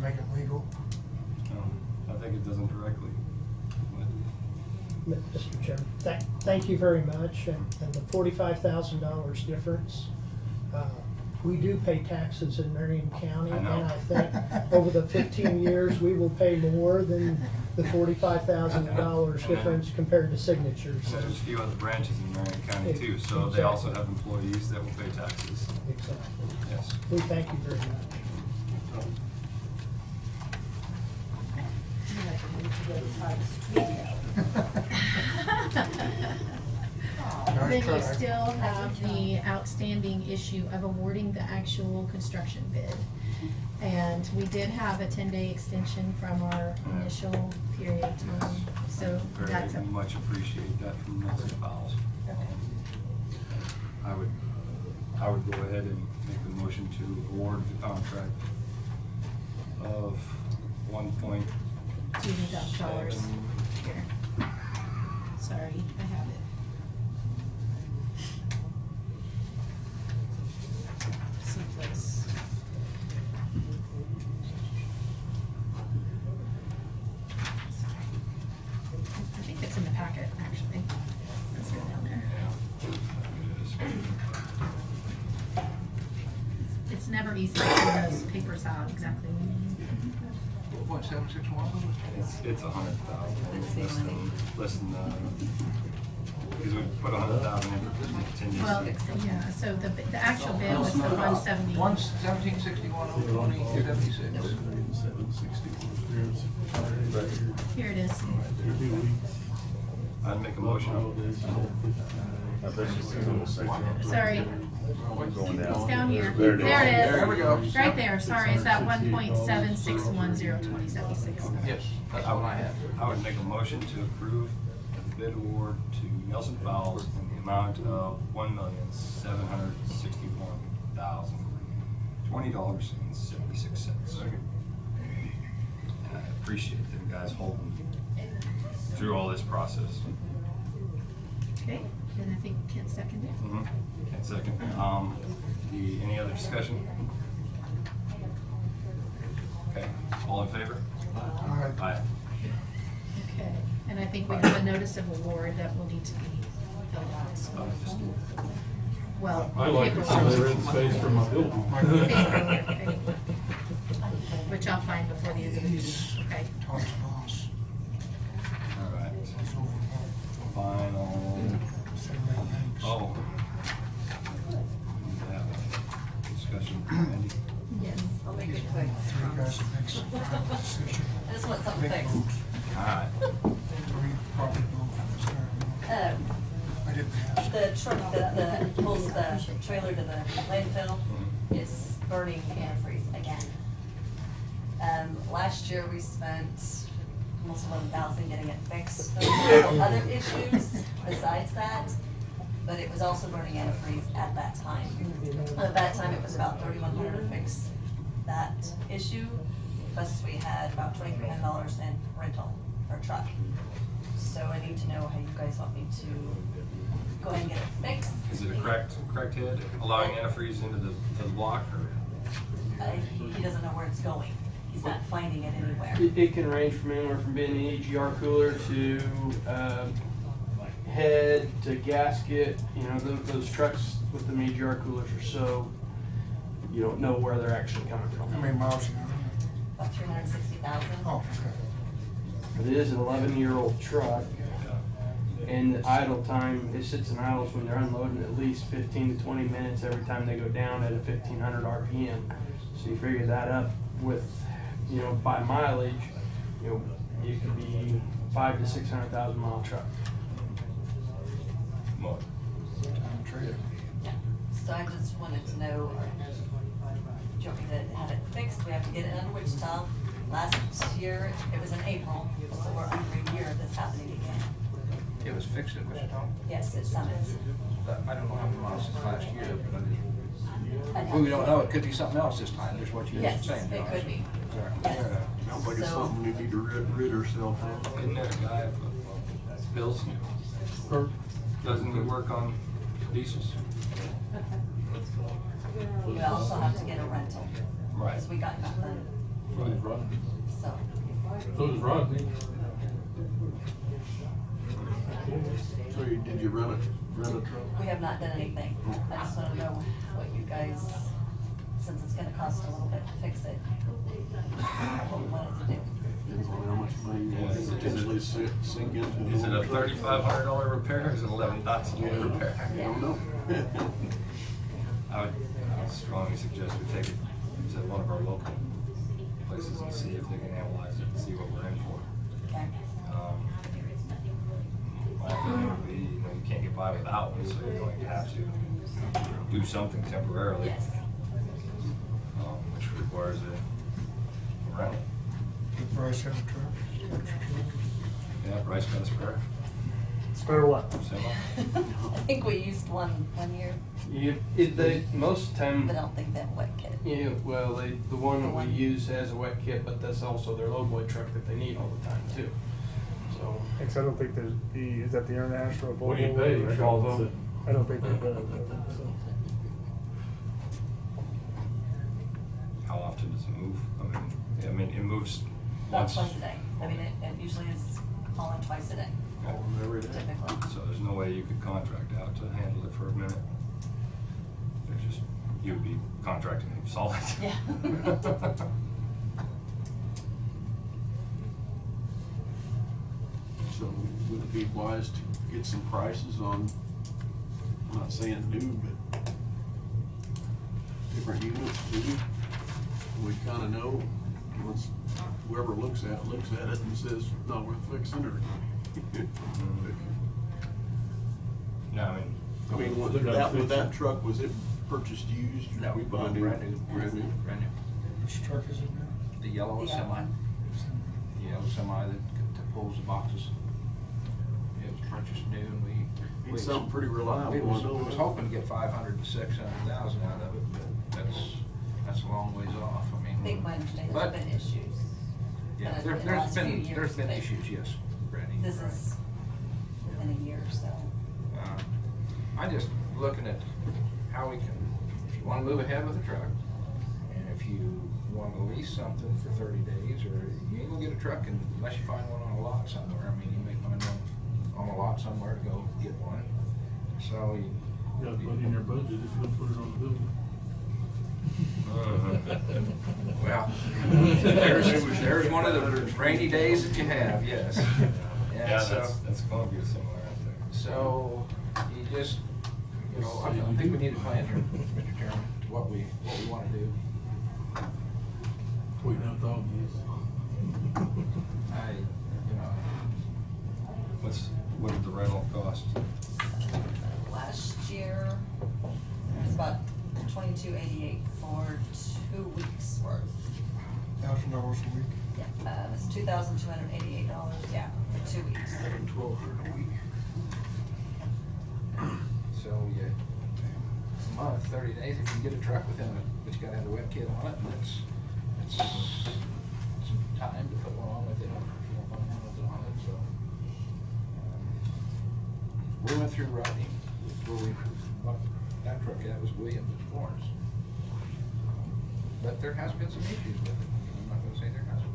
make it legal. I think it doesn't directly. Mr. Chairman, thank you very much, and the $45,000 difference. We do pay taxes in Marion County, I and know. I think over the 15 years, we will pay more than the $45,000 difference compared to signatures. And there's a few other branches in Marion County too, so they also have employees that will pay taxes. Exactly. Yes. We thank you very much. Then you still have the outstanding issue of awarding the actual construction bid. And we did have a 10-day extension from our initial period of time, so that's Very much appreciate that from Nelson Fowles. I would go ahead and make the motion to award the contract of $1.7. $2,000. Here. Sorry, I have it. Someplace. I think it's in the packet, actually. It's right down there. It's never easy to pull those papers out exactly when you need them. 1.761? It's 100,000. Less than, because we put 100,000 in for contingency. Well, yeah, so the actual bid was the 170. 11761 Here it is. I'd make a motion. Sorry. It's down here. There it is. There it is. There we go. Right there, sorry, it's that 1.7610276. Yes, that's what I had. I would make a motion to approve the bid award to Nelson Fowles in the amount of $1,761,020.76. And I appreciate them guys holding through all this process. Okay, and I think Ken seconded it. Can't second. Any other discussion? Okay, all in favor? Aye. Okay, and I think we have a notice of award that will need to be filled out. Well, I like to see paperwork. the red space for my building. Paperwork. Which I'll find before the end of the meeting, okay? Tom's boss. All right. He's over Final. Oh. We have a discussion, Andy. Yes. I'll make it quick. three guys that makes a final decision. I just want something Big fixed. vote. All right. Three property votes. I didn't ask. The truck that pulls the trailer to the landfill is burning antifreeze again. Last year we spent almost 11,000 getting it fixed. There were other issues besides that, but it was also burning antifreeze at that time. At that time, it was about $3,100 to fix that issue, plus we had about $2,300 in rental for a truck. So I need to know how you guys want me to go ahead and get it fixed. Is it a cracked head allowing antifreeze into the block, or? He doesn't know where it's going. He's not finding it anywhere. It can range from anywhere from being an AGR cooler to head to gasket. You know, those trucks with the AGR coolers are so, you don't know where they're actually coming How from. many miles an hour? About 360,000. Oh, okay. But it is an 11-year-old truck, and the idle time, it sits in idles when they're unloading at least 15 to 20 minutes every time they go down at a 1,500 RPM. So you figure that up with, you know, by mileage, you know, it could be 500,000 to 600,000 mile truck. More. Time trade. Yeah. So I just wanted to know, do you want me to have it fixed? We have to get it under Wichita. Last year, it was in April, so we're under a year of this happening again. It was fixed at Wichita. Yes, it's Summits. I don't know how many miles since last year, but I didn't. I know. Well, we don't know, it could be something else this time, is what you're Yes, saying. it could be. Yes. Sounds like it's So- something we need to rid ourselves of. Isn't there a guy with Bill's? Doesn't he work on diesels? We also have to get a rental. Right. Because we got nothing So is Rodney. So, So is Rodney. So did you rent a truck? we have not done anything. I just wanna know what you guys, since it's gonna cost a little bit to fix it, what we wanted to do. Depends on how much money you want to potentially sink into. Is it a $3,500 repair or is it $11,000 repair? I don't know. I would strongly suggest we take it to one of our local places and see if they can analyze it and see what we're in for. Okay. My opinion would be, you know, you can't get by without one, so you're going to have to do something temporarily. Yes. Which requires a rental. Did Bryce have a truck? Yeah, Bryce got a spare. Spare what? Semi. I think we used one year, Most of the time. but I don't think that wet kit. Yeah, well, the one that we use has a wet kit, but that's also their lowboy truck that they need all the time too. So. Because I don't think there's is that the International Volvo? What do you pay? Volvo. I don't think they does. So. How often does it move? I mean, it moves About once. twice a day. I mean, it usually is hauling twice a day, typically. So there's no way you could contract out to handle it for a minute. There's just, you would be contracting them solid. Yeah. So would it be wise to get some prices on, I'm not saying new, but different units too? We kind of know, once whoever looks at it and says, not worth fixing, or. No, I mean, with that truck, was it purchased used? Or No, we buy new? brand new. Brand new? Brand new. Which truck is it now? The yellow Yeah. semi. The yellow semi that pulls the boxes. It was purchased new and we. It's something pretty reliable. We was hoping to get 500 to 600,000 out of it, but that's a long ways off. I mean. I think my understanding, but- there's been issues. Yeah, in the last few years, there's been but issues, yes, Brandy. This is within a year, so. I'm just looking at how we can, if you wanna move ahead with the truck, and if you wanna lease something for 30 days, or you ain't gonna get a truck unless you find one on a lot somewhere. I mean, you may find one on a lot somewhere to go get one. So you. You gotta put in your budget if you don't put it on the building. Well, there's one of the rainy days that you have, yes. Yeah, so- that's Columbia somewhere out there. So, you just, you know, I think we need a plan here, Mr. Chairman, to what we wanna do. Waiting out dog years. What did the rental cost? Last year, it was about $22.88 for 2 weeks worth. $1,000 a week? Yeah, it's $2,288, yeah, for 2 weeks. $1,200 a week. So, yeah, a month, 30 days, if you get a truck within but you gotta have a wet kit on it, and it's some time to put one on if you don't find one with it on it, so. We went through Rodney, where that truck, that was Williams and Florence. But there has been some issues with it, I'm not gonna say there hasn't.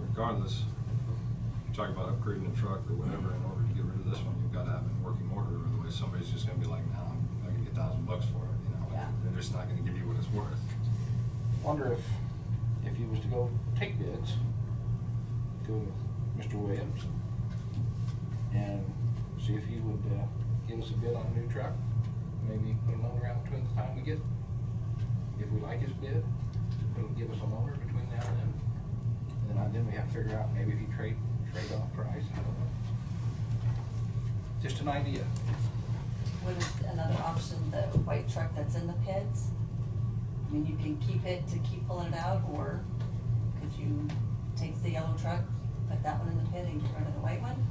Regardless, you talk about upgrading a truck or whatever, in order to get rid of this one, you've gotta have it in working order, otherwise somebody's just gonna be like, no, I'm gonna get $1,000 for it, you know? Yeah. They're just not gonna give you what it's worth. Wonder if you was to go take bids, go with Mr. Williams and see if he would give us a bid on a new truck, maybe put a loaner out between the time we get, if we like his bid, it'll give us a loaner between now and then. And then we have to figure out maybe if he trade off price, I don't know. Just an idea. What is another option, the white truck that's in the pits? I mean, you can keep it to keep pulling it out, or could you take the yellow truck, put that one in the pit and get rid of the white one?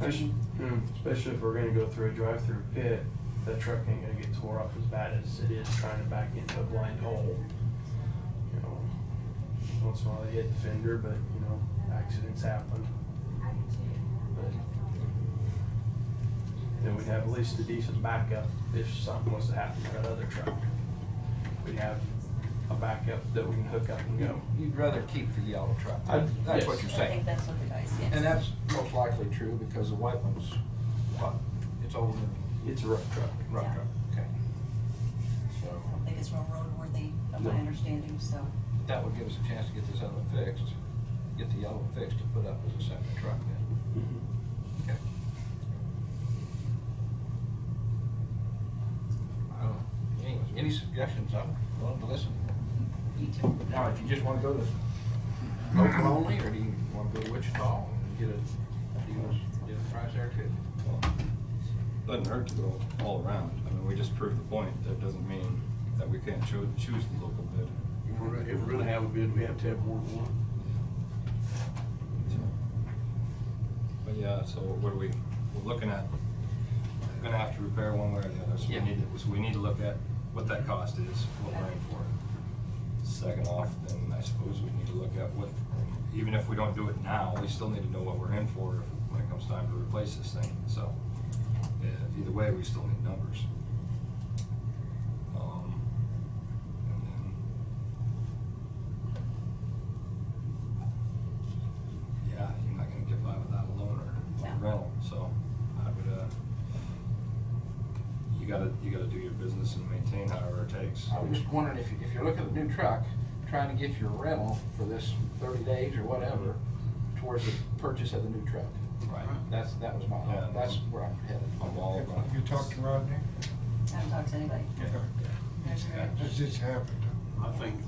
Especially if we're gonna go through a drive-through pit, that truck ain't gonna get tore up as bad as it is trying to back into a blind hole. You know, once in a while they hit the fender, but you know, accidents happen. But then we'd have at least a decent backup if something was to happen to that other truck. We'd have a backup that we can hook up and go. You'd rather keep the yellow truck. That's what you're I saying. think that's what the guys, yes. And that's most likely true because the white one's, what, it's older than. It's a rough truck. Rough Yeah. truck, okay. So, I don't think it's real roadworthy, of my No. understanding, so. that would give us a chance to get this other one fixed, get the yellow one fixed to put up as a second truck then. Okay. Any suggestions? I'm willing to listen. Now, if you just wanna go to local only, or do you wanna go to Wichita and get a price there too? Doesn't hurt to go all around. I mean, we just proved the point. That doesn't mean that we can't choose the local bid. If we're gonna have a bid, we have to have more than one. But yeah, so what are we're looking at, we're gonna have to repair one way or the other, so Yeah. we need to look at what that cost is, what we're in for. Second off, then I suppose we need to look at what, even if we don't do it now, we still need to know what we're in for when it comes time to replace this thing, so. Either way, we still need numbers. And then, yeah, you're not gonna get by without a loaner or Yeah. a rental, so I would, you gotta do your business and maintain however it takes. I was just wondering if you're looking at a new truck, trying to get your rental for this 30 days or whatever towards the purchase of the new truck. Right. That was my, Yeah. that's where I'm headed. I'm all about it. You talked to Rodney? I haven't talked to anybody. Does this happen? I think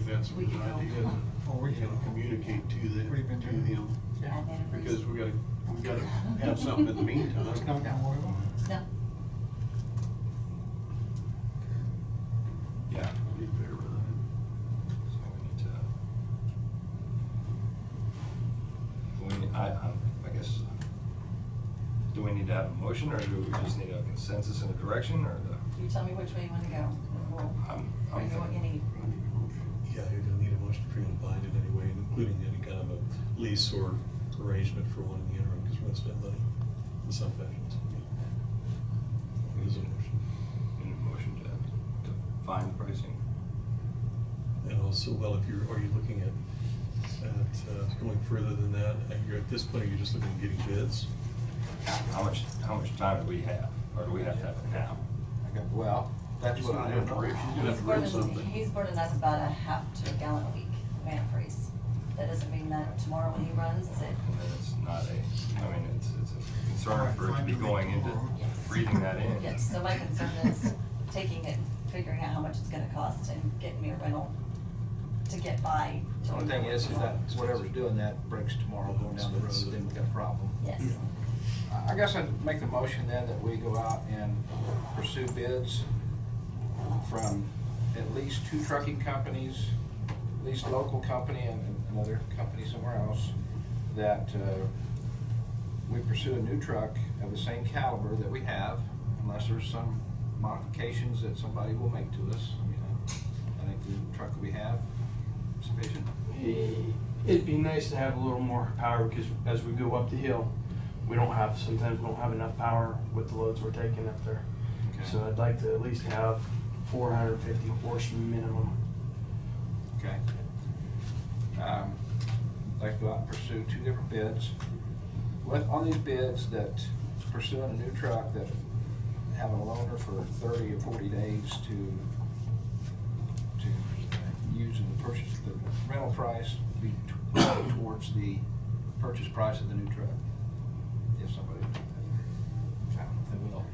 that's a good idea. Oh, we can. Communicate to What have you been doing? him, Add antifreeze. because we gotta have something in the meantime. It's not gonna work. No, Yeah. Be fair with that. So we need to, I guess, do we need to have a motion, or do we just need a consensus in a direction, or you tell me which way you wanna go, and we'll bring you what you need. Yeah, you're gonna need a motion for you to bind it anyway, including any kind of a lease or arrangement for one in the interim, because we're gonna spend money in some fashion. So, yeah. It is a motion. need a motion to find the pricing? And also, well, are you looking at going further than that? At this point, are you just looking at getting bids? How much time do we have, or do we have to have it now? Well, that's She's what gonna I have to rip, she's gonna have to rip something. He's burning up about a half to a gallon a week of antifreeze. That doesn't mean that tomorrow when he runs it, And then it's not it's a concern for it to be going into breathing that in. yes, so my concern is taking it, figuring out how much it's gonna cost and getting me a rental to get by. The only thing is, if that, whatever's doing that breaks tomorrow going down the road, then we got a problem. Yes. I guess I'd make the motion then that we go out and pursue bids from at least 2 trucking companies, at least local company and another company somewhere else, that we pursue a new truck of the same caliber that we have, unless there's some modifications that somebody will make to us. I mean, I think the truck we have is sufficient. It'd be nice to have a little more power, because as we go up the hill, sometimes we don't have enough power with the loads we're taking up there. Okay. So I'd like to at least have 450 horse minimum. Okay. I'd like to go out and pursue 2 different bids. On these bids, that pursuing a new truck, that having a loaner for 30 or 40 days to use in the purchase, the rental price be towards the purchase price of the new truck. If somebody, I don't know if they will.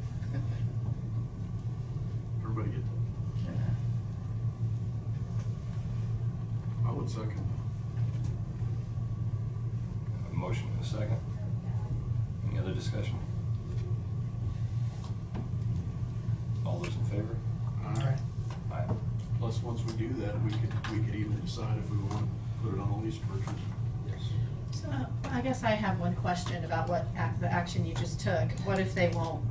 Everybody get that? I would second. A motion and a second. Any other discussion? All those in favor? Aye. Aye. Plus, once we do that, we could even decide if we want to put it on a lease purchase. Yes. So I guess I have one question about the action you just took. What if they won't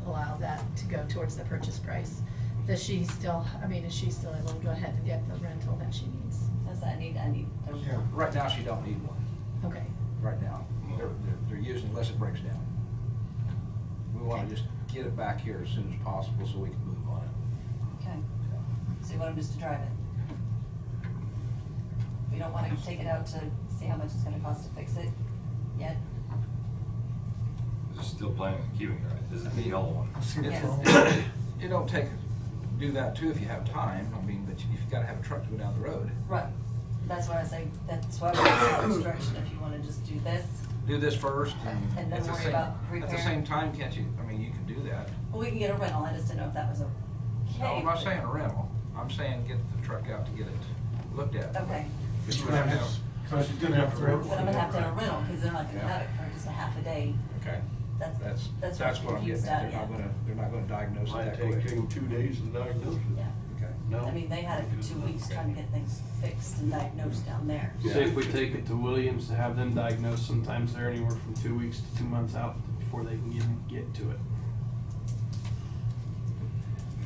allow that to go towards the purchase price? Is she still able to go ahead and get the rental that she needs? Does I need, to- Right now, she don't need one. Okay. Right now, they're using unless it breaks down. We want to just get it back here as soon as possible so we can move on it. okay. So you want them just to drive it? We don't want to take it out to see how much it's gonna cost to fix it yet? This is still planning on queuing, right? This is the yellow one. Yes. It don't take, do that too if you have time, I mean, but you gotta have a truck to go down the road. Right, that's why I say, that's why I was instruction, if you wanna just do this. Do this first, And then at the worry same, about at the repair. same time, can't you, I mean, you can do that. Well, we can get a rental, I just didn't know if that was okay. No, I'm not saying a rental, I'm saying get the truck out to get it looked at. Okay. But you're gonna have, Because she's gonna have to rent. But I'm gonna have to have a rental, cause they're not gonna have it for just a half a day. okay, That's that's what I'm what I'm confused getting at, at, they're yeah. they're not gonna diagnose it Might that take quick. them 2 days to diagnose it. Yeah. Okay. No? I mean, they had it for 2 weeks trying to get things fixed and diagnosed down there. Say if we take it to Williams to have them diagnosed, sometimes they're anywhere from 2 weeks to 2 months out before they can even get to it.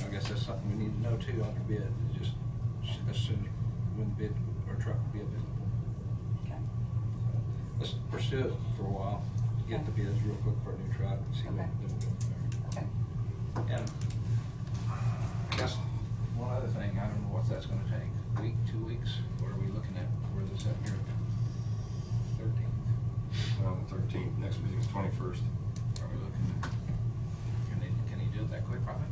I guess that's something we need to know too on the bid, just as soon as when bid or truck will be available. Okay. Let's pursue it for a while, get the bids real quick for a new truck, and see what, Okay. then we'll go from there. Okay. And I guess one other thing, I don't know what that's gonna take, a week, 2 weeks, what are we looking at, where this at here? 13th, Well, the 13th, next meeting's 21st. are we looking, can he do it that quick, probably?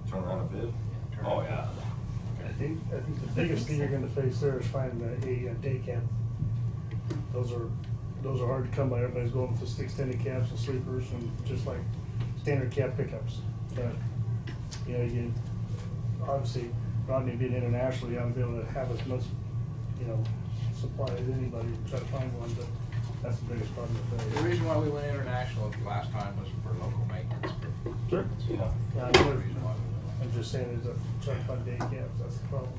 Turn around a bid? Yeah, turn Oh, around. yeah. I think the biggest thing you're gonna face there is finding a day camp. Those are hard to come by, everybody's going with just extended cabs and sleepers and just like standard cab pickups. But, you know, you, obviously, Rodney being international, you ought to be able to have as much, you know, supply as anybody to try to find one, but that's the biggest problem with that. The reason why we went international the last time was for local maintenance. Sure. Yeah. Yeah, That's the reason why we went. I'm just saying is that trying to find day cabs, that's the problem.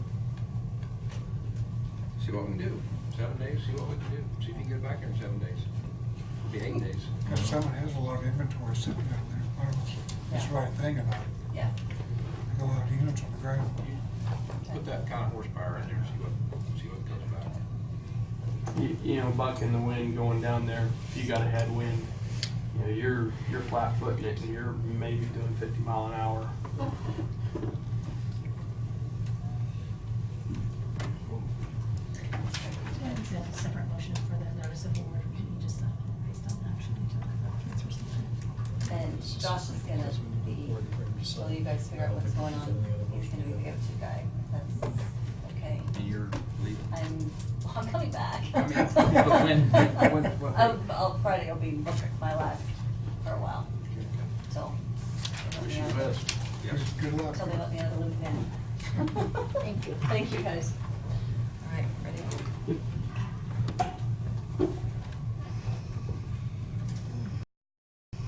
See what we can do, 7 days, see what we can do, see if you can get it back here in 7 days. It'll be 8 days. If someone has a lot of inventory sitting down there, I don't know, that's the right thing about it. Yeah. Like a lot of units on the ground. Put that kind of horsepower in there and see what comes back. You know, bucking the wind going down there, if you got a headwind, you know, you're flat footing it and you're maybe doing 50 mile an hour. Is that a separate motion for the notice of award, or can you just, based on action, transfer something? And Josh is gonna be, well, you guys figure out what's going on, he's gonna be the go-to guy, that's okay. And you're leaving? I'm coming back. I mean, when- Friday will be my last for a while, till. Wish you the best. Yes. Good luck. Till they let me out of the loop again. Thank you. Thank you, guys. All right, ready?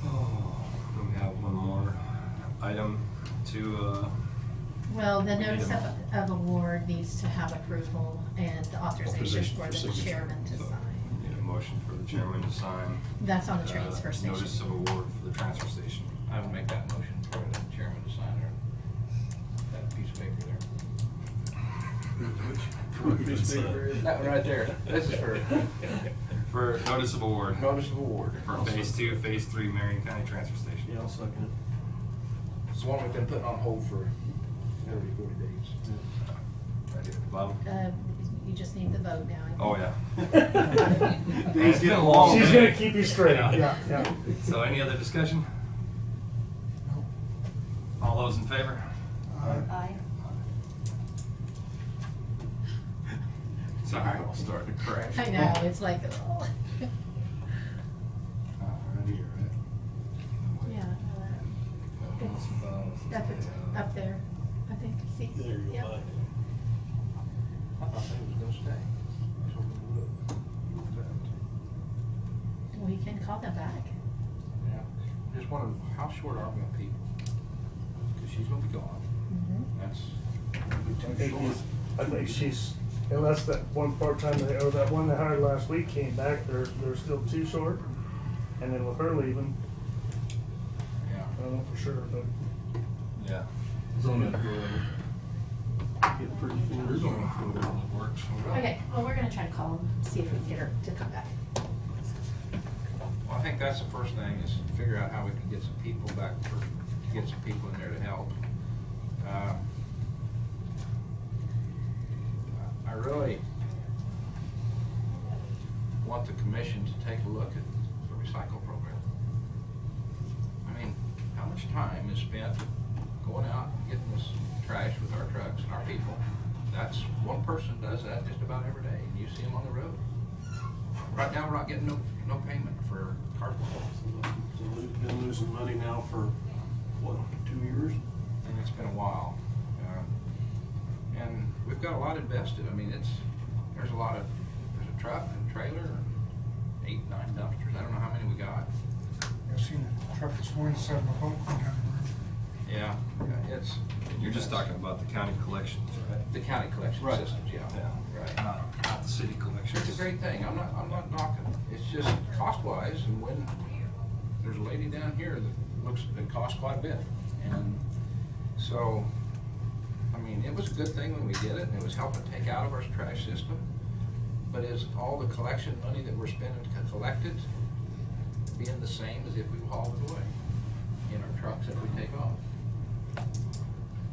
We have one more item to, Well, the We need notice a- of award needs to have approval and authorization Authorization for for the signature. chairman to so, sign. need a motion for the chairman to sign. That's on the transfer station. Notice of award for the transfer station. I will make that motion for the chairman to sign that piece of paper there. That one right there, this is for For notice of award. notice of award. For phase 2, phase 3 Marion County Transfer Station. Yeah, I'll second it. It's the one we've been putting on hold for 30, 40 days. Right here. Bob? You just need the vote now. Oh, yeah. It's been a long She's day. gonna keep you straight, yeah. So any other discussion? All those in favor? Aye. Sorry, I'll start to crash. I know, it's like, oh. Right here, right? Yeah. It's up there, I think, see? There you Yep. go. I thought they was gonna stay. I told them to look. We can call them back. Yeah, just wondering, how short are we on people? Cause she's gonna be gone, that's gonna be too short. I think she's, unless that one part-time, or that one they hired last week came back, they're still too short. And then with her leaving, Yeah. I don't know for sure, but. Yeah. Get pretty full. There's only 4 that works. Okay, well, we're gonna try to call them, see if we can get her to come back. Well, I think that's the first thing, is figure out how we can get some people back, to get some people in there to help. really want the commission to take a look at the recycle program. I mean, how much time is spent going out and getting this trash with our trucks and our people? That's, one person does that just about every day, and you see them on the road. Right now, we're not getting no payment for cardboard. So we've been losing money now for, what, 2 years? And it's been a while. And we've got a lot invested. I mean, there's a truck and trailer, and 8, 9 dumpsters. I don't know how many we got. I've seen a truck this morning set up a boat clean down the road. Yeah, You're just talking about the county collections, right? the county collection Right. systems, yeah. Right. Not the city collections. It's a great thing. I'm not knocking. It's just cost-wise, and when there's a lady down here that costs quite a bit. And so, I mean, it was a good thing when we did it, and it was helping take out of our trash system. But is all the collection money that we're spending to collect it being the same as if we hauled it away in our trucks that we take off?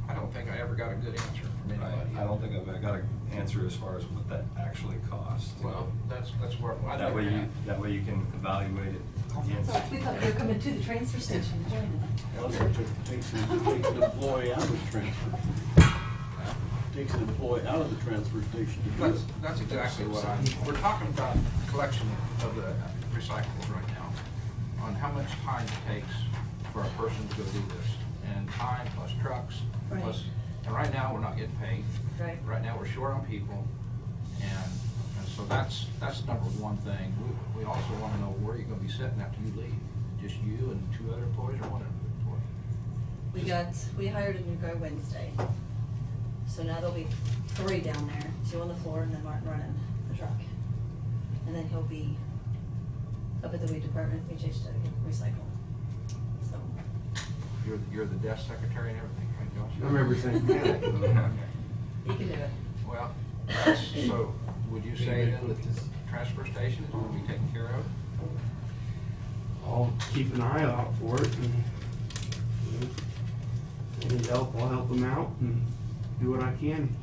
I don't think I ever got a good answer from anybody. I don't think I've got an answer as far as what that actually costs. Well, that's where I That way you can evaluate it against. So we thought you were coming to the transfer station to join us. It also takes an employee out of the transfer. Takes an employee out of the transfer station to do it. That's exactly what we're talking about collection of the recyclables right now, on how much time it takes for a person to go do this, and time plus trucks, Right. plus, and right now, we're not getting paid. Right. Right now, we're short on people, and so that's number one thing. We also wanna know where you're gonna be sitting after you leave, just you and 2 other employees, or 1 other employee? We hired a new guy Wednesday. So now there'll be 3 down there, 2 on the floor and then Martin running the truck. And then he'll be up at the weed department, HHW, recycle. So, You're the desk secretary and everything, right, Josh? I'm everything. he can do it. Well, so would you say then that the transfer station is gonna be taken care of? I'll keep an eye out for it, and if they need help, I'll help them out and do what I can.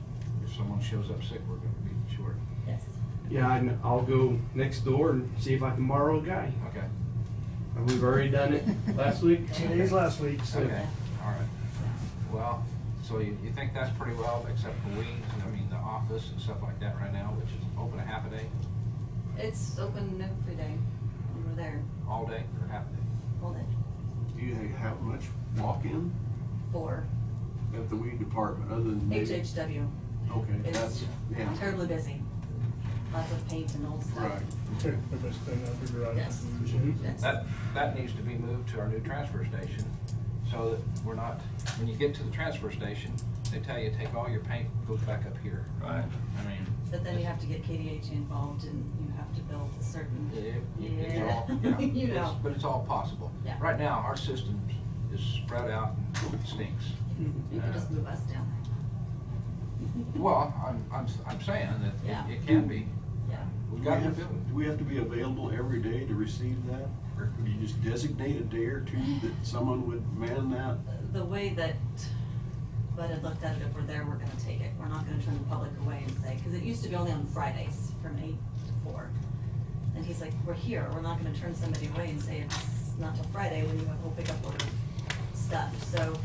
If someone shows up sick, we're gonna be short. Yes. Yeah, I'll go next door and see if I can borrow a guy. Okay. We've already done it last week. 2 days last week, so. Okay, all right. Well, so you think that's pretty well, except for weeds, and I mean, the office and stuff like that right now, which is open a half a day, It's open every day when we're there, all day, or half a day? all day. Do you have much walk-in 4. at the weed department, other than maybe? HHW. Okay, It's that's, yeah. terribly busy. Lots of paint and old stuff. Right. Yes. Yes. That needs to be moved to our new transfer station, so that we're not, when you get to the transfer station, they tell you, take all your paint, goes back up here. Right. I mean. But then you have to get KDH involved and you have to build a certain. It's all, yeah, You know. but it's all possible. Yeah. Right now, our system is spread out and it stinks. You can just move us down Well, I'm saying that Yeah. it can be. there. Yeah. We've Do got we to have- do it. Do we have to be available every day to receive that? Or could you just designate a day or 2 that someone would man that? The way that Bud had looked at it, if we're there, we're gonna take it. We're not gonna turn the public away and say, because it used to be only on Fridays from 8 to 4. And he's like, we're here, we're not gonna turn somebody away and say it's not till Friday when you have a whole pickup load of stuff. So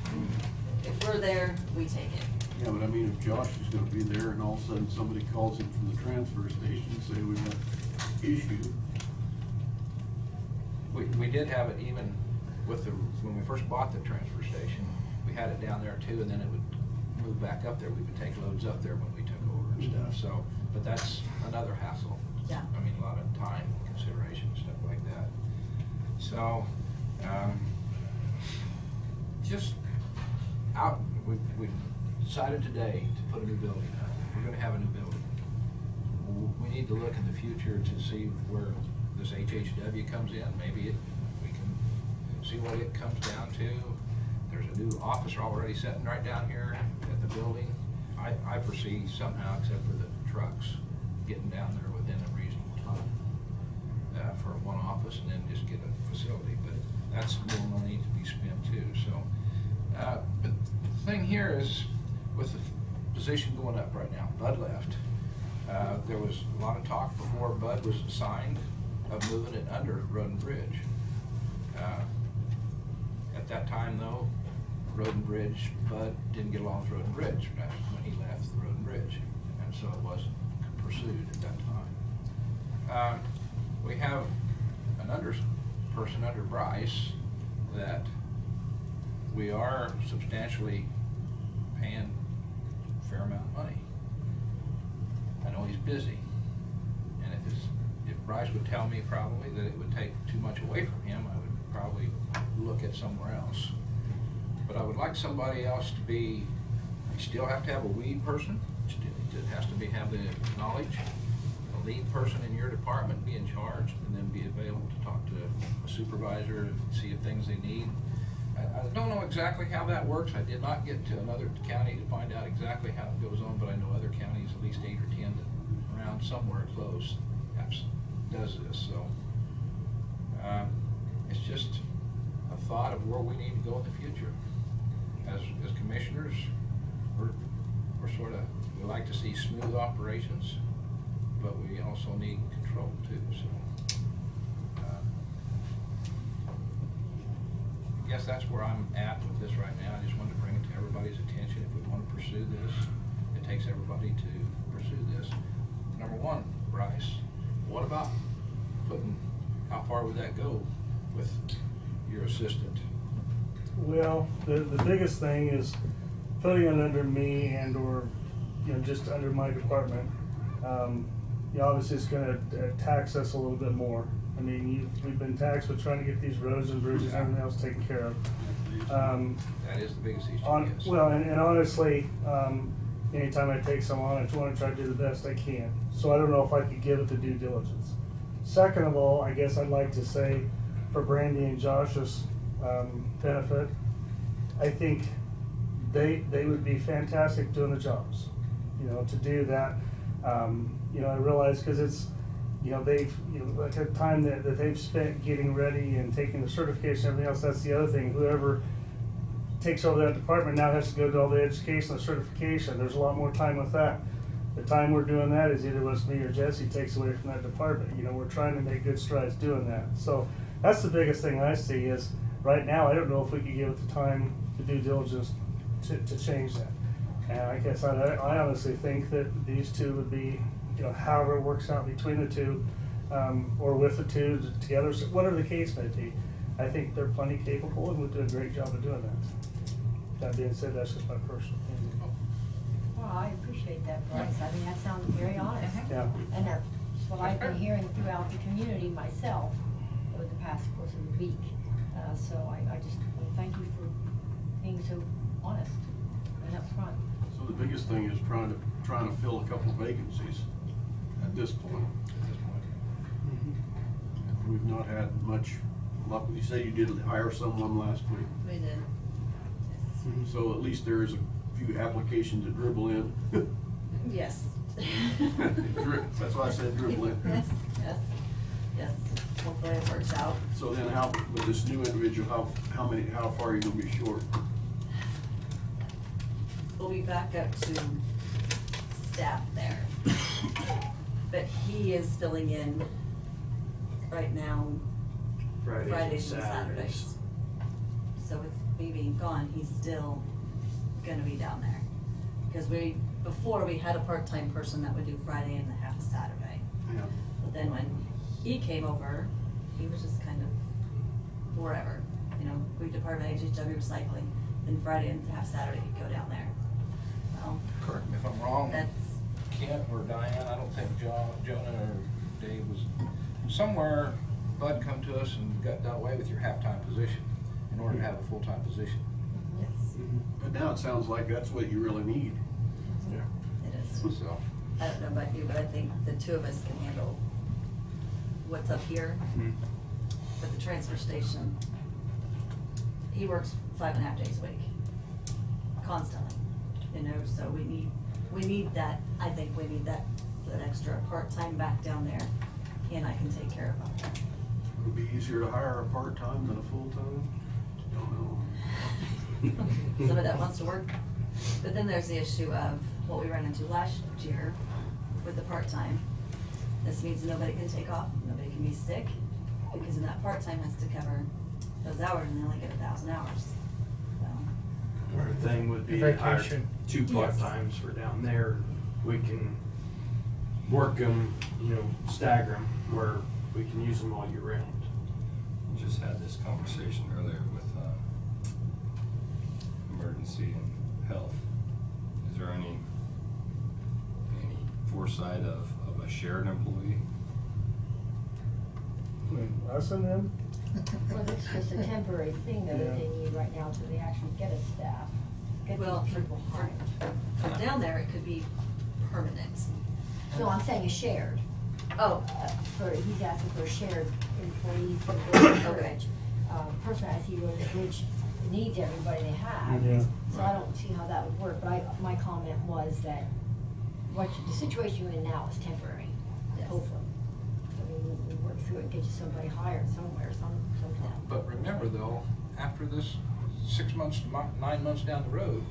if we're there, we take it. Yeah, but I mean, if Josh is gonna be there and all of a sudden somebody calls him from the transfer station and say, we got issue. We did have it even with when we first bought the transfer station, we had it down there too, and then it would move back up there. We would take loads up there when we took over and stuff, so, but that's another hassle. Yeah. I mean, a lot of time consideration, stuff like that. So, just out, we decided today to put a new building up. We're gonna have a new building. We need to look in the future to see where this HHW comes in. Maybe we can see what it comes down to. There's a new officer already sitting right down here at the building. I foresee somehow, except for the trucks, getting down there within a reasonable time for one office, and then just get a facility. But that's more money to be spent too. So, but the thing here is, with the position going up right now, Bud left. There was a lot of talk before Bud was assigned of moving it under Road and Bridge. At that time though, Road and Bridge, Bud didn't get along with Road and Bridge. That's when he left the Road and Bridge, and so it wasn't pursued at that time. We have an person under Bryce that we are substantially paying a fair amount of money. I know he's busy, and if Bryce would tell me probably that it would take too much away from him, I would probably look at somewhere else. But I would like somebody else to be, you still have to have a weed person, it has to have the knowledge, a lead person in your department be in charge, and then be available to talk to a supervisor and see if things they need. I don't know exactly how that works. I did not get to another county to find out exactly how it goes on, but I know other counties, at least 8 or 10 around somewhere close, perhaps does this. So it's just a thought of where we need to go in the future. As commissioners, we're sort of, we like to see smooth operations, but we also need control too. So I guess that's where I'm at with this right now. I just wanted to bring it to everybody's attention. If we want to pursue this, it takes everybody to pursue this. Number one, Bryce, what about how far would that go with your assistant? Well, the biggest thing is putting it under me and or, just under my department. Obviously it's gonna tax us a little bit more. I mean, we've been taxed with trying to get these roads and bridges and everything else taken care of. That is the biggest issue, yes. Well, and honestly, anytime I take someone on, I just wanna try to do the best I can. So I don't know if I could give it the due diligence. Second of all, I guess I'd like to say, for Brandy and Josh's benefit, I think they would be fantastic doing the jobs. To do that, I realize because it's, they've, like the time that they've spent getting ready and taking the certification and everything else, that's the other thing. Whoever takes over that department now has to go to all the education and certification. There's a lot more time with that. The time we're doing that is either was me or Jesse takes away from that department. We're trying to make good strides doing that. So that's the biggest thing I see is, right now, I don't know if we could give it the time to due diligence to change that. And I guess I honestly think that these two would be, however it works out between the two, or with the two together, so whatever the case may be, I think they're plenty capable and would do a great job of doing that. That being said, that's just my personal opinion. Well, I appreciate that, Bryce. I mean, that sounds very honest. Yeah. And that's what I've been hearing throughout the community myself over the past course of the week. So I just thank you for being so honest and upfront. So the biggest thing is trying to fill a couple of vacancies at this point. We've not had much luck. You say you did hire someone last week. We did. So at least there is a few applications to dribble in. Yes. That's why I said dribble in. Yes. Hopefully it works out. So then with this new individual, how far are you gonna be short? We'll be back up to staff there. But he is filling in right now Fridays and Saturdays. So with me being gone, he's still gonna be down there. Because before we had a part-time person that would do Friday and half a Saturday. Yeah. But then when he came over, he was just kind of wherever, we department HHW recycling, then Friday and half Saturday he'd go down there. Well, Correct me if I'm wrong, that's, Kent or Diane, I don't think Jonah or Dave was, somewhere Bud come to us and got done away with your half-time position in order to have a full-time position. yes, But now it sounds like that's what you really need. Yeah. it is. So, I don't know about you, but I think the two of us can handle what's up here. But the transfer station, he works 5.5 days a week, constantly, so we need that, I think we need that extra part-time back down there, and I can take care of them. Would it be easier to hire a part-time than a full-time? Don't know. Somebody that wants to work, but then there's the issue of what we ran into last year with the part-time. This means nobody can take off, nobody can be sick, because then that part-time has to cover those hours, and they only get 1,000 hours. So, Our thing would be hire Vacation. 2 part-times for down there. We can work them, stagger them where we can use them all year round. Just had this conversation earlier with emergency and health. Is there any foresight of a shared employee? Us and them? Well, it's just a temporary thing though that they need right now until they actually get a staff. Get well, these people hired. for down there, it could be permanent. No, I'm saying a shared. Oh, He's asking for a shared employee for the bridge. Personally, I see where the bridge needs everybody they have. Yeah. So I don't see how that would work, but my comment was that the situation you're in now is temporary, hopefully. I mean, we work through it and get you somebody hired somewhere, sometime. But remember though, after this 6 months to 9 months down the road,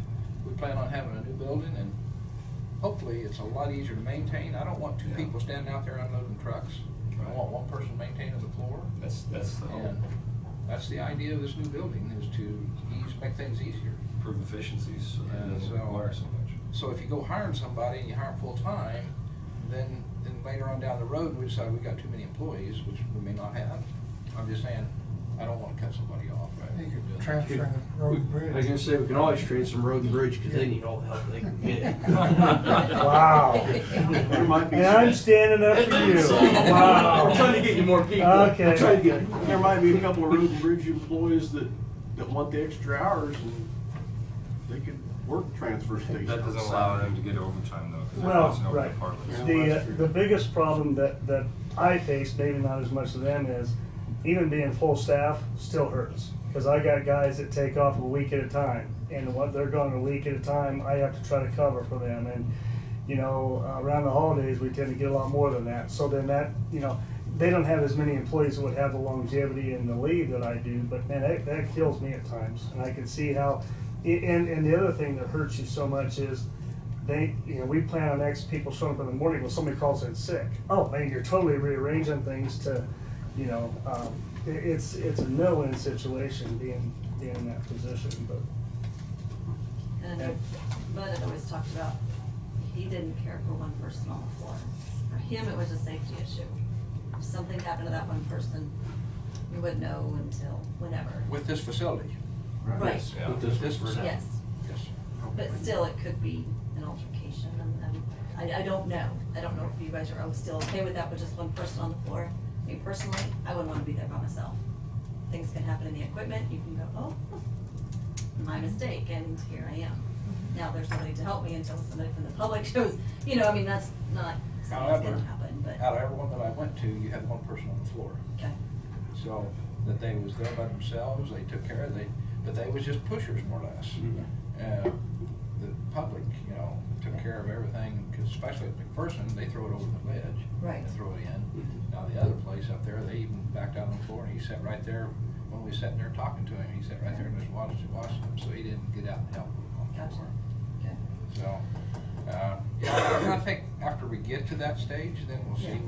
we plan on having a new building, and hopefully it's a lot easier to maintain. I don't want 2 people standing out there unloading trucks. I want 1 person maintaining the floor. That's the whole. And that's the idea of this new building, is to make things easier. Improve efficiencies so that it And doesn't so- require so much. So if you go hiring somebody and you hire them full-time, then later on down the road, we decide we got too many employees, which we may not have. I'm just saying, I don't want to cut somebody off. You could transfer the road and bridge. I was gonna say, we can always trade some road and bridge, cause they need all the help they can get. Wow. There might be And some- I'm standing up for you. Wow. We're trying to get you more people. Okay. We're trying to get. There might be a couple of road and bridge employees that want the extra hours, and they could work transfer stations. That doesn't allow them to get overtime though, because Well, there's no right. department. The biggest problem that I face, maybe not as much as them, is even being full staff still hurts. Because I got guys that take off a week at a time, and what they're gone a week at a time, I have to try to cover for them. And, around the holidays, we tend to get a lot more than that. So then that, they don't have as many employees that would have the longevity and the leave that I do, but man, that kills me at times. And I can see how, and the other thing that hurts you so much is we plan on X people showing up in the morning when somebody calls in sick. Oh man, you're totally rearranging things to, it's a no-win situation being in that position, but. and I know Bud had always talked about, he didn't care for 1 person on the floor. For him, it was a safety issue. If something happened to that 1 person, we wouldn't know until whenever. With this facility. Right. Yeah. With this facility. Yes. Yes. But still, it could be an altercation, and I don't know. I don't know if you guys are still okay with that, but just 1 person on the floor. Me personally, I wouldn't want to be there by myself. Things can happen in the equipment, you can go, oh, my mistake, and here I am. Now, there's nobody to help me until somebody from the public shows, that's not something that's However, gonna happen, but, out of everyone that I went to, you had 1 person on the floor. okay. So that they was there by themselves, they took care of but they was just pushers more or less. The public, took care of everything, because especially at McPherson, they throw it over the ledge. Right. And throw it in. Now the other place up there, they even backed out on the floor, and he sat right there, when we was sitting there talking to him, he sat right there and just watched him, so he didn't get out and help on the Gotcha. floor. Okay. So, I think after we get to that stage, then we'll see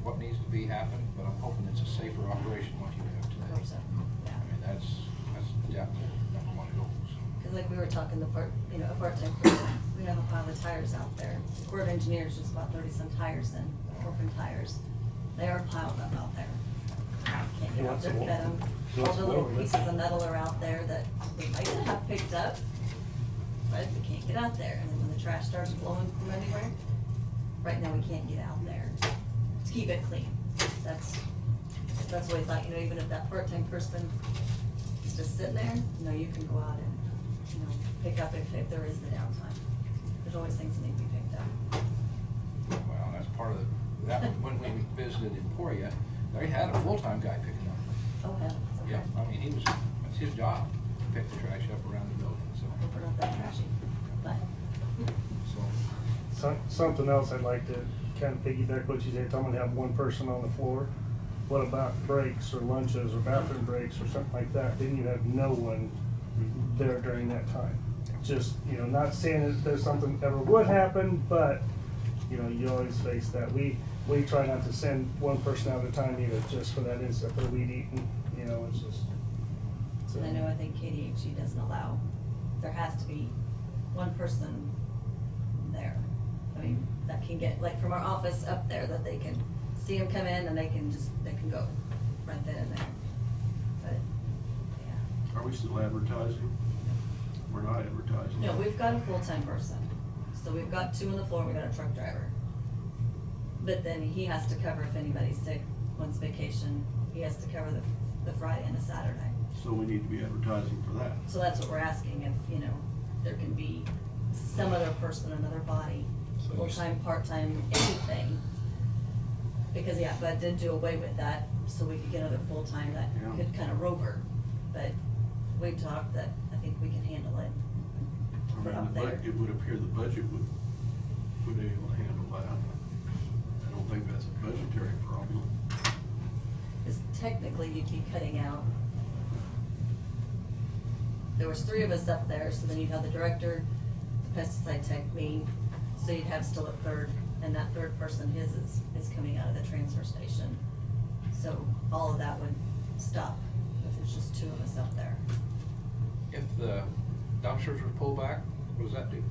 what needs to be happened, but I'm hoping it's a safer operation than what you have today. Hope so, yeah. I mean, that's definitely number 1 goal, so. Cause like we were talking, a part-time person, we have a pile of tires out there. Corps of Engineers just bought 30-some tires in, orphan tires. They are piled up out there. Can't get out there to get them. All the little pieces of metal are out there that we might have picked up, but we can't get out there. And then when the trash starts blowing from everywhere, right now we can't get out there to keep it clean. That's what I thought, even if that part-time person is just sitting there, you can go out and, pick up if there is the downtime. There's always things that need to be picked up. Well, that's part of that, when we visited Emporia, they had a full-time guy picking up. Oh, hell. Yeah, I mean, that's his job, to pick the trash up around the building, so. Hope we're not that trashy, but. Something else I'd like to kind of piggyback what you said, I'm gonna have 1 person on the floor. What about breaks or lunches or bathroom breaks or something like that? Then you have no one there during that time. Just, not saying that there's something ever would happen, but you know, you always face that. We try not to send one person out at a time either, just for that instant, for the weed eating, you know, it's just. And I know, I think KDHE doesn't allow, there has to be one person there. I mean, that can get, like from our office up there, that they can see them come in and they can go right then and there. But, yeah. Are we still advertising? We're not advertising. No, we've got a full-time person. So we've got 2 on the floor, we've got a truck driver. But then he has to cover if anybody's sick, wants vacation, he has to cover the Friday and the Saturday. So we need to be advertising for that. So that's what we're asking, if, you know, there can be some other person, another body, So you- full-time, part-time, anything. Because, yeah, Bud did do away with that, so we could get another full-time that Yeah. could kind of rover. But we talked that I think we can handle it I for mean, up there. it would appear the budget would be able to handle that. I don't think that's a budgetary problem. Because technically you'd be cutting out, there was 3 of us up there, so then you'd have the director, the pesticide tech, me, so you'd have still a third, and that third person, his is coming out of the transfer station. So all of that would stop if there's just 2 of us up there. If the dumpsters were pulled back, what does that do?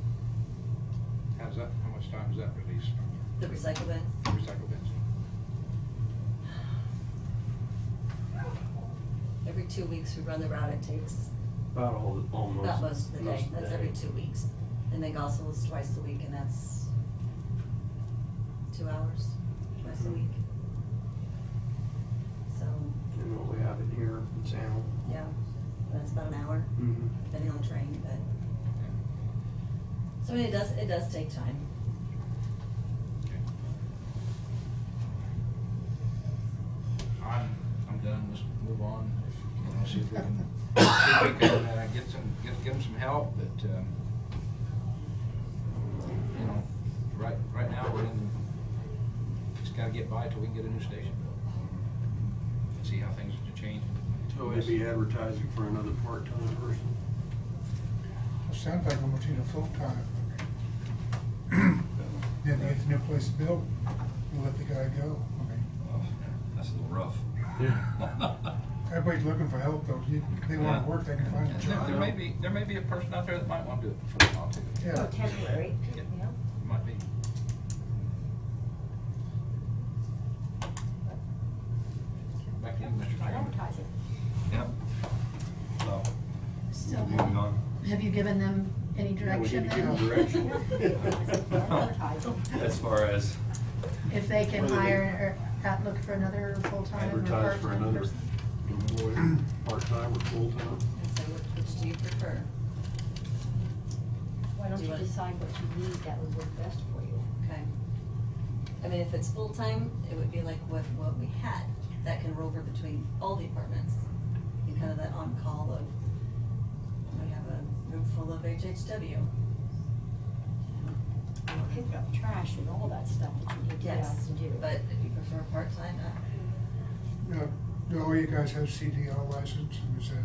How much time does that release from The recycle bins, the recycle bins? every 2 weeks we run the route, it takes About almost. about most of the day, most of the that's day. every 2 weeks. And then Gospel's twice a week, and that's 2 hours, twice a week. So, You know, we have it here in Salem. yeah, that's about an hour, Mhm. depending on the train, but. So I mean, it does take time. I'm done, let's move on, see if we can, get them some help, but, you know, right now, we're in, just gotta get by till we can get a new station built. See how things are changing. So we'd be advertising for another part-time person. It sounds like almost need a full-time. Then they get the new place built, you let the guy go. I mean, Oh, that's a little rough. everybody's looking for help though. They want to work, they can find a job. There may be a person out there that might want to do it for a while too. Yeah. Oh, temporary, Yeah. yeah. Might be. Back to you, Mr. Chairman. Advertising. Yep. So, So, moving on. have you given them any Yeah, we direction need to give then? them direction. Advertising. As far as, If they can Whether they- hire or look for another full-time or Advertise for part-time another person? employee, part-time or full-time. And so which do you prefer? Why don't Do you you want- decide what you need that would work best for you? Okay. I mean, if it's full-time, it would be like what we had, that can rover between all departments. And kind of that on-call of, we have a room full of HHW. Pick up trash and all that stuff that you need to get out Yes, and do. but if you prefer part-time, Do all you guys have CDL license, and is that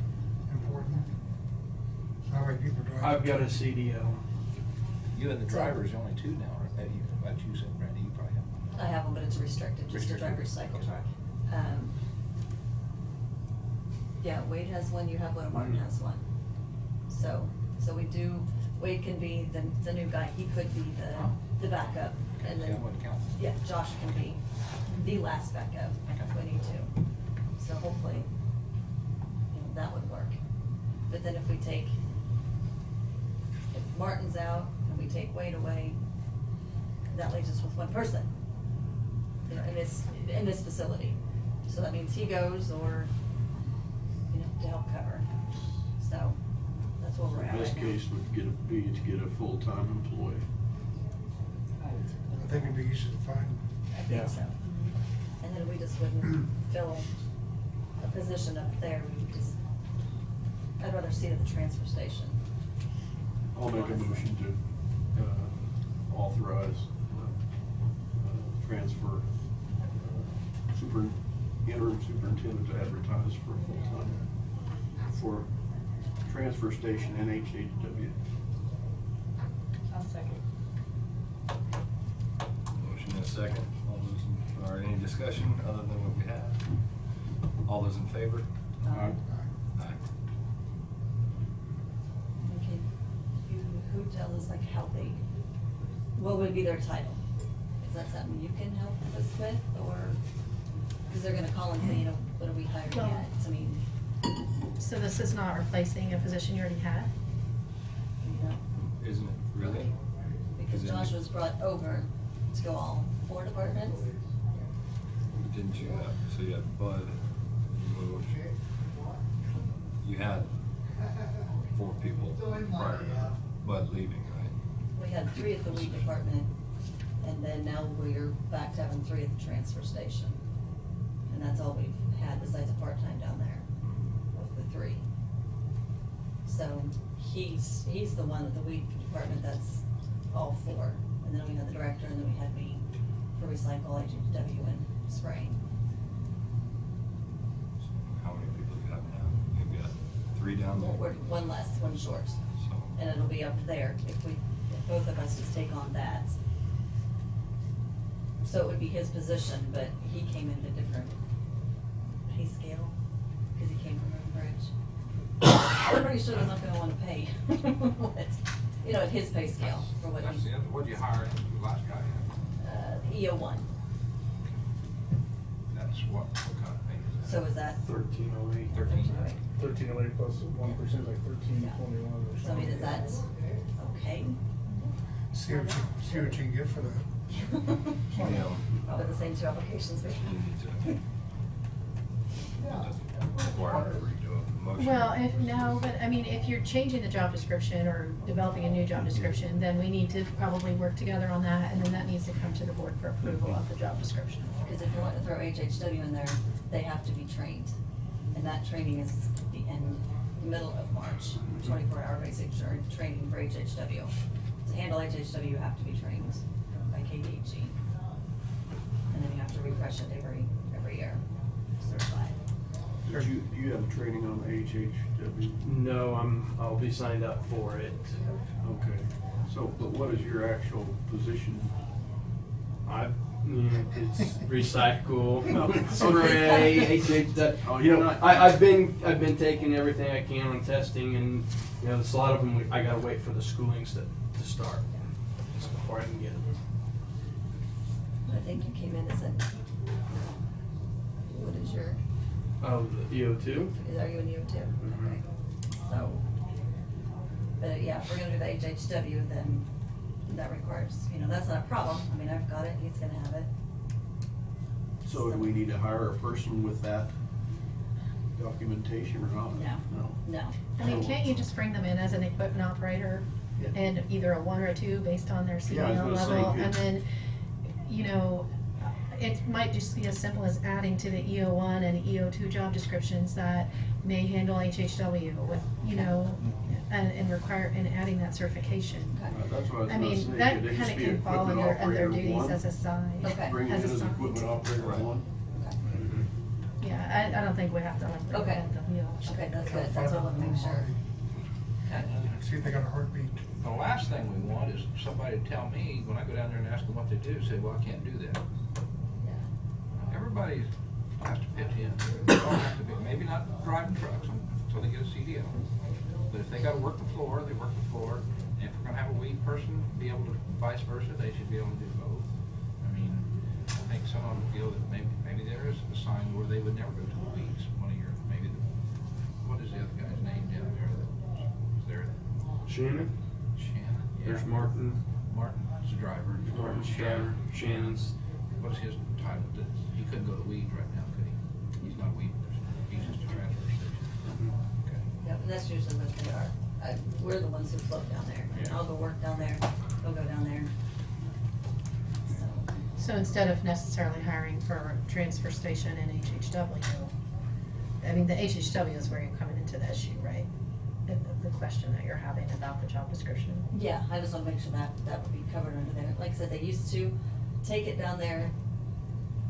important? How many people drive? I've got a CDL. You and the driver is the only 2 now, right? That you said, Randy, you probably have one. I have one, but it's restricted, just to drive Restricted. recycle truck. Yeah, Wade has one, you have one, and Martin has one. So we do, Wade can be the new guy, he could be the backup, and Okay, then, I wouldn't count. yeah, Josh can be the last backup if we need to. So hopefully, you know, that would work. But then if Martin's out and we take Wade away, that leaves us with 1 person, you know, in this facility. So that means he goes or, you know, to help cover. So that's where we're at Best right now. case would be to get a full-time employee. I think it'd be easy to find. I think so. And then we just wouldn't fill a position up there, we would just, I'd rather see it at the transfer station. I'll make a motion to authorize transfer interim superintendent to advertise for full-time for transfer station and HHW. I'll second. second. All any discussion other than what we had? All those in favor? Aye. Okay, who tells us like how they, what would be their title? Is that something you can help us with, or, because they're gonna call and say, you know, what are we hiring Well- at? I mean, So this is not replacing a position you already had? you know, Isn't it really? because Isn't it- Josh was brought over to go all 4 departments. Didn't you have, so you had Bud, you moved. You had 4 people prior to Bud leaving, right? We had 3 at the weed department, and then now we're back to having 3 at the transfer station. And that's all we've had besides a part-time down there with the 3. So he's the one at the weed department that's all 4. And then we had the director, and then we had me for recycle, HHW, and spraying. How many people do you have now? You've got 3 down there? We're 1 less, 1 short. So, And it'll be up there if both of us just take on that. So it would be his position, but he came in at a different pay scale, because he came from Road Bridge. I'm pretty sure they're not gonna wanna pay what, you know, at his pay scale for what That's he's, the other, what'd you hire the last guy at? EO1. That's what kind of pay is that? So is that 1308. 13. 1308 plus 1% like 1321 or So I something. mean, is that okay? See what you can get for that. yeah. Probably the same 2 applications. You need to. Require for you to do a motion. Well, if you're changing the job description or developing a new job description, then we need to probably work together on that, and then that needs to come to the board for approval of the job description. Because if you want to throw HHW in there, they have to be trained. And that training is the middle of March, 24-hour basic training for HHW. To handle HHW, you have to be trained by KDHE. And then you have to refresh it every year, certified. Do you have training on HHW? No, I'll be signed up for it. Okay, so, but what is your actual position? It's recycle, Okay. spray, HH, Oh, you you're know, not- I've been taking everything I can on testing, and, you know, there's a lot of them, I gotta wait for the schoolings to start, just before I can get them. I think you came in as a, what is your, Oh, the EO2? are you in EO2? Okay, so, but yeah, if we're gonna do the HHW, then that requires, you know, that's not a problem. I mean, I've got it, he's gonna have it. So do we need to hire a person with that documentation or not? No. I mean, can't you just bring them in as an equipment operator and either a 1 or a 2 based on their Yeah, I was CDL gonna say, level? good. And then, you know, it might just be as simple as adding to the EO1 and EO2 job descriptions that may handle HHW with, you know, and adding that certification. That's what I was I gonna mean, say. that Could they just kind of be can fall equipment under other operator duties one? as a side. Okay. Bring him in As a as side. equipment operator Right. 1? Yeah, I don't think we have to like Okay. reinvent the wheel. Okay, that's good, that's what I want to make sure. Okay. See if they got a heartbeat. The last thing we want is somebody to tell me, when I go down there and ask them what they do, say, well, I can't do that. Everybody has to pitch in. They all have to be, maybe not driving trucks until they get a CDL. But if they gotta work the floor, they work the floor. And if we're gonna have a weed person be able to, vice versa, they should be able to do both. I mean, I think some of them feel that maybe there is a sign where they would never go to the weeds. What is the other guy's name down there that was there? Shannon? Shannon? Yeah. There's Martin. Martin's the driver. Martin Shannon. Shannon's. What's his title? He couldn't go to weeds right now, could he? He's not weed, he's just a transfer station. Okay. Yeah, and that's usually what they are. We're the ones who float down there. Yeah. I'll go work down there, he'll go down there. So instead of necessarily hiring for a transfer station and HHW, I mean, the HHW is where you're coming into the issue, right? The question that you're having about the job description. Yeah, I just want to make sure that would be covered under there. Like I said, they used to take it down there,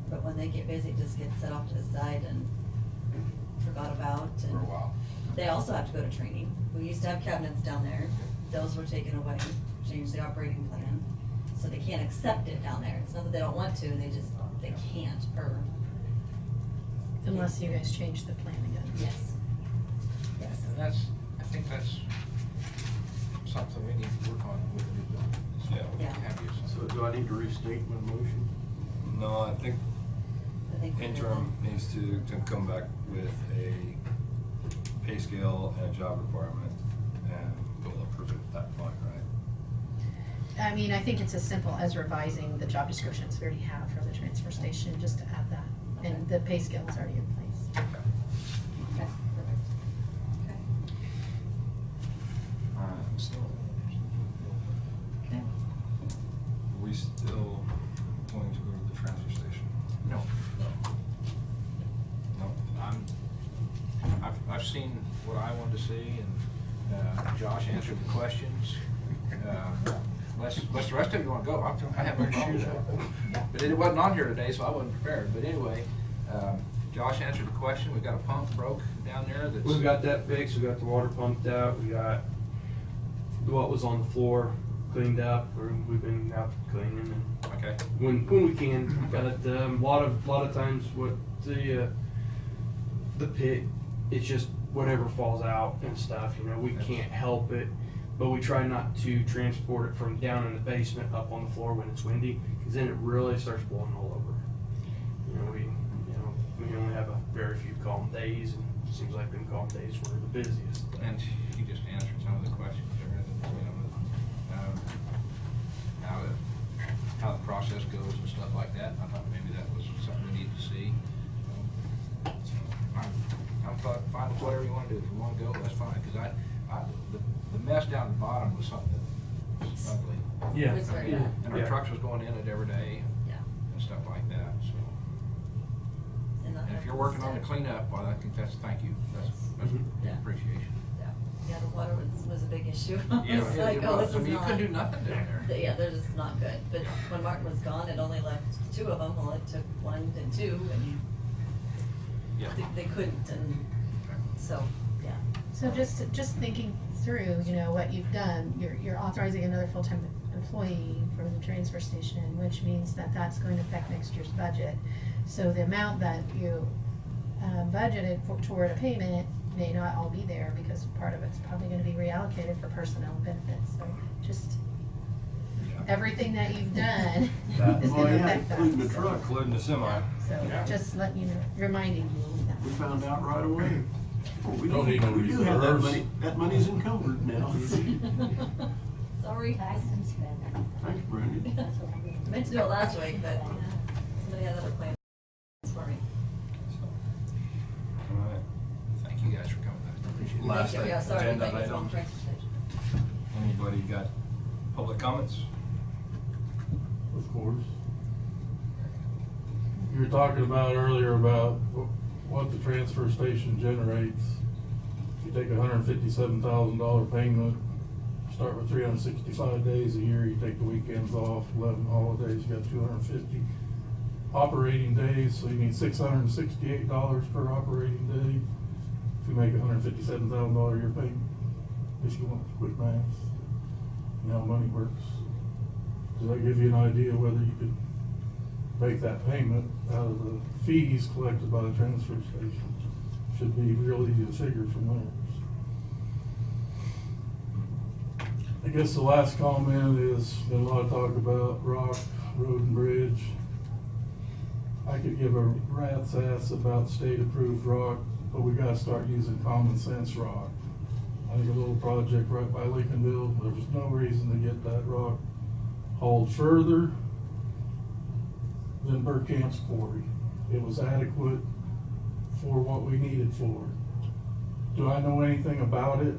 but when they get busy, it just gets set off to the side and forgot about. For a while. They also have to go to training. We used to have cabinets down there. Those were taken away, changed the operating plan. so they can't accept it down there. It's not that they don't want to, they can't, Unless you guys change the plan again. yes. Yes. And I think that's something we need to work on with the new building. Yeah. Have you, So do I need to restate my motion? No, I think I think interim needs to come back with a pay scale and a job requirement, and we'll approve it at that point, right? I mean, I think it's as simple as revising the job descriptions we already have for the transfer station, just to add that. And the pay scale is already in place. Okay, perfect. Okay. Okay. Are we still going to go to the transfer station? No. No? I've seen what I wanted to see, and Josh answered the questions. Unless the rest of you want to go, I have no problem with that. But it wasn't on here today, so I wasn't prepared. But anyway, Josh answered the question. We've got a pump broke down there that's... We've got that fixed, we got the water pumped out, we got what was on the floor cleaned up, or we've been out cleaning and Okay. when we can. Got it, a lot of times what the pit, it's just whatever falls out and stuff, you know, we can't help it. But we try not to transport it from down in the basement up on the floor when it's windy, because then it really starts blowing all over. You know, we only have a very few calm days, and it seems like them calm days were the busiest. And he just answered some of the questions there, how the process goes and stuff like that. I thought maybe that was something we need to see. I'm fine with whatever you want to do. If you want to go, that's fine, because the mess down the bottom was something that was ugly. Yeah. It was very bad. And our trucks was going in it every day Yeah. and stuff like that, so. And if you're working on the cleanup, well, I think that's, thank you. That's Yeah. appreciation. Yeah, the water was a big issue. Yeah, It's yeah, like, it oh, was. this I is mean, you not. couldn't do nothing down there. Yeah, they're just not good. But when Martin was gone, it only left two of them. Well, it took one and two, and Yeah. they couldn't, and so, yeah. So just thinking through, you know, what you've done, you're authorizing another full-time employee for the transfer station, which means that that's going to affect next year's budget. So the amount that you budgeted toward a payment may not all be there, because part of it's probably gonna be reallocated for personnel and benefits. So just, everything that you've done is gonna affect that. Including the truck. Including the semi. So just letting you know, reminding you that. We found out right away. Well, we Don't need no we do have that reserves. money. That money's encumbered now. Sorry. Thanks, Brandon. I meant to do it last week, but somebody had other plans for me. All right. Thank you guys for coming back. I appreciate it. Last Thank you. Yeah, sorry, agenda thank you. item. Transportation. Anybody got public comments? Of course. You were talking about earlier about what the transfer station generates. If you take $157,000 payment, start with 365 days a year, you take the weekends off, 11 holidays, you got 250 operating days, so you need $668 per operating day. If you make $157,000 a year payment, if you want quick math, you know how money works. Does that give you an idea whether you could make that payment out of the fees collected by the transfer station? Should be real easy to figure from there. I guess the last comment is, been a lot of talk about rock, road and bridge. I could give a rat's ass about state-approved rock, but we gotta start using common sense rock. I think a little project right by Lincolnville, there was no reason to get that rock hauled further than Burkamp's quarry. It was adequate for what we needed for it. Do I know anything about it?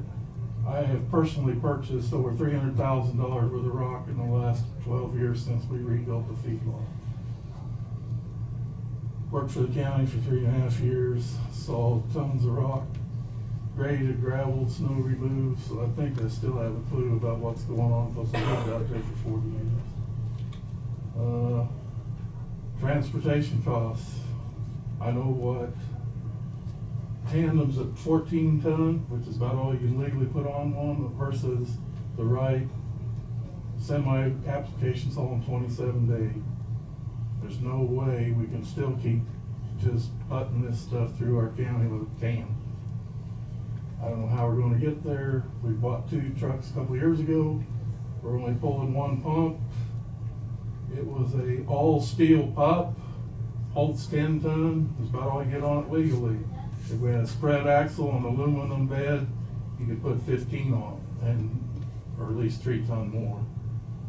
I have personally purchased over $300,000 worth of rock in the last 12 years since we rebuilt the feedlot. Worked for the county for 3.5 years, saw tons of rock, graded, gravelled, snow removed, so I think I still have a clue about what's going on, because I lived out there for 40 years. Transportation costs. I know what tandem's at 14 ton, which is about all you can legally put on one, versus the right semi applications on 27 days. There's no way we can still keep just putting this stuff through our county with a can. I don't know how we're gonna get there. We bought 2 trucks a couple years ago. We're only pulling 1 pump. It was a all steel pump, holds 10 ton. That's about all you get on it legally. If we had a spread axle on an aluminum bed, you could put 15 on it, and or at least 3 ton more.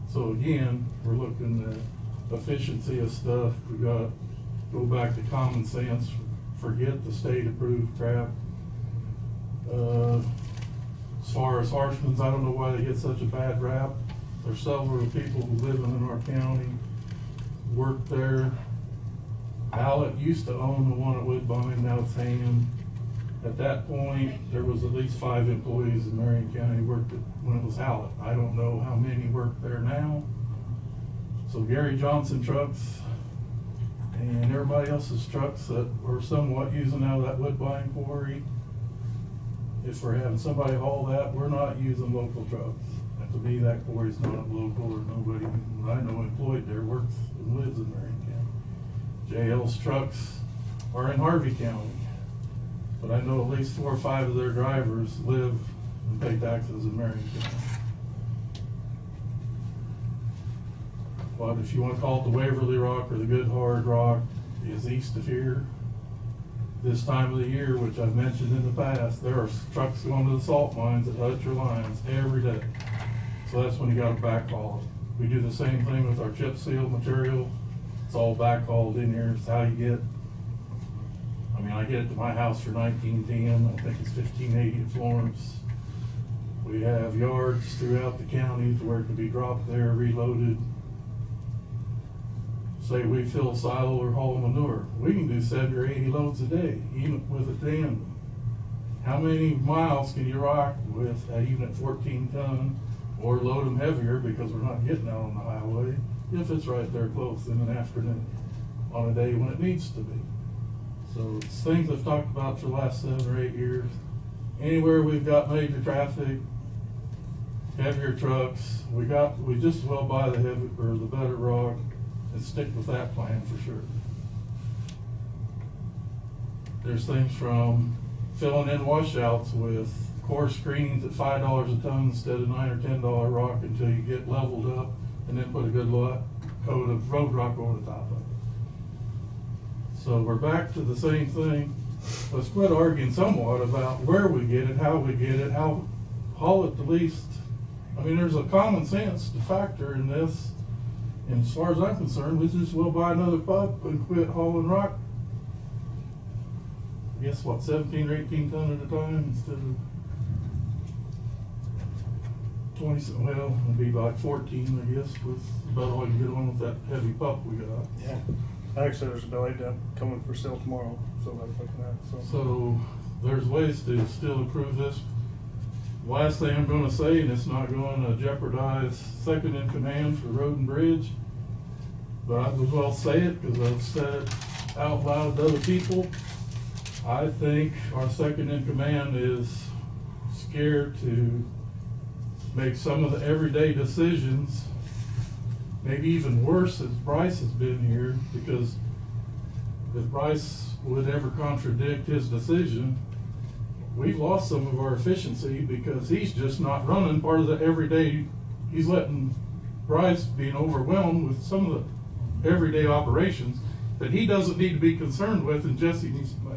So again, we're looking at efficiency of stuff. We got go back to common sense. Forget the state approved crap. As far as Harshman's, I don't know why they get such a bad rap. There's several people who live in our county, work there. Hallett used to own the one at Woodbine, now it's Ham. At that point, there was at least 5 employees in Marion County who worked when it was Hallett. I don't know how many work there now. So Gary Johnson trucks and everybody else's trucks that were somewhat using out of that Woodbine quarry, if we're having somebody haul that, we're not using local trucks. And to me, that quarry's not local, or nobody I know employed there works and lives in Marion County. JL's trucks are in Harvey County, but I know at least 4 or 5 of their drivers live and pay taxes in Marion County. But if you want to call it the Waverly Rock or the Good Hard Rock, is east of here. This time of the year, which I've mentioned in the past, there are trucks going to the salt mines at Hutcher Lines every day. So that's when you got to backhaul it. We do the same thing with our chip seal material. It's all backhauled in here. It's how you get, I mean, I get it to my house for $19.10. I think it's $15.80 at Florence. We have yards throughout the county to where it could be dropped there, reloaded. Say we fill a silo or haul manure, we can do 70 or 80 loads a day, even with a tandem. How many miles can you rock with even at 14 ton, or load them heavier because we're not getting out on the highway if it's right there close in an afternoon on a day when it needs to be. So it's things I've talked about for the last 7 or 8 years. Anywhere we've got major traffic, heavier trucks, we just well buy the heavy or the better rock and stick with that plan for sure. There's things from filling in washouts with core screenings at $5 a ton instead of $9 or $10 rock until you get leveled up, and then put a good coat of road rock over the top of it. So we're back to the same thing. Let's quit arguing somewhat about where we get it, how we get it, how haul it the least. I mean, there's a common sense factor in this. And as far as I'm concerned, we just will buy another pump and quit hauling rock. I guess what, 17 or 18 ton at a time instead of 20, well, it'd be like 14, I guess, with about all you get on with that heavy pump we got. Yeah. Actually, there's a belly dump coming for sale tomorrow, so I was looking at, So there's ways to still improve this. Last thing I'm gonna say, and it's not gonna jeopardize second in command for road and bridge, but I as well say it because I've said it out loud to other people. I think our second in command is scared to make some of the everyday decisions, maybe even worse as Bryce has been here, because if Bryce would ever contradict his decision, we've lost some of our efficiency because he's just not running part of the everyday. He's letting Bryce being overwhelmed with some of the everyday operations that he doesn't need to be concerned with, and Jesse needs to make.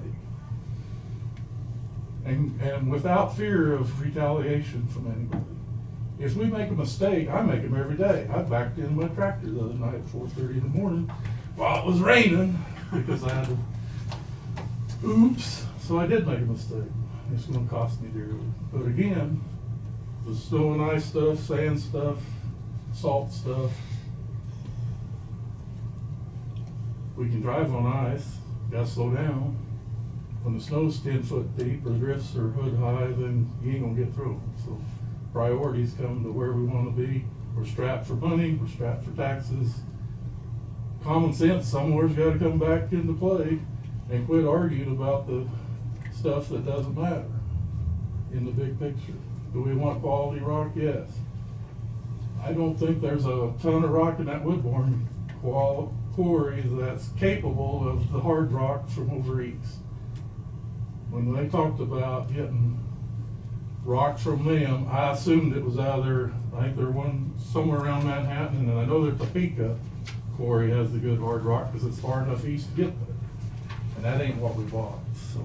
And without fear of retaliation from anybody. If we make a mistake, I make them every day. I backed in my tractor the other night at 4:30 in the morning while it was raining because I had to, oops, so I did make a mistake. It's gonna cost me dearly. But again, the snow and ice stuff, sand stuff, salt stuff, we can drive on ice, gotta slow down. When the snow's 10 foot deep or the drifts are hood high, then you ain't gonna get through them. So priorities come to where we wanna be. We're strapped for money, we're strapped for taxes. Common sense somewhere's gotta come back into play, and quit arguing about the stuff that doesn't matter in the big picture. Do we want quality rock? Yes. I don't think there's a ton of rock in that Woodbourne quarry that's capable of the hard rock from over east. When they talked about getting rock from them, I assumed it was out of there. I think they're one somewhere around Manhattan, and I know that Topeka quarry has the good hard rock because it's far enough east to get there. And that ain't what we bought, so.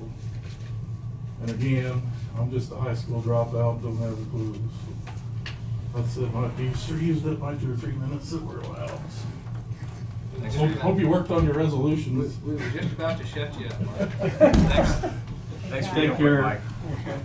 And again, I'm just a high school dropout, don't have a clue. So that's it, used up my 2 or 3 minutes that were allowed. Thanks for that. Hope you worked on your resolutions. We were just about to shut you up, Mark. Thanks for Take your care. work, Mike.